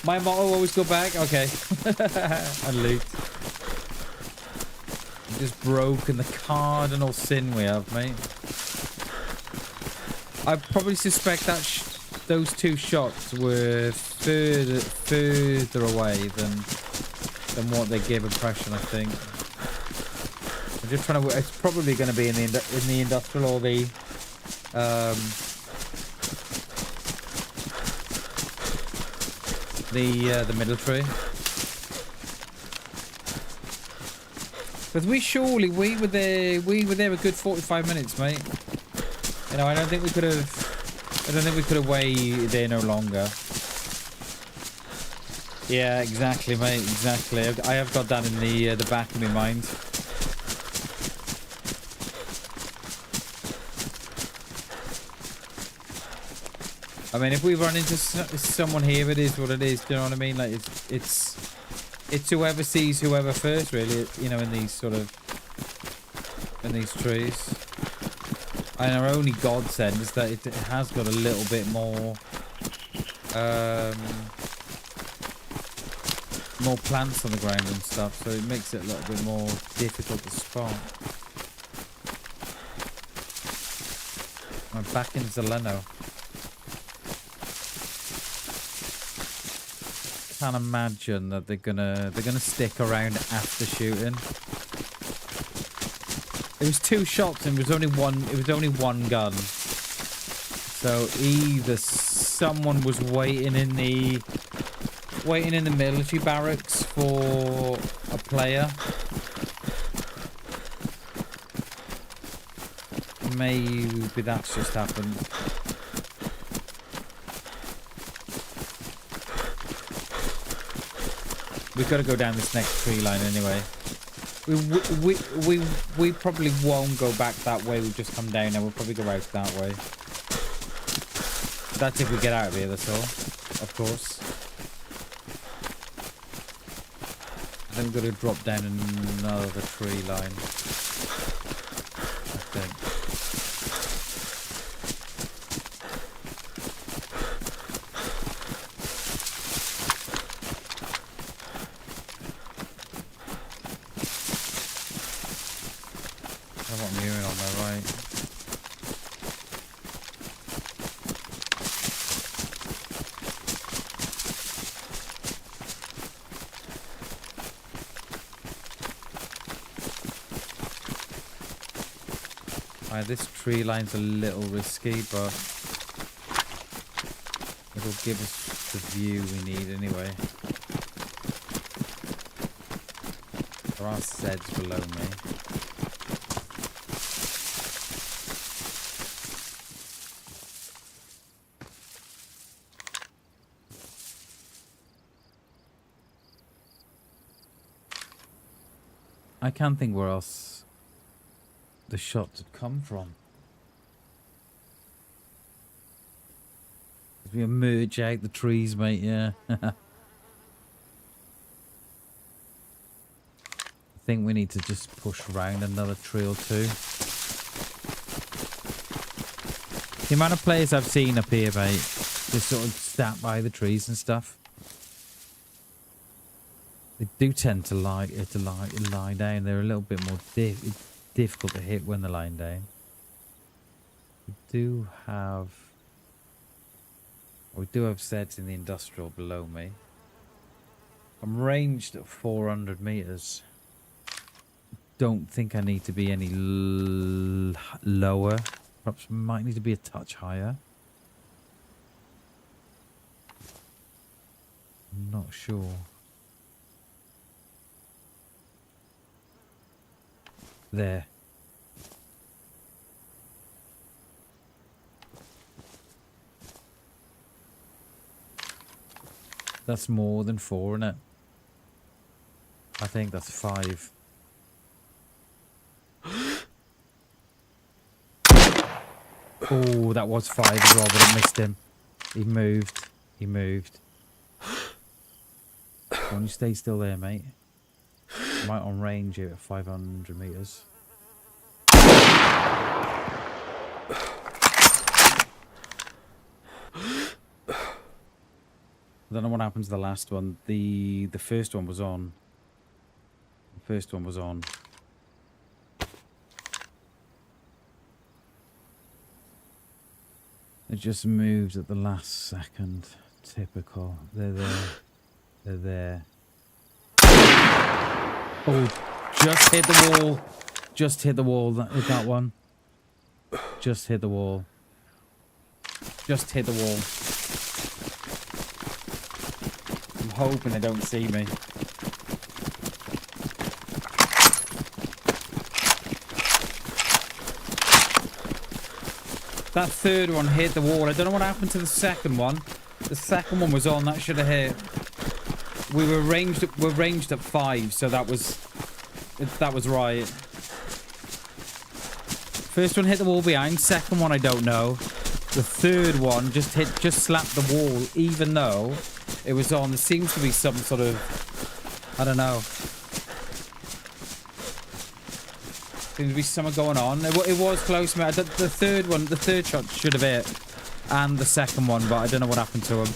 My motto, always go back. Okay. And loot. Just broken the cardinal sin we have, mate. I probably suspect that those two shots were further away than what they give impression. I think. I'm just trying to. It's probably going to be in the industrial or the military. Because we were there a good 45 minutes, mate. You know, I don't think we could have waited there no longer. Yeah, exactly, mate, exactly. I have got that in the back of my mind. I mean, if we run into someone here, it is what it is. Do you know what I mean? Like, it's whoever sees whoever first, really. You know, in these trees. And our only godsend is that it has got a little bit more plants on the ground and stuff, so it makes it a little bit more difficult to spot. I'm back in Zeleno. Can't imagine that they're gonna stick around after shooting. It was 2 shots and it was only one gun. So either someone was waiting in the military barracks for a player. Maybe that's just happened. We've got to go down this next tree line anyway. We probably won't go back that way. We've just come down now. We'll probably go out that way. That's if we get out of here, that's all. Of course. Then we've got to drop down another tree line. I think. This tree line's a little risky, but it'll give us the view we need anyway. There are seds below me. I can't think where else the shots had come from. We emerge out the trees, mate, yeah. I think we need to just push around another tree or two. The amount of players I've seen up here, mate, just sort of sat by the trees and stuff. They do tend to lie down. They're a little bit more difficult to hit when they're lying down. We do have sets in the industrial below me. I'm ranged at 400 meters. Don't think I need to be any lower. Perhaps might need to be a touch higher. I'm not sure. There. That's more than 4, isn't it? I think that's 5. Oh, that was 5 as well, but it missed him. He moved. He moved. Go on, you stay still there, mate. Might on range here at 500 meters. I don't know what happened to the last one. The first one was on. The first one was on. It just moved at the last second. Typical. They're there. They're there. Oh, just hit the wall. Just hit the wall. That one. Just hit the wall. Just hit the wall. I'm hoping they don't see me. That third one hit the wall. I don't know what happened to the second one. The second one was on. That should have hit. We're ranged at 5, so that was right. First one hit the wall behind. Second one I don't know. The third one just slapped the wall, even though it was on. There seems to be some sort of, I don't know. Seems to be something going on. It was close, mate. The third shot should have hit, and the second one, but I don't know what happened to him.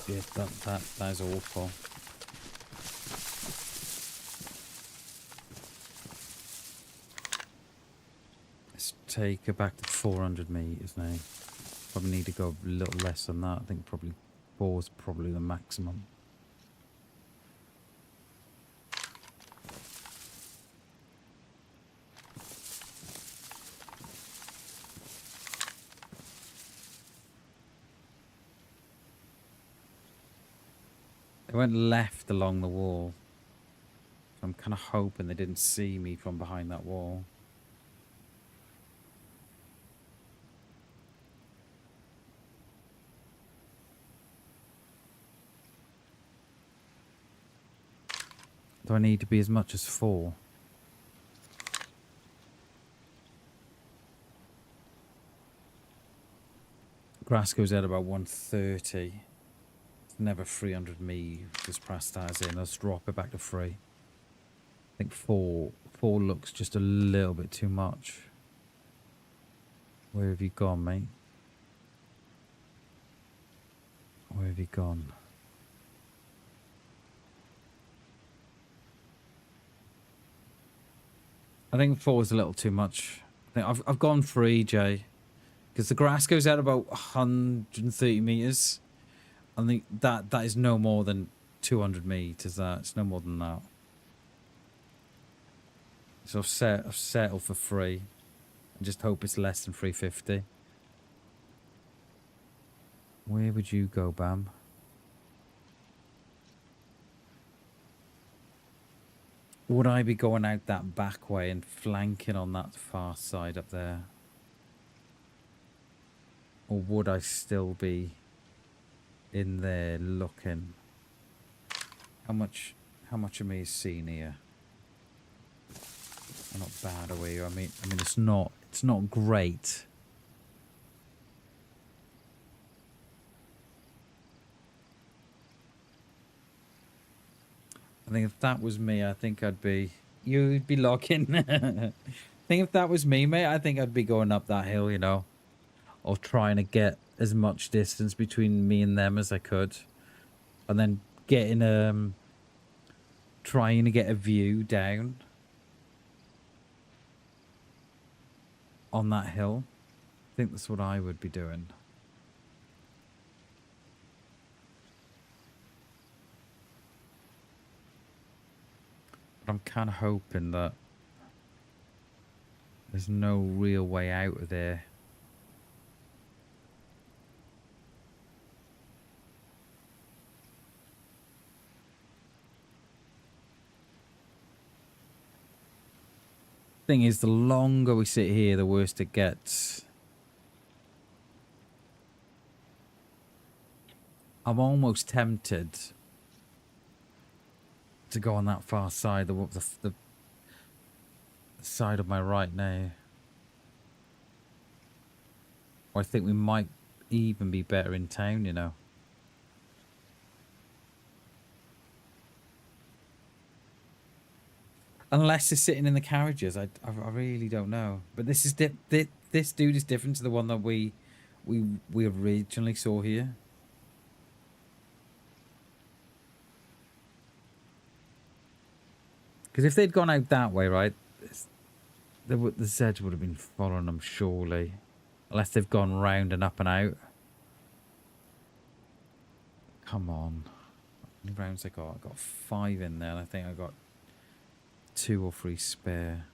Shit, that is awful. Let's take it back to 400 meters now. Probably need to go a little less than that. I think probably 4 is probably the maximum. They went left along the wall. So I'm kind of hoping they didn't see me from behind that wall. Do I need to be as much as 4? Grass goes out about 130. It's never 300 me. Just press stars in. Let's drop it back to 3. I think 4 looks just a little bit too much. Where have you gone, mate? Where have you gone? I think 4 is a little too much. I think I've gone 3, Jay, because the grass goes out about 130 meters. I think that is no more than 200 meters. It's no more than that. So I've settled for 3, and just hope it's less than 350. Where would you go, Bam? Would I be going out that back way and flanking on that far side up there? Or would I still be in there looking? How much of me is seen here? I'm not bad away. I mean it's not great. I think if that was me, I think I'd be... You'd be locking. I think if that was me, mate, I think I'd be going up that hill, you know. Or trying to get as much distance between me and them as I could. And then getting... trying to get a view down. On that hill. I think that's what I would be doing. But I'm kind of hoping that there's no real way out of there. Thing is, the longer we sit here, the worse it gets. I'm almost tempted to go on that far side, the side of my right now. Or I think we might even be better in town, you know. Unless they're sitting in the carriages, I really don't know. But this is this dude is different to the one that we originally saw here. Because if they'd gone out that way, right, the Zeds would have been following them surely, unless they've gone round and up and out. Come on, how many rounds I got? I got 5 in there, and I think I got 2 or 3 spare.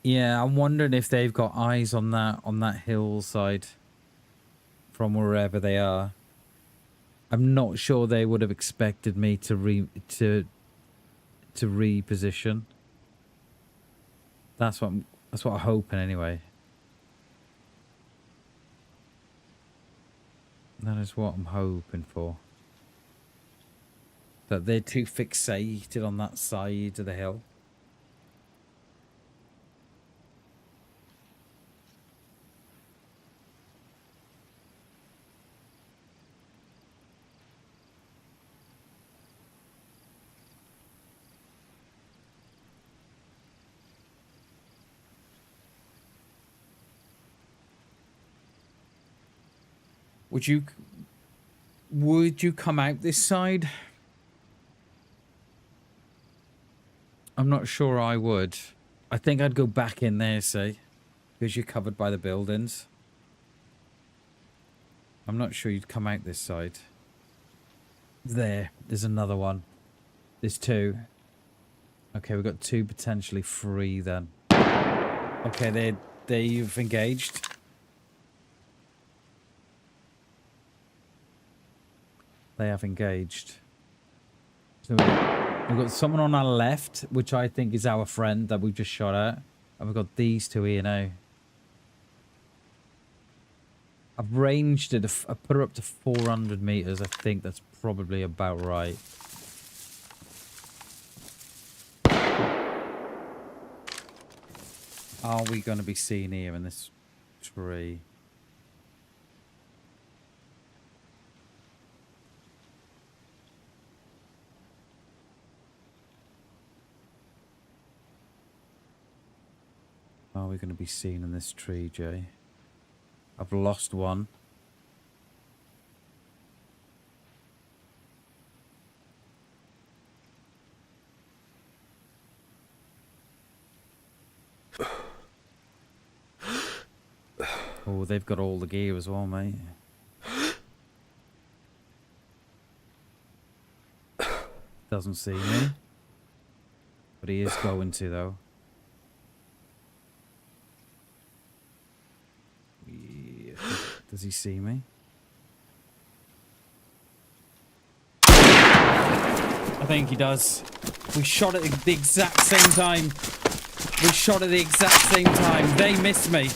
Yeah, I'm wondering if they've got eyes on that hillside from wherever they are. I'm not sure they would have expected me to reposition. That's what I'm hoping anyway. That is what I'm hoping for. That they're too fixated on that side of the hill. Would you come out this side? I'm not sure I would. I think I'd go back in there, see, because you're covered by the buildings. I'm not sure you'd come out this side. There's another one. There's 2. Okay, we've got 2 potentially free then. Okay, they've engaged. They have engaged. So we've got someone on our left, which I think is our friend that we've just shot at. And we've got these 2 here now. I've ranged it. I put her up to 400 meters. I think that's probably about right. Are we going to be seen here in this tree? Are we going to be seen in this tree, Jay? I've lost one. Oh, they've got all the gear as well, mate. Doesn't see me. But he is going to, though. Does he see me? I think he does. We shot at the exact same time. They missed me.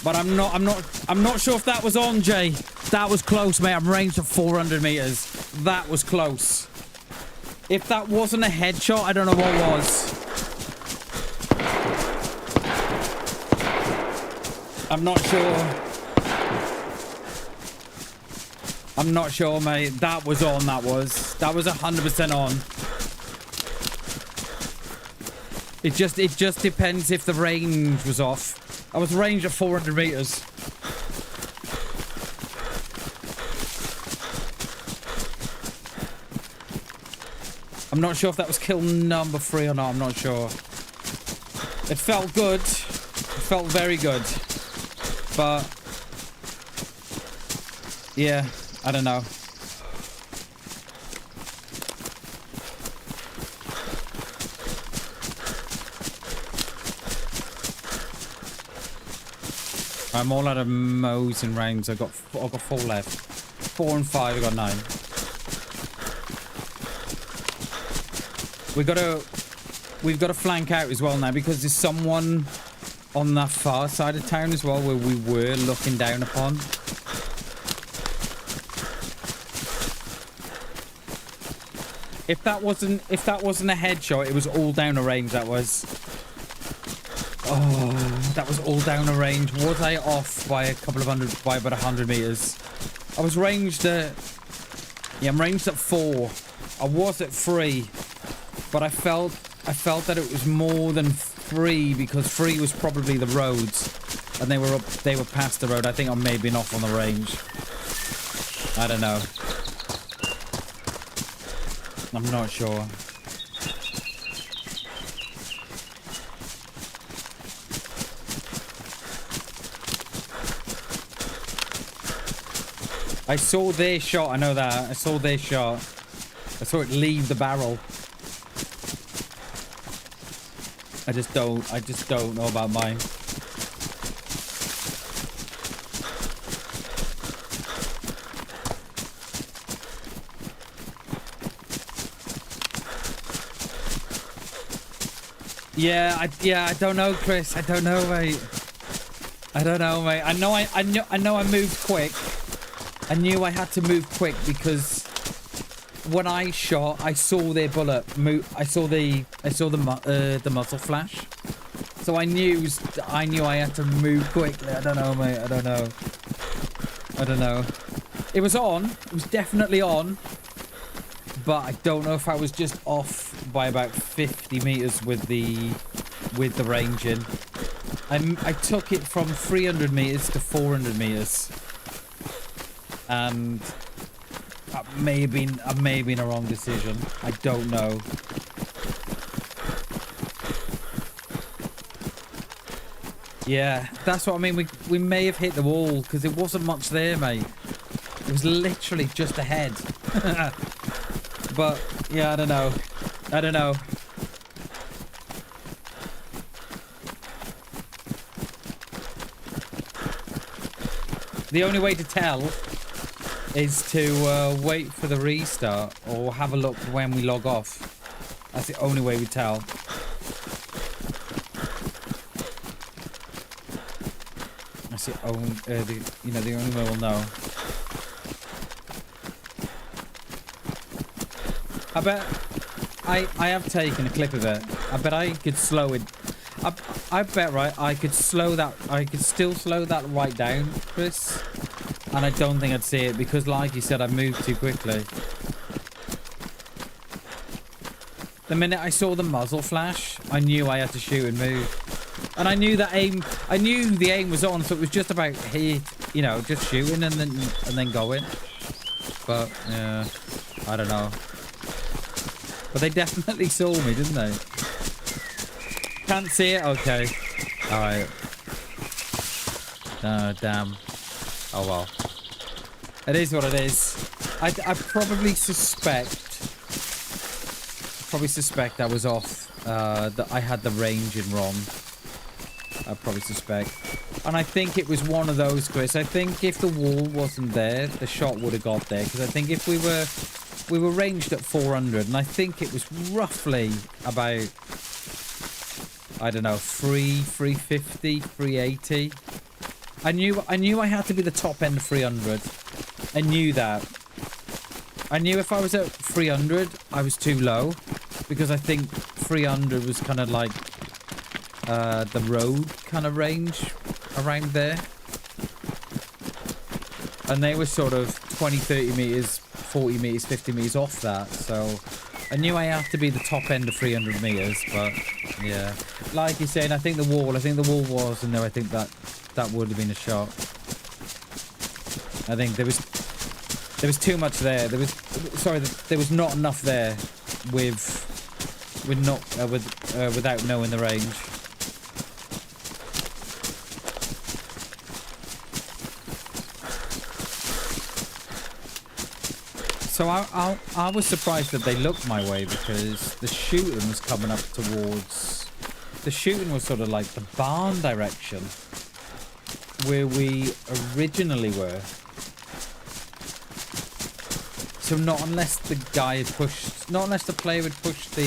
But I'm not sure if that was on, Jay. That was close, mate. I'm ranged at 400 meters. That was close. If that wasn't a headshot, I don't know what was. I'm not sure. I'm not sure, mate. That was on, that was 100% on. It just depends if the range was off. I was ranged at 400 meters. I'm not sure if that was kill number 3 or not. I'm not sure. It felt good. It felt very good. But yeah, I don't know. I'm all out of mows and rounds. I've got 4 left. 4 and 5. I got 9. we've got to flank out as well now because there's someone on that far side of town as well where we were looking down upon. If that wasn't a headshot, it was all down a range. That was. Oh, that was all down a range. Was I off by by about 100 meters? I was ranged at. Yeah, I'm ranged at 4. I was at 3, but I felt that it was more than 3 because 3 was probably the roads, and they were past the road. I think I may have been off on the range. I don't know. I'm not sure. I saw their shot. I know that. I saw their shot. I saw it leave the barrel. I just don't know about mine. Yeah, I don't know, Chris. I don't know, mate. I don't know, mate. I know I moved quick. I knew I had to move quick because when I shot, I saw their bullet move. I saw the muzzle flash. So I knew I had to move quickly. I don't know, mate. I don't know. It was on. It was definitely on. But I don't know if I was just off by about 50 meters with the ranging. I took it from 300 meters to 400 meters. And that may have been a wrong decision. I don't know. Yeah, that's what I mean. We may have hit the wall because there wasn't much there, mate. It was literally just ahead. But yeah, I don't know. The only way to tell is to wait for the restart or have a look when we log off. That's the only way we tell. That's the only, the only way we'll know. I bet I have taken a clip of it. I bet I could slow it. I bet, right, I could slow that. I could still slow that right down, Chris. And I don't think I'd see it because, like you said, I moved too quickly. The minute I saw the muzzle flash, I knew I had to shoot and move. And I knew that aim. I knew the aim was on, so it was just about here, just shooting and then going. But yeah, I don't know. But they definitely saw me, didn't they? Can't see it? Okay. Alright. Oh, damn. Oh, well. It is what it is. I probably suspect I was off. That I had the range in wrong. I probably suspect. And I think it was one of those, Chris. I think if the wall wasn't there, the shot would have got there. Because I think if we were ranged at 400, and I think it was roughly about, I don't know, 350, 380. I knew I had to be the top end of 300. I knew that. I knew if I was at 300, I was too low, because I think 300 was kind of like the road kind of range around there. And they were sort of 20, 30 meters, 40 meters, 50 meters off that. So I knew I had to be the top end of 300 meters, but yeah. Like you're saying, I think the wall was in there. I think that would have been a shot. I think there was too much there. There was not enough there without knowing the range. So I was surprised that they looked my way, because the shooting was coming up towards... The shooting was sort of like the barn direction, where we originally were. So not unless the player had pushed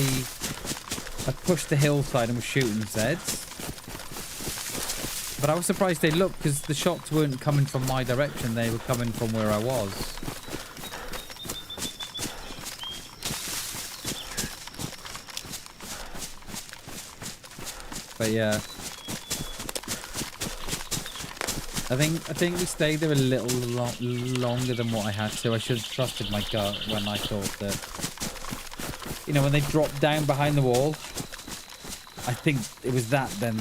I pushed the hillside and was shooting Zeds. But I was surprised they looked, because the shots weren't coming from my direction. They were coming from where I was. But yeah. I think we stayed there a little longer than what I had to. I should have trusted my gut when I thought that, you know, when they dropped down behind the wall, I think it was that then.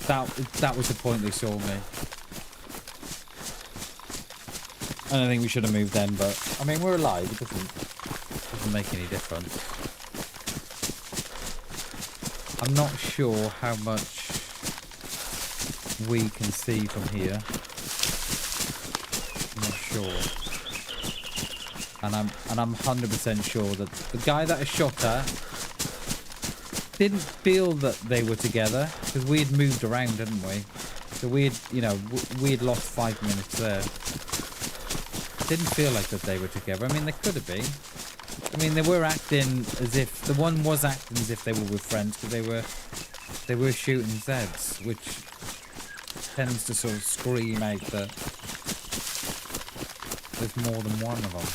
That was the point they saw me. I don't think we should have moved then, but I mean, we're alive. It doesn't make any difference. I'm not sure how much we can see from here. I'm not sure. And I'm 100% sure that the guy that I shot at didn't feel that they were together, because we had moved around, didn't we? So we had, you know, we had lost 5 minutes there. Didn't feel like that they were together. I mean, they could have been. I mean, they were acting as if, the one was acting as if they were with friends, because they were shooting Zeds, which tends to sort of scream out that there's more than one of them.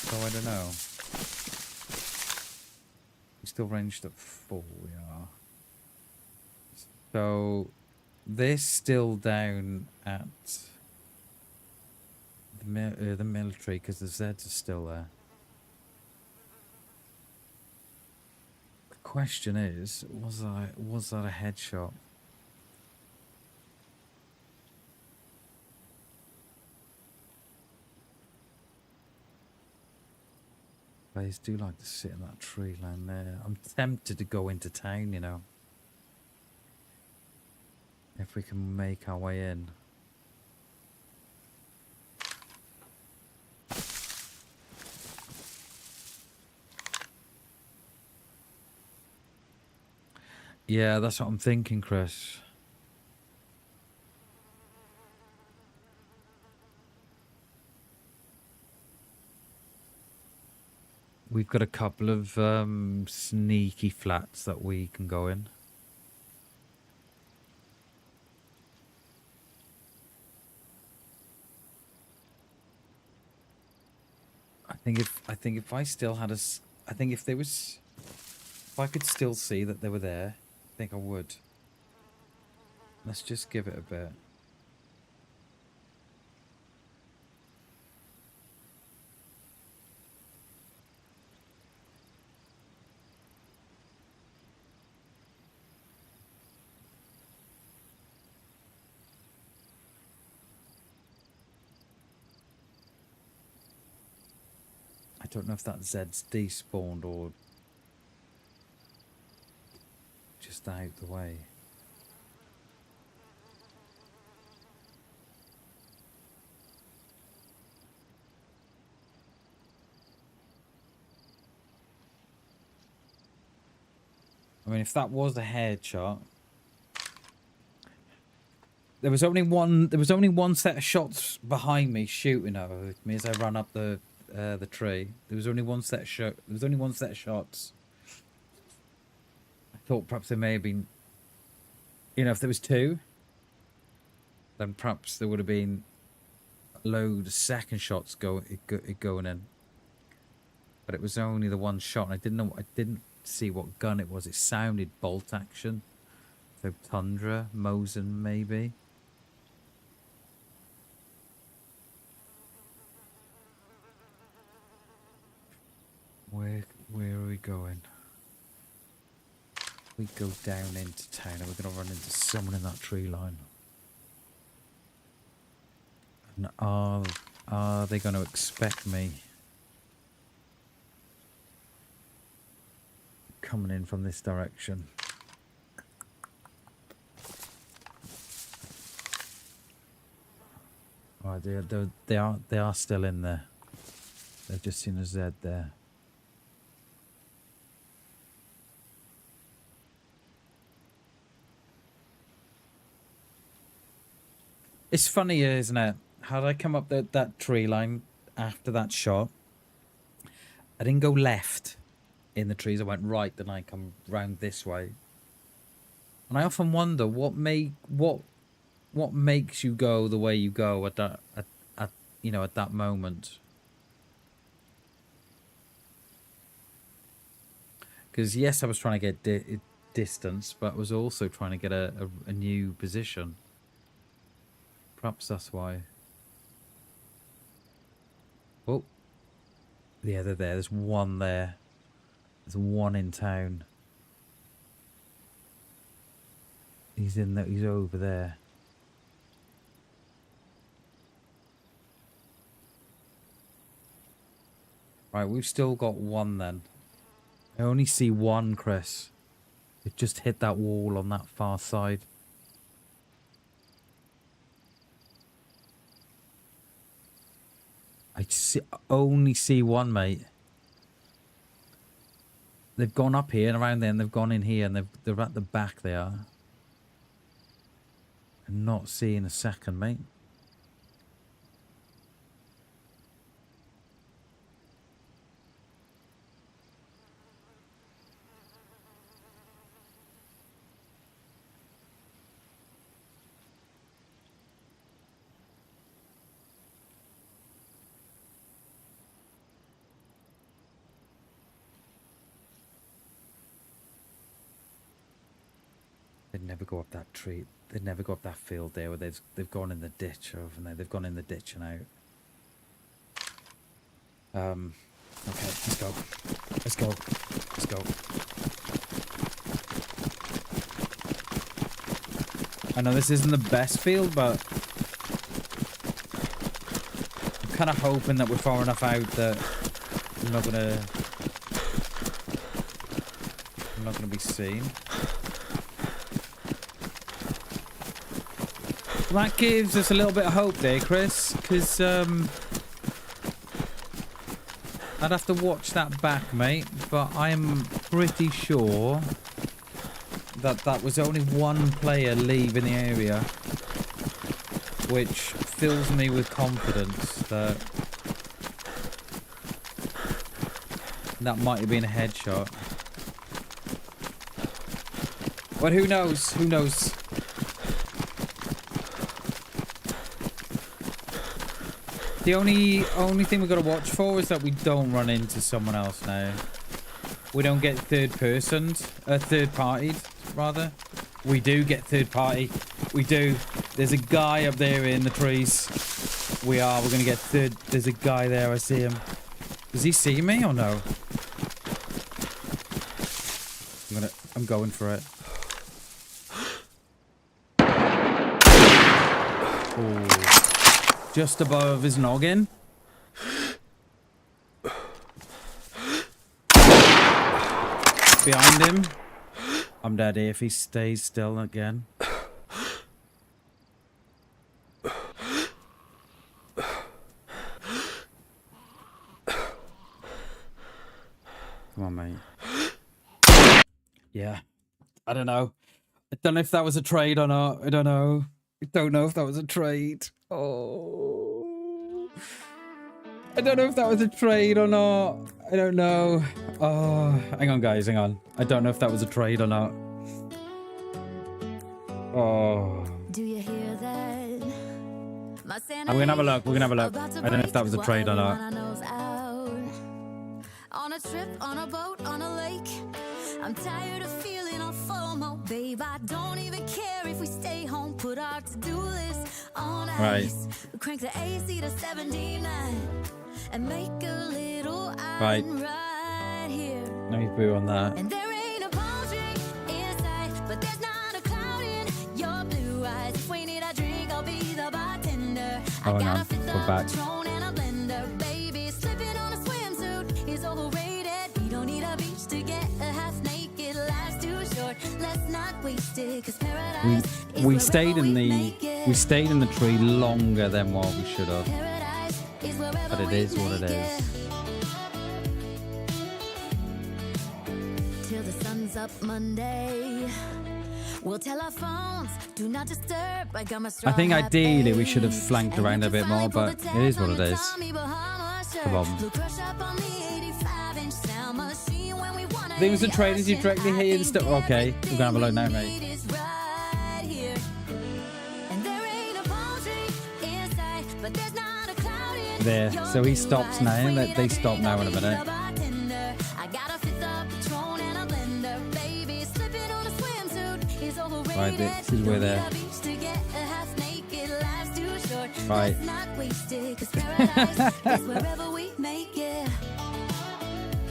So I don't know. Still ranged at 4, we are. So they're still down at the military, because the Zeds are still there. The question is, was that a headshot? Players do like to sit in that tree line there. I'm tempted to go into town, you know. If we can make our way in. Yeah, that's what I'm thinking, Chris. We've got a couple of sneaky flats that we can go in. I think if I still had I think if I could still see that they were there, I think I would. Let's just give it a bit. I don't know if that Zed's despawned or just out the way. I mean, if that was a headshot, there was only one set of shots behind me shooting over me as I ran up the tree. There was only one set of shots. I thought perhaps there may have been, you know, if there was two, then perhaps there would have been a load of second shots going in. But it was only the one shot, and I didn't see what gun it was. It sounded bolt action. So Tundra, Mosin maybe. Where are we going? We go down into town. Are we going to run into someone in that tree line? And are they going to expect me coming in from this direction? Oh, they are still in there. They've just seen a Z there. It's funny, isn't it? How did I come up that tree line after that shot? I didn't go left in the trees. I went right, then I come round this way. And I often wonder what makes you go the way you go at that you know, at that moment. Because yes, I was trying to get distance, but I was also trying to get a new position. Perhaps that's why. Oh, yeah, they're there. There's one there. There's one in town. He's in there. He's over there. Right, we've still got one then. I only see one, Chris. It just hit that wall on that far side. I only see one, mate. They've gone up here and around there, and they've gone in here, and they're at the back. They are. I'm not seeing a second, mate. They'd never go up that tree. They'd never go up that field there where they've gone in the ditch over there. They've gone in the ditch and out. Okay, let's go. Let's go. Let's go. I know this isn't the best field, but I'm kind of hoping that we're far enough out that I'm not gonna be seen. That gives us a little bit of hope there, Chris, because I'd have to watch that back, mate, but I'm pretty sure that that was only one player leaving the area, which fills me with confidence that that might have been a headshot. But who knows? Who knows? The only thing we've got to watch for is that we don't run into someone else now. We don't get third partied, rather. We do get third party. We do. There's a guy up there in the trees. We're going to get third. There's a guy there. I see him. Does he see me or no? I'm going for it. Oh. Just above his noggin. Behind him. I'm dead here if he stays still again. Come on, mate. Yeah. I don't know. I don't know if that was a trade or not. I don't know. I don't know if that was a trade. Oh. I don't know if that was a trade or not. I don't know. Oh. Hang on, guys. Hang on. I don't know if that was a trade or not. Oh. Do you hear that? I'm going to have a look. We're going to have a look. I don't know if that was a trade or not. On a trip, on a boat, on a lake. I'm tired of feeling on FOMO, babe. I don't even care if we stay home. Put our to-do list on ice. Right. Crank the AC to 79 and make a little island right here. Let me boo on that. And there ain't a palm tree in sight, but there's not a cloud in your blue eyes. If we need a drink, I'll be the bartender. Oh, I no. got a fifth Go of back. Patron and a blender, baby. Slipping on a swimsuit is overrated. We don't need a beach to get a half naked. Life's too short. Let's not waste it, 'cause paradise is We wherever stayed in we the make it. we stayed in the tree longer than what we should have. Paradise is wherever But it we is what it make is. Till the sun's up Monday. We'll tell our phones, do not disturb. I got my straw I think hat, ideally we babe. should have flanked And around we a bit can more, finally but pull it the is tag what on it the is. Tommy Bahama shirt. Come on. Look, crush up on the 85-inch sound machine when we Things are traders you directly here and stuff. Okay, we're gonna have a look now, mate. There, so he stops now. They stop now in a minute. Right, this is where they're. Right.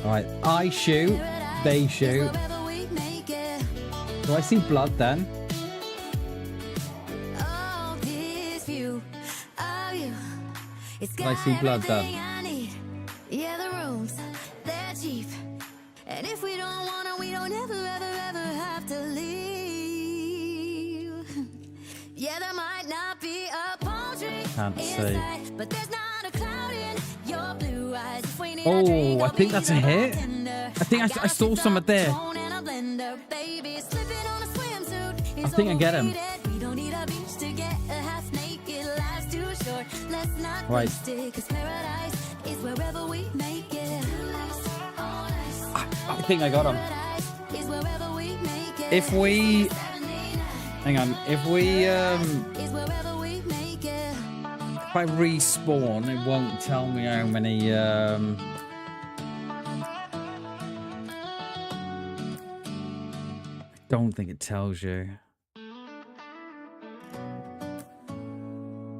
Alright, I shoot, they shoot. Do I see blood then? Do I see blood then? Yeah, the rooms, they're cheap. And if we don't wanna, we don't ever have to leave. Yeah, there might not be a palm tree inside, but there's not a cloud in your blue eyes. If we need a drink, I think that's a hit. I think I saw some there. I think I get him. Right. I think I got him. If we... Hang on. If we... If I respawn, it won't tell me how many... I don't think it tells you.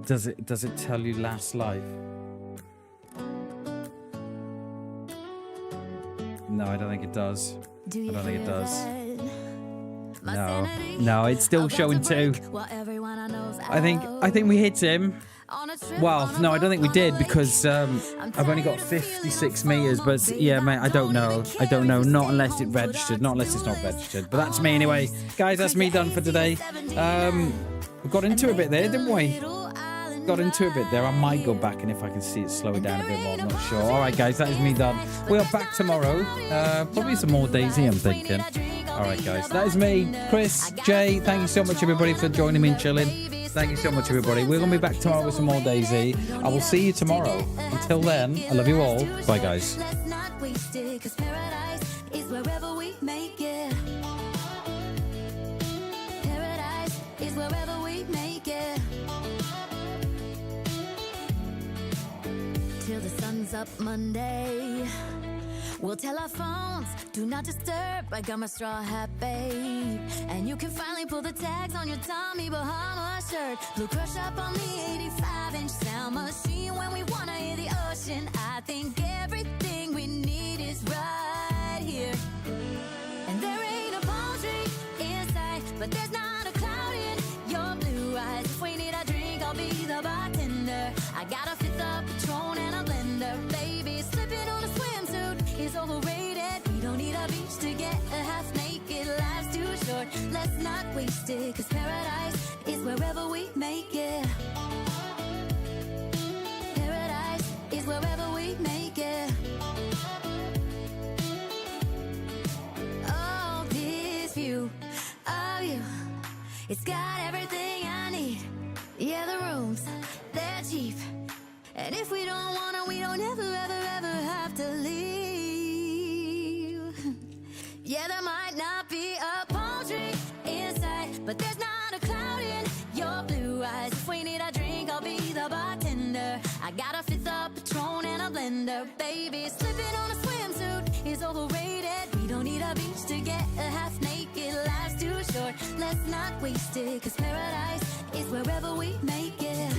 Does it tell you last life? No, I don't think it does. I don't think it does. No, it's still showing 2. I think we hit him. Well, no, I don't think we did because I've only got 56 meters. But yeah, mate, I don't know. Not unless it's registered. Not unless it's not registered. But that's me anyway, guys. That's me done for today. We got into a bit there, didn't we? Got into a bit there. I might go back and if I can see it slow it down a bit more, I'm not sure. All right, guys, that is me done. We are back tomorrow. Probably some more DayZ, I'm thinking. All right, guys, that is me, Chris, Jay. Thank you so much, everybody, for joining me and chilling. Thank you so much, everybody. We're going to be back tomorrow with some more DayZ. I will see you tomorrow. Until then, I love you all. Bye, guys. Till the sun's up Monday, we'll tell our phones, do not disturb. I got my straw hat, babe. And you can finally pull the tags on your Tommy Bahama shirt. Blue crush up on the 85-inch sound machine. When we wanna hear the ocean, I think everything we need is right here. And there ain't a palm tree inside, but there's not a cloud in your blue eyes. If we need a drink, I'll be the bartender. I got a fifth of Patron and a blender, baby. Slipping on a swimsuit is overrated. We don't need a beach to get a half naked. Life's too short, let's not waste it. Cause paradise is wherever we make it. Paradise is wherever we make it. Oh, this view of you, it's got everything I need. Yeah, the rooms, they're cheap. And if we don't wanna, we don't ever have to leave. Yeah, there might not be a palm tree inside, but there's not a cloud in your blue eyes. If we need a drink, I'll be the bartender. I got a fifth of Patron and a blender, baby. Slipping on a swimsuit is overrated. We don't need a beach to get a half naked. Life's too short, let's not waste it. Cause paradise is wherever we make it.